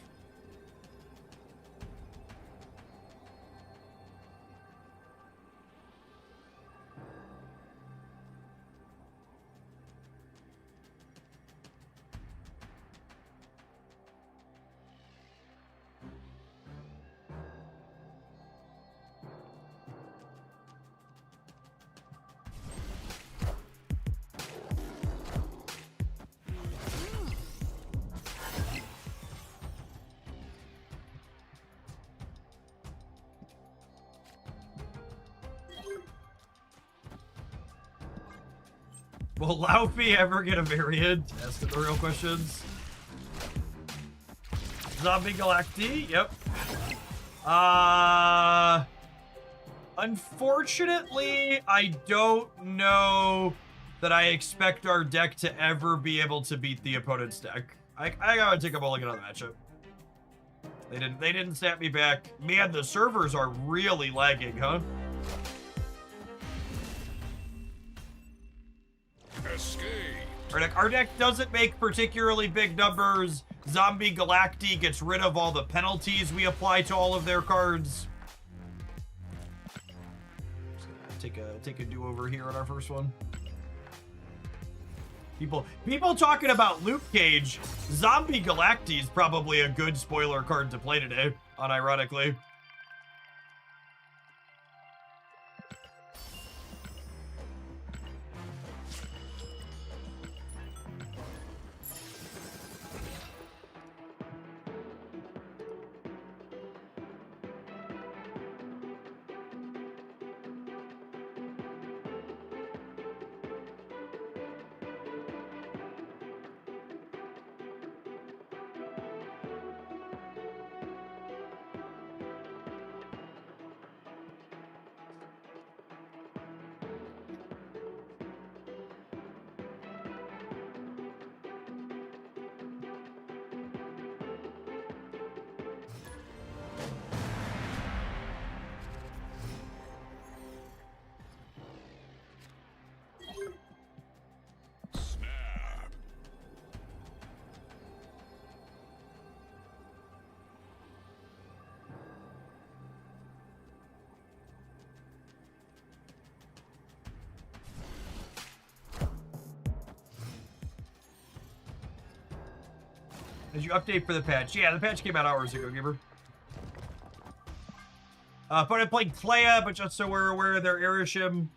Will Laufey ever get a variant? Asking the real questions. Zombie Galacti, yep. Unfortunately, I don't know that I expect our deck to ever be able to beat the opponent's deck. I gotta take a mulligan on the matchup. They didn't snap me back. Man, the servers are really lagging, huh? Escape. Our deck doesn't make particularly big numbers. Zombie Galacti gets rid of all the penalties we apply to all of their cards. Just gonna take a do-over here on our first one. People talking about Luke Cage. Zombie Galacti is probably a good spoiler card to play today, unironically. Did you update for the patch? Yeah, the patch came out hours ago, Gamer. But I played Clea, but just so we're aware of their Irishim.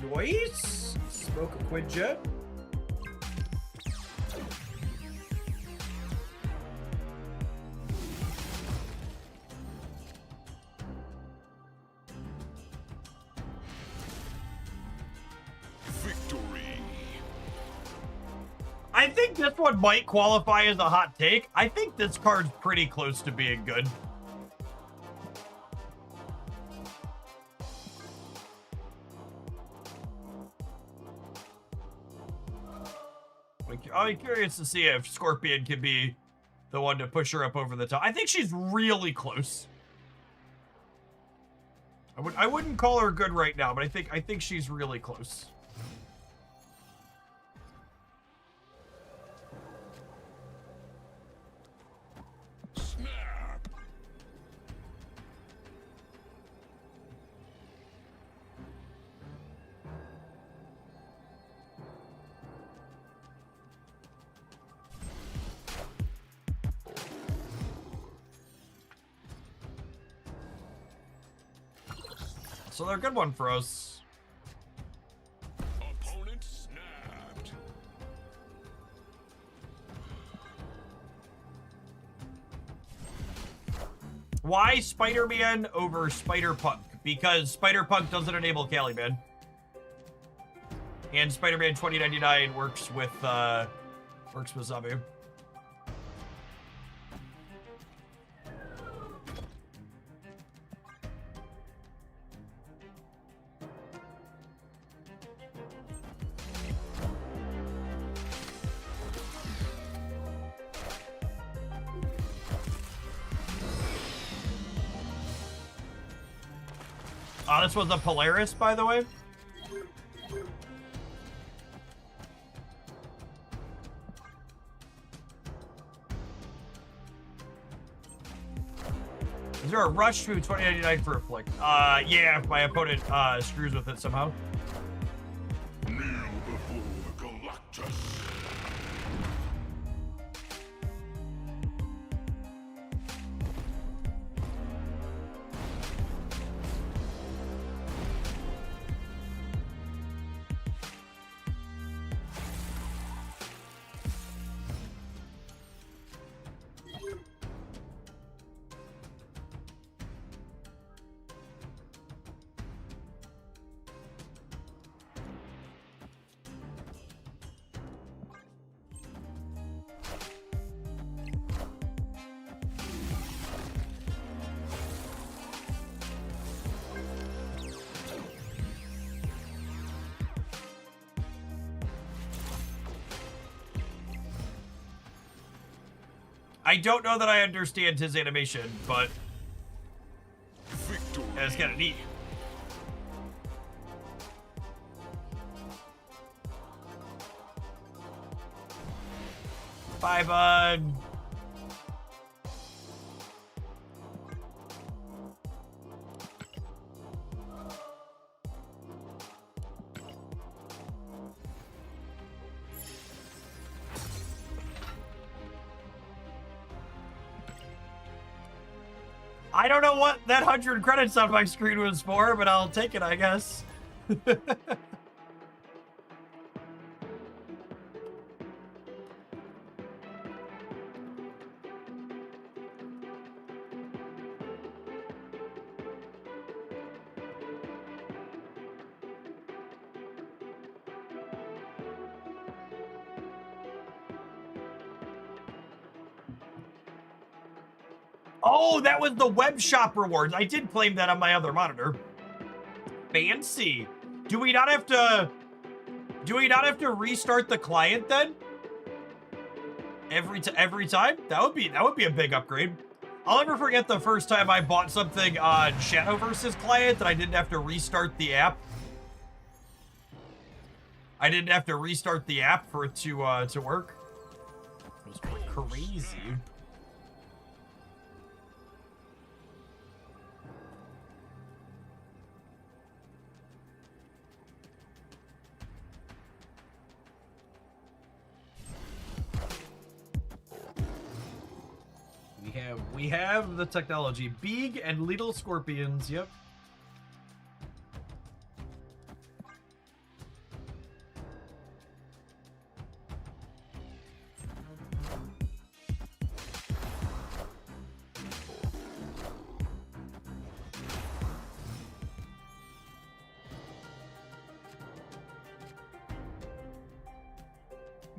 Noise? Smoke a Quinjet. Victory. I think this one might qualify as a hot take. I think this card's pretty close to being good. I'm curious to see if Scorpion can be the one to push her up over the top. I think she's really close. I wouldn't call her good right now, but I think she's really close. Snap. So they're a good one for us. Opponent snapped. Why Spider-Man over Spider-Punk? Because Spider-Punk doesn't enable Caliban. And Spider-Man 2099 works with Zabu. Oh, this was a Polaris, by the way. Is there a rush to 2099 for a flick? Yeah, if my opponent screws with it somehow. Kneel before the Galactus. I don't know that I understand his animation, but Victory. it's kind of neat. Bye, bud. I don't know what that 100 credits on my screen was for, but I'll take it, I guess. Oh, that was the web shop rewards. I did claim that on my other monitor. Fancy. Do we not have to restart the client then? Every time? That would be a big upgrade. I'll never forget the first time I bought something on Shadowverse's client that I didn't have to restart the app. I didn't have to restart the app for it to work. It was crazy. We have the technology. Big and little scorpions, yep.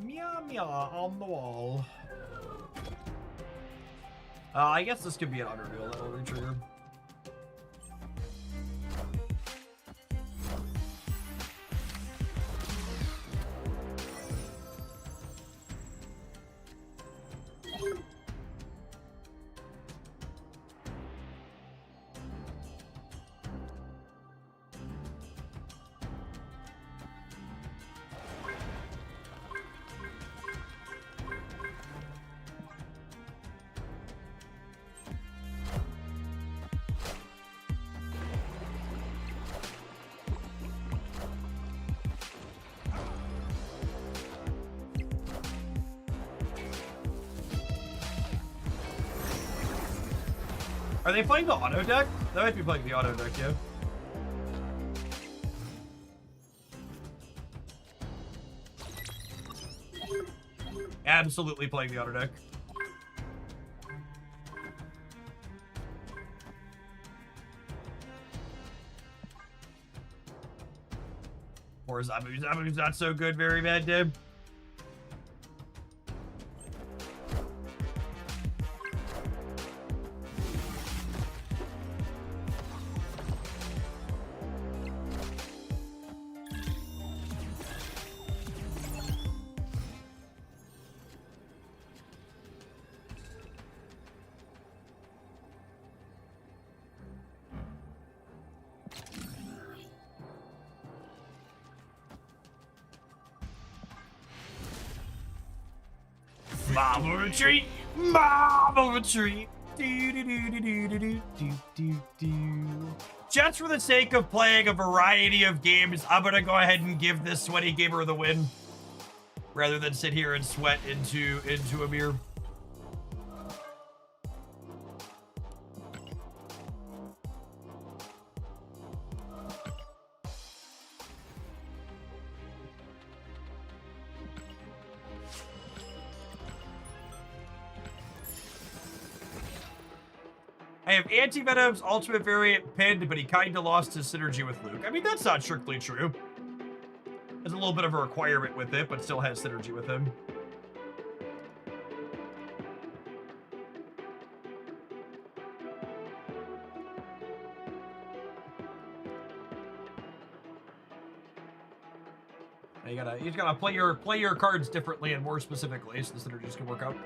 Meow meow on the wall. I guess this could be an auto-reveal that'll re-trigger. Are they playing the auto deck? They might be playing the auto deck, yeah. Absolutely playing the auto deck. Or Zabu's not so good, very bad, Dib. Marble retreat! Marble retreat! Just for the sake of playing a variety of games, I'm gonna go ahead and give this sweaty gamer the win. Rather than sit here and sweat into a beer. I have Anti-Venom's ultimate variant pinned, but he kinda lost his synergy with Luke. I mean, that's not strictly true. There's a little bit of a requirement with it, but still has synergy with him. You gotta play your cards differently and more specifically, so the synergies can work out.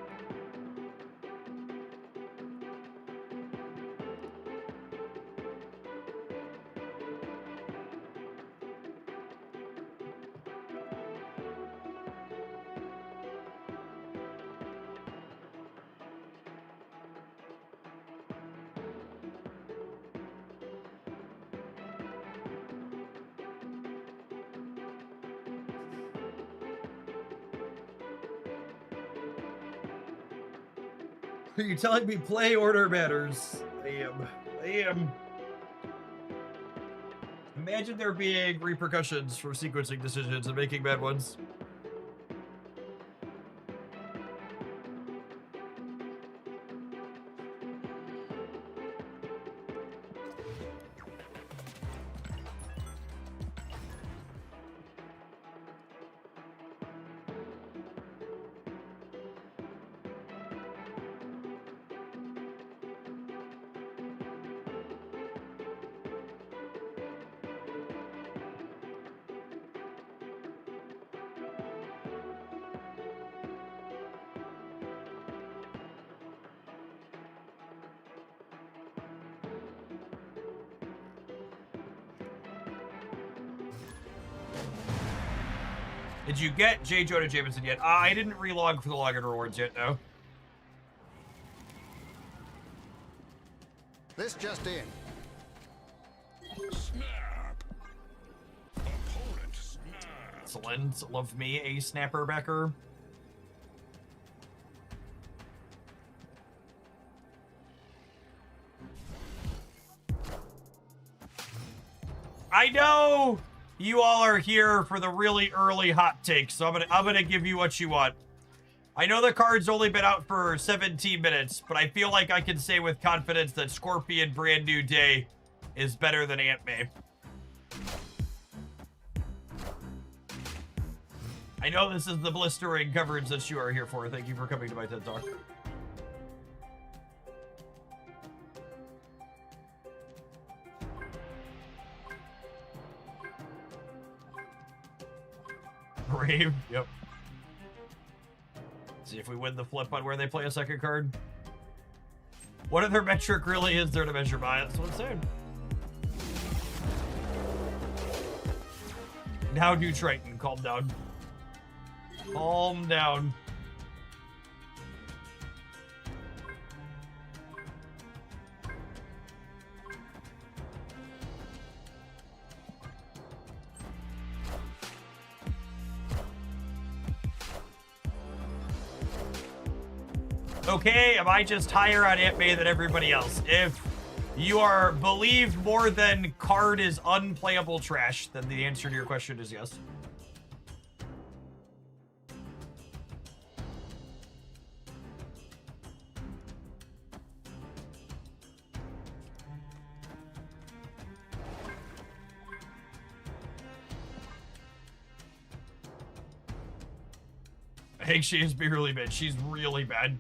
Are you telling me play order matters? I am. Imagine there being repercussions for sequencing decisions and making bad ones. Did you get J. Jonah Jameson yet? I didn't relog for the login rewards yet, no. This just in. Snap. Opponent snap. Excellent. Love me a snapper backer. I know you all are here for the really early hot takes, so I'm gonna give you what you want. I know the card's only been out for 17 minutes, but I feel like I can say with confidence that Scorpion Brand New Day is better than Aunt May. I know this is the blistering coverage that you are here for. Thank you for coming to my TED Talk. Brave, yep. See if we win the flip on where they play a second card. What other metric really is there to measure by? That's what I'm saying. Now do Triton. Calm down. Calm down. Okay, am I just higher on Aunt May than everybody else? If you are believed more than card is unplayable trash, then the answer to your question is yes. I think she is really bad. She's really bad.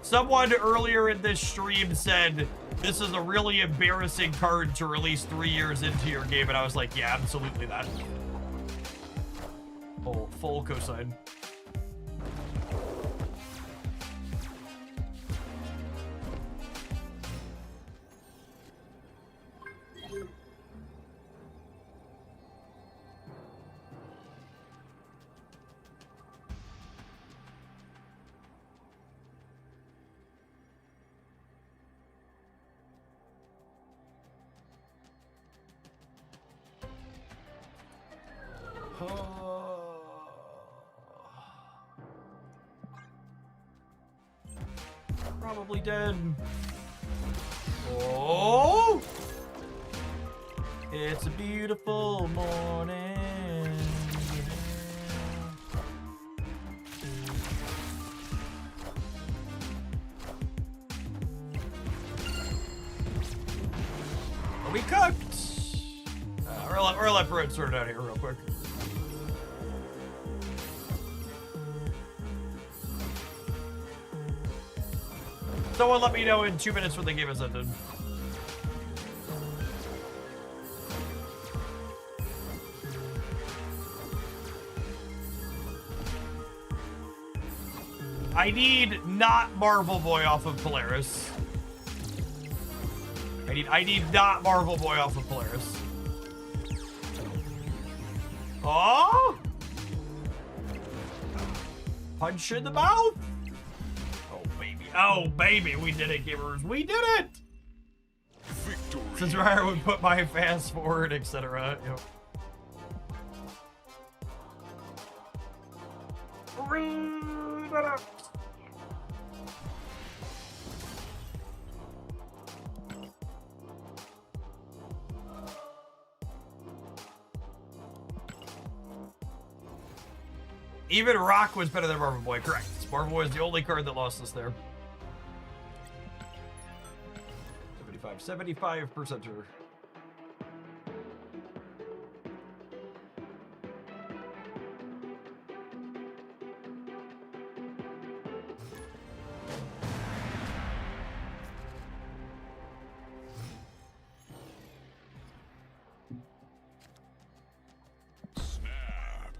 Someone earlier in this stream said, this is a really embarrassing card to release 3 years into your game, and I was like, yeah, absolutely that. Full cosign. Probably dead. Oh! It's a beautiful morning. Are we cooked? We're let Brent sort it out here real quick. Someone let me know in 2 minutes when the game is ended. I need not Marvel Boy off of Polaris. I need not Marvel Boy off of Polaris. Oh! Punch in the mouth. Oh, baby, we did it, gamers. We did it! Victory. Since Ryer would put my fast forward, etc. Yep. Even Rock was better than Marvel Boy, correct. Marvel Boy is the only card that lost us there. 75%er. Snap.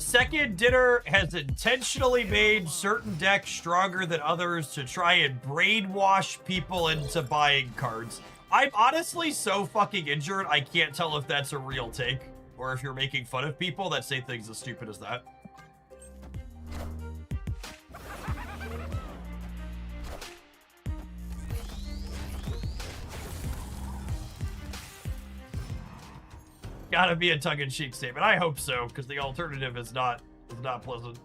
Second Dinner has intentionally made certain decks stronger than others to try and brainwash people into buying cards. I'm honestly so fucking injured, I can't tell if that's a real take, or if you're making fun of people that say things as stupid as that. Gotta be a tongue-in-cheek statement. I hope so, because the alternative is not pleasant.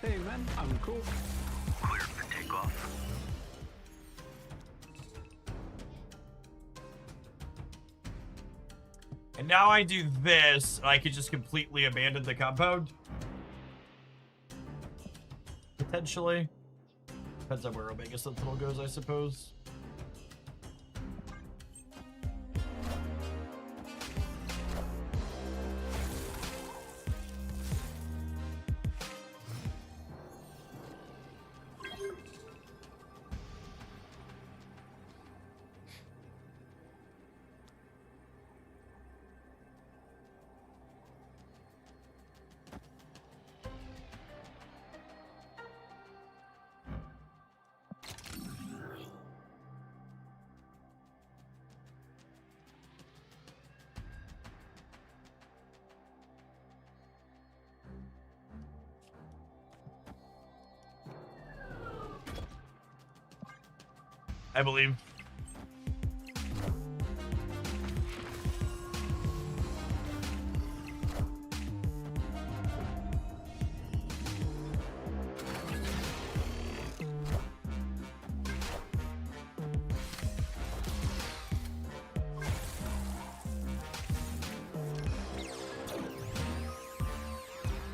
Hey man, I'm cool. Clear for takeoff. And now I do this, I could just completely abandon the compound. Potentially. Depends on where Omega Sentinel goes, I suppose. I believe.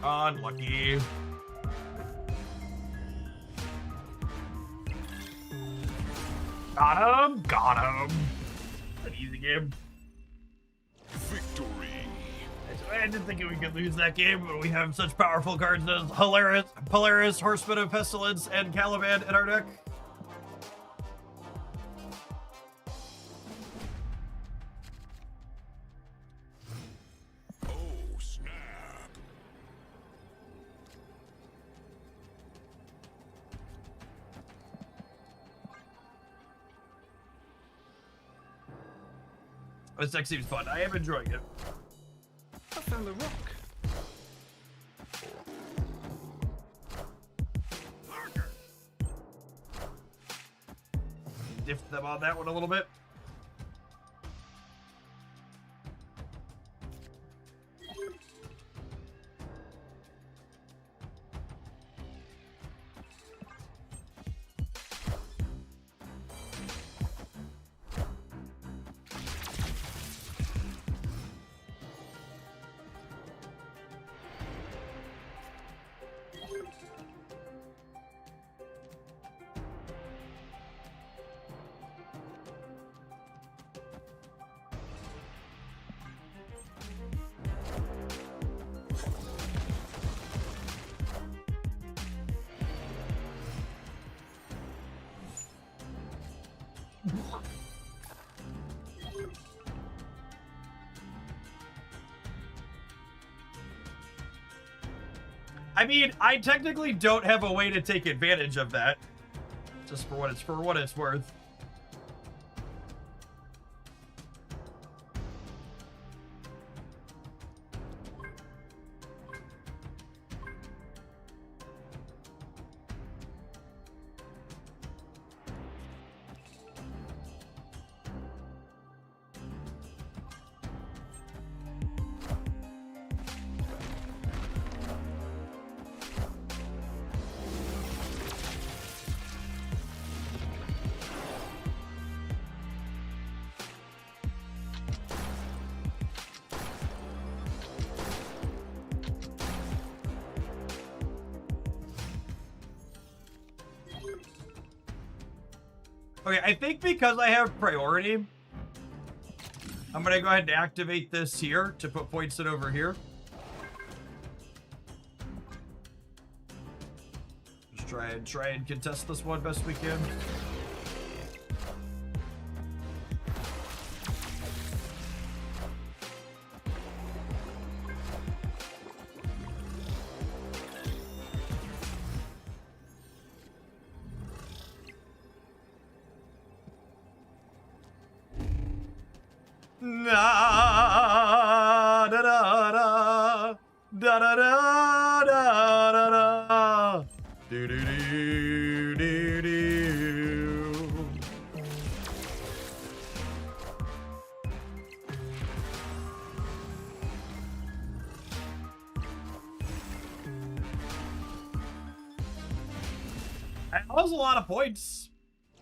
Unlucky. Got him! Got him! An easy game. Victory. I didn't think we could lose that game, but we have such powerful cards as Polaris, Horseman of Pestilence, and Caliban in our deck. Oh, snap. This deck seems fun. I am enjoying it. I found a rock. Diffed them on that one a little bit. I mean, I technically don't have a way to take advantage of that. Just for what it's worth. Okay, I think because I have priority, I'm gonna go ahead and activate this here to put points in over here. Just try and contest this one best we can. Da da da da da da da da da do do do do do. That was a lot of points.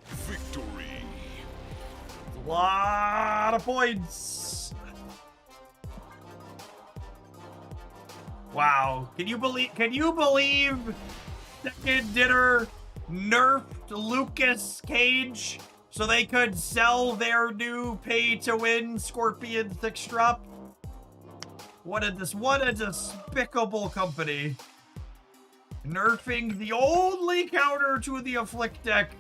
Victory. A lot of points. Wow. Can you believe Second Dinner nerfed Lucas Cage so they could sell their new pay-to-win Scorpion Six Drop? What a despicable company. Nerfing the only counter to the Afflict deck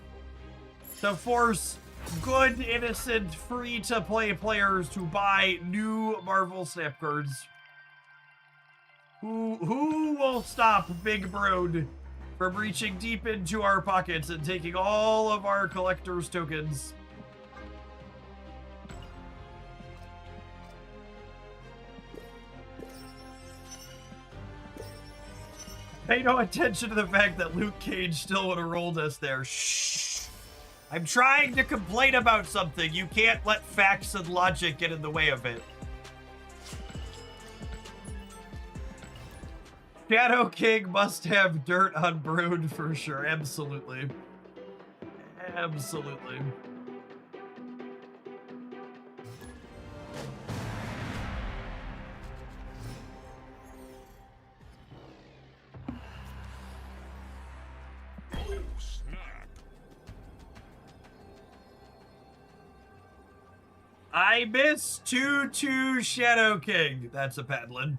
to force good, innocent, free-to-play players to buy new Marvel Snap cards. Who will stop Big Broad from reaching deep into our pockets and taking all of our collector's tokens? Pay no attention to the fact that Luke Cage still would have rolled us there. Shh. I'm trying to complain about something. You can't let facts and logic get in the way of it. Shadow King must have dirt on Brood for sure. Absolutely. Absolutely. I miss 2-2 Shadow King. That's a Padlin.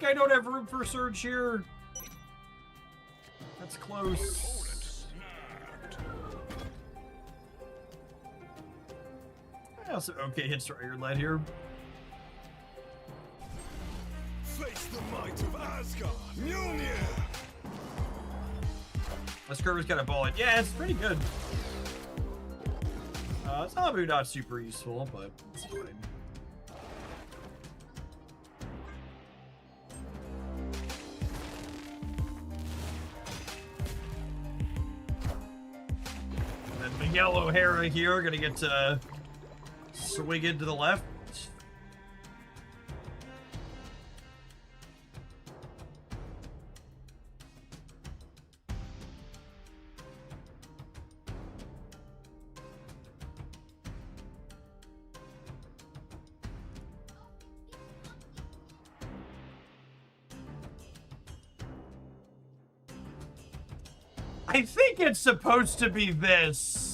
I don't have room for Surge here. That's close. I also okay hits for Iron Lad here. Face the might of Asgard. Mjolnir. This curve is kind of balling. Yeah, it's pretty good. It's probably not super useful, but it's fine. Yellow Hera here, gonna get to swing into the left. I think it's supposed to be this.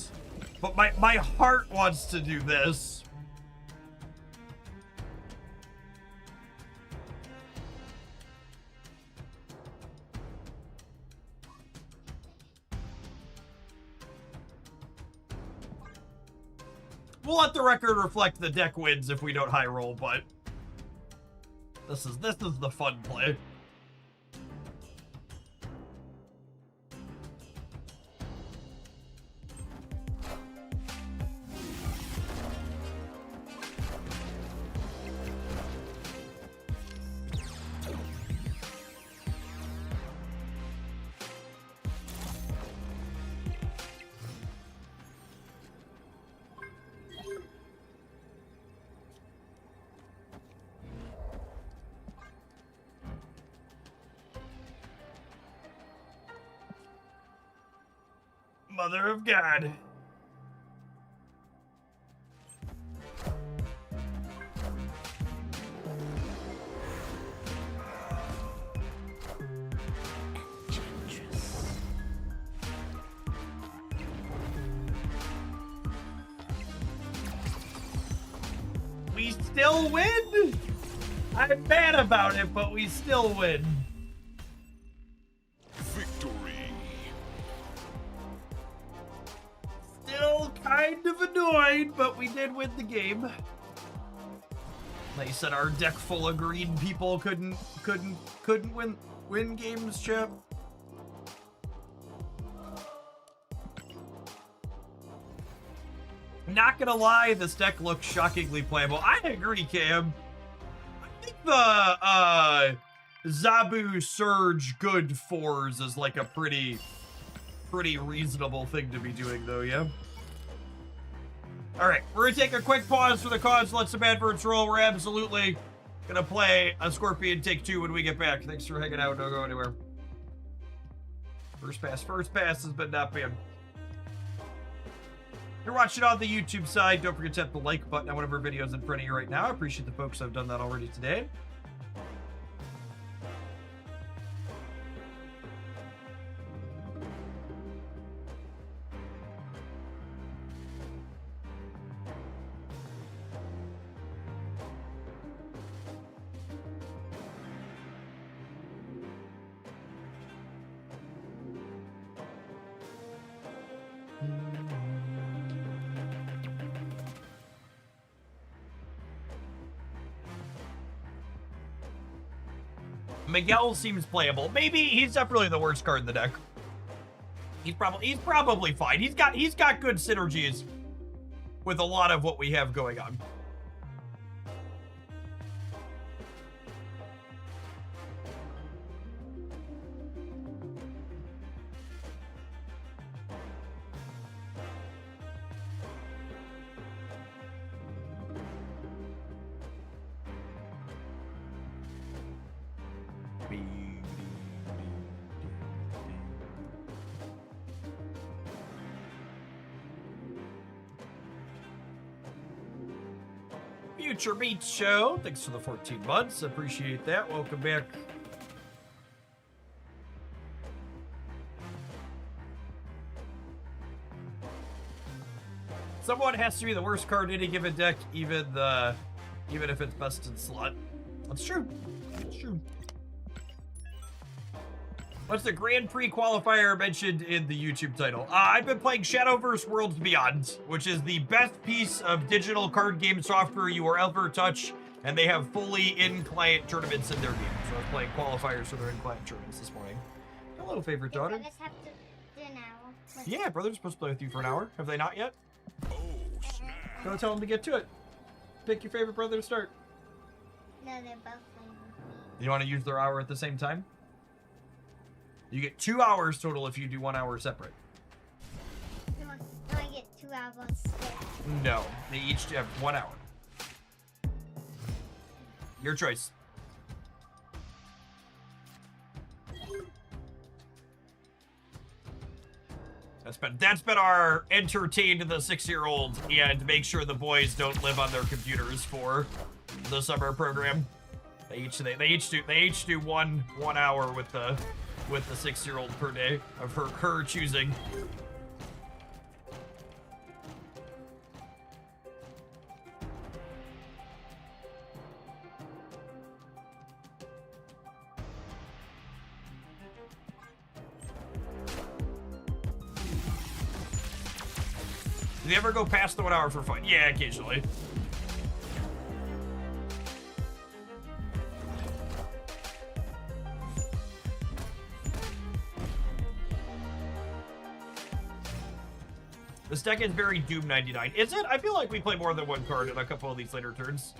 But my heart wants to do this. We'll let the record reflect the deck wins if we don't high roll, but this is the fun play. Mother of God. We still win? I'm mad about it, but we still win. Victory. Still kind of annoyed, but we did win the game. They said our deck full of green people couldn't win games, Chip. Not gonna lie, this deck looks shockingly playable. I agree, Cam. I think the Zabu Surge good 4s is like a pretty reasonable thing to be doing, though, yeah? All right, we're gonna take a quick pause for the cause, let some adverts roll. We're absolutely gonna play a Scorpion Take 2 when we get back. Thanks for hanging out. Don't go anywhere. First pass has been not bad. You're watching on the YouTube side. Don't forget to hit the like button on one of our videos in front of you right now. I appreciate the folks who have done that already today. Miguel seems playable. Maybe he's definitely the worst card in the deck. He's probably fine. He's got good synergies with a lot of what we have going on. Future Beats Show, thanks for the 14 months. Appreciate that. Welcome back. Someone has to be the worst card in any given deck, even if it's best in slot. That's true. It's true. What's the Grandprix Qualifier mentioned in the YouTube title? I've been playing Shadowverse Worlds Beyond, which is the best piece of digital card game software you will ever touch, and they have fully in-client tournaments in their game. So I was playing qualifiers for their in-client tournaments this morning. Hello, favorite daughter. Brothers have to do an hour. Yeah, brother's supposed to play with you for an hour. Have they not yet? Oh, snap. Go tell them to get to it. Pick your favorite brother to start. No, they're both playing with me. You want to use their hour at the same time? You get 2 hours total if you do 1 hour separate. No, I get 2 hours. No, they each have 1 hour. Your choice. That's been our entertain the 6-year-old and make sure the boys don't live on their computers for the summer program. They each do one hour with the 6-year-old per day of her choosing. Do they ever go past the 1 hour for fun? Yeah, occasionally. This deck is very Doom 99. Is it? I feel like we play more than one card in a couple of these later turns.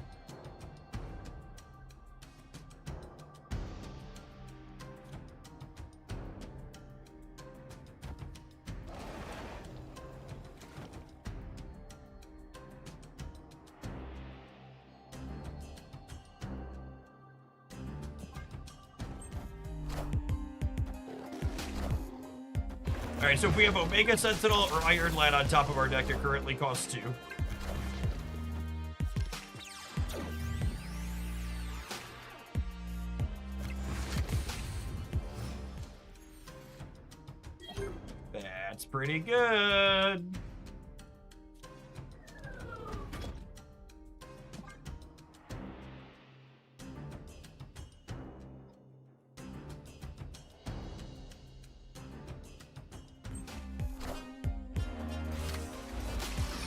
Alright, so if we have Omega Sentinel or Iron Lad on top of our deck, it currently costs 2. That's pretty good.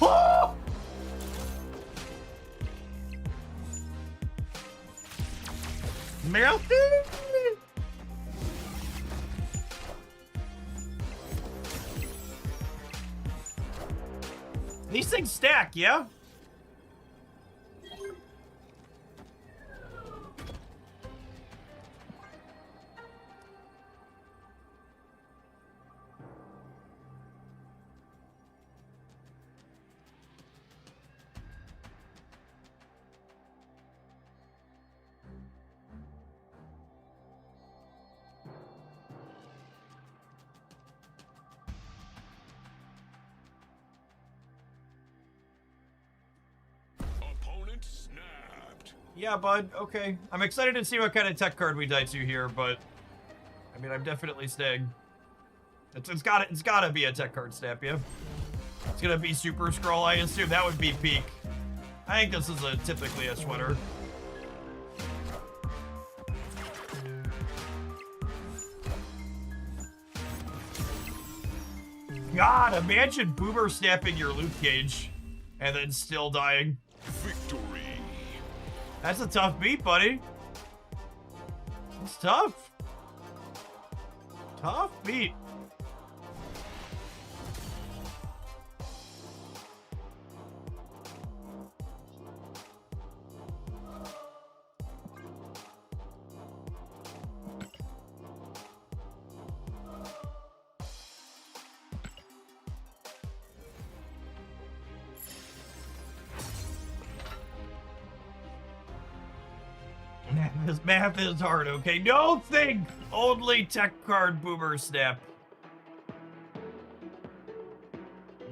Oh! Melty! These things stack, yeah? Opponent snapped. Yeah, bud. Okay. I'm excited to see what kind of tech card we die to here, but I mean, I'm definitely staying. It's gotta be a tech card snap, yeah. It's gonna be Super Scroll, I assume. That would be peak. I think this is typically a sweater. God, imagine Boomer snapping your Luke Cage and then still dying. Victory. That's a tough beat, buddy. It's tough. Tough beat. This math is hard, okay? No think! Only tech card Boomer snap.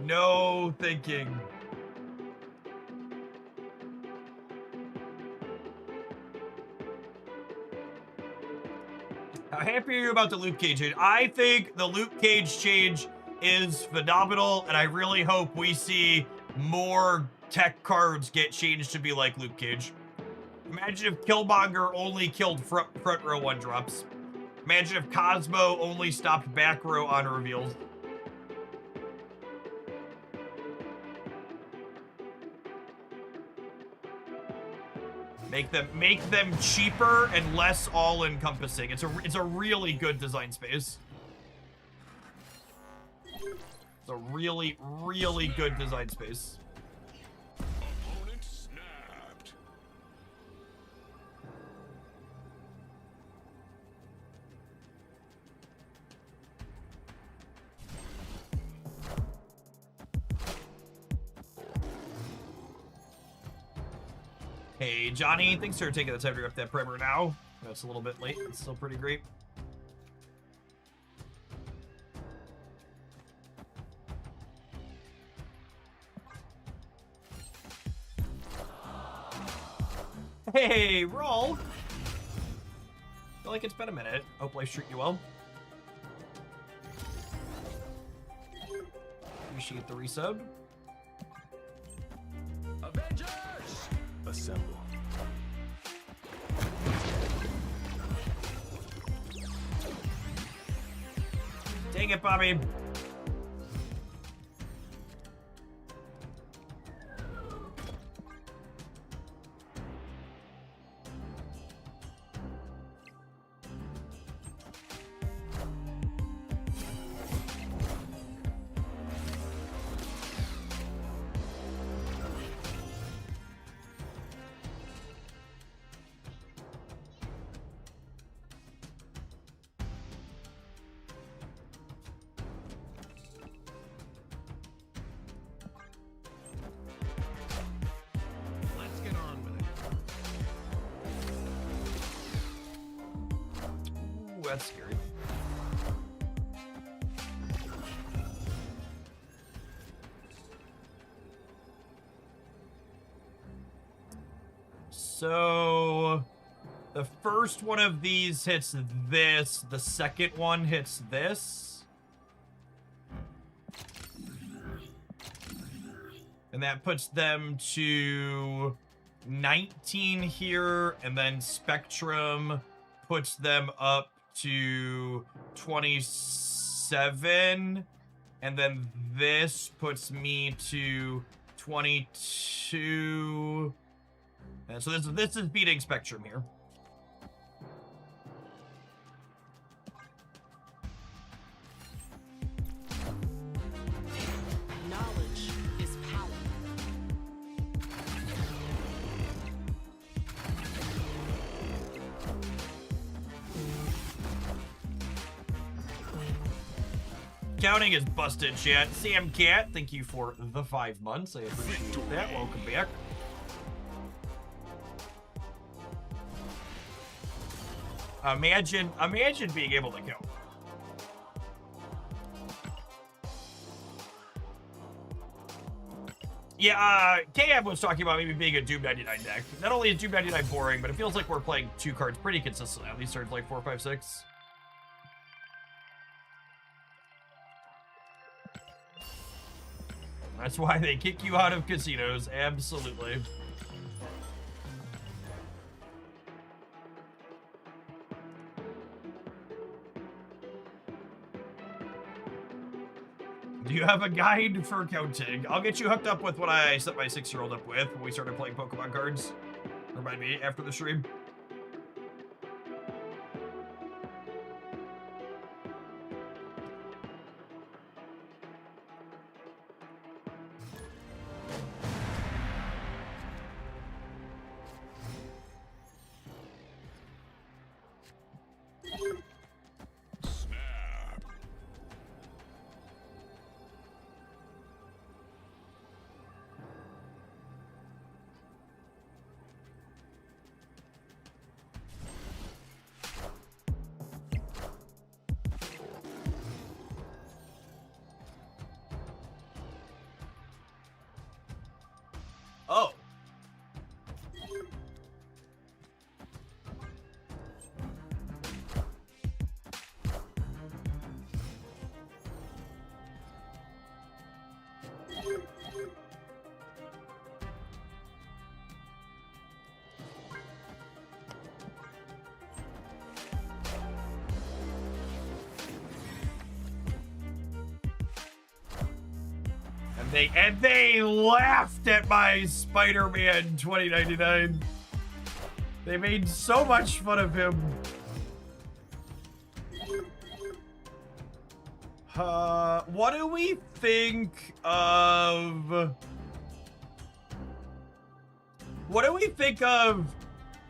No thinking. How happy are you about the Luke Cage change? I think the Luke Cage change is phenomenal, and I really hope we see more tech cards get changed to be like Luke Cage. Imagine if Killmonger only killed front row 1-drops. Imagine if Cosmo only stopped back row on reveals. Make them cheaper and less all-encompassing. It's a really good design space. It's a really, really good design space. Opponent snapped. Hey, Johnny, thanks for taking the time to rip that primer now. That's a little bit late. It's still pretty great. Hey, Roll! Feel like it's been a minute. Hope life's treating you well. Appreciate the resub. Avengers! Assemble. Dang it, Bobby. Let's get on with it. Ooh, that's scary. So the first one of these hits this. The second one hits this. And that puts them to 19 here. And then Spectrum puts them up to 27. And then this puts me to 22. And so this is beating Spectrum here. Knowledge is power. Counting is busted, chat. Sam Cat, thank you for the 5 months. I appreciate that. Welcome back. Imagine being able to count. Yeah, KM was talking about maybe being a Doom 99 deck. Not only is Doom 99 boring, but it feels like we're playing 2 cards pretty consistently on these turns, like 4, 5, 6. That's why they kick you out of casinos, absolutely. Do you have a guide for counting? I'll get you hooked up with what I set my 6-year-old up with when we started playing Pokemon cards. Remind me after the stream. Oh. And they laughed at my Spider-Man 2099. They made so much fun of him. What do we think of... What do we think of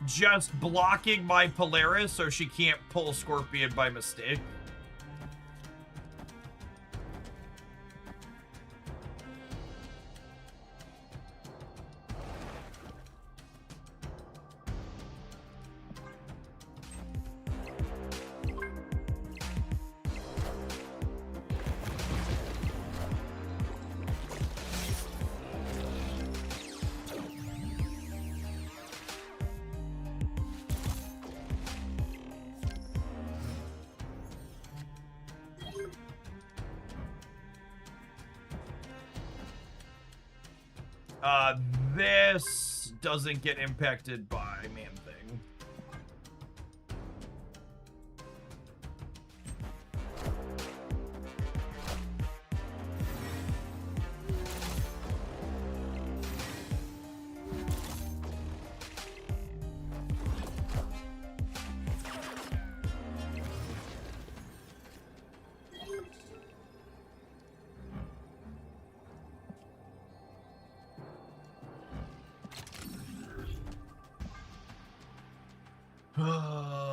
just blocking my Polaris so she can't pull Scorpion by mistake? This doesn't get impacted by Man-Thing.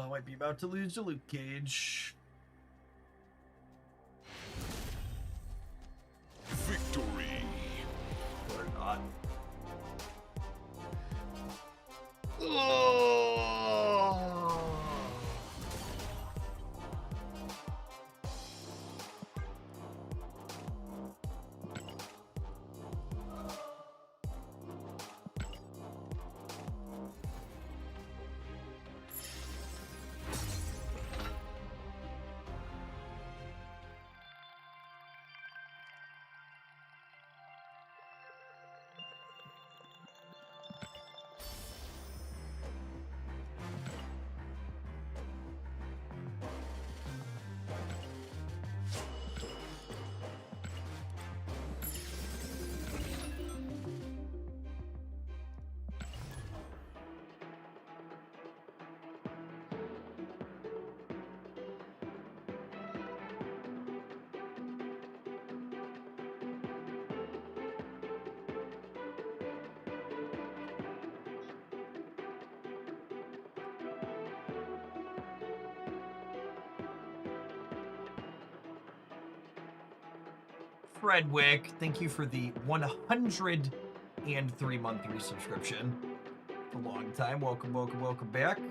Might be about to lose to Luke Cage. Victory. Or not. Fredwick, thank you for the 103-month resubscription. A long time. Welcome, welcome, welcome back.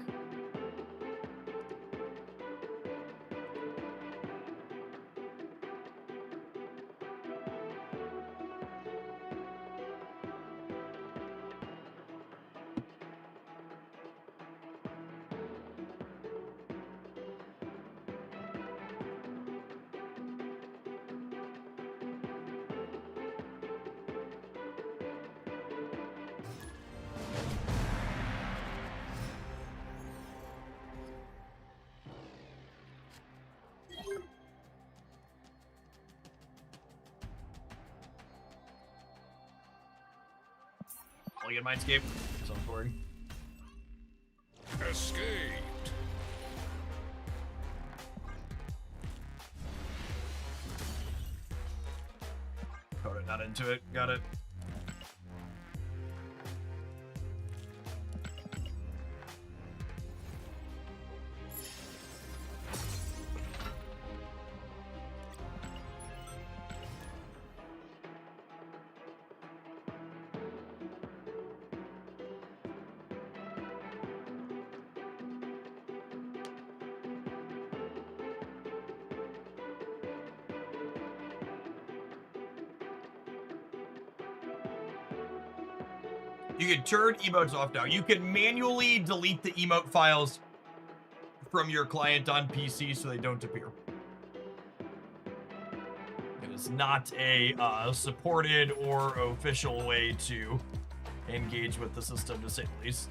Again, Mindscape. It's on board. Escaped. Got it, not into it. Got it. You can turn emotes off now. You can manually delete the emote files from your client on PC so they don't appear. It is not a supported or official way to engage with the system, to say the least.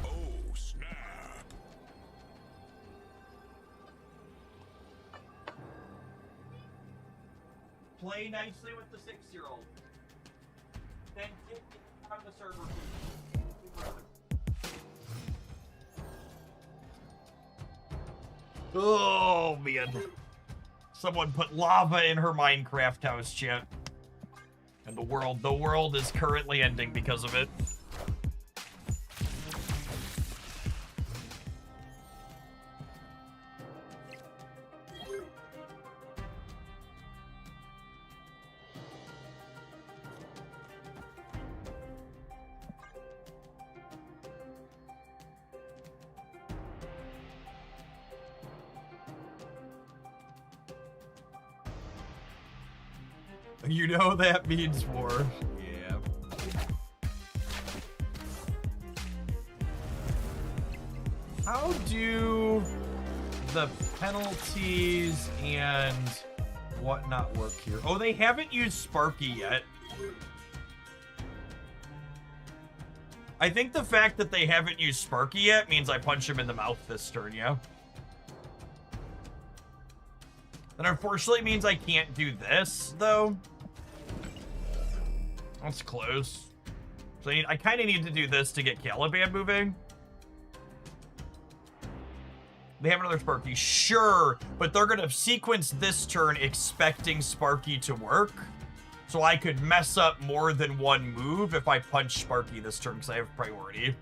Oh, snap. Play nicely with the 6-year-old. Then kick it out of the server. Oh, man. Someone put lava in her Minecraft house, chat. And the world is currently ending because of it. You know that means war. Yeah. How do the penalties and whatnot work here? Oh, they haven't used Sparky yet. I think the fact that they haven't used Sparky yet means I punch him in the mouth this turn, yeah? That unfortunately means I can't do this, though. That's close. So I kind of need to do this to get Caliban moving. They have another Sparky. Sure, but they're going to sequence this turn expecting Sparky to work. So I could mess up more than one move if I punch Sparky this turn because I have priority.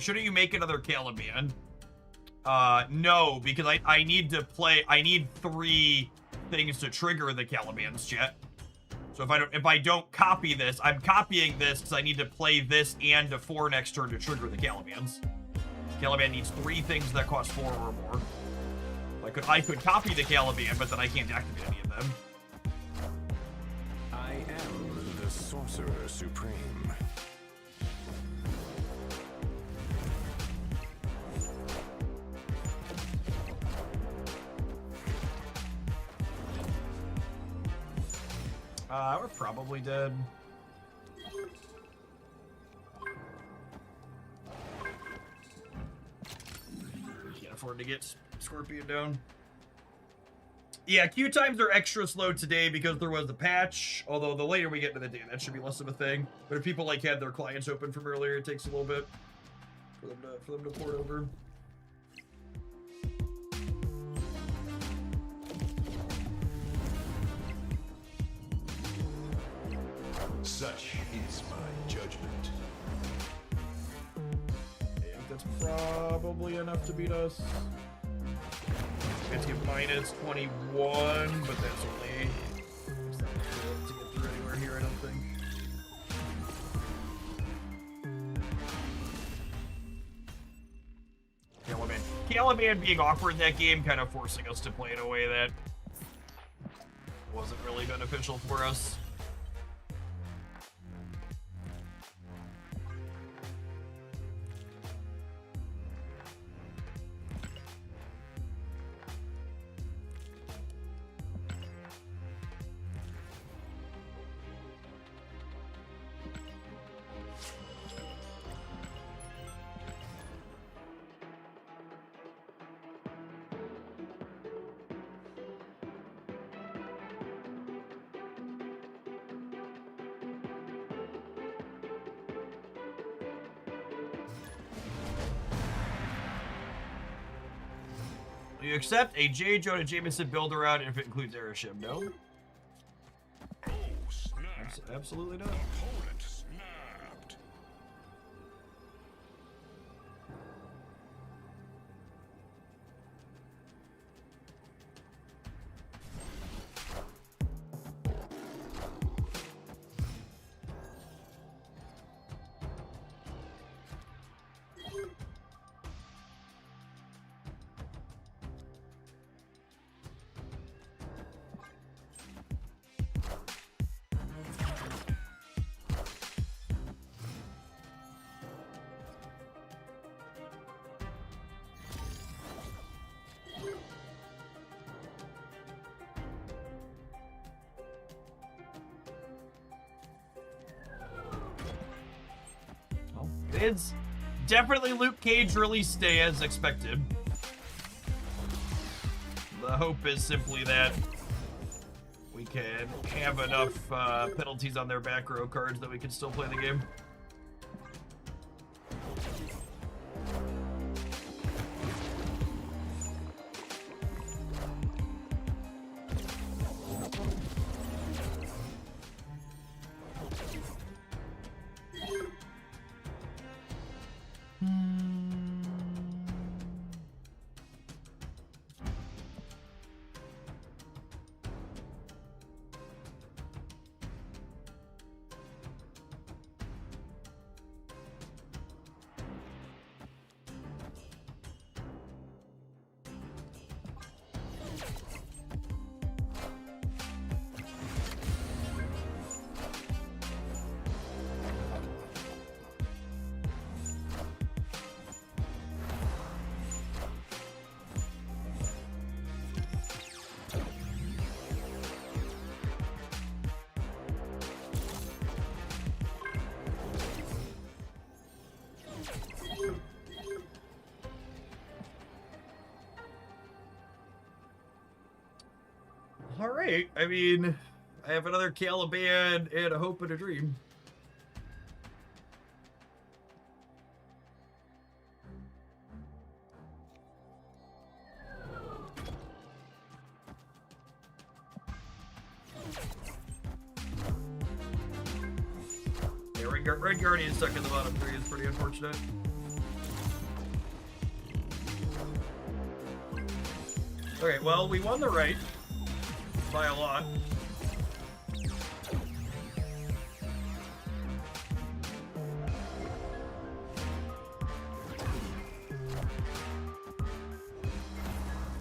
shouldn't you make another Caliban? No, because I need to play. I need 3 things to trigger the Calibans, chat. So if I don't copy this, I'm copying this because I need to play this and a 4 next turn to trigger the Calibans. Caliban needs 3 things that cost 4 or more. I could copy the Caliban, but then I can't activate any of them. I am the Sorcerer Supreme. We're probably dead. Can't afford to get Scorpion down. Yeah, queue times are extra slow today because there was a patch. Although the later we get into the day, that should be less of a thing. But if people had their clients open from earlier, it takes a little bit for them to port over. Such is my judgment. I think that's probably enough to beat us. It's get minus 21, but that's only it's not enough to get through anywhere here, I don't think. Caliban being awkward in that game, kind of forcing us to play in a way that wasn't really beneficial for us. You accept a J. Jonah Jameson build around if it includes Airship? No. Oh, snap. Absolutely not. Opponent snapped. It's definitely Luke Cage release day as expected. The hope is simply that we can have enough penalties on their back row cards that we can still play the game. All right. I mean, I have another Caliban and a hope and a dream. Yeah, Red Guardian stuck in the bottom 3 is pretty unfortunate. Okay, well, we won the right by a lot.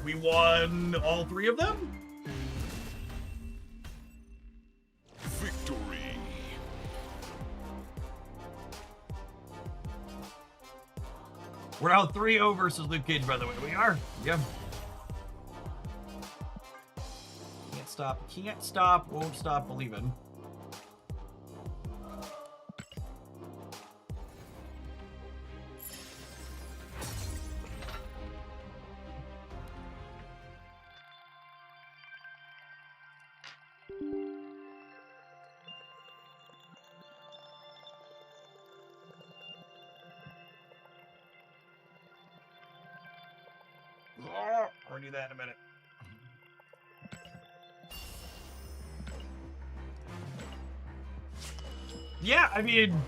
We won all 3 of them? Victory. We're now 3-0 versus Luke Cage, by the way. We are. Yeah. Can't stop, won't stop believing. We'll do that in a minute. Yeah, I mean,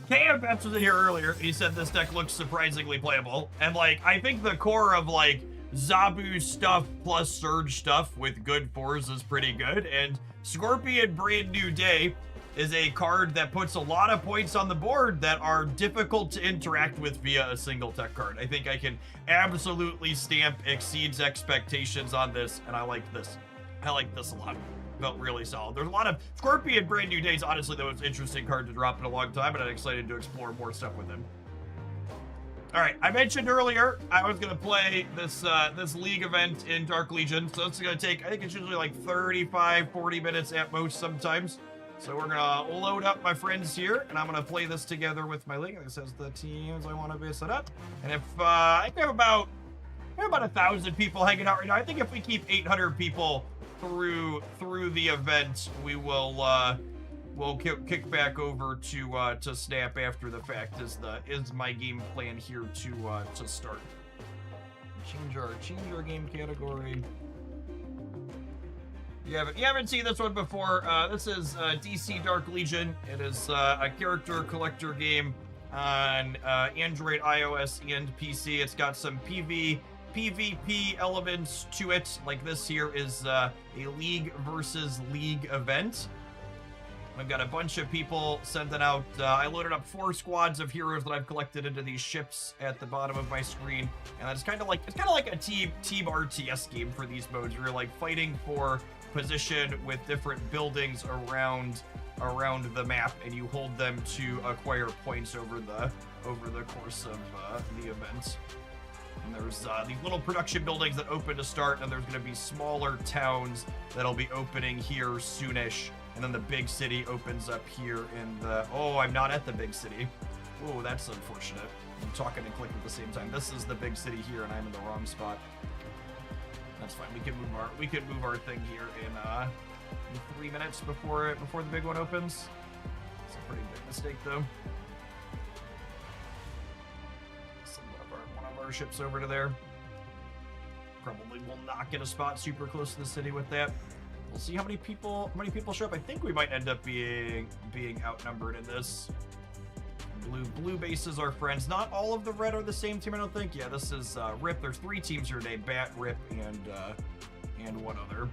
KFS was in here earlier. He said this deck looks surprisingly playable. And, like, I think the core of, like, Zabu stuff plus Surge stuff with good 4s is pretty good. And Scorpion Brand New Day is a card that puts a lot of points on the board that are difficult to interact with via a single tech card. I think I can absolutely stamp exceeds expectations on this, and I like this. I like this a lot. Felt really solid. There's a lot of Scorpion Brand New Days, honestly, the most interesting card to drop in a long time, and I'm excited to explore more stuff with him. All right, I mentioned earlier I was gonna play this this league event in Dark Legion, so it's gonna take, I think it's usually like 35, 40 minutes at most sometimes. So we're gonna load up my friends here, and I'm gonna play this together with my league. This has the teams I want to be set up, and if I think we have about 1,000 people hanging out right now. I think if we keep 800 people through the event, we will we'll kick back over to Snap after the fact. Is my game plan here to start. Change our game category. You haven't seen this one before. This is DC Dark Legion. It is a character collector game on Android, iOS, and PC. It's got some PvP elements to it. Like this here is a league versus league event. I've got a bunch of people sending out. I loaded up 4 squads of heroes that I've collected into these ships at the bottom of my screen, and it's kind of like a team RTS game for these modes. You're like fighting for position with different buildings around the map, and you hold them to acquire points over the course of the event. And there's these little production buildings that open to start, and there's going to be smaller towns that'll be opening here soonish. And then the big city opens up here in the... Oh, I'm not at the big city. Oh, that's unfortunate. I'm talking and clicking at the same time. This is the big city here, and I'm in the wrong spot. That's fine. We can move our thing here in 3 minutes before the big one opens. It's a pretty big mistake, though. Send one of our ships over to there. Probably will not get a spot super close to the city with that. We'll see how many people show up. I think we might end up being outnumbered in this. Blue bases are friends. Not all of the red are the same team, I don't think. Yeah, this is Rip. There's 3 teams here today: Bat, Rip, and one other.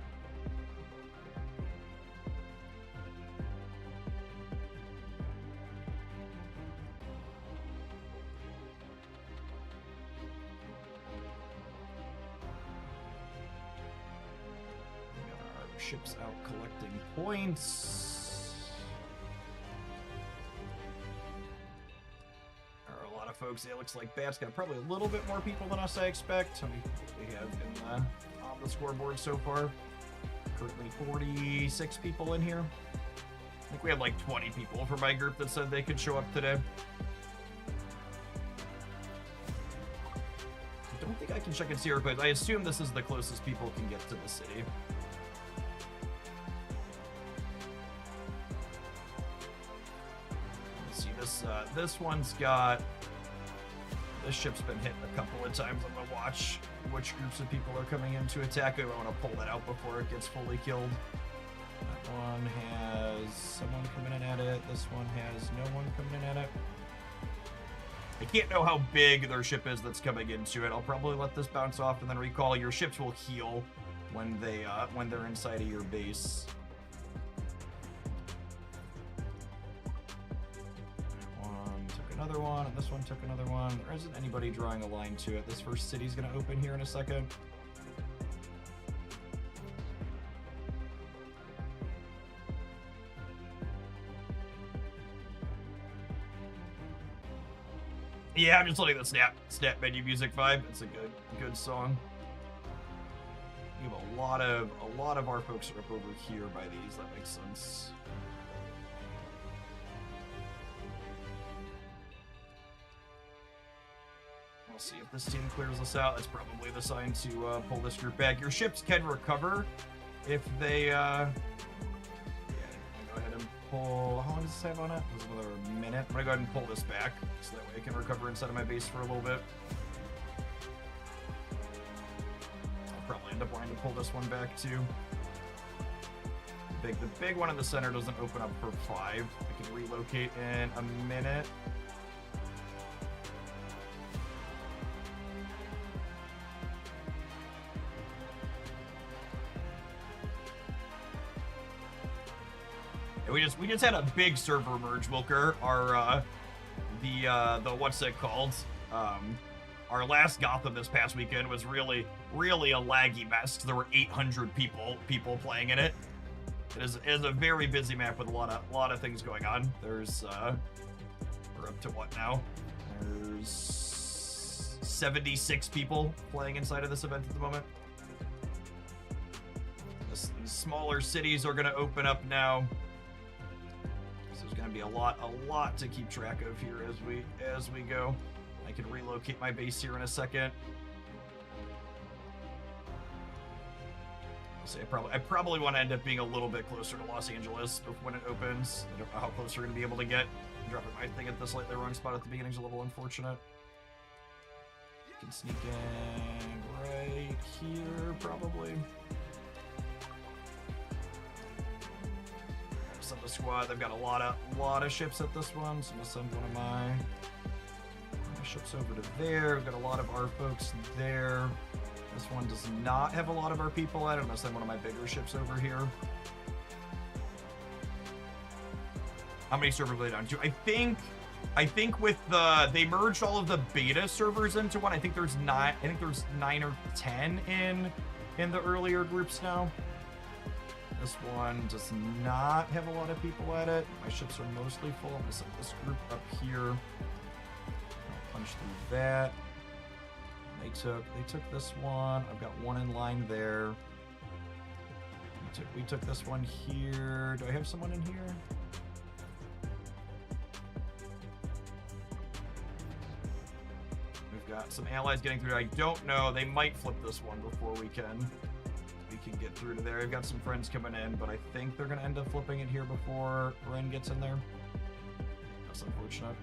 Ships out collecting points. There are a lot of folks. It looks like Bat's got probably a little bit more people than us, I expect. How many people we have in on the scoreboard so far? Currently 46 people in here. I think we had like 20 people from my group that said they could show up today. I don't think I can check and see her, but I assume this is the closest people can get to the city. This one's got... This ship's been hit a couple of times. I'm gonna watch which groups of people are coming in to attack it. I want to pull that out before it gets fully killed. That one has someone coming in at it. This one has no one coming in at it. I can't know how big their ship is that's coming into it. I'll probably let this bounce off and then recall. Your ships will heal when they're inside of your base. One took another one, and this one took another one. There isn't anybody drawing a line to it. This first city's gonna open here in a second. Yeah, I'm just letting the snap menu music vibe. It's a good song. We have a lot of our folks are up over here by these. That makes sense. We'll see if this team clears us out. That's probably the sign to pull this group back. Your ships can recover if they. Yeah, go ahead and pull. How long does this have on it? This is another minute. I'm gonna go ahead and pull this back so that way I can recover inside of my base for a little bit. I'll probably end up wanting to pull this one back too. The big one in the center doesn't open up for 5. I can relocate in a minute. We just had a big server merge, Wilker. Our the what's it called? Our last Gotham this past weekend was really a laggy mess because there were 800 people playing in it. It is a very busy map with a lot of things going on. There's we're up to what now? There's 76 people playing inside of this event at the moment. The smaller cities are going to open up now. There's going to be a lot to keep track of here as we go. I can relocate my base here in a second. I'll say I probably want to end up being a little bit closer to Los Angeles when it opens. I don't know how close we're going to be able to get. Dropping my thing at the slightly wrong spot at the beginning is a little unfortunate. Can sneak in right here probably. Send the squad. They've got a lot of ships at this one, so I'm gonna send one of my ships over to there. We've got a lot of our folks there. This one does not have a lot of our people at it. I'm gonna send one of my bigger ships over here. How many servers are they down to? I think with they merged all of the beta servers into one. I think there's 9 or 10 in the earlier groups now. This one does not have a lot of people at it. My ships are mostly full. I'm gonna send this group up here. I'll punch through that. They took this one. I've got one in line there. We took this one here. Do I have someone in here? We've got some allies getting through. I don't know. They might flip this one before we can get through to there. I've got some friends coming in, but I think they're gonna end up flipping it here before Ren gets in there. That's unfortunate.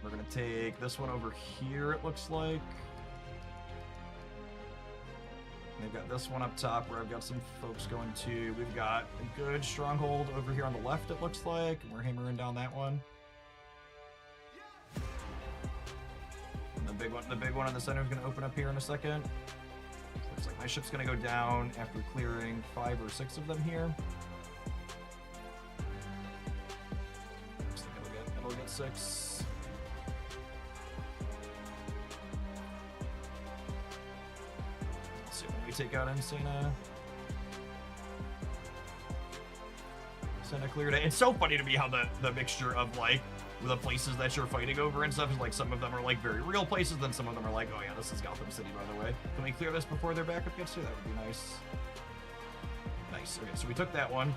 We're gonna take this one over here, it looks like. They've got this one up top where I've got some folks going to. We've got a good stronghold over here on the left, it looks like, and we're hammering down that one. The big one in the center is going to open up here in a second. Looks like my ship's going to go down after clearing 5 or 6 of them here. Looks like it'll get 6. Let's see when we take out Encina. Encina cleared it. It's so funny to me how the mixture of like the places that you're fighting over and stuff is like some of them are like very real places, then some of them are like, oh yeah, this is Gotham City, by the way. Can we clear this before their backup gets here? That would be nice. Nice. Okay, so we took that one.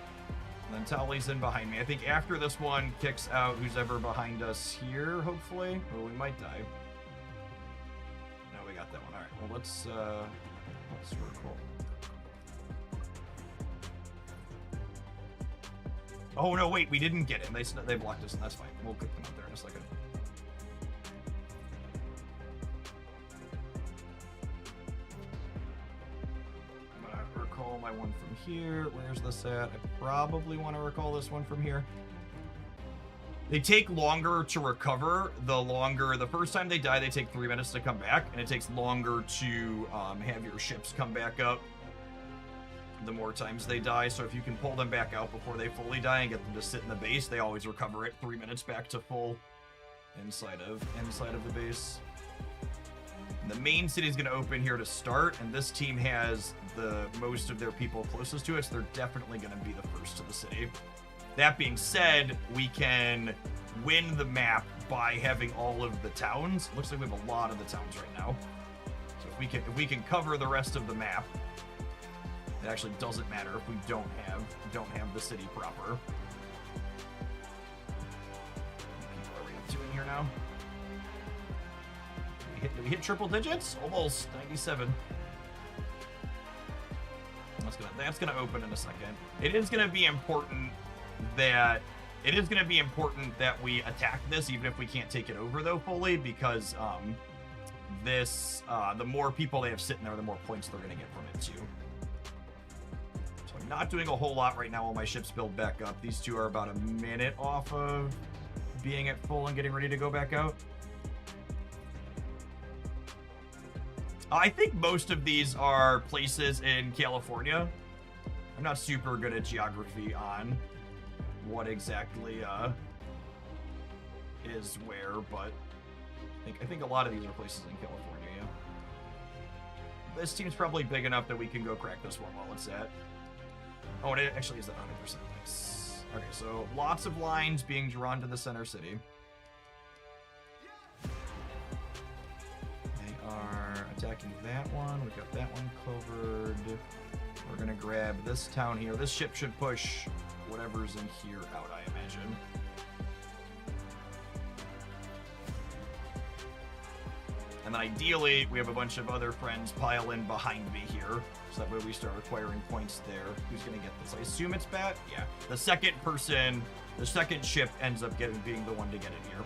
And then Tali's in behind me. I think after this one kicks out who's ever behind us here, hopefully. Or we might die. No, we got that one. Alright, well let's recall. Oh no, wait, we didn't get him. They blocked us, and that's fine. We'll kick them out there in a second. I'm gonna recall my one from here. Where's this at? I probably want to recall this one from here. They take longer to recover. The first time they die, they take 3 minutes to come back, and it takes longer to have your ships come back up the more times they die. So if you can pull them back out before they fully die and get them to sit in the base, they always recover it 3 minutes back to full inside of the base. And the main city is going to open here to start, and this team has the most of their people closest to it, so they're definitely going to be the first to the city. That being said, we can win the map by having all of the towns. Looks like we have a lot of the towns right now. So if we can cover the rest of the map, it actually doesn't matter if we don't have the city proper. What people are we up to in here now? Did we hit triple digits? Almost 97. That's gonna open in a second. It is gonna be important that we attack this, even if we can't take it over though fully, because the more people they have sitting there, the more points they're gonna get from it too. So I'm not doing a whole lot right now while my ships build back up. These two are about a minute off of being at full and getting ready to go back out. I think most of these are places in California. I'm not super good at geography on what exactly is where, but I think a lot of these are places in California, yeah. This team's probably big enough that we can go crack this one while it's at. Oh, and it actually is at 100%. Nice. Okay, so lots of lines being drawn to the center city. Are attacking that one. We've got that one covered. We're gonna grab this town here. This ship should push whatever's in here out, I imagine. And then ideally, we have a bunch of other friends pile in behind me here, so that way we start acquiring points there. Who's gonna get this? I assume it's Bat? Yeah. The second ship ends up being the one to get it here.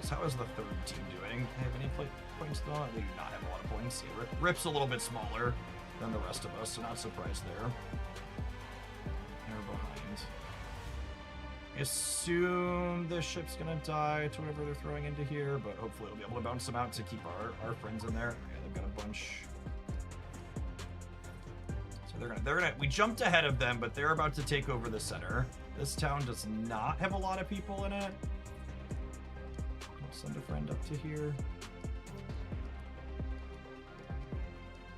How is the third team doing? They have any points though? They do not have a lot of points. Yeah, Rip's a little bit smaller than the rest of us, so not surprised there. They're behind. I assume this ship's gonna die to whatever they're throwing into here, but hopefully it'll be able to bounce them out to keep our friends in there. Yeah, they've got a bunch. So we jumped ahead of them, but they're about to take over the center. This town does not have a lot of people in it. Send a friend up to here.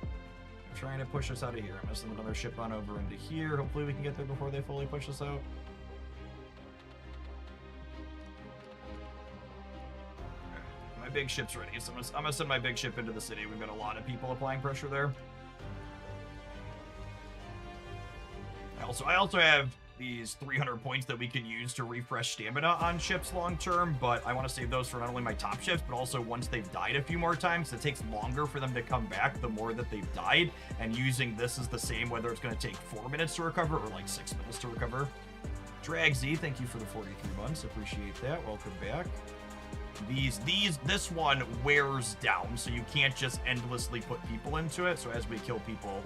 They're trying to push us out of here. I'm gonna send another ship on over into here. Hopefully we can get there before they fully push us out. My big ship's ready, so I'm gonna send my big ship into the city. We've got a lot of people applying pressure there. I also have these 300 points that we can use to refresh stamina on ships long term, but I want to save those for not only my top ships, but also once they've died a few more times. It takes longer for them to come back the more that they've died, and using this is the same whether it's going to take 4 minutes to recover or like 6 minutes to recover. Drag Z, thank you for the 43 months. Appreciate that. Welcome back. This one wears down, so you can't just endlessly put people into it. So as we kill people,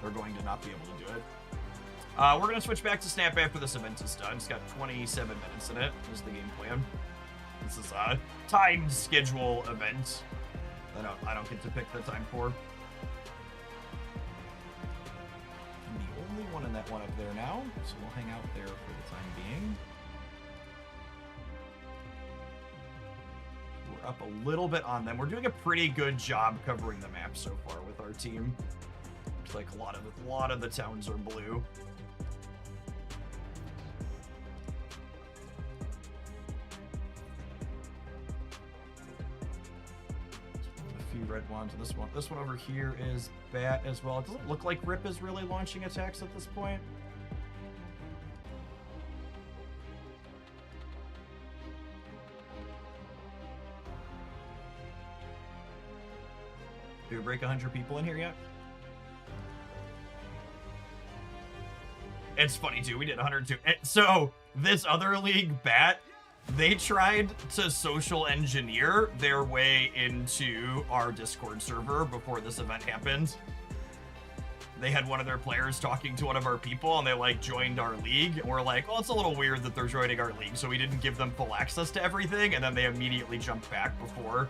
we're going to not be able to do it. We're going to switch back to Snap after this event is done. It's got 27 minutes in it, is the game plan. This is a timed schedule event. I don't get to pick the time for. I'm the only one in that one up there now, so we'll hang out there for the time being. We're up a little bit on them. We're doing a pretty good job covering the map so far with our team. Looks like a lot of the towns are blue. Red ones. This one over here is Bat as well. It doesn't look like Rip is really launching attacks at this point. Did we break 100 people in here yet? It's funny too, we did 102. So this other league, Bat, they tried to social engineer their way into our Discord server before this event happened. they had one of their players talking to one of our people, and they like joined our league, and we're like, well, it's a little weird that they're joining our league, so we didn't give them full access to everything, and then they immediately jumped back before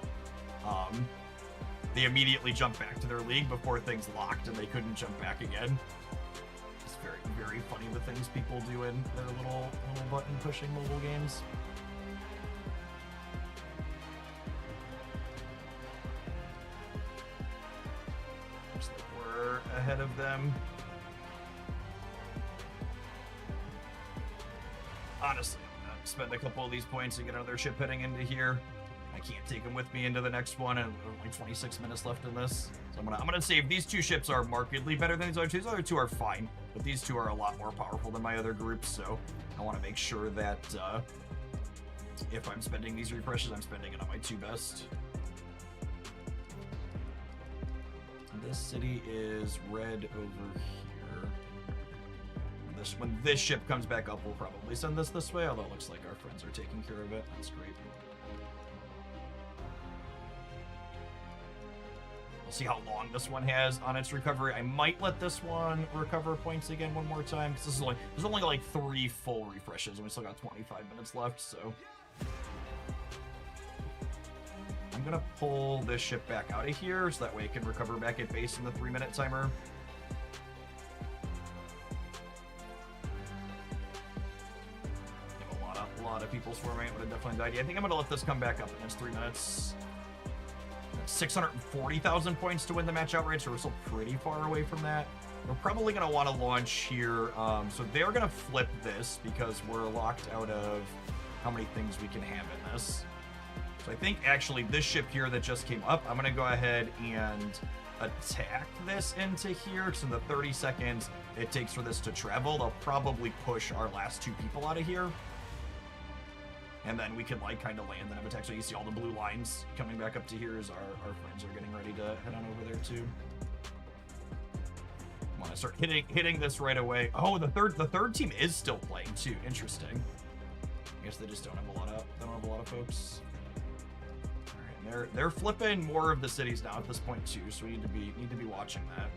to their league before things locked, and they couldn't jump back again. It's very, very funny the things people do in their little button pushing mobile games. Looks like we're ahead of them. Honestly, I'm gonna spend a couple of these points to get another ship heading into here. I can't take them with me into the next one, and there's only 26 minutes left in this. So I'm gonna save. These two ships are markedly better than these other two. These other two are fine, but these two are a lot more powerful than my other groups, so I want to make sure that if I'm spending these refreshes, I'm spending it on my two best. This city is red over here. When this ship comes back up, we'll probably send this way, although it looks like our friends are taking care of it. That's great. We'll see how long this one has on its recovery. I might let this one recover points again one more time, because there's only like 3 full refreshes, and we still got 25 minutes left, so. I'm gonna pull this ship back out of here, so that way it can recover back at base in the 3-minute timer. A lot of people's format would have definitely died. Yeah, I think I'm gonna let this come back up in its 3 minutes. 640,000 points to win the match outright, so we're still pretty far away from that. We're probably going to want to launch here. So they're going to flip this because we're locked out of how many things we can have in this. So I think actually this ship here that just came up, I'm going to go ahead and attack this into here, because in the 30 seconds it takes for this to travel, they'll probably push our last 2 people out of here. And then we can like kind of land and have attack. So you see all the blue lines coming back up to here as our friends are getting ready to head on over there too. I want to start hitting this right away. Oh, the third team is still playing too. Interesting. I guess they just don't have a lot of folks. All right, they're flipping more of the cities now at this point too. So we need to be watching that.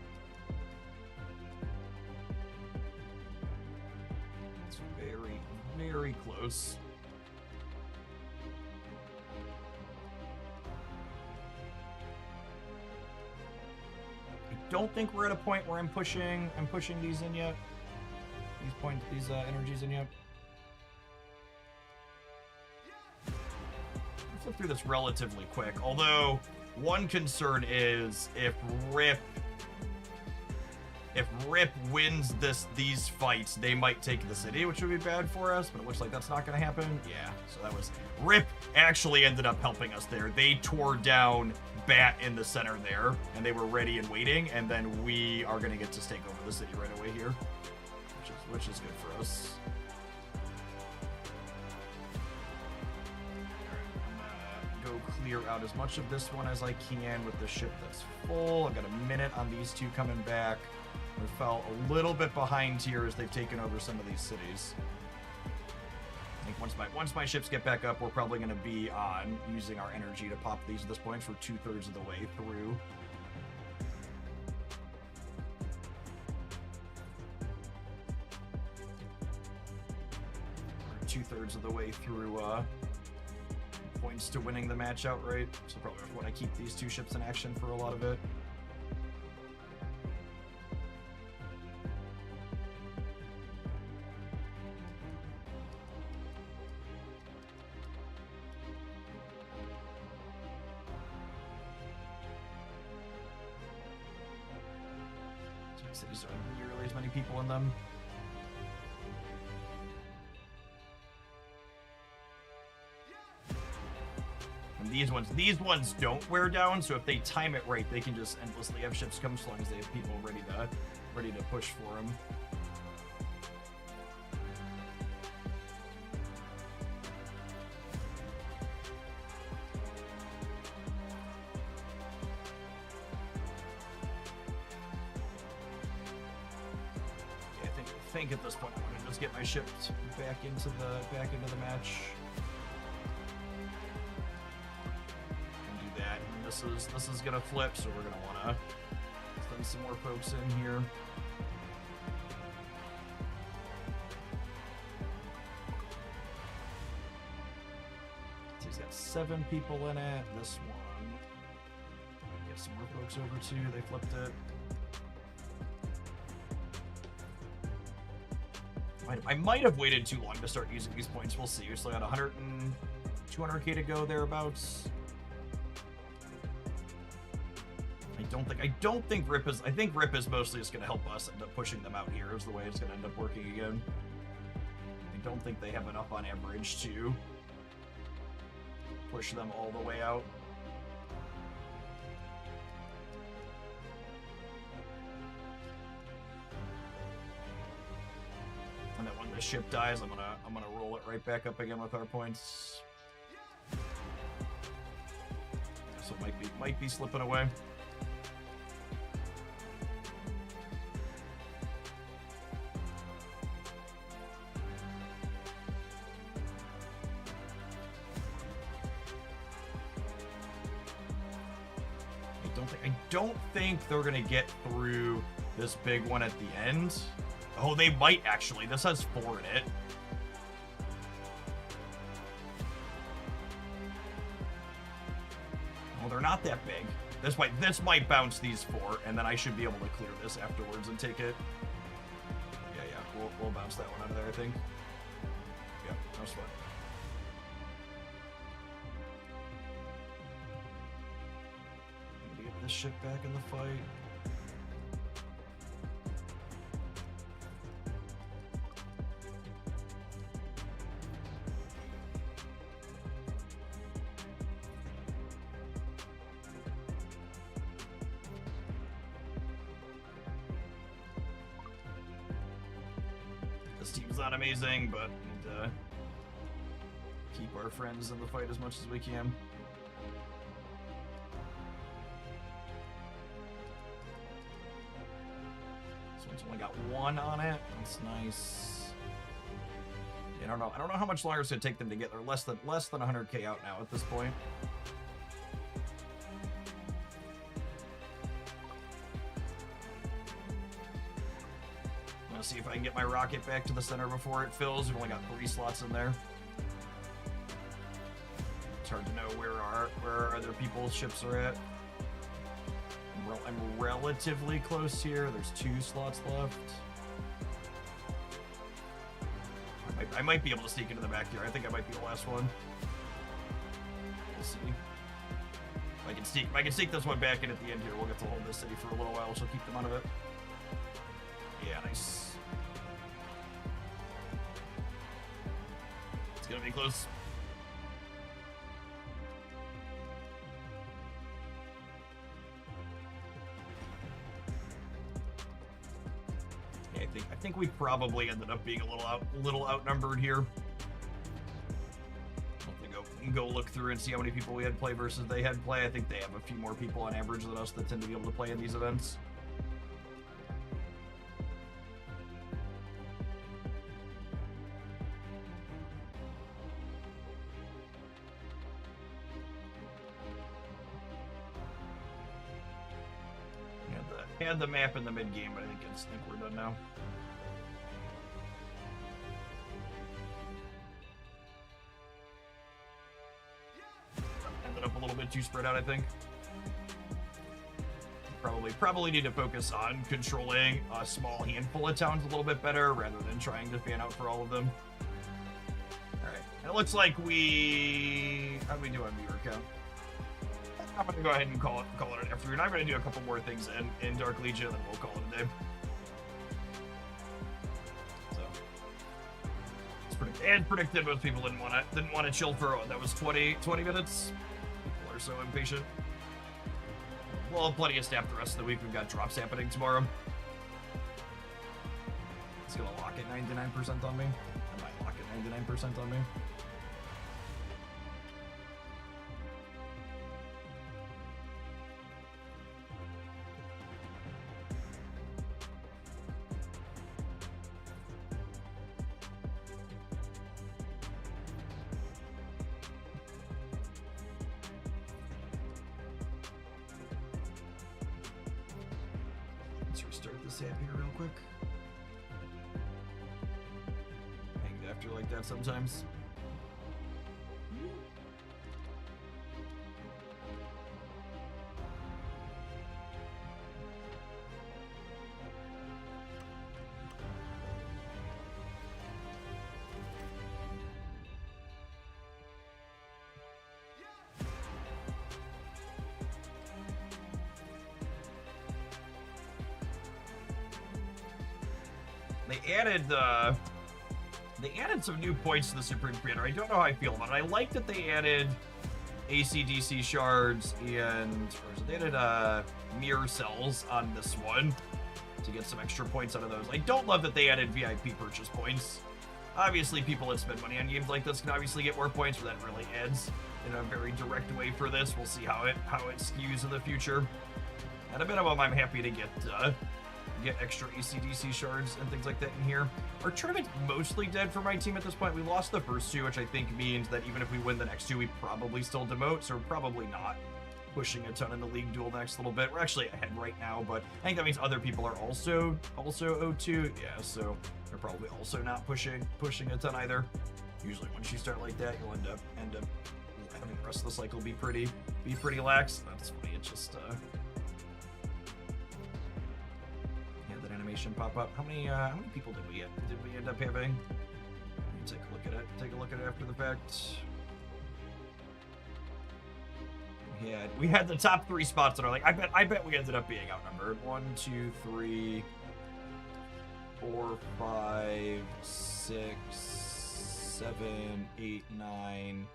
It's very, very close. Don't think we're at a point where I'm pushing these in yet. These energies in yet. I'll flip through this relatively quick. Although one concern is if Rip wins these fights, they might take the city, which would be bad for us, but it looks like that's not going to happen. Yeah, so that was... Rip actually ended up helping us there. They tore down Bat in the center there, and they were ready and waiting, and then we are going to get to take over the city right away here, which is good for us. Alright, I'm going to go clear out as much of this one as I can with the ship that's full. I've got a minute on these 2 coming back. We fell a little bit behind here as they've taken over some of these cities. I think once my ships get back up, we're probably going to be on using our energy to pop these at this point for 2/3 of the way through. We're 2/3 of the way through points to winning the match outright, so probably want to keep these 2 ships in action for a lot of it. Cities don't have nearly as many people in them. And these ones don't wear down, so if they time it right, they can just endlessly have ships come as long as they have people ready to push for them. I think at this point I'm gonna just get my ship back into the match and do that. And this is gonna flip, so we're gonna wanna send some more folks in here. So he's got 7 people in it. This one. Get some more folks over too. They flipped it. I might have waited too long to start using these points. We'll see. We still got 200k to go thereabouts. I don't think Rip is. I think Rip is mostly just going to help us end up pushing them out here. Is the way it's going to end up working again. I don't think they have enough on average to push them all the way out. And then when the ship dies, I'm gonna roll it right back up again with our points. So it might be slipping away. I don't think they're gonna get through this big one at the end. Oh, they might actually. This has 4 in it. Well, they're not that big. This might bounce these 4, and then I should be able to clear this afterwards and take it. Yeah. We'll bounce that one out of there, I think. Yeah, no sweat. Get this ship back in the fight. This team's not amazing, but we need to keep our friends in the fight as much as we can. It's only got 1 on it. That's nice. Yeah, I don't know how much longer it's gonna take them to get there. Less than 100k out now at this point. I'm gonna see if I can get my rocket back to the center before it fills. We've only got 3 slots in there. It's hard to know where our other people's ships are at. I'm relatively close here. There's 2 slots left. I might be able to sneak into the back here. I think I might be the last one. We'll see. If I can sneak this one back in at the end here, we'll get to hold this city for a little while, which will keep them out of it. Yeah, nice. It's gonna be close. I think we probably ended up being a little outnumbered here. I'll go look through and see how many people we had play versus they had play. I think they have a few more people on average than us that tend to be able to play in these events. Had the map in the mid game, but I think we're done now. Ended up a little bit too spread out, I think. Probably need to focus on controlling a small handful of towns a little bit better rather than trying to fan out for all of them. Alright, it looks like how do we do on viewer count? I'm gonna go ahead and call it an afternoon. I'm gonna do a couple more things in Dark Legion, and then we'll call it a day. So, as predicted, most people didn't want to chill for that was 20 minutes. People are so impatient. We'll have plenty of staff the rest of the week. We've got drops happening tomorrow. It's gonna lock at 99% on me. I might lock at 99% on me. Let's restart this app here real quick. Hanged after like that sometimes. They added some new points to the Supreme Creator. I don't know how I feel about it. I like that they added AC/DC shards and they added mirror cells on this one to get some extra points out of those. I don't love that they added VIP purchase points. Obviously, people that spend money on games like this can obviously get more points, but that really adds in a very direct way for this. We'll see how it skews in the future. At a minimum, I'm happy to get extra AC/DC shards and things like that in here. Our tournament's mostly dead for my team at this point. We lost the first two, which I think means that even if we win the next two, we probably still demote, so we're probably not pushing a ton in the league duel next little bit. We're actually ahead right now, but I think that means other people are also 0-2. Yeah, so they're probably also not pushing a ton either. Usually once you start like that, you'll end up having the rest of the cycle be pretty lax. That's funny. It's just animation pop up. How many people did we end up having? Let me take a look at it. Take a look at it after the fact. We had the top 3 spots that are like, I bet we ended up being outnumbered. 1, 2, 3, 4, 5, 6, 7, 8, 9,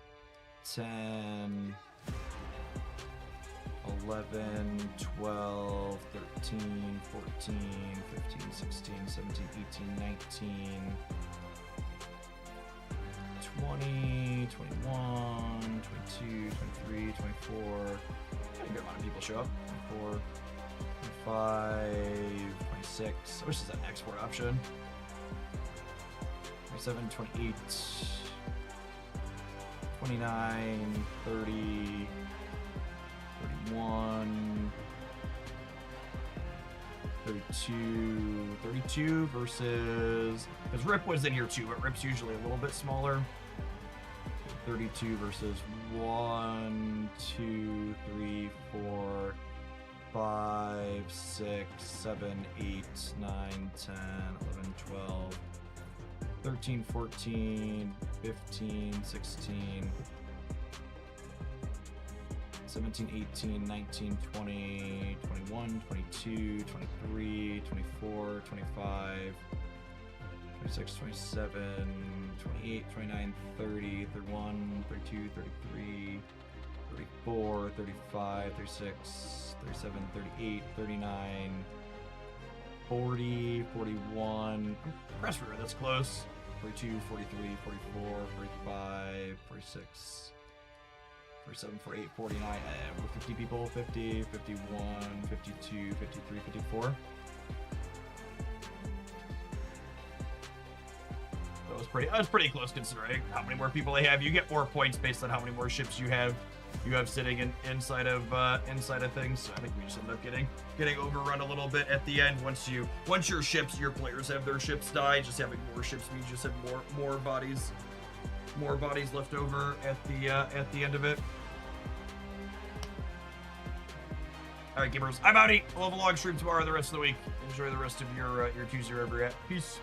10, 11, 12, 13, 14, 15, 16, 17, 18, 19, 20, 21, 22, 23, 24. A good amount of people show up. 24, 25, 26. I wish there's an export option. 27, 28, 29, 30, 31, 32 versus, because Rip was in here too, but Rip's usually a little bit smaller. 32 versus 1, 2, 3, 4, 5, 6, 7, 8, 9, 10, 11, 12, 13, 14, 15, 16, 17, 18, 19, 20, 21, 22, 23, 24, 25, 26, 27, 28, 29, 30, 31, 32, 33, 34, 35, 36, 37, 38, 39, 40, 41. I'm impressed we were this close. 42, 43, 44, 45, 46. 47, 48, 49, we're 50 people, 50, 51, 52, 53, 54. That was pretty close considering how many more people they have. You get more points based on how many more ships you have sitting inside of things. So I think we just end up getting overrun a little bit at the end. Once your players have their ships die, just having more ships means you just have more bodies left over at the end of it. All right, gamers, I'm outie. We'll have a long stream tomorrow, the rest of the week. Enjoy the rest of your 2-0 every at. Peace.